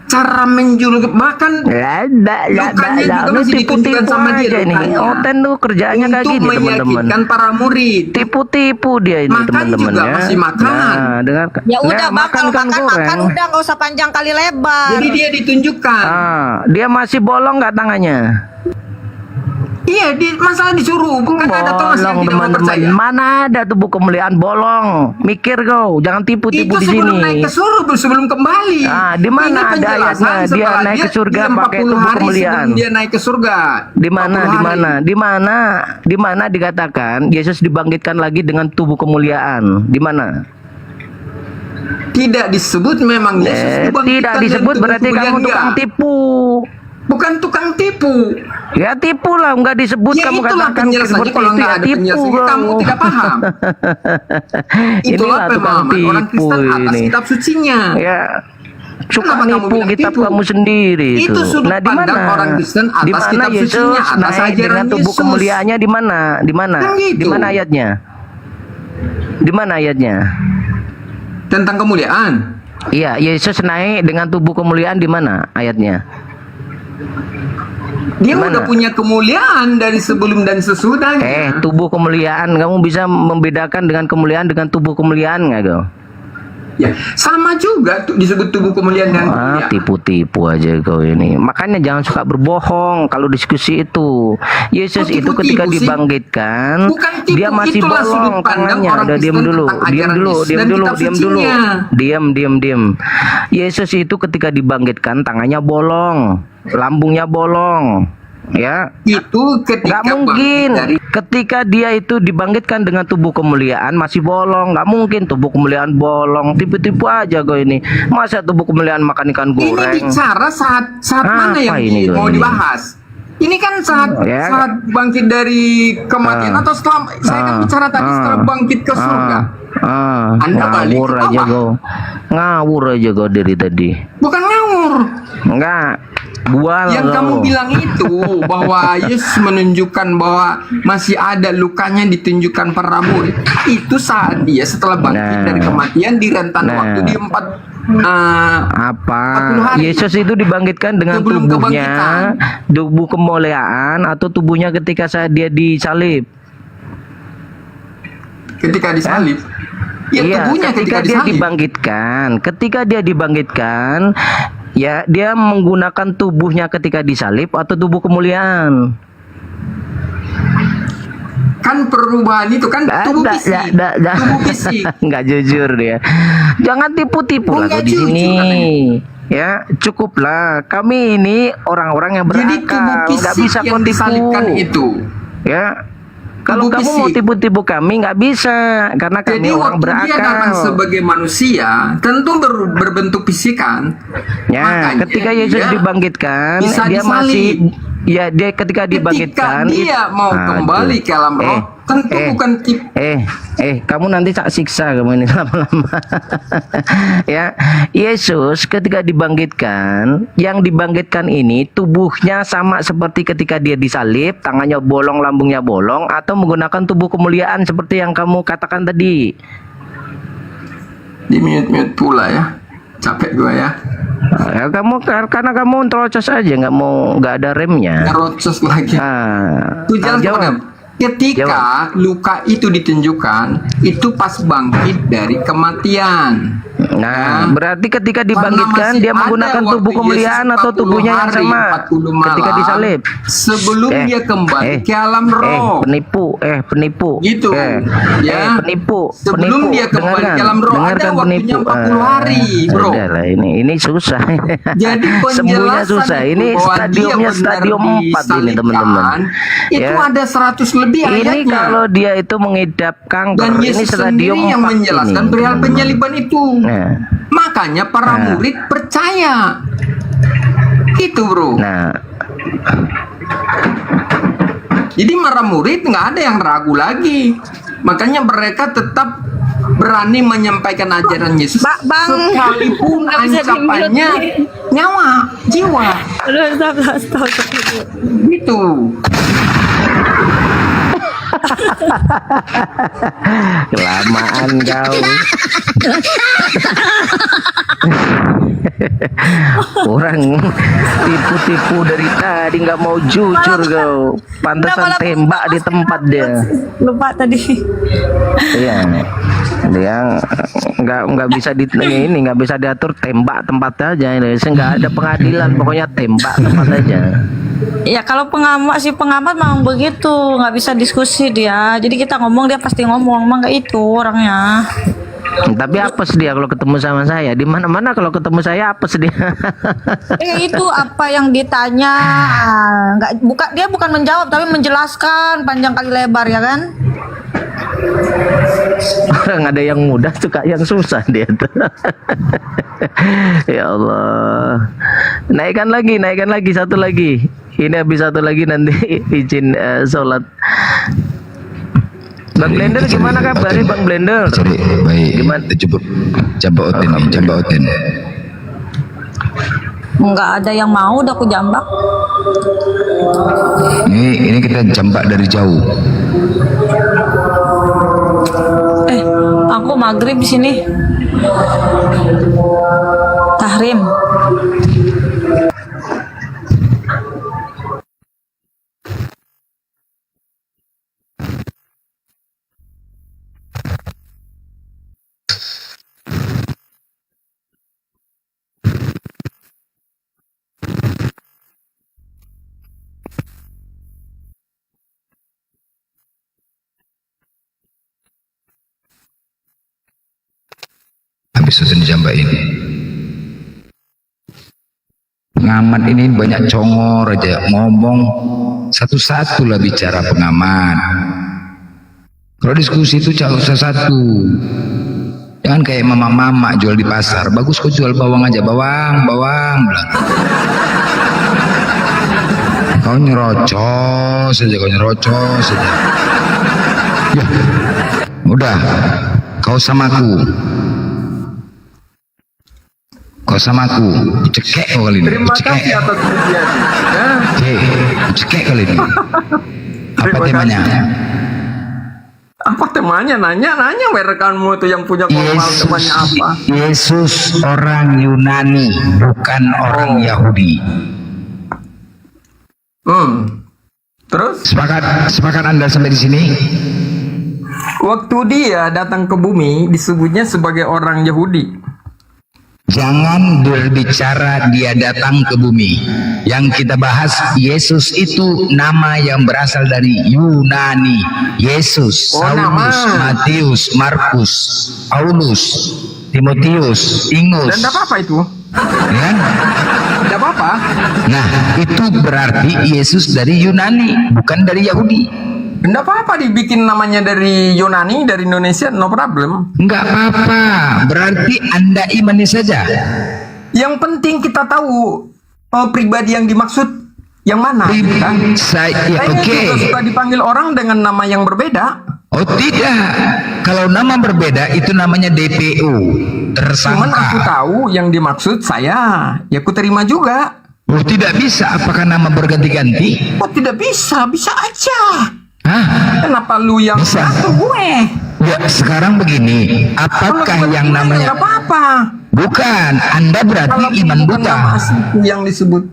Cara menjulur bahkan lukanya juga masih ditunjukkan sama dia ini. Oten tuh kerjaannya kayak gini teman-teman. Kan para murid tipu-tipu dia ini teman-teman ya. Masih makan. Nah, dengar. Ya udah bang, kalau makan udah nggak usah panjang kali lebar. Jadi dia ditunjukkan. Dia masih bolong nggak tangannya? Iya, masalah disuruh, bukan ada Thomas yang tidak mau percaya. Mana ada tubuh kemuliaan bolong? Mikir kau, jangan tipu-tipu di sini. Itu sebelum naik ke surga, sebelum kembali. Di mana ada ayatnya dia naik ke surga pakai tubuh kemuliaan? Dia naik ke surga. Di mana dikatakan Yesus dibangkitkan lagi dengan tubuh kemuliaan? Di mana? Tidak disebut memang Yesus dibangkitkan. Tidak disebut berarti kamu tukang tipu. Bukan tukang tipu. Ya tipu lah, nggak disebut ya, kamu katakan seperti kalau nggak ada penjelasannya kamu tidak paham. Itulah pemahaman orang Kristen atas kitab sucinya. Ya, suka nipu kitab kamu sendiri itu. Nah, di mana orang Kristen atas kitab Yesus sucinya, atas naik dengan tubuh kemuliaannya di mana? Di mana? Di mana ayatnya? Di mana ayatnya? Tentang kemuliaan. Iya, Yesus naik dengan tubuh kemuliaan di mana ayatnya? Dia udah punya kemuliaan dari sebelum dan sesudahnya. Tubuh kemuliaan, kamu bisa membedakan dengan kemuliaan dengan tubuh kemuliaan nggak kau? Ya, sama juga disebut tubuh kemuliaan dan kemuliaan. Tipu-tipu aja kau ini. Makanya jangan suka berbohong kalau diskusi itu. Yesus itu ketika dibangkitkan, dia masih bolong tangannya. Udah diam dulu. Yesus itu ketika dibangkitkan tangannya bolong, lambungnya bolong. Ya, itu ketika nggak mungkin ketika dia itu dibangkitkan dengan tubuh kemuliaan masih bolong, nggak mungkin tubuh kemuliaan bolong. Tipu-tipu aja kau ini. Masa tubuh kemuliaan makan ikan goreng? Ini bicara saat mana yang mau dibahas? Ini kan saat bangkit dari kematian atau setelah saya kan bicara tadi setelah bangkit ke surga. Anda ngawur aja kau. Ngawur aja kau dari tadi. Bukan ngawur. Enggak. Yang kamu bilang itu bahwa Yesus menunjukkan bahwa masih ada lukanya ditunjukkan para murid. Itu saat dia setelah bangkit dari kematian di rentan waktu di 40 hari. Yesus itu dibangkitkan dengan tubuhnya, tubuh kemuliaan atau tubuhnya ketika saat dia disalib? Ketika disalib. Ya, tubuhnya ketika dia dibangkitkan. Ketika dia dibangkitkan, ya dia menggunakan tubuhnya ketika disalib atau tubuh kemuliaan? Kan perubahan itu kan tubuh fisik. Tubuh fisik. Nggak jujur dia. Jangan tipu-tipu lah di sini. Ya, cukuplah. Kami ini orang-orang yang berakal. Nggak bisa kau tipu. Itu. Ya. Kalau kamu mau tipu-tipu kami nggak bisa, karena kami orang berakal. Dia datang sebagai manusia, tentu berbentuk fisikan. Ya, ketika Yesus dibangkitkan, dia masih, ya dia ketika dibangkitkan, dia mau kembali ke alam roh, tentu bukan kamu nanti tak siksa kamu ini lama-lama. Ya, Yesus ketika dibangkitkan, yang dibangkitkan ini tubuhnya sama seperti ketika dia disalib, tangannya bolong, lambungnya bolong, atau menggunakan tubuh kemuliaan seperti yang kamu katakan tadi. Di mute pula ya, capek gua ya. Ya, karena kamu terocos aja, nggak ada remnya. Terocos lagi. Jawab. Ketika luka itu ditunjukkan, itu pas bangkit dari kematian. Nah, Ya. berarti ketika Karena dibangkitkan masih dia menggunakan ada tubuh waktu kemuliaan Yesus atau 40 tubuhnya yang hari, sama 40 malam, ketika disalib. sebelum dia kembali ke alam roh. Penipu. Gitu. Ya. Penipu. Sebelum dia kembali ke alam roh ada waktunya 40 hari, bro. Udahlah, ini susah. Jadi Sembuhnya penjelasan susah. itu Ini bahwa stadiumnya dia benar stadium 4 ini, teman-teman. Itu ada 100 lebih Ini ayatnya. kalau dia itu mengidap kanker, Dan ini Yesus stadium sendiri yang 4 menjelaskan ini. perihal penyaliban itu. Nah. Makanya para murid percaya. Itu, bro. Nah. Jadi para murid nggak ada yang ragu lagi. Makanya mereka tetap berani menyampaikan ajaran Yesus sekalipun ancapannya nyawa, jiwa. Gitu. Kelamaan kau. Orang tipu-tipu dari tadi nggak mau jujur kau. Pantesan tembak di tempat dia. Lupa tadi. Iya. Dia nggak bisa nggak bisa diatur, tembak tempat aja. Ini nggak ada pengadilan, pokoknya tembak tempat aja. Ya kalau pengamat memang begitu, nggak bisa diskusi dia. Jadi kita ngomong dia pasti ngomong, emang kayak itu orangnya. Tapi apes dia kalau ketemu sama saya. Di mana-mana kalau ketemu saya apes dia. Itu apa yang ditanya, dia bukan menjawab tapi menjelaskan panjang kali lebar ya kan? Orang ada yang mudah suka yang susah dia tuh. Ya Allah. Naikkan lagi satu lagi. Ini habis satu lagi nanti izin sholat. Bang Blender gimana kabarnya Bang Blender? Sorry, baik. Gimana? Jambak oten. Nggak ada yang mau, udah aku jambak. Ini kita jambak dari jauh. Aku maghrib di sini. Tahrim. Habis itu dijambak ini. Pengamat ini banyak congor aja, ngomong satu-satu lah bicara pengamat. Kalau diskusi itu cak satu-satu. Jangan kayak mama-mama jual di pasar. Bagus kok jual bawang aja, bawang. Bilang. Kau nyerocos saja. Ya, udah. Kau sama aku, cekek kau kali ini. Terima kasih atas pujiannya. Cekek kali ini. Apa temanya? Apa temanya? Nanya rekanmu tuh yang punya formal temannya apa? Yesus orang Yunani, bukan orang Yahudi. Terus? Sepakat Anda sampai di sini? Waktu dia datang ke bumi disebutnya sebagai orang Yahudi. Jangan berbicara dia datang ke bumi. Yang kita bahas, Yesus itu nama yang berasal dari Yunani. Yesus, Saulus, Matius, Markus, Paulus, Timotius, Ingus. Dan apa itu? Ya? Tidak apa-apa. Nah, itu berarti Yesus dari Yunani, bukan dari Yahudi. Enggak apa-apa dibikin namanya dari Yunani, dari Indonesia, no problem. Enggak apa-apa, berarti Anda imani saja. Yang penting kita tahu pribadi yang dimaksud yang mana. Saya juga suka dipanggil orang dengan nama yang berbeda. Oh tidak, kalau nama berbeda itu namanya DPO, tersangka. Cuman aku tahu yang dimaksud saya, ya aku terima juga. Oh tidak bisa, apakah nama berganti-ganti? Oh tidak bisa, bisa aja. Hah? Kenapa lu yang bisa? Gue. Ya sekarang begini, apakah yang namanya? Nggak apa-apa. Bukan, Anda berarti iman buta. Yang disebut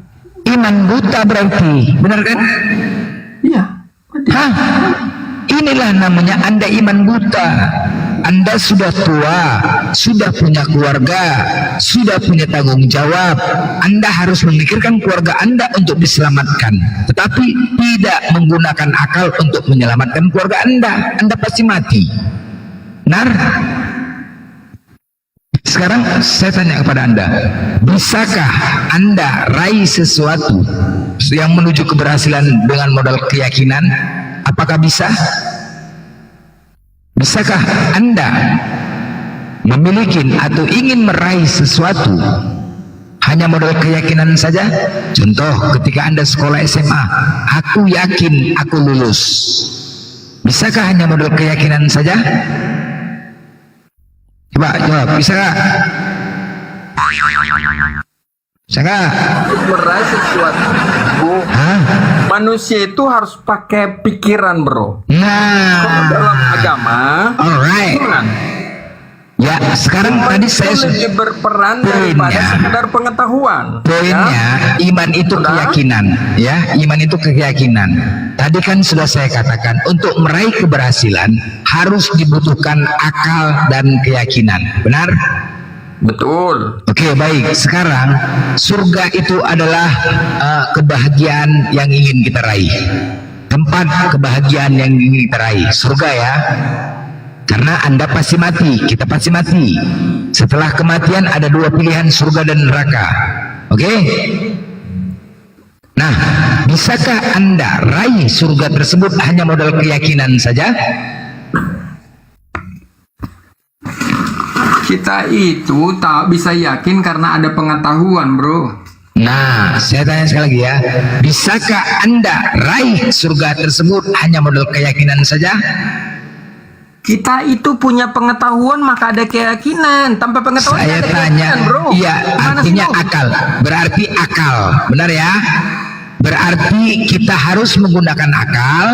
iman buta berarti, benar kan? Iya. Hah? Inilah Itulah namanya Anda iman buta. Anda sudah tua, sudah punya keluarga, sudah punya tanggung jawab. Anda harus memikirkan keluarga Anda untuk diselamatkan, tetapi tidak menggunakan akal untuk menyelamatkan keluarga Anda. Anda pasti mati. Benar? Sekarang saya tanya kepada Anda, bisakah Anda raih sesuatu yang menuju keberhasilan dengan modal keyakinan? Apakah bisa? Bisakah Anda memiliki atau ingin meraih sesuatu hanya modal keyakinan saja? Contoh, ketika Anda sekolah SMA, aku yakin aku lulus. Bisakah hanya modal keyakinan saja? Coba jawab, bisa nggak? Bisa nggak? Meraih sesuatu, manusia itu harus pakai pikiran, bro. Nah, kalau dalam agama, alright. Ya, sekarang tadi saya lebih berperan daripada sekedar pengetahuan. Poinnya, iman itu keyakinan, ya. Iman itu keyakinan. Tadi kan sudah saya katakan, untuk meraih keberhasilan harus dibutuhkan akal dan keyakinan. Benar? Betul. Oke, baik. Sekarang surga itu adalah kebahagiaan yang ingin kita raih. Tempat kebahagiaan yang ingin kita raih. Surga ya. Karena Anda pasti mati, kita pasti mati. Setelah kematian ada dua pilihan, surga dan neraka. Oke? Nah, bisakah Anda raih surga tersebut hanya modal keyakinan saja? Kita itu tak bisa yakin karena ada pengetahuan, bro. Nah, saya tanya sekali lagi ya, bisakah Anda raih surga tersebut hanya modal keyakinan saja? Kita itu punya pengetahuan maka ada keyakinan. Tanpa pengetahuan saya ada tanya, bro. iya, artinya akal. Berarti akal, benar ya? Berarti kita harus menggunakan akal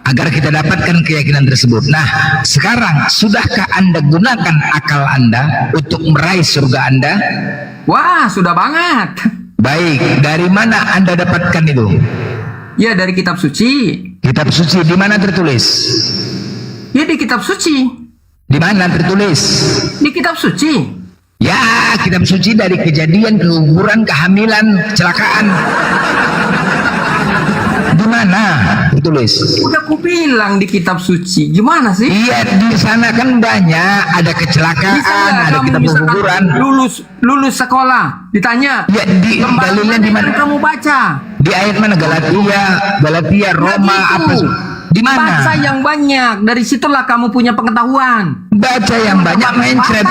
agar kita dapatkan keyakinan tersebut. Nah, sekarang sudahkah Anda gunakan akal Anda untuk meraih surga Anda? Wah, sudah banget. Baik, dari mana Anda dapatkan itu? Ya, dari kitab suci. Kitab suci di mana tertulis? Ya, di kitab suci. Di mana tertulis? Di kitab suci. Ya, kitab suci dari kejadian, keguguran, kehamilan, kecelakaan. Di mana tertulis? Udah aku bilang di kitab suci. Gimana sih? Iya, di sana kan banyak, ada kecelakaan, ada kitab keguguran. Lulus sekolah, ditanya. Ya, di dalilnya di mana? Kamu baca. Di ayat mana? Galatia, Roma, apa? Di mana? Baca yang banyak, dari situlah kamu punya pengetahuan. Baca yang banyak, mencret.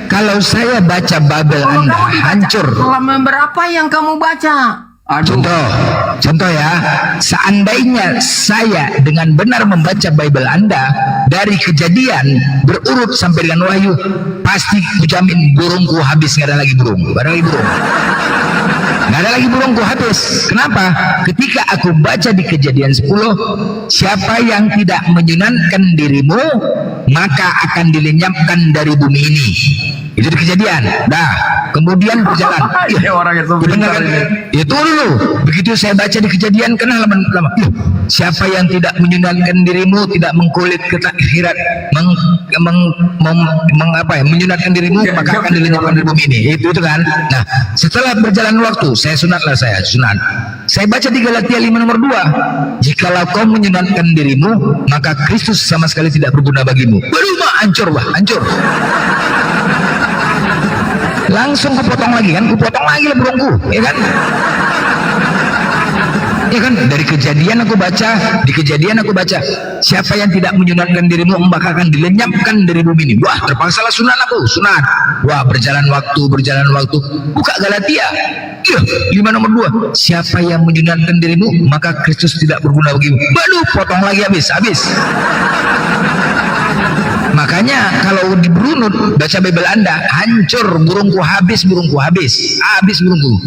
Kalau saya baca Babel Anda hancur. Selama berapa yang kamu baca? Aduh. Contoh ya, seandainya saya dengan benar membaca Bible Anda dari kejadian berurut sampai dengan Wahyu, pasti kujamin burungku habis, nggak ada lagi burung, nggak ada lagi burungku habis. Kenapa? Ketika aku baca di kejadian 10, siapa yang tidak menyunatkan dirimu maka akan dilenyapkan dari bumi ini. Itu di kejadian. Dah, kemudian berjalan. Itu dulu. Begitu saya baca di kejadian, kenal lama. Siapa yang tidak menyunatkan dirimu, tidak mengkulit ketakhirat, menyunatkan dirimu, maka akan dilenyapkan dari bumi ini. Itu kan. Nah, setelah berjalan waktu, saya sunat. Saya baca di Galatia 5 nomor 2. Jikalau kau menyunatkan dirimu, maka Kristus sama sekali tidak berguna bagimu. Baru hancur. Langsung kupotong lagi lah burungku, ya kan? Ya kan, dari kejadian aku baca, siapa yang tidak menyunatkan dirimu maka akan dilenyapkan dari bumi ini. Wah, terpaksalah sunat. Wah, berjalan waktu. Buka Galatia. Iya, 5 nomor 2. Siapa yang menyunatkan dirimu maka Kristus tidak berguna bagimu. Baru potong lagi habis. Makanya kalau di Brunut baca Bible Anda hancur, burungku habis,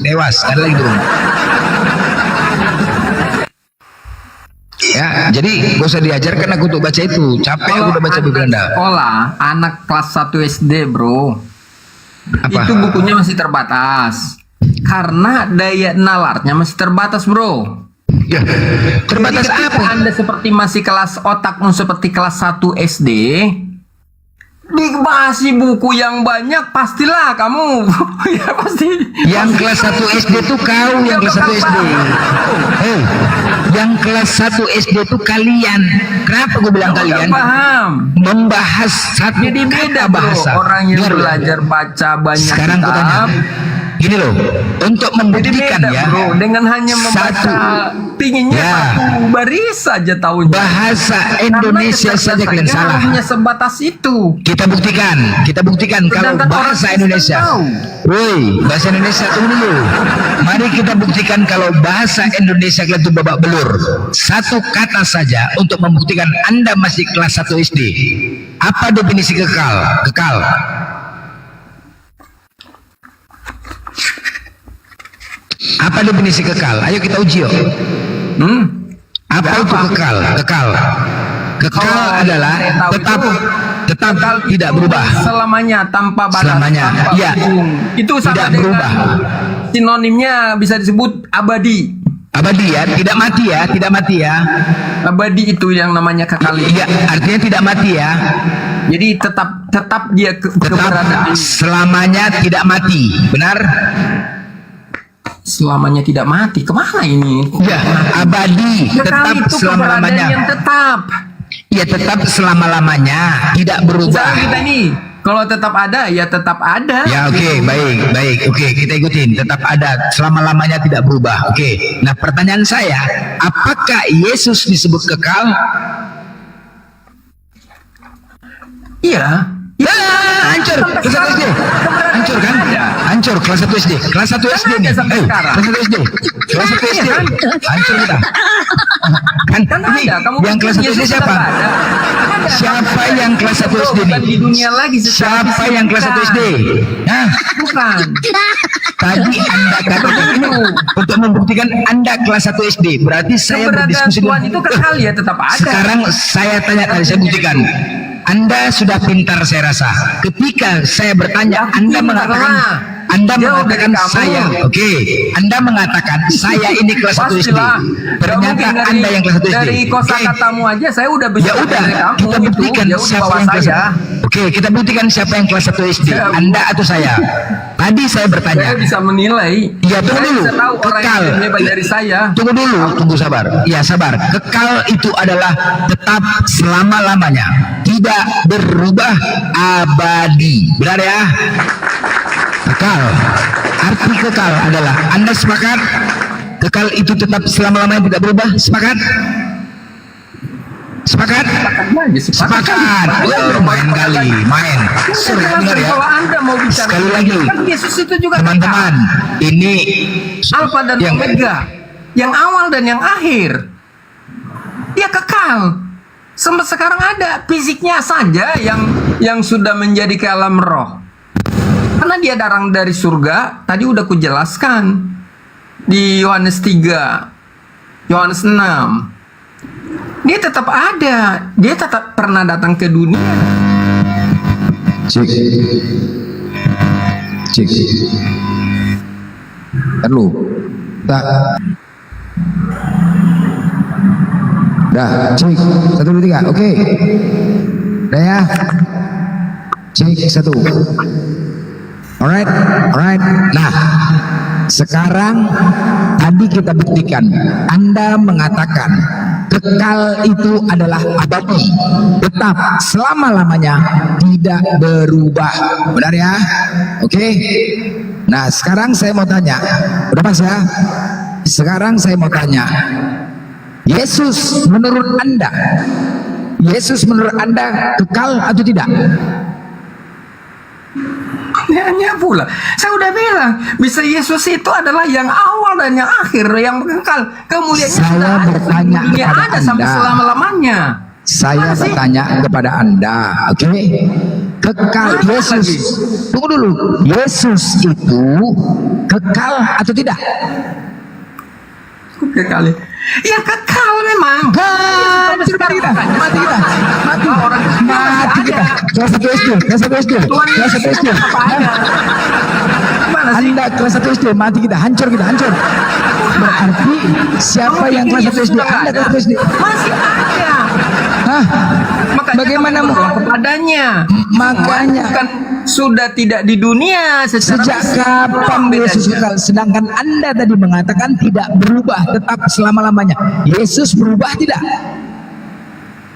tewas, ada lagi burung. Ya, jadi gak usah diajarkan aku untuk baca itu. Capek aku udah baca Bible Anda. Sekolah, anak kelas 1 SD, bro. Apa? Itu bukunya masih terbatas. Karena daya nalarnya masih terbatas, bro. Ya, terbatas Jadi ketika apa? Anda seperti masih kelas otakmu seperti kelas 1 SD, dibahasi buku yang banyak, pastilah kamu ya pasti. Yang kelas 1 SD itu kau, yang kelas 1 SD. Yang kelas 1 SD itu kalian. Kenapa gue bilang kalian? Paham. Membahas satu Jadi beda kata bahasa. orang yang Dengar, belajar baca banyak sekarang gue tanya. Gini loh, untuk membuktikan beda, ya, bro, dengan hanya membaca pinginnya Ya. satu baris saja tahunya. bahasa Indonesia saja kalian salah. Hanya sebatas itu. Kita buktikan kalau Sedangkan bahasa orang Indonesia. tahu. Woi, bahasa Indonesia tunggu dulu. Mari kita buktikan kalau bahasa Indonesia kalian itu babak belur. Satu kata saja untuk membuktikan Anda masih kelas 1 SD. Apa definisi kekal? Kekal. Apa definisi kekal? Ayo kita uji yuk. Apa itu kekal? Kekal adalah tetap tidak berubah. Selamanya tanpa batas. Selamanya. Tanpa Iya. ujung. Itu sama Tidak dengan berubah. Sinonimnya bisa disebut abadi. Abadi ya, tidak mati ya. Abadi itu yang namanya kekal. Iya, artinya tidak mati ya. Jadi tetap dia keberadaan. Selamanya tidak mati, benar? Selamanya tidak mati. Kemana ini? Ya, abadi, tetap itu selama-lamanya. keberadaan yang tetap. Ya, tetap selama-lamanya, tidak berubah. Misalnya kita ini, kalau tetap ada, ya tetap ada. Ya, oke, baik. Oke, kita ikutin. Tetap ada, selama-lamanya tidak berubah. Oke. Nah, pertanyaan saya, apakah Yesus disebut kekal? Iya. Ya, hancur. Kelas 1 SD. Hancur kan? Hancur kelas 1 SD. Kelas 1 SD nih. Sampai sekarang. Kelas 1 SD. Kelas 1 SD. Hancur kita. Kan ini yang kelas 1 SD siapa? Siapa yang kelas 1 SD nih? Di dunia lagi Siapa yang kelas 1 SD? Hah? Bukan. Tadi Anda katakan itu untuk membuktikan Anda kelas 1 SD. Berarti saya Keberadaan berdiskusi Tuhan itu kekal ya tetap ada. Sekarang saya tanya, saya buktikan. Anda sudah pintar saya rasa. Ketika saya bertanya, Anda mengatakan saya, oke. Anda mengatakan saya ini kelas 1 SD. Ternyata Anda yang kelas 1 SD. Dari kosakatamu aja saya udah bisa. Ya udah, kita buktikan siapa yang kelas 1. Oke, kita buktikan siapa yang kelas 1 SD. Anda atau saya? Tadi saya bertanya. Saya bisa menilai. Ya, tunggu dulu. Saya bisa tahu orang Kekal. yang hebat dari saya. Tunggu dulu, tunggu sabar. Ya, sabar. Kekal itu adalah tetap selama-lamanya. Tidak berubah, abadi. Benar ya? Kekal. Arti kekal adalah, Anda sepakat? Kekal itu tetap selama-lamanya tidak berubah? Sepakat? Sepakat? Sepakat. Oh, main kali, main. Sorry, dengar ya. Kalau Anda mau bicara, Sekali lagi. kan Yesus itu juga Teman-teman, ini Alfa dan Omega, yang awal dan yang akhir. Dia kekal. Sampai sekarang ada fisiknya saja yang sudah menjadi ke alam roh. Karena dia datang dari surga, tadi udah kujelaskan di Yohanes 3, Yohanes 6. Dia tetap ada, dia tetap pernah datang ke dunia. Cik. Perlu. Dah, cek 1, 2, 3, oke. Dah ya. Cek 1. Alright. Nah, sekarang tadi kita buktikan. Anda mengatakan kekal itu adalah abadi, tetap selama-lamanya, tidak berubah. Benar ya? Oke. Nah, sekarang saya mau tanya. Udah pas ya? Sekarang saya mau tanya. Yesus menurut Anda kekal atau tidak? Hanya pula, saya udah bilang, bisa Yesus itu adalah yang awal dan yang akhir, yang kekal. Kemudian Saya bertanya kepada ada sampai Anda. selama-lamanya. Saya bertanya kepada Anda, oke? Kekal Yesus. Tunggu dulu. Yesus itu kekal atau tidak? Kekal. Ya kekal memang. Mati kita. Kelas 1 SD. Anda kelas 1 SD mati kita, hancur kita, hancur. Berarti siapa yang kelas 1 SD? Anda kelas 1 SD. Masih ada. Hah? Makanya Bagaimana kamu berdoa kepadanya? Makanya kan sudah tidak di dunia secara sejak fisik. kapan Yesus kekal? Sedangkan Anda tadi mengatakan tidak berubah, tetap selama-lamanya. Yesus berubah tidak?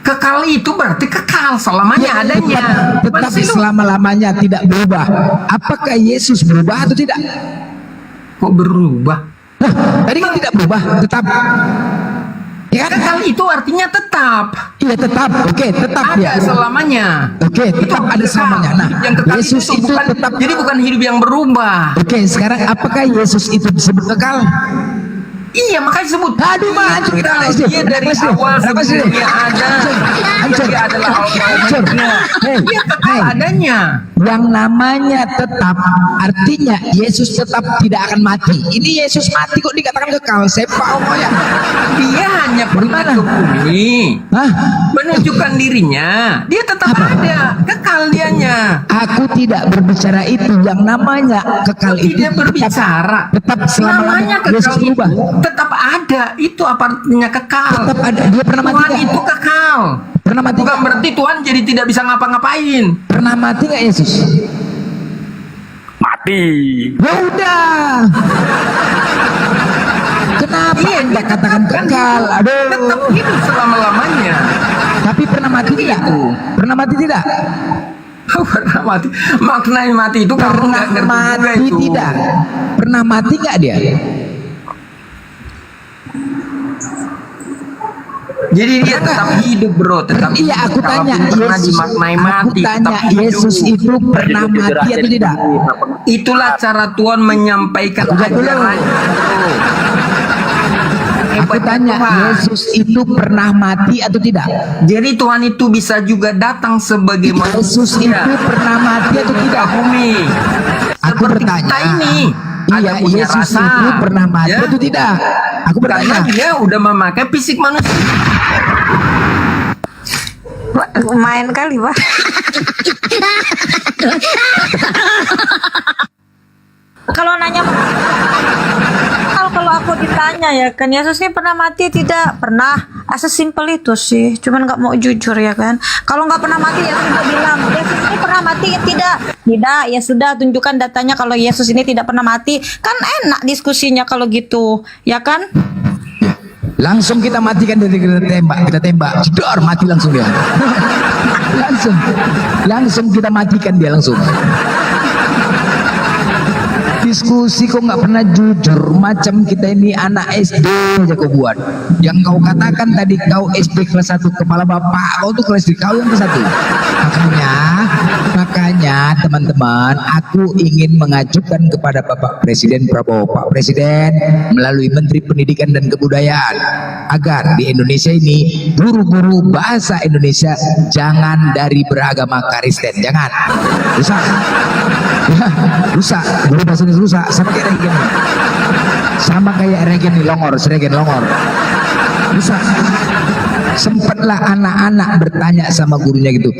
Kekal itu berarti kekal selamanya adanya. Tetap selama-lamanya tidak berubah. Apakah Yesus berubah atau tidak? Kok berubah? Nah, tadi kan tidak berubah, tetap. Ya kan? Kekal itu artinya tetap. Iya tetap, oke, tetap ada ya. selamanya. Oke, tetap ada selamanya. Nah, yang kekal Yesus itu bukan, tetap. jadi bukan hidup yang berubah. Oke, sekarang apakah Yesus itu disebut kekal? Iya, makanya sebut. Aduh, hancur kita Dia dari awal sebelum dia ada. Hancur. Dia adalah Hancur. Dia kekal adanya. Yang namanya tetap artinya Yesus tetap tidak akan mati. Ini Yesus mati kok dikatakan kekal? Sepak omongnya. Dia hanya pernah ke bumi, menunjukkan dirinya. Dia tetap ada, kekal dianya. Aku tidak berbicara itu. Yang namanya kekal itu tidak berbicara. Tetap selama-lamanya Yesus berubah. Tetap ada. Itu apa artinya kekal? Tetap ada. Dia pernah mati Tuhan gak? itu kekal. Pernah mati? Bukan berarti Tuhan jadi tidak bisa ngapa-ngapain. Pernah mati nggak Yesus? Mati. Ya udah. Kenapa Anda katakan kekal? Aduh. Tetap hidup selama-lamanya. Tapi pernah mati tidak? Pernah mati tidak? Pernah mati. Maknanya mati itu kamu nggak ngerti juga Mati itu. tidak? Pernah mati nggak dia? Jadi dia tetap hidup, bro. Tetap iya, aku hidup. tanya Kalaupun pernah Yesus. dimaknai Aku mati, tanya tetap hidup. Yesus itu pernah mati atau tidak? Itulah cara Tuhan menyampaikan ajarannya. Aku tanya Yesus itu pernah mati atau tidak? Jadi Tuhan itu bisa juga datang sebagai Yesus manusia. itu pernah mati atau tidak? Bumi. Aku bertanya. Kita ini Iya, ada punya Yesus rasa, itu pernah mati ya? atau tidak? Aku bertanya. Karena dia udah memakai fisik manusia. Main kali, Pak. Kalau nanya kalau aku ditanya ya kan Yesus ini pernah mati tidak? Pernah. Sesimpel itu sih. Cuman nggak mau jujur ya kan. Kalau nggak pernah mati ya sudah bilang Yesus ini pernah mati tidak? Tidak. Ya sudah tunjukkan datanya kalau Yesus ini tidak pernah mati. Kan enak diskusinya kalau gitu, ya kan? Langsung kita matikan dari kita tembak, jedor mati langsung dia. langsung kita matikan dia langsung. Diskusi kok nggak pernah jujur, macam kita ini anak SD aja kau buat. Yang kau katakan tadi kau SD kelas 1 kepala bapak, kau tuh kelas 3, kau yang kelas 1. Makanya teman-teman, aku ingin mengajukan kepada Bapak Presiden Prabowo, Pak Presiden melalui Menteri Pendidikan dan Kebudayaan agar di Indonesia ini guru-guru bahasa Indonesia jangan dari beragama Kristen, jangan. Rusak, guru bahasa Indonesia rusak sama kayak regen nih, seregen longor rusak. Sempatlah anak-anak bertanya sama gurunya gitu,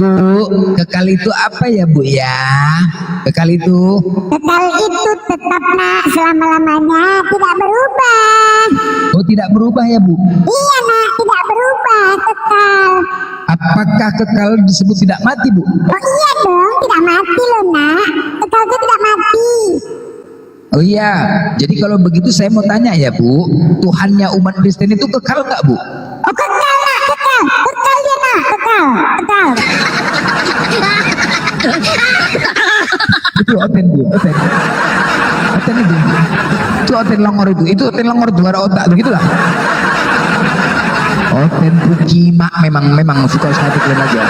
Bu, kekal itu apa ya Bu ya? Kekal itu tetaplah selama-lamanya, tidak berubah. Oh, tidak berubah ya Bu? Iya nak, tidak berubah, kekal. Apakah kekal disebut tidak mati Bu? Oh iya dong, tidak mati loh nak. Kekal itu tidak mati. Oh iya, jadi kalau begitu saya mau tanya ya Bu, Tuhannya umat Kristen itu kekal nggak Bu? Oh kekal nak, kekal dia nak, kekal. Itu oten Bu, oten itu oten longor itu oten longor juara otak begitulah. Oten pujimak memang suka sekali kalian aja.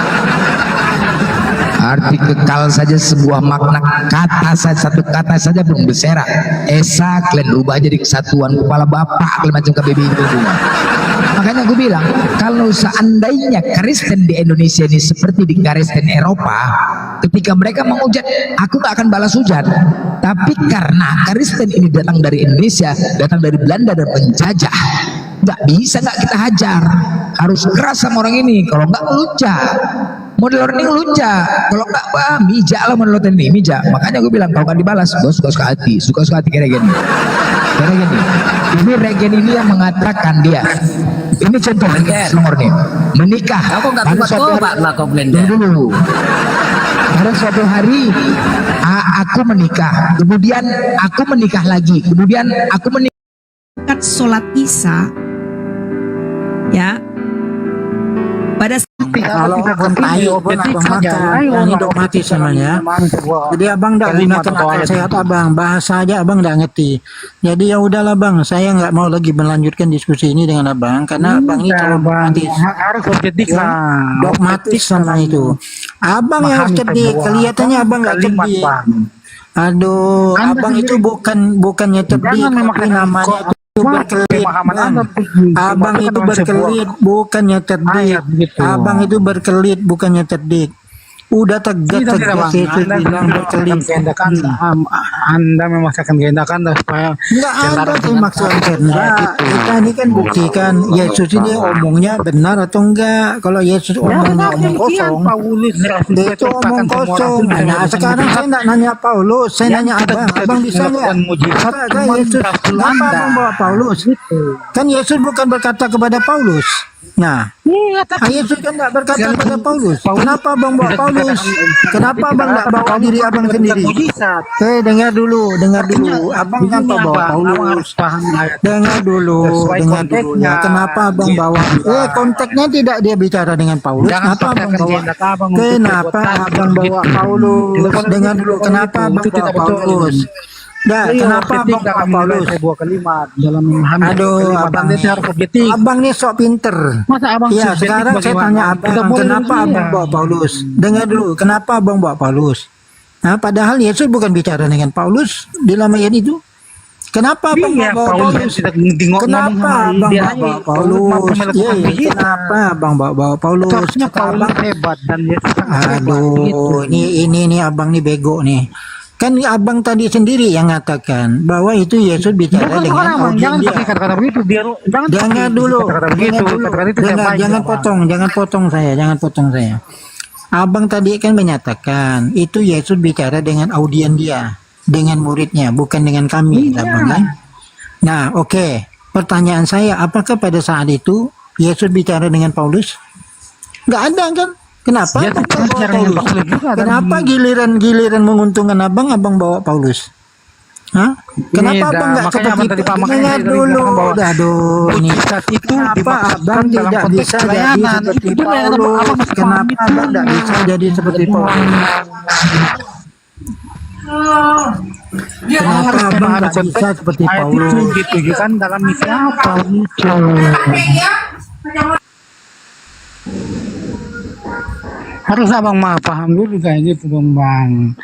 Arti kekal saja sebuah makna kata saja, satu kata saja belum berserak. Esa kalian rubah jadi kesatuan kepala bapak kalian macam KBBI itu. Makanya gue bilang kalau seandainya Kristen di Indonesia ini seperti di Kristen Eropa, ketika mereka menghujat, aku gak akan balas hujat. Tapi karena Kristen ini datang dari Indonesia, datang dari Belanda dan menjajah, nggak bisa nggak kita hajar, harus keras sama orang ini, kalau nggak melunjak. Model learning lunja. Kalau enggak mijak lah model learning, mijak. Makanya gue bilang kalau kan dibalas, gue suka-suka hati kayak gini. Karena gini, ini regen ini yang mengatakan dia. Ini contoh nomor nih. Menikah. Aku nggak buat Pak melakukan blender. Dulu. Pada suatu hari aku menikah, kemudian aku menikah lagi, kemudian aku menikah. Sholat Isya, ya. Pada kalau tai yang hidup mati sebenarnya. Jadi abang tidak gunakan akal sehat abang, bahasa aja abang tidak ngerti. Jadi ya udahlah bang, saya nggak mau lagi melanjutkan diskusi ini dengan abang karena abang ini terlalu dogmatis. Harus objektif lah, dogmatis sama itu. Abang yang harus cerdik, kelihatannya abang nggak cerdik. Aduh, abang itu bukannya cerdik, tapi namanya berkelit. Abang itu berkelit bukannya cerdik. Abang itu berkelit bukannya cerdik. Udah tegas Yesus bilang berkelit. Anda memaksakan kehendak Anda supaya enggak ada maksud kehendak. Kita ini kan buktikan Yesus ini omongnya benar atau enggak. Kalau Yesus omongnya omong kosong, itu omong kosong. Nah, sekarang saya enggak nanya Paulus, saya nanya abang. Abang bisa enggak? Apakah Yesus kenapa membawa Paulus? Kan Yesus bukan berkata kepada Paulus. Nah, Yesus kan enggak berkata kepada Paulus. Kenapa abang bawa Paulus? Kenapa abang enggak bawa diri abang sendiri? Dengar dulu. Abang kan bawa Paulus. Dengar dulu ya. Kenapa abang bawa? Konteksnya tidak dia bicara dengan Paulus. Kenapa abang bawa Paulus? Dengar dulu. Kenapa abang bawa Paulus? Kenapa abang bawa Paulus? Dalam memahami. Aduh, abang nih sok pinter. Ya, sekarang saya tanya abang, kenapa abang bawa Paulus? Dengar dulu, kenapa abang bawa Paulus? Nah, padahal Yesus bukan bicara dengan Paulus di dalam ayat itu. Kenapa abang bawa Paulus? Kenapa abang bawa Paulus? Kenapa abang bawa Paulus? Abang hebat dan aduh, ini abang nih bego nih. Kan abang tadi sendiri yang ngatakan bahwa itu Yesus bicara dengan audiens dia. Jangan dulu. Jangan potong saya. Abang tadi kan menyatakan itu Yesus bicara dengan audiens dia, dengan muridnya, bukan dengan kami, abang kan? Nah, oke. Pertanyaan saya, apakah pada saat itu Yesus bicara dengan Paulus? Nggak ada kan? Kenapa? Kenapa giliran menguntungkan abang bawa Paulus? Hah? Kenapa abang nggak seperti dengar dulu? Aduh, ini kenapa abang tidak bisa jadi seperti Paulus? Kenapa abang tidak bisa jadi seperti Paulus? Kenapa abang nggak bisa seperti Paulus? Ditujukan dalam misi apa? Harus abang paham dulu kayak gitu bang.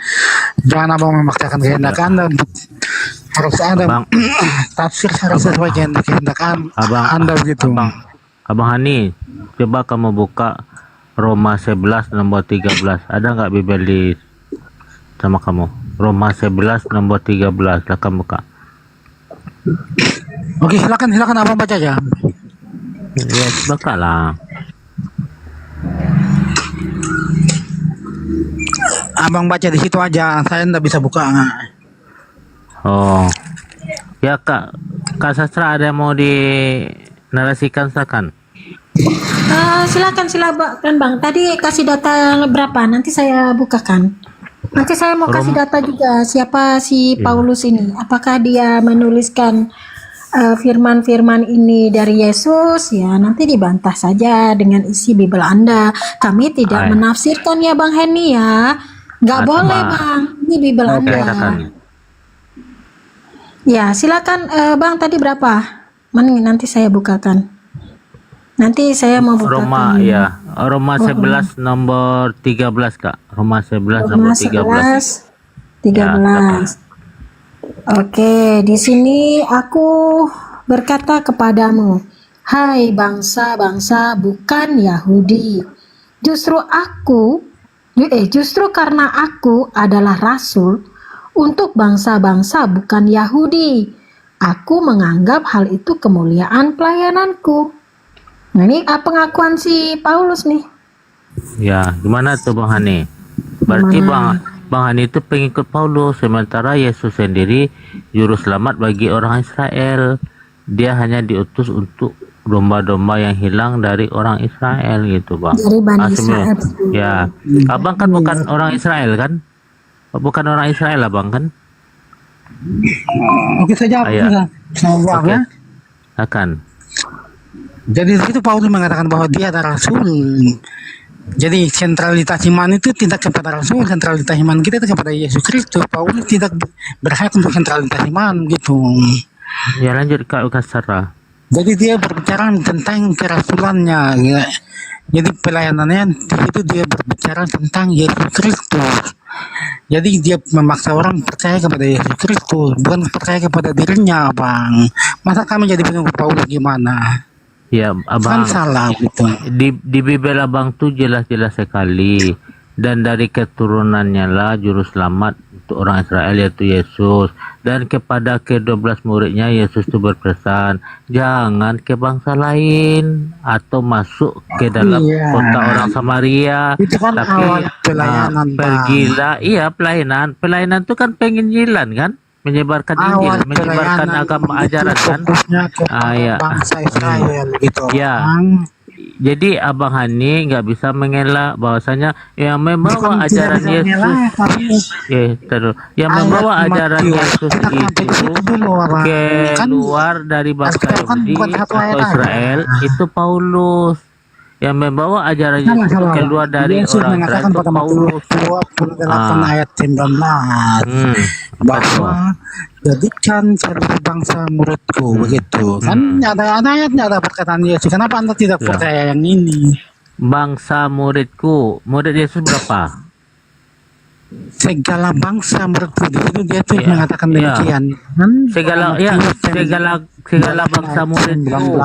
Jangan abang memaksakan kehendak Anda. Harus ada tafsir harus sesuai kehendak Anda begitu. Abang Hani, coba kamu buka Roma 11 nomor 13. Ada nggak Bibel di sama kamu? Roma 11 nomor 13. Silakan buka. Oke, silakan abang baca aja. Ya, buka lah. Abang baca di situ aja, saya nggak bisa buka. Oh, ya Kak Sastra ada yang mau dinarasikan, silakan. Silakan bang. Tadi kasih data berapa? Nanti saya bukakan. Nanti saya mau kasih data juga siapa si Paulus ini. Apakah dia menuliskan firman-firman ini dari Yesus? Ya nanti dibantah saja dengan isi Bible Anda. Kami tidak menafsirkan ya Bang Henny ya. Nggak boleh Bang. Ini Bible Anda. Ya silakan Bang, tadi berapa? Nanti saya bukakan. Nanti saya mau bukakan. Roma 11 nomor 13 Kak. Roma 11 nomor 13. 13. Oke, di sini aku berkata kepadamu, hai bangsa-bangsa bukan Yahudi. Justru karena aku adalah rasul untuk bangsa-bangsa bukan Yahudi. Aku menganggap hal itu kemuliaan pelayananku. Nah, ini pengakuan si Paulus nih. Ya, gimana tuh Bang Hani? Berarti Bang Hani itu pengikut Paulus, sementara Yesus sendiri juru selamat bagi orang Israel. Dia hanya diutus untuk domba-domba yang hilang dari orang Israel gitu, Bang. Dari Bani Israel. Ya, Abang kan bukan orang Israel kan? Bukan orang Israel Abang kan? Oke, saya jawab jawab ya. Akan. Jadi itu Paulus mengatakan bahwa dia adalah rasul. Jadi sentralitas iman itu tidak kepada rasul, sentralitas iman kita itu kepada Yesus Kristus. Paulus tidak berhak untuk sentralitas iman gitu. Ya lanjut Kak Sarah. Jadi dia berbicara tentang kerasulannya, ya. Jadi pelayanannya itu dia berbicara tentang Yesus Kristus. Jadi dia memaksa orang percaya kepada Yesus Kristus, bukan percaya kepada dirinya, Bang. Masa kami jadi pengikut Paulus gimana? Ya, Abang. Kan salah gitu. Di Bibel Abang tuh jelas-jelas sekali. Dan dari keturunannya lah juru selamat untuk orang Israel yaitu Yesus. Dan kepada ke-12 muridnya Yesus itu berpesan, jangan ke bangsa lain atau masuk ke dalam kota orang Samaria. Itu kan tapi awal pelayanan, pergilah. Iya, pelayanan. Pelayanan itu kan penginjilan kan? Menyebarkan Injil, menyebarkan agama ajaran kan? Ya. Bangsa Israel gitu. Ya. Jadi Abang Hani nggak bisa mengelak bahwasanya yang membawa ajaran Yesus, yang membawa ajaran Yesus itu keluar dari bangsa Yahudi atau Israel itu Paulus. Yang membawa ajaran Yesus keluar dari orang Israel itu Paulus. 28 ayat 19 bahwa jadikan seluruh bangsa muridku begitu kan ada ayatnya, ada perkataan Yesus. Kenapa Anda tidak percaya yang ini? Bangsa muridku, murid Yesus berapa? Segala bangsa muridku, di situ dia tuh mengatakan demikian kan? Segala bangsa muridku.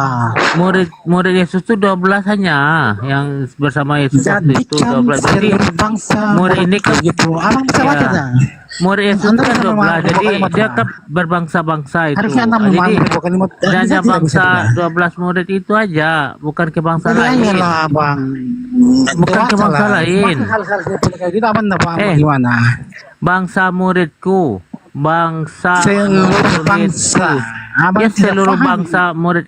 Murid Yesus itu 12 hanya yang bersama Yesus waktu itu 12. Jadi murid ini kan gitu. Abang bisa baca dah. Murid Yesus itu kan 12. Jadi dia kan berbangsa-bangsa itu. Jadi hanya bangsa 12 murid itu aja, bukan ke bangsa lain. Bukan ke bangsa lain. Gimana? Bangsa muridku, bangsa seluruh bangsa. Ya seluruh bangsa murid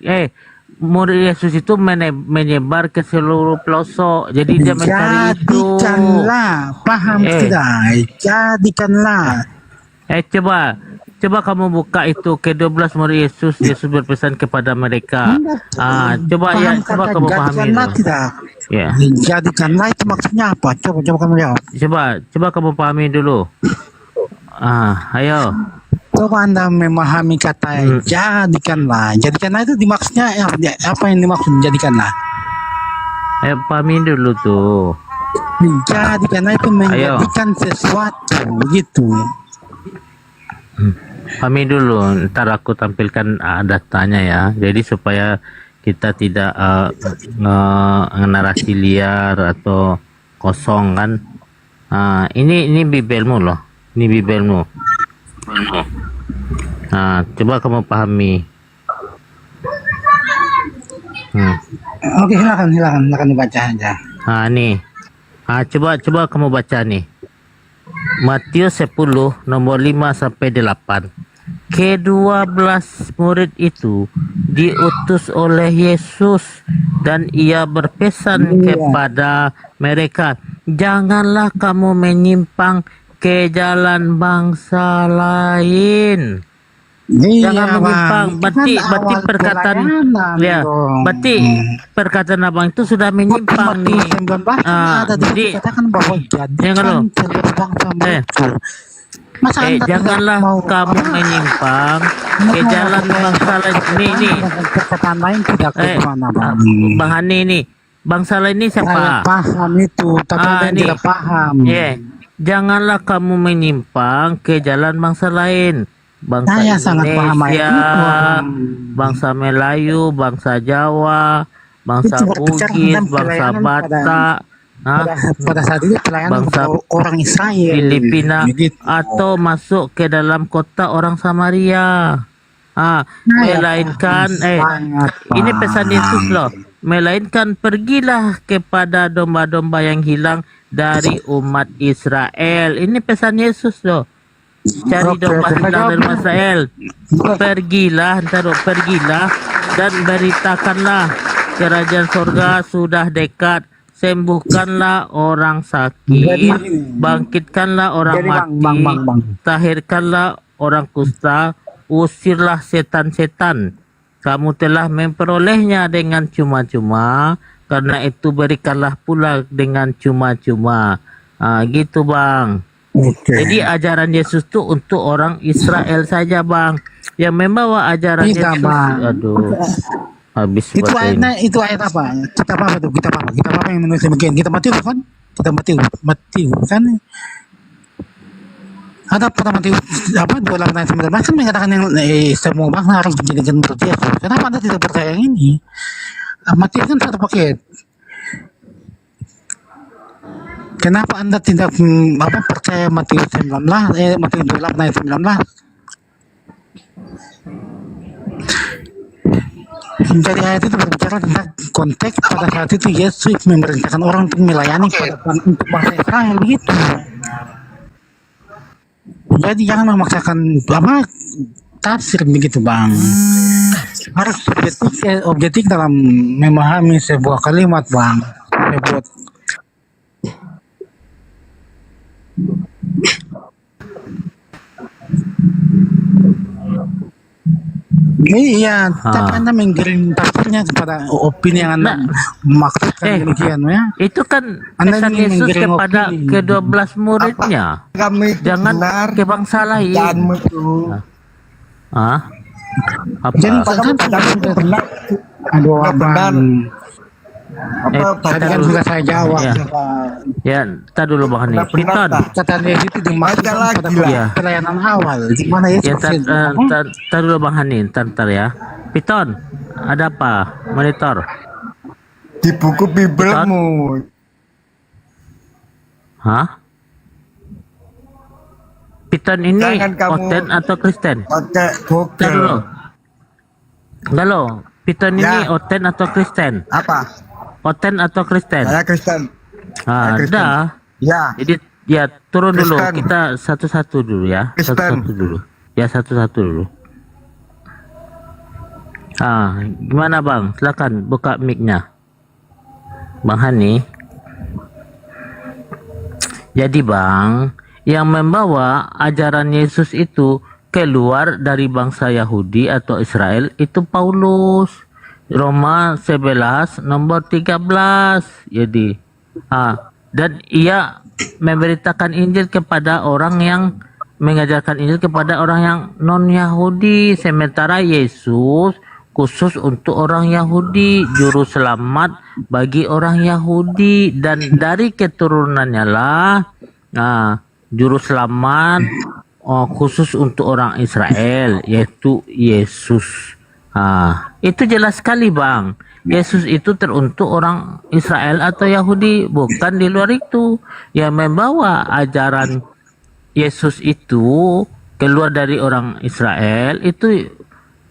Yesus itu menyebar ke seluruh pelosok. Jadi dia mencari itu. Jadikanlah, paham tidak? Jadikanlah. Coba kamu buka itu ke-12 murid Yesus. Yesus berpesan kepada mereka. Coba kamu pahami dulu. Ya. Jadikanlah itu maksudnya apa? Coba kamu jawab. Coba kamu pahami dulu. Ayo. Coba Anda memahami kata jadikanlah. Jadikanlah itu dimaksudnya apa yang dimaksud jadikanlah? Pahami dulu tuh. Jadikanlah itu menjadikan sesuatu begitu. Pahami dulu, ntar aku tampilkan datanya ya. Jadi supaya kita tidak narasi liar atau kosong kan. Ini bibelmu loh. Ini bibelmu. Coba kamu pahami. Oke, silakan dibaca aja. Nih. Coba kamu baca nih. Matius 10 nomor 5 sampai 8. Ke-12 murid itu diutus oleh Yesus dan ia berpesan kepada mereka, janganlah kamu menyimpang ke jalan bangsa lain. Jangan menyimpang. Berarti perkataan perkataan Abang itu sudah menyimpang nih. Jadi janganlah kamu menyimpang ke jalan bangsa lain. Nih. Perkataan lain tidak kemana, Bang. Bang Hani nih. Bangsa lain ini siapa? Saya paham itu, tapi Anda tidak paham. Janganlah kamu menyimpang ke jalan bangsa lain. Bangsa Indonesia, bangsa Melayu, bangsa Jawa, bangsa Bugis, bangsa Batak, pada saat itu bangsa orang Israel, Filipina, atau masuk ke dalam kota orang Samaria. Melainkan ini pesan Yesus loh. melainkan pergilah kepada domba-domba yang hilang dari umat Israel. Ini pesan Yesus loh. Cari domba hilang dari umat Israel. Pergilah dan beritakanlah kerajaan surga sudah dekat. Sembuhkanlah orang sakit, bangkitkanlah orang mati, tahirkanlah orang kusta, usirlah setan-setan. Kamu telah memperolehnya dengan cuma-cuma, karena itu berikanlah pula dengan cuma-cuma. Gitu bang. Jadi ajaran Yesus itu untuk orang Israel saja bang. Yang membawa ajaran Yesus. Aduh. Habis Itu ayat apa? Kitab apa tuh? Kitab apa yang menulis demikian? Kita Matius kan? Kita Matius kan? Ada pada Matius apa 28 ayat 19 kan mengatakan yang semua bangsa harus dijadikan menurut Yesus. Kenapa Anda tidak percaya yang ini? Matius kan satu paket. Kenapa Anda tidak percaya Matius 19 Matius 28 ayat 19? Jadi ayat itu berbicara tentang konteks pada saat itu Yesus memerintahkan orang untuk melayani untuk bangsa Israel begitu. Jadi jangan memaksakan tafsir begitu bang. Harus objektif dalam memahami sebuah kalimat bang. Iya, tapi Anda menggiring tafsirnya kepada opini yang Anda maksudkan demikian ya. Itu kan pesan Yesus kepada ke-12 muridnya. Jangan ke bangsa lain. Jadi aduh abang. Tadi kan sudah saya jawab. Ya, kita dulu Bang Hani. Piton. Katanya itu dimaksudkan pada pelayanan awal. Gimana ya? Kita dulu Bang Hani, ntar ya. Piton, ada apa? Monitor. Di buku Bibelmu. Hah? Piton ini Oten atau Kristen? Google. Halo, Piton ini Oten atau Kristen? Apa? Oten atau Kristen? Saya Kristen. Ada. Ya. Jadi ya turun dulu. Kristen. Kita satu-satu dulu ya. Satu-satu dulu. Ya satu-satu dulu. Gimana bang? Silakan buka mic-nya. Bang Hani. Jadi bang, yang membawa ajaran Yesus itu keluar dari bangsa Yahudi atau Israel itu Paulus. Roma 11 nomor 13. Jadi dan ia memberitakan Injil kepada orang yang mengajarkan Injil kepada orang yang non Yahudi, sementara Yesus khusus untuk orang Yahudi, juru selamat bagi orang Yahudi, dan dari keturunannya lah juru selamat khusus untuk orang Israel, yaitu Yesus. Itu jelas sekali bang. Yesus itu teruntuk orang Israel atau Yahudi, bukan di luar itu. Yang membawa ajaran Yesus itu keluar dari orang Israel itu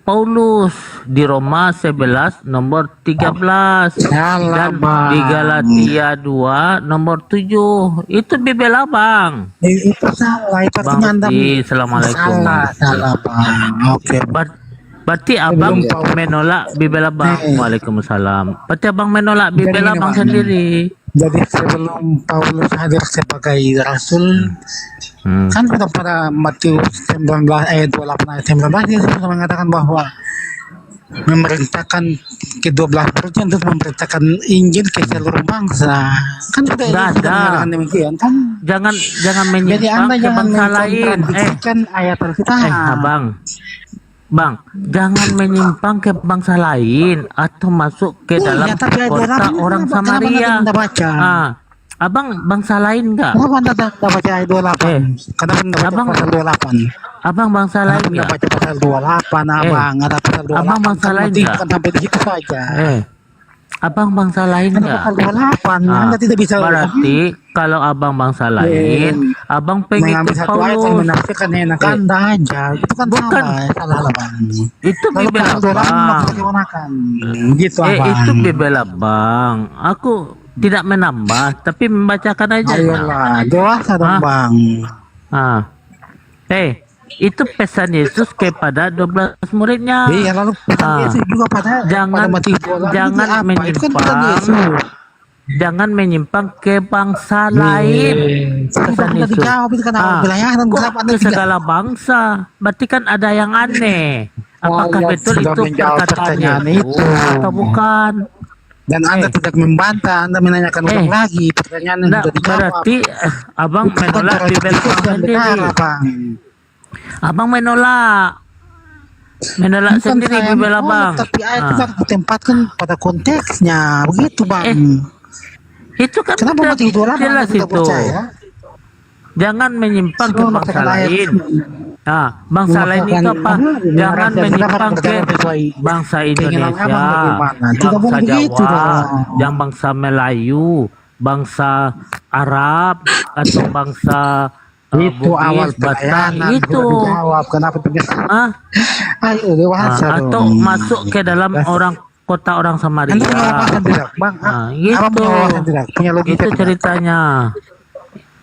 Paulus di Roma 11 nomor 13 dan di Galatia 2 nomor 7. Itu Bibel abang. Itu salah. Itu Bang Ati, assalamualaikum. Salah bang. Oke. Berarti abang menolak Bibel abang. Waalaikumsalam. Berarti abang menolak Bibel abang sendiri. Jadi sebelum Paulus hadir sebagai rasul, kan kita pada Matius 19 ayat 28 ayat 19 dia sudah mengatakan bahwa memerintahkan ke-12 muridnya untuk memerintahkan Injil ke seluruh bangsa. Kan sudah mengatakan demikian kan? Jangan menyimpang ke bangsa lain. Ayat kita. Bang, jangan menyimpang ke bangsa lain atau masuk ke dalam kota orang Samaria. Abang bangsa lain enggak? Kenapa Anda tidak baca ayat 28? Kenapa Anda baca pasal 28? Abang bangsa lain enggak? Baca pasal 28, abang. Ada pasal 28. Abang bangsa lain enggak? Sampai di situ saja. abang bangsa lain nggak? Anda tidak bisa Berarti kalau abang bangsa lain, abang pengikut mengambil satu ayat yang Paulus. menafsirkan enak Anda aja. Itu kan Bukan. salah lah bang. Itu Kalau bibel pasal 28 abang. maksudnya digunakan. Gitu abang. Itu bibel abang. Aku tidak menambah, tapi membacakan aja. Ayolah, dewasa dong bang. Itu pesan Yesus kepada 12 muridnya. Iya, lalu pesan Yesus juga pada mati bola. Jangan Itu kan pesan menyimpang. Yesus. Jangan menyimpang ke bangsa lain. Pesan Sudah Yesus. dijawab itu kan wilayah dan Kok kenapa Anda ke segala bangsa? Berarti kan ada yang aneh. Apakah ya, betul sudah itu menjawab perkataan pertanyaan Yesus itu. atau bukan? Dan Anda tidak membantah, Anda menanyakan ulang lagi pertanyaan yang sudah dijawab. Berarti abang Itu bukan menolak cara bibel Yesus yang sendiri. benar, Bang. Abang menolak Bukan sendiri saya bibel menolak, abang. tapi ayat itu harus ditempatkan pada konteksnya, begitu bang. Itu kan kenapa udah mati idola jelas tidak itu. percaya? Jangan menyimpang ke bangsa Mengatakan ayat lain. Nah, bangsa lain itu apa? Jangan menyimpang ke bangsa Indonesia, bangsa Jawa, yang bangsa Melayu, bangsa Arab, atau bangsa itu awal Bugis, Batak, pelayanan itu. sudah dijawab. Kenapa tegas? Ayo dewasa dong. Atau masuk ke dalam orang kota orang Samaria. Anda punya wawasan tidak, bang? Nah, Abang gitu. punya wawasan tidak? Punya logika Itu tidak? ceritanya.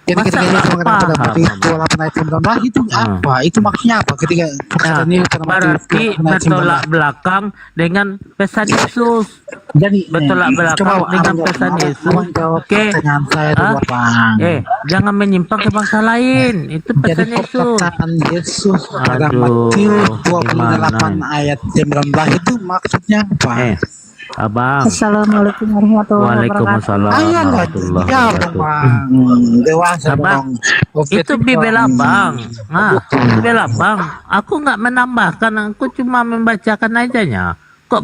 Jadi Masa ketika nggak Yesus mengatakan pada paham? mati 28 ayat 19 itu apa? Itu maksudnya apa? Ketika perkataan Yesus pada mati Berarti 28 ayat bertolak belakang dengan pesan Yesus. Jadi bertolak belakang coba dengan abang pesan jawab. Yesus. Abang jawab Oke. pertanyaan saya dulu, Bang. Jangan menyimpang ke bangsa lain. Itu Jadi pesan Yesus. perkataan Yesus pada Aduh, Matius 28 gimana? ayat 19 itu maksudnya apa? Abang. Assalamualaikum warahmatullahi wabarakatuh. Waalaikumsalam warahmatullahi Jawab wabarakatuh. Bang. Dewasa Abang, dong. itu bibel abang. Nah, bibel abang. Aku nggak menambahkan, aku cuma membacakan ajanya. Kok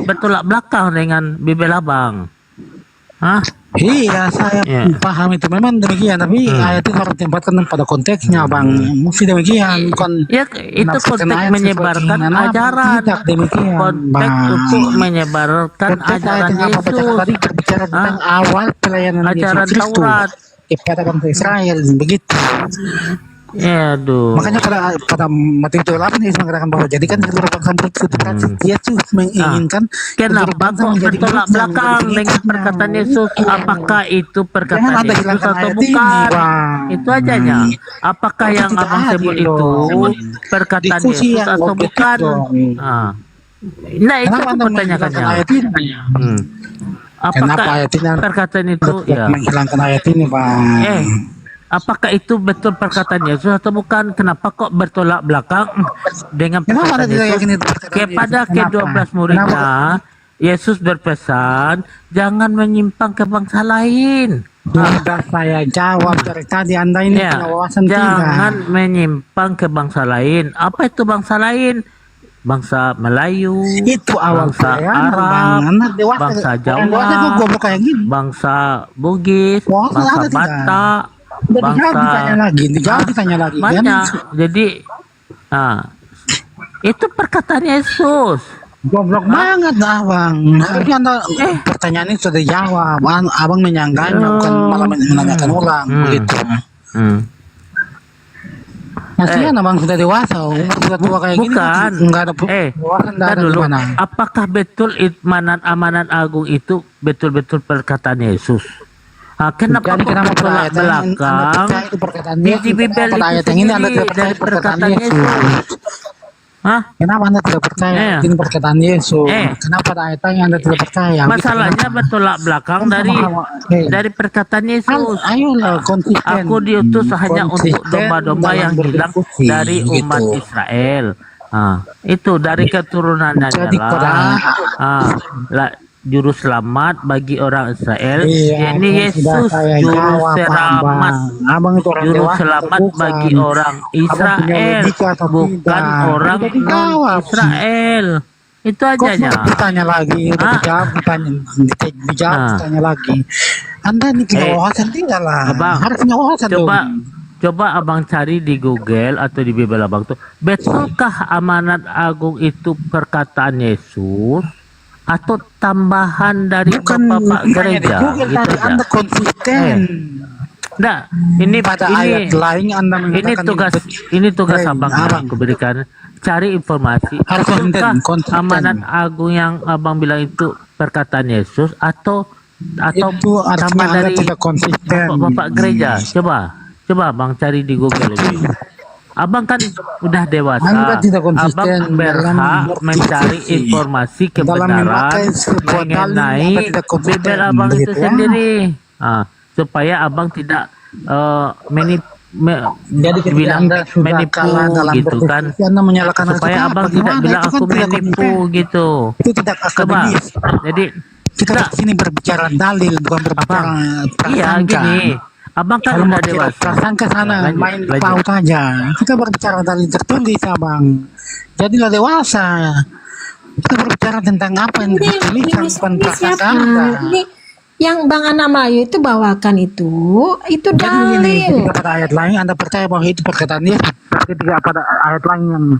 bertolak belakang dengan bibel abang? Hah? Iya, saya paham itu memang demikian, tapi ayat itu harus ditempatkan pada konteksnya, Bang. Mesti demikian, bukan Ya, itu menafsirkan konteks ayat menyebarkan seperti ini. ajaran. Tidak demikian, Konteks Bang. untuk menyebarkan Konteks ajaran ayat yang apa bacakan Yesus. tadi berbicara tentang awal pelayanan Ajaran Yesus Kristus Taurat. kepada bangsa Israel, begitu. Ya, aduh. Makanya pada Matius 28 Yesus mengatakan bahwa jadikan seluruh bangsa bersuci. Yesus menginginkan seluruh Kenapa bangsa kok menjadi bertolak murid dan belakang menjadi dengan pengikutnya. perkataan Yesus? Apakah itu Jangan perkataan Anda Yesus hilangkan atau ayat ini, bukan? Bang. Itu ajanya. Apakah Itu yang tidak abang adil sebut dong. itu perkataan Diskusi Yesus yang atau objektif bukan? dong. Nah, itu Kenapa aku Anda pertanyakannya. menghilangkan ayat ini? Kenapa Apakah ayat ini perkataan itu ya? menghilangkan ayat ini, Bang? Apakah itu betul perkataan Yesus atau bukan? Kenapa kok bertolak belakang dengan Kenapa perkataan Anda tidak yakin Yesus? itu perkataan Kepada Yesus? Kenapa? ke-12 muridnya, Yesus berpesan, jangan menyimpang ke bangsa lain. Sudah saya jawab dari tadi, Anda ini punya wawasan Jangan tidak. menyimpang ke bangsa lain. Apa itu bangsa lain? Bangsa Melayu, Itu awal bangsa pelayanan, Arab, Bang. Anak dewasa, bangsa orang Jawa, dewasa kok goblok kayak gini. bangsa Bugis, Wawasan bangsa Anda tidak. Batak, Udah dijawab, bangsa ditanya lagi, ditanya lagi. banyak. Kan? Jadi, itu perkataan Yesus. Goblok banget dah, Bang. Harusnya Anda pertanyaan ini sudah dijawab. Abang menyanggahnya, bukan malah menanyakan ulang. Begitu. Kasihan abang sudah dewasa, umur sudah tua kayak gini. Bukan. Enggak ada wawasan, enggak ada dulu. gimana. Apakah betul amanat agung itu betul-betul perkataan Yesus? Kenapa Jadi kok kenapa bertolak ayat yang Anda belakang percaya itu perkataan di Yesus? Bibel Kenapa itu ayat yang ini Anda sendiri tidak percaya dari perkataan perkataan Yesus? Kenapa Anda tidak percaya ini perkataan Yesus? Kenapa ayat yang Anda tidak percaya? Masalahnya bertolak belakang dari perkataan Yesus. Ayolah konsisten. Aku diutus hanya untuk Konsisten domba-domba dalam yang hilang berdiskusi, dari umat gitu. Israel. Itu dari keturunannya Jadi adalah juru selamat bagi orang Israel. Iya, Ini sudah Yesus saya juru jawab, selamat. Abang itu orang Juru dewasa selamat atau bukan? bagi orang Abang punya Israel, logika atau bukan tidak? orang Udah dijawab. non-Israel. Itu Kok aja. mau ditanya lagi, udah dijawab, dijawab, ditanya lagi. Anda ini punya wawasan tidak lah. Abang, Harus punya wawasan coba abang cari di Google atau di Bibel abang tuh, betulkah amanat agung itu perkataan Yesus atau tambahan dari Bapak gereja? Google Gitu tadi aja. Anda konsisten. Enggak, ini Pada ayat lain Anda mengatakan ini tugas abang yang aku berikan, cari informasi. Harus konsisten. Amanat agung yang abang bilang itu perkataan Yesus atau itu artinya tambah Anda dari tidak konsisten. bapak gereja? Coba abang cari di Google itu. Abang kan udah dewasa. Anda tidak konsisten Abang berhak dalam mencari informasi dalam memakai kebenaran sebuah dalil, Anda mengenai tidak konsisten, Bible abang itu begitu ya? sendiri. Supaya abang tidak Jadi ketika bilang Anda sudah menipu kalah dalam gitu kan, berdiskusi, Anda menyalahkan supaya Alkitab, abang tidak bagaimana? bilang Itu kan aku tidak menipu konsisten. gitu. Itu tidak Coba, akademis. jadi Kita di sini berbicara dalil, bukan berbicara iya prasangka. gini, abang kan Kalau udah mau kita dewasa. prasangka sana, Lanjut, main lanjut. paut aja. Kita berbicara dalil tertulis, abang. Jadilah dewasa. Kita berbicara tentang apa yang dituliskan, bukan prasangka Anda. Ini yang Bang Anak Melayu itu bawakan itu Jadi ini, dalil. ketika pada ayat lain Anda percaya bahwa itu perkataan Yesus. Ketika pada ayat lain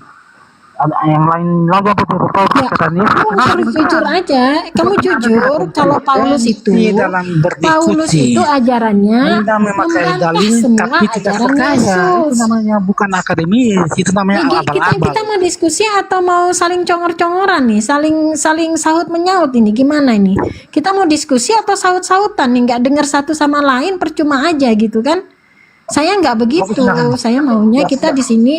yang lain lagi apa itu perkataan Yesus. Kamu harus jujur aja. Kamu jujur kalau Paulus itu dalam Paulus berdiskusi. itu ajarannya Anda memakai membantah dalil semua tapi tidak ajaran percaya. Itu Yesus. namanya bukan akademis, itu namanya Jadi abal-abal. kita mau diskusi atau mau saling congor-congoran nih, saling sahut menyaut ini gimana ini? Kita mau diskusi atau sahut-sahutan nih, nggak dengar satu sama lain percuma aja gitu kan? Saya nggak begitu. Saya maunya kita di sini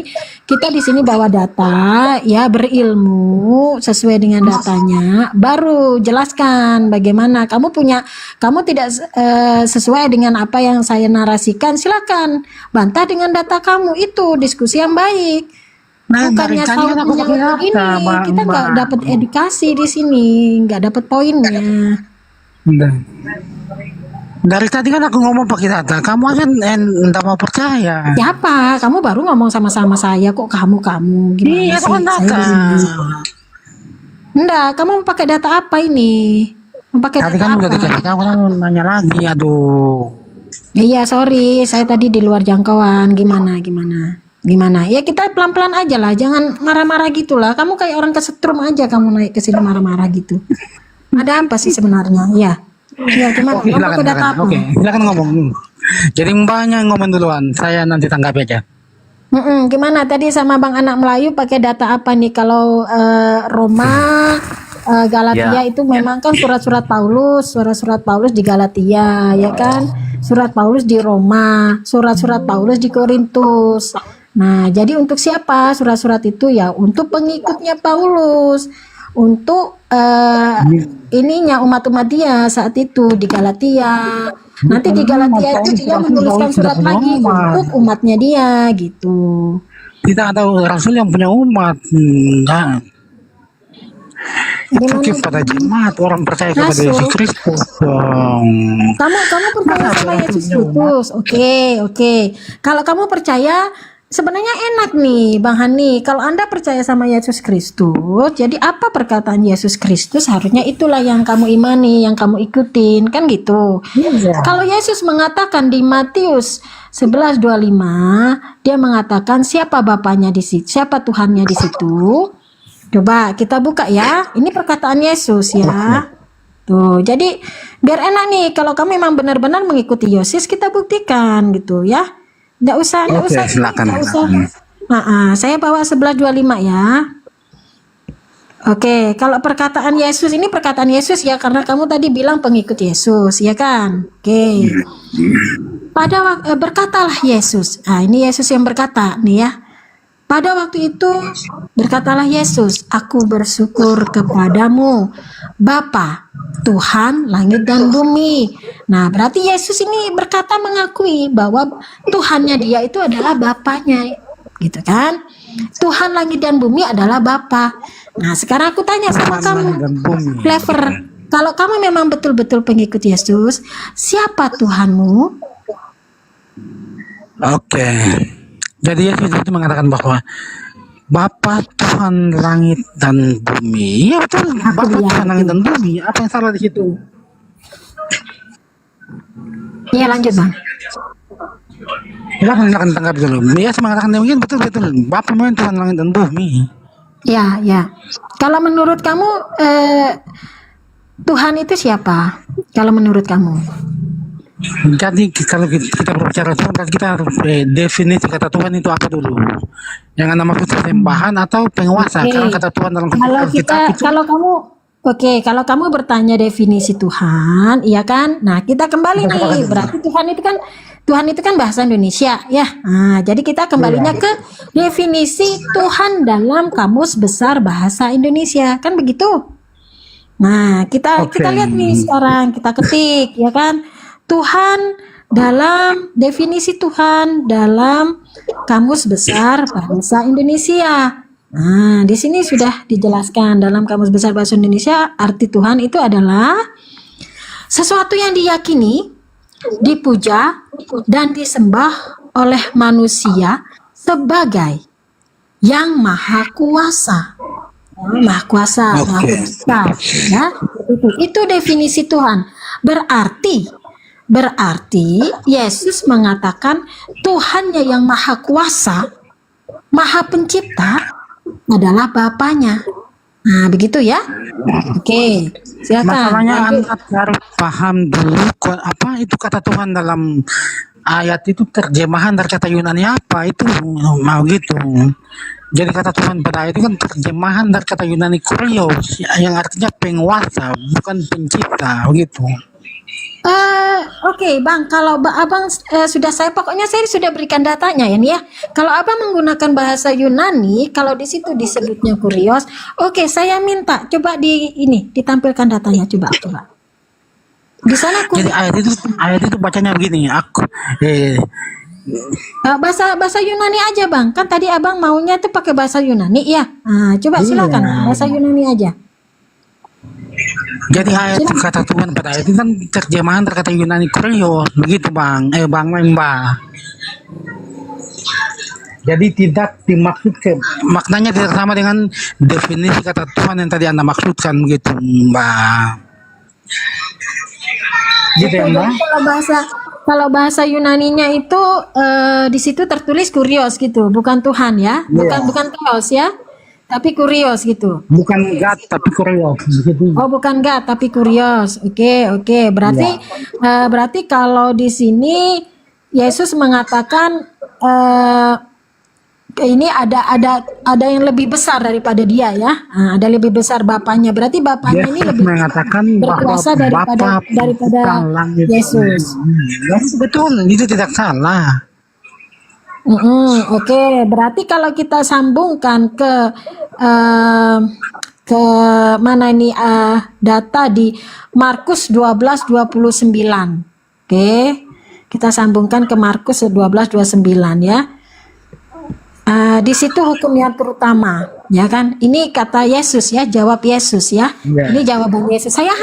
bawa data, ya berilmu sesuai dengan datanya, baru jelaskan bagaimana kamu tidak sesuai dengan apa yang saya narasikan, silakan bantah dengan data kamu, itu diskusi yang baik. Nah, Bukannya dari tadi kan aku pakai sahut begini, data, Mbak. kita nggak dapat edukasi di sini, nggak dapat poinnya. Dari tadi kan aku ngomong pakai data, kamu aja enggak mau percaya. Siapa? Kamu baru ngomong sama saya kok kamu gimana Iya, sih? itu kan Saya data. di sini. Enggak, kamu mau pakai data apa ini? Mau pakai Tadi data kan udah apa? dikasih tahu, kan nanya lagi, aduh. Iya, sorry, saya tadi di luar jangkauan. Gimana? Ya kita pelan-pelan aja lah, jangan marah-marah gitu lah. Kamu kayak orang kesetrum aja, kamu naik ke sini marah-marah gitu. Ada apa sih sebenarnya? Ya gimana? Kamu pakai data apa? Oke, silakan ngomong. Jadi mbaknya ngomong duluan, saya nanti tanggapi aja. Gimana tadi sama Bang Anak Melayu pakai data apa nih? Kalau Roma, Galatia Ya. itu memang kan surat-surat Paulus di Galatia, ya kan? Surat Paulus di Roma, surat-surat Paulus di Korintus. Nah, jadi untuk siapa surat-surat itu ya? Untuk pengikutnya Paulus, untuk ininya umat-umat dia saat itu di Galatia. Nanti di Galatia itu dia menuliskan surat lagi untuk umatnya dia gitu. Kita tahu Rasul yang punya umat, enggak. Itu pada jemaat orang percaya kepada Rasul. Yesus Kristus dong. Kamu percaya sama Yesus Kristus? Oke. Kalau kamu percaya, sebenarnya enak nih Bang Hani. Kalau Anda percaya sama Yesus Kristus, jadi apa perkataan Yesus Kristus harusnya itulah yang kamu imani, yang kamu ikutin, kan gitu. Kalau Yesus mengatakan di Matius 11:25, dia mengatakan siapa bapaknya di situ, siapa Tuhannya di situ. Coba kita buka ya. Ini perkataan Yesus ya. Tuh, jadi biar enak nih kalau kamu memang benar-benar mengikuti Yesus, kita buktikan gitu ya. Nggak usah. Silakan. Saya bawa 11:25 ya. Oke, kalau perkataan Yesus ini perkataan Yesus ya, karena kamu tadi bilang pengikut Yesus, ya kan? Oke. Berkatalah Yesus. Nah, ini Yesus yang berkata nih ya. Pada waktu itu berkatalah Yesus, aku bersyukur kepadamu, Bapa, Tuhan langit dan bumi. Nah, berarti Yesus ini berkata mengakui bahwa Tuhannya dia itu adalah Bapaknya, gitu kan? Tuhan langit dan bumi adalah Bapa. Nah, sekarang aku tanya sama kamu, Clever, kalau kamu memang betul-betul pengikut Yesus, siapa Tuhanmu? Oke. Jadi Yesus itu mengatakan bahwa Bapa Tuhan langit dan bumi. Iya betul, Bapa Tuhan langit dan bumi. Apa yang salah di situ? Iya, lanjut Bang. Silakan tanggapi dulu. Yesus mengatakan demikian, betul. Bapa memang Tuhan langit dan bumi. Ya. Kalau menurut kamu Tuhan itu siapa? Kalau menurut kamu? Jadi kalau kita berbicara Tuhan, kan kita harus definisi kata Tuhan itu apa dulu. Yang nama maksud sembahan atau penguasa. Oke. Karena kata Tuhan dalam Kalau Alkitab itu kalau kamu kalau kamu bertanya definisi Tuhan, iya kan? Nah, kita kembali nih. Berarti Tuhan itu kan bahasa Indonesia, ya. Nah, jadi kita kembalinya ke definisi Tuhan dalam Kamus Besar Bahasa Indonesia, kan begitu? Nah, kita lihat nih sekarang, kita ketik, ya kan? Tuhan dalam definisi Tuhan dalam Kamus Besar Bahasa Indonesia. Nah, di sini sudah dijelaskan dalam Kamus Besar Bahasa Indonesia, arti Tuhan itu adalah sesuatu yang diyakini, dipuja, dan disembah oleh manusia sebagai yang maha kuasa. Maha kuasa, maha besar, ya. Itu definisi Tuhan. Berarti Yesus mengatakan Tuhannya yang maha kuasa, maha pencipta adalah Bapaknya. Nah, begitu ya. Oke, silakan. masalahnya Lanjut. Anda harus paham dulu apa itu kata Tuhan dalam ayat itu, terjemahan dari kata Yunani apa itu mau gitu. Jadi kata Tuhan pada ayat itu kan terjemahan dari kata Yunani kurios yang artinya penguasa, bukan pencipta, begitu. Oke, Bang, kalau Abang sudah pokoknya saya sudah berikan datanya ya nih ya. Kalau Abang menggunakan bahasa Yunani, kalau di situ disebutnya kurios, oke, saya minta coba ditampilkan datanya, coba. Di sana Jadi ayat itu bacanya begini, bahasa Yunani aja, Bang. Kan tadi Abang maunya tuh pakai bahasa Yunani ya. Nah, coba silakan bahasa Yunani aja. Jadi ayat itu kata Tuhan pada ayat itu kan terjemahan dari kata Yunani kurios, begitu Bang. Mbak. Jadi tidak dimaksud maknanya tidak sama dengan definisi kata Tuhan yang tadi Anda maksudkan, begitu Mbak. Gitu ya, Mbak. Kalau bahasa Yunaninya itu di situ tertulis kurios gitu, bukan Tuhan ya, bukan Theos ya, tapi kurios gitu. Bukan God tapi kurios. Gitu. Oh, bukan God tapi kurios. Oke. Berarti kalau di sini Yesus mengatakan ini ada yang lebih besar daripada dia ya. Nah, ada lebih besar Bapaknya. Berarti Bapaknya ini lebih mengatakan berkuasa daripada Yesus. Betul, itu tidak salah. Oke, berarti kalau kita sambungkan ke mana ini data di Markus 12:29. Oke. Kita sambungkan ke Markus 12:29 ya. Di situ hukum yang terutama, ya kan? Ini kata Yesus ya, jawab Yesus ya. Ini jawaban Yesus. Saya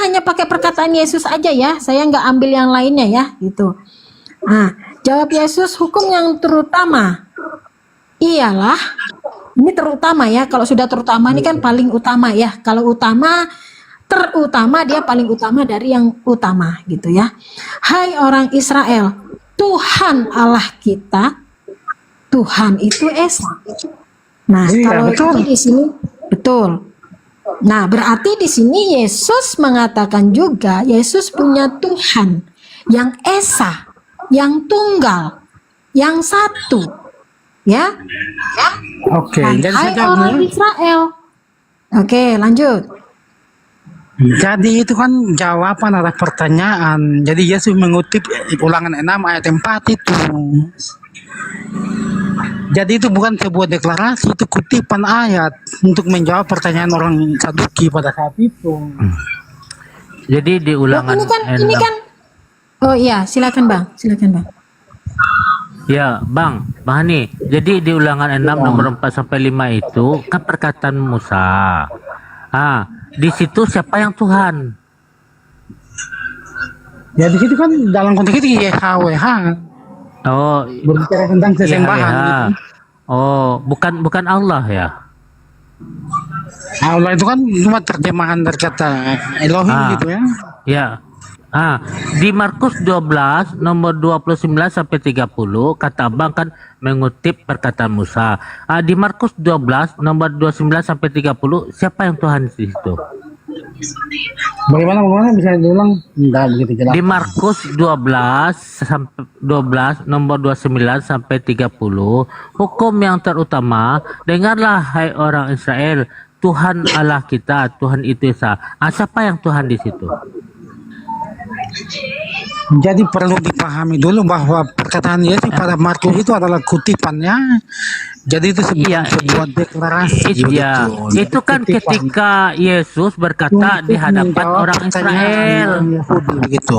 hanya pakai perkataan Yesus aja ya. Saya nggak ambil yang lainnya ya, gitu. Jawab Yesus, hukum yang terutama ialah, ini terutama ya. Kalau sudah terutama ini kan paling utama ya. Kalau terutama dia paling utama dari yang utama, gitu ya. Hai orang Israel, Tuhan Allah kita, Tuhan itu Esa. Nah, kalau itu di sini betul. Nah, berarti di sini Yesus mengatakan juga Yesus punya Tuhan yang Esa, yang tunggal, yang satu. Ya. Oke, jadi Hai orang Israel. Oke, lanjut. Jadi itu kan jawaban atas pertanyaan. Jadi Yesus mengutip Ulangan 6 ayat 4 itu. Jadi itu bukan sebuah deklarasi, itu kutipan ayat untuk menjawab pertanyaan orang Saduki pada saat itu. Jadi di Ulangan ini kan oh iya, silakan Bang. Ya, Bang Hani. Jadi di Ulangan 6 nomor 4 sampai 5 itu kan perkataan Musa. Di situ siapa yang Tuhan? Ya di situ kan dalam konteks itu YHWH. Oh, berbicara tentang sesembahan. Gitu. Oh, bukan Allah ya? Allah itu kan cuma terjemahan dari kata Elohim gitu ya. Ya. Di Markus 12 nomor 29 sampai 30 kata Abang kan mengutip perkataan Musa. Di Markus 12 nomor 29 sampai 30 siapa yang Tuhan di situ? Bagaimana bisa diulang? Enggak begitu jelas. Di Markus 12 nomor 29 sampai 30, hukum yang terutama, dengarlah hai orang Israel, Tuhan Allah kita, Tuhan itu Esa. Siapa yang Tuhan di situ? Jadi perlu dipahami dulu bahwa perkataan Yesus pada Markus itu adalah kutipannya. Jadi itu sebuah deklarasi. Iya, itu kan ketika Yesus berkata di hadapan orang Israel. Begitu.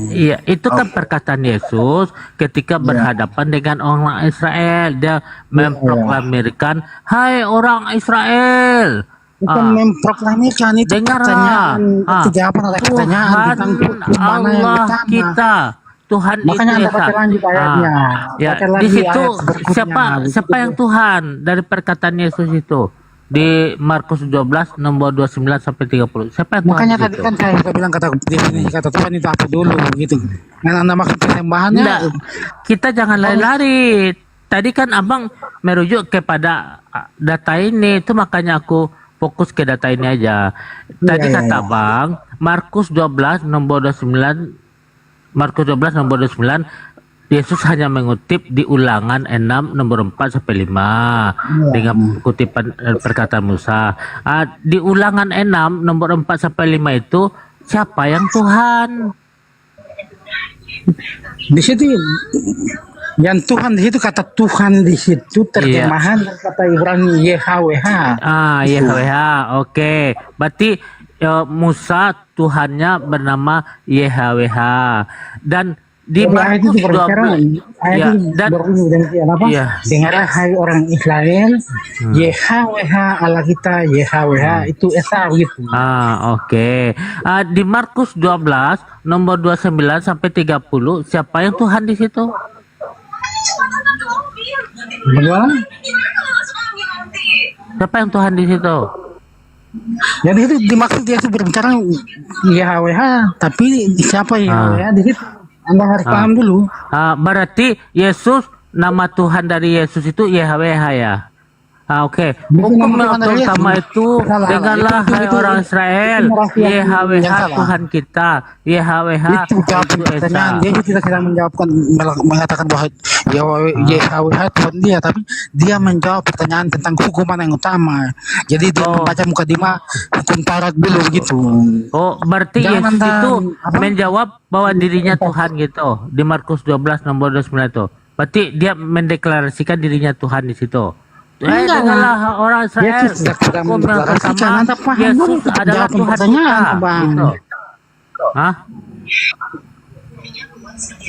Iya, itu kan perkataan Yesus ketika berhadapan dengan orang Israel. Dia memproklamirkan, hai orang Israel. Bukan memproklamirkan itu pertanyaan. Itu jawaban ada pertanyaan tentang mana yang Allah utama. kita. Tuhan Makanya itu Anda baca lanjut ayatnya. ya, Baca di lagi situ ayat berikutnya. siapa yang Tuhan dari perkataan Yesus itu di Markus 12 nomor 29 sampai 30. Siapa yang Tuhan Makanya di tadi situ? kan saya sudah bilang kata definisi kata Tuhan itu apa dulu gitu. Dan Anda maksud persembahannya? Enggak, kita jangan lari-lari. Tadi kan abang merujuk kepada data ini, itu makanya aku fokus ke data ini aja. Tadi kata abang Markus 12 nomor 29, Markus 12 nomor 29, Yesus hanya mengutip di Ulangan 6 nomor 4 sampai 5 dengan kutipan perkataan Musa. Di Ulangan 6 nomor 4 sampai 5 itu siapa yang Tuhan? Di situ yang Tuhan di situ kata Tuhan di situ terjemahan dari kata Ibrani YHWH. YHWH. Oke. Berarti Musa Tuhannya bernama YHWH. Dan di Markus 12 dan dengarlah hai orang Israel, YHWH Allah kita, YHWH itu Esa gitu. Oke. Di Markus 12 nomor 29 sampai 30, siapa yang Tuhan di situ? Bagaimana? Siapa yang Tuhan di situ? Jadi itu dimaksud dia berbicara YHWH, tapi siapa YHWH di situ? Anda harus paham dulu. Berarti Yesus, nama Tuhan dari Yesus itu YHWH ya? Oke. Hukum yang terutama itu, dengarlah hai orang Israel, YHWH Tuhan kita, YHWH itu jawaban pertanyaan. Dia tidak menjawabkan, mengatakan bahwa YHWH Tuhan dia, tapi dia menjawab pertanyaan tentang hukuman yang utama. Jadi dia membaca muka 5 hukum Taurat dulu begitu. Berarti Yesus itu menjawab bahwa dirinya Tuhan gitu di Markus 12 nomor 29 itu. Berarti dia mendeklarasikan dirinya Tuhan di situ. Dengarlah orang Israel, hukum yang pertama, Yesus adalah Tuhan kita. Gitu.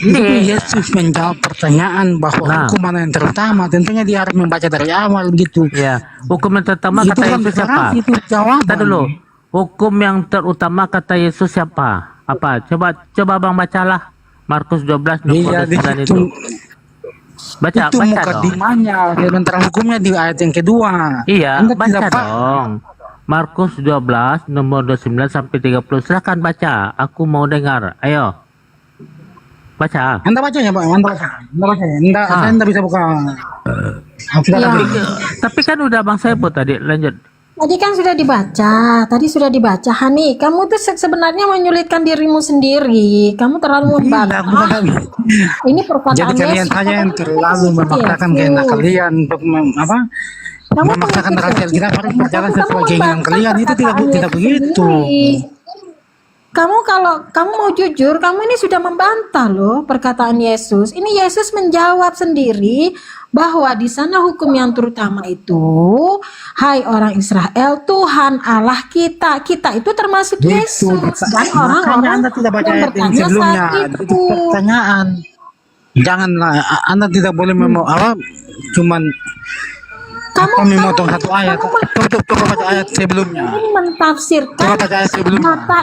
Itu Yesus menjawab pertanyaan bahwa hukuman yang terutama, tentunya dia harus membaca dari awal gitu. Ya, hukum yang terutama kata Yesus siapa? Kita dulu. Hukum yang terutama kata Yesus siapa? Apa? Coba Bang bacalah Markus 12 nomor 29 itu. Baca itu mukadimahnya, sementara hukumnya di ayat yang kedua. Iya, baca dong. Markus 12 nomor 29 sampai 30. Silakan baca. Aku mau dengar. Ayo. Baca. Anda baca ya, Pak. Anda baca. Saya tidak bisa buka. Tapi kan udah Bang Saiful tadi. Lanjut. Tadi kan sudah dibaca. Hani, kamu tuh sebenarnya menyulitkan dirimu sendiri. Kamu terlalu membantah. Ini perkataannya. Jadi kalian saja yang terlalu memaksakan kehendak kalian untuk memaksakan rakyat kita harus berjalan sesuai keinginan kalian. Itu tidak begitu. Kalau kamu mau jujur, kamu ini sudah membantah loh perkataan Yesus. Ini Yesus menjawab sendiri bahwa di sana hukum yang terutama itu, hai orang Israel, Tuhan Allah kita. Kita itu termasuk Yesus dan orang-orang Anda tidak baca yang ayat yang bertanya sebelumnya. saat itu. Pertanyaan. Janganlah Anda tidak boleh cuman memotong satu ayat. Coba baca ayat sebelumnya. Ini mentafsirkan kata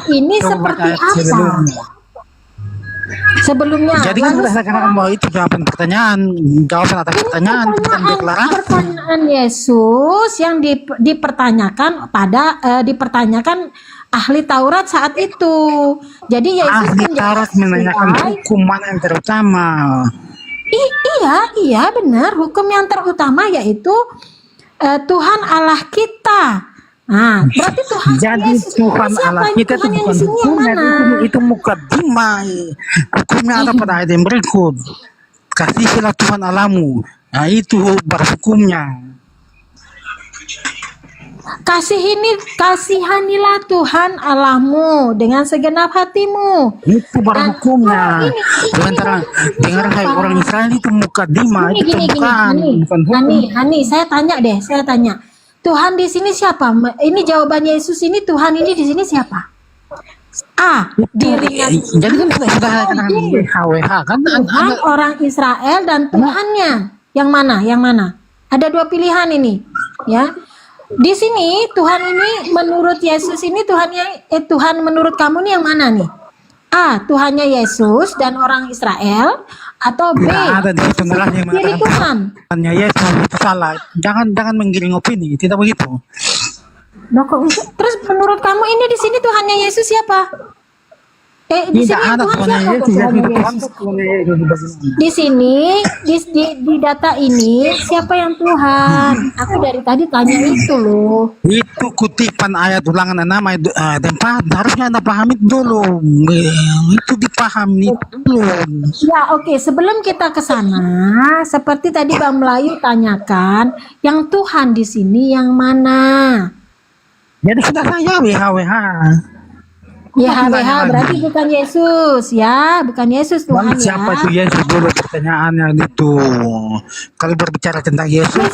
ini seperti apa? Sebelumnya. Jadi kan sudah saya katakan bahwa itu jawaban atas pertanyaan, bukan deklarasi. Pertanyaan Yesus yang dipertanyakan ahli Taurat saat itu. Jadi Yesus ahli Taurat menanyakan hukuman yang terutama. Iya benar. Hukum yang terutama yaitu Tuhan Allah kita. Nah, berarti Tuhan Jadi Yesus. Tuhan Siapa Allah ini kita itu Tuhan yang bukan di sini yang hukumnya, mana? itu mukadimah. Hukumnya ada pada ayat yang berikut. Kasihilah Tuhan Allahmu. Nah itu berhukumnya. Kasihanilah Tuhan Allahmu dengan segenap hatimu. Itu Dan berhukumnya. ini Sementara dengar hai orang Israel itu mukadimah, itu gini, bukan hukum. Hani, saya tanya. Tuhan di sini siapa? Ini jawaban Yesus ini Tuhan ini di sini siapa? A. Dirinya. Jadi kan sudah katakan WH kan? Tuhan orang Israel dan Tuhannya. Yang mana? Yang mana? Ada dua pilihan ini, ya. Di sini Tuhan ini menurut Yesus ini Tuhan menurut kamu nih yang mana nih? A. Tuhannya Yesus dan orang Israel, atau B. Ada di situ malah yang diri Tuhan. Tuhannya Yesus itu salah. Jangan menggiring opini, tidak begitu. Loh, terus menurut kamu ini di sini Tuhannya Yesus siapa? Di Tidak sini ada Tuhan Tuhannya siapa? Yesus, Tuhannya Yesus. Di sini di data ini siapa yang Tuhan? Aku dari tadi tanya itu loh. Itu kutipan ayat ulangan 6 ayat 4. Harusnya Anda pahami dulu. Itu dipahami dulu. Ya oke, sebelum kita ke sana, seperti tadi Bang Melayu tanyakan, yang Tuhan di sini yang mana? Jadi sudah saya WH. YHWH berarti bukan Yesus ya, bukan Yesus Tuhan ya. Siapa itu Yesus dulu pertanyaannya itu. Kalau berbicara tentang Yesus,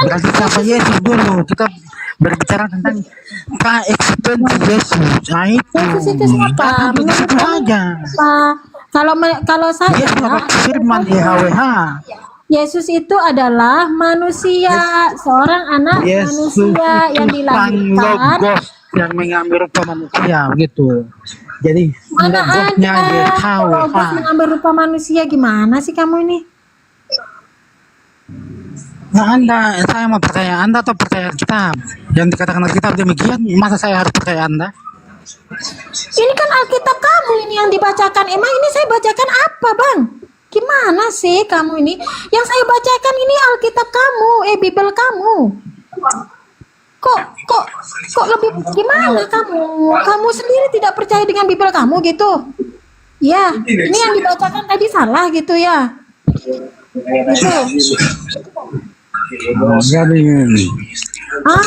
berarti siapa Yesus dulu. Kita berbicara tentang eksistensi Yesus. Nah itu. Yesus itu siapa? Menurut aja. Kalau saya firman YHWH. Yesus itu adalah manusia, seorang anak manusia yang dilahirkan. Logos yang mengambil rupa manusia begitu. Jadi mana ada Logos mengambil rupa manusia, gimana sih kamu ini? Nah saya mau percaya Anda atau percaya kitab? Yang dikatakan Alkitab demikian, masa saya harus percaya Anda? Ini kan Alkitab kamu ini yang dibacakan. Emang ini saya bacakan apa, Bang? Gimana sih kamu ini? Yang saya bacakan ini Alkitab kamu, Bible kamu. Kok lebih gimana kamu? Kamu sendiri tidak percaya dengan Bible kamu gitu? Ya, ini yang dibacakan tadi salah gitu ya? Gitu. Jadi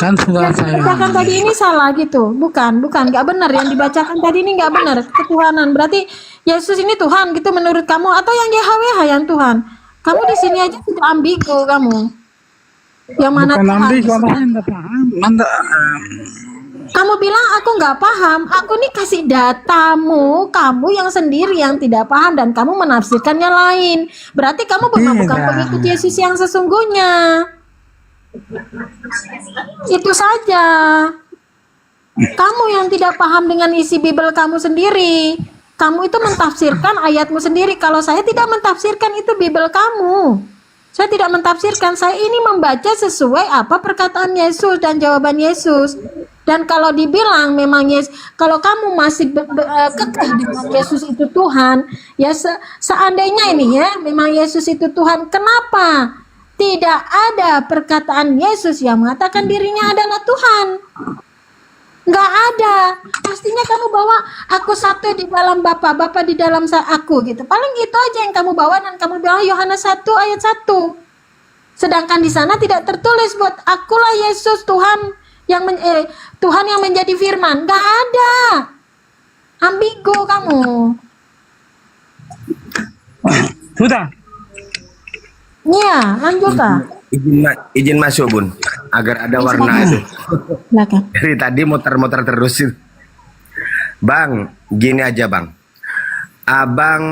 kan sudah yang saya dibacakan tadi ini salah gitu? Bukan, nggak benar. Yang dibacakan tadi ini nggak benar. Ketuhanan berarti Yesus ini Tuhan gitu menurut kamu, atau yang YHWH yang Tuhan? Kamu di sini aja sudah ambigu kamu. Yang mana Tuhan? Kamu bilang aku nggak paham. Aku nih kasih datamu, kamu yang sendiri yang tidak paham dan kamu menafsirkannya lain. Berarti kamu bukan pengikut Yesus yang sesungguhnya. Itu saja. Kamu yang tidak paham dengan isi Bible kamu sendiri. Kamu itu mentafsirkan ayatmu sendiri. Kalau saya tidak mentafsirkan itu Bible kamu. Saya tidak mentafsirkan, saya ini membaca sesuai apa perkataan Yesus dan jawaban Yesus. Dan kalau dibilang memang Yesus, kalau kamu masih kekeh dengan Yesus itu Tuhan, ya seandainya ini ya, memang Yesus itu Tuhan, kenapa tidak ada perkataan Yesus yang mengatakan dirinya adalah Tuhan? Nggak ada. Pastinya kamu bawa aku satu di dalam Bapa, Bapa di dalam aku gitu. Paling itu aja yang kamu bawa dan kamu bilang Yohanes 1 ayat 1. Sedangkan di sana tidak tertulis buat akulah Yesus Tuhan yang Tuhan yang menjadi firman. Nggak ada. Ambigu kamu. Sudah. Iya, lanjut lah. Izin masuk Bun, agar ada warna itu. Dari tadi muter-muter terus. Bang, gini aja Bang. Abang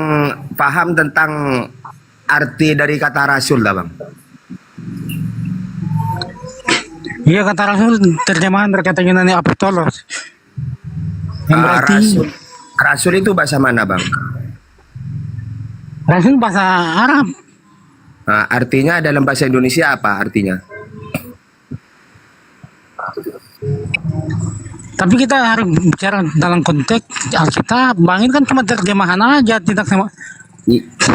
paham tentang arti dari kata rasul dah Bang? Iya, kata rasul terjemahan dari kata Yunani apostolos. Yang berarti rasul itu bahasa mana Bang? Rasul bahasa Arab. Nah, artinya dalam bahasa Indonesia apa artinya? Tapi kita harus bicara dalam konteks Alkitab. Bang, ini kan cuma terjemahan aja, tidak sama.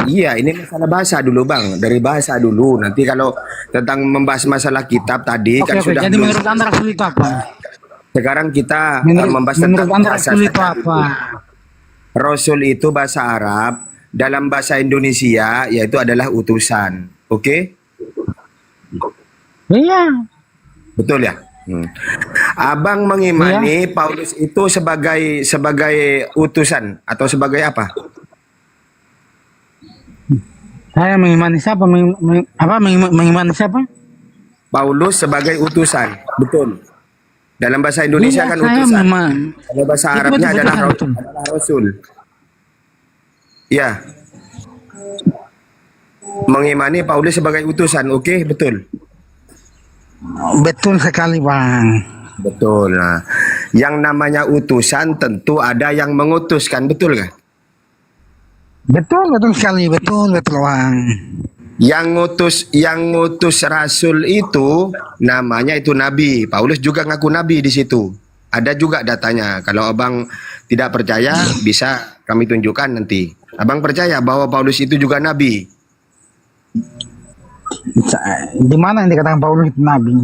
Iya, ini masalah bahasa dulu Bang. Dari bahasa dulu. Nanti kalau tentang membahas masalah kitab tadi kan sudah. Jadi menurut Anda rasul itu apa? Sekarang kita membahas menurut tentang Anda bahasa Rasul itu apa? Rasul itu bahasa Arab, dalam bahasa Indonesia yaitu adalah utusan. Oke? Iya. Betul ya? Abang mengimani Paulus itu sebagai utusan atau sebagai apa? Saya mengimani siapa? Mengimani siapa? Paulus sebagai utusan, betul. Dalam bahasa Indonesia Iya, kan saya utusan. memang. Kalau bahasa Itu Arabnya betul, adalah betul. Rasul. Ya. Mengimani Paulus sebagai utusan, oke, betul. Betul sekali, Bang. Betul. Nah, yang namanya utusan tentu ada yang mengutuskan, betul nggak? Betul sekali, betul Bang. Yang ngutus rasul itu namanya itu nabi. Paulus juga ngaku nabi di situ. Ada juga datanya. Kalau abang tidak percaya bisa kami tunjukkan nanti. Abang percaya bahwa Paulus itu juga nabi? Di mana yang dikatakan Paulus itu nabi?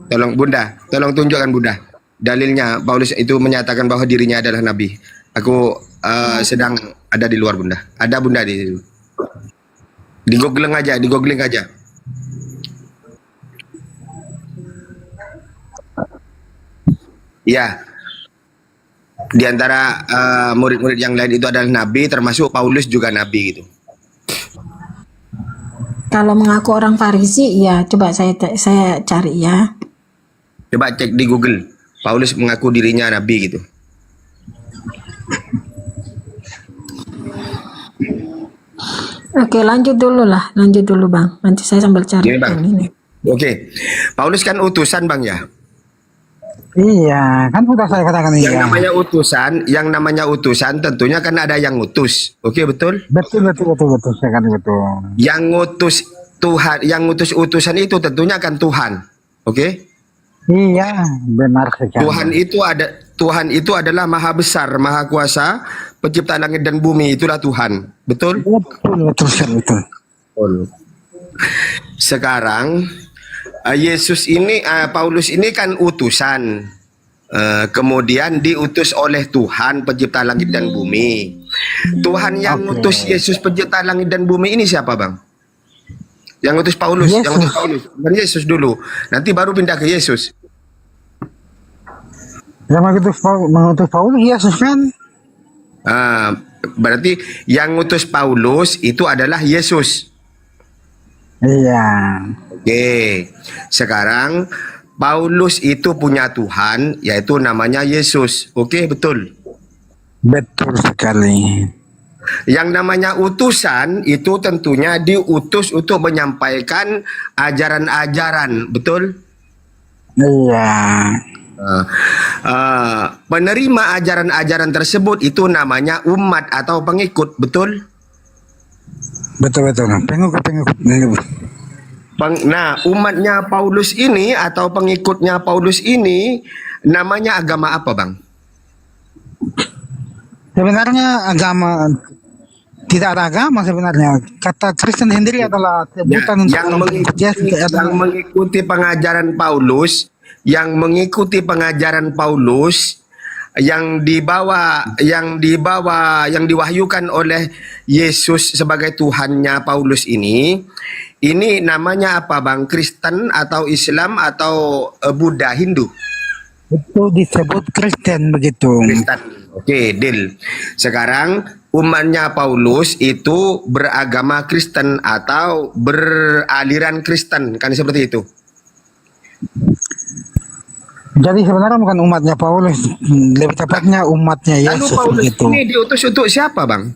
Tolong Bunda, tolong tunjukkan Bunda. Dalilnya Paulus itu menyatakan bahwa dirinya adalah nabi. Aku sedang ada di luar Bunda. Ada Bunda di situ. Di googling aja. Ya. Di antara murid-murid yang lain itu adalah nabi, termasuk Paulus juga nabi gitu. Kalau mengaku orang Farisi, ya coba saya cari ya. Coba cek di Google. Paulus mengaku dirinya nabi gitu. Oke, lanjut dulu Bang. Nanti saya sambil cari Gini, Bang. ini. Oke. Paulus kan utusan Bang ya. Iya, kan sudah saya katakan Yang iya. namanya utusan tentunya kan ada yang ngutus. Oke, betul? Betul sekali betul. Yang ngutus Tuhan, yang ngutus utusan itu tentunya kan Tuhan. Oke? Iya, benar sekali. Tuhan itu adalah maha besar, maha kuasa, pencipta langit dan bumi, itulah Tuhan. Betul? Betul sekali betul. Sekarang Paulus ini kan utusan. Kemudian diutus oleh Tuhan pencipta langit dan bumi. Tuhan yang utus Yesus pencipta langit dan bumi ini siapa, Bang? Yang utus Paulus, Dan Yesus dulu. Nanti baru pindah ke Yesus. Yang mengutus Paulus Yesus kan? Berarti yang utus Paulus itu adalah Yesus. Iya. Oke. Sekarang Paulus itu punya Tuhan, yaitu namanya Yesus. Oke, betul. Betul sekali. Yang namanya utusan itu tentunya diutus untuk menyampaikan ajaran-ajaran, betul? Iya. Penerima ajaran-ajaran tersebut itu namanya umat atau pengikut, betul? Betul. Pengikut. Nah, umatnya Paulus ini atau pengikutnya Paulus ini namanya agama apa, Bang? Sebenarnya agama tidak ada agama sebenarnya. Kata Kristen sendiri adalah sebutan untuk yang mengikuti pengajaran Paulus, yang diwahyukan oleh Yesus sebagai Tuhannya Paulus ini namanya apa, Bang? Kristen atau Islam atau Buddha, Hindu? Itu disebut Kristen begitu. Kristen. Oke, deal. Sekarang umatnya Paulus itu beragama Kristen atau beraliran Kristen, kan seperti itu? Jadi sebenarnya bukan umatnya Paulus, lebih tepatnya umatnya Yesus. Lalu Paulus begitu. ini diutus untuk siapa, Bang?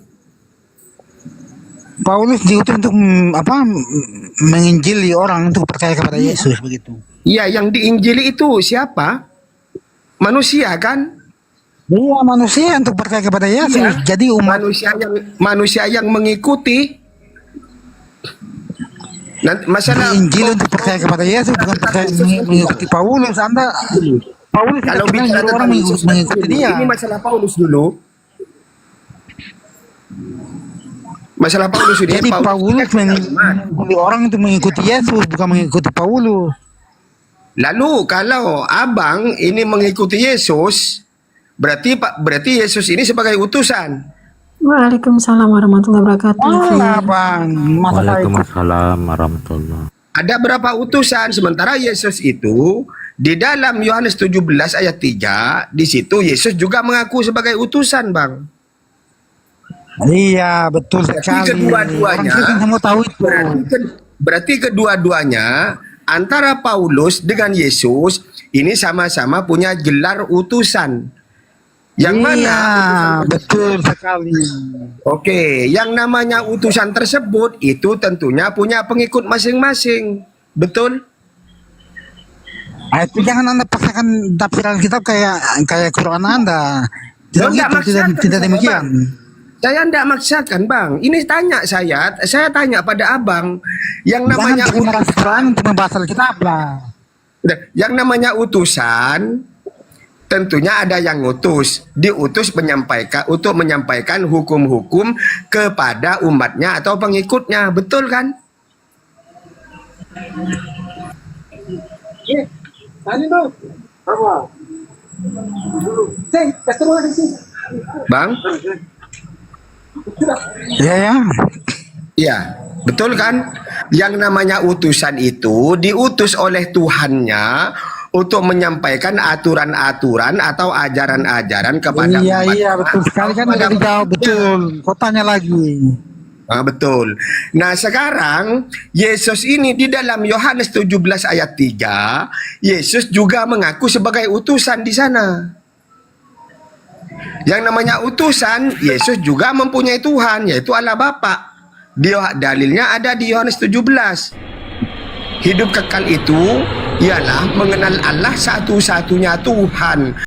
Paulus diutus untuk menginjili orang untuk percaya kepada Yesus begitu. Iya, yang diinjili itu siapa? Manusia kan? Iya, manusia untuk percaya kepada Yesus. Iya. Jadi umat manusia yang mengikuti. Masalah Injil untuk percaya kepada Yesus, bukan percaya mengikuti Paulus. Paulus kalau tidak bicara orang mengikuti dia. Ini masalah Paulus dulu. Masalah Paulus ini. Jadi Paulus mengikuti orang untuk mengikuti Yesus, bukan mengikuti Paulus. Lalu kalau abang ini mengikuti Yesus, berarti Yesus ini sebagai utusan. Waalaikumsalam warahmatullahi wabarakatuh. Waalaikumsalam warahmatullahi. Ada berapa utusan? Sementara Yesus itu di dalam Yohanes 17 ayat 3, di situ Yesus juga mengaku sebagai utusan, Bang. Iya, betul sekali. Kedua-duanya, berarti kedua-duanya antara Paulus dengan Yesus ini sama-sama punya gelar utusan. Yang mana? Betul sekali. Oke, yang namanya utusan tersebut itu tentunya punya pengikut masing-masing. Betul? Itu jangan Anda paksakan tafsiran kitab kayak Quran Anda. Tidak demikian. Saya tidak maksakan, Bang. Ini tanya saya tanya pada abang yang namanya utusan untuk membahas kitab lah. Yang namanya utusan tentunya ada yang diutus untuk menyampaikan hukum-hukum kepada umatnya atau pengikutnya, betul kan? Bang? Iya, betul kan? Yang namanya utusan itu diutus oleh Tuhannya untuk menyampaikan aturan-aturan atau ajaran-ajaran kepada umat. Iya, betul sekali kan udah dijawab, betul. Kau tanya lagi. Betul. Nah, sekarang Yesus ini di dalam Yohanes 17 ayat 3, Yesus juga mengaku sebagai utusan di sana. Yang namanya utusan, Yesus juga mempunyai Tuhan, yaitu Allah Bapa. Dalilnya ada di Yohanes 17. Hidup kekal itu ialah mengenal Allah satu-satunya Tuhan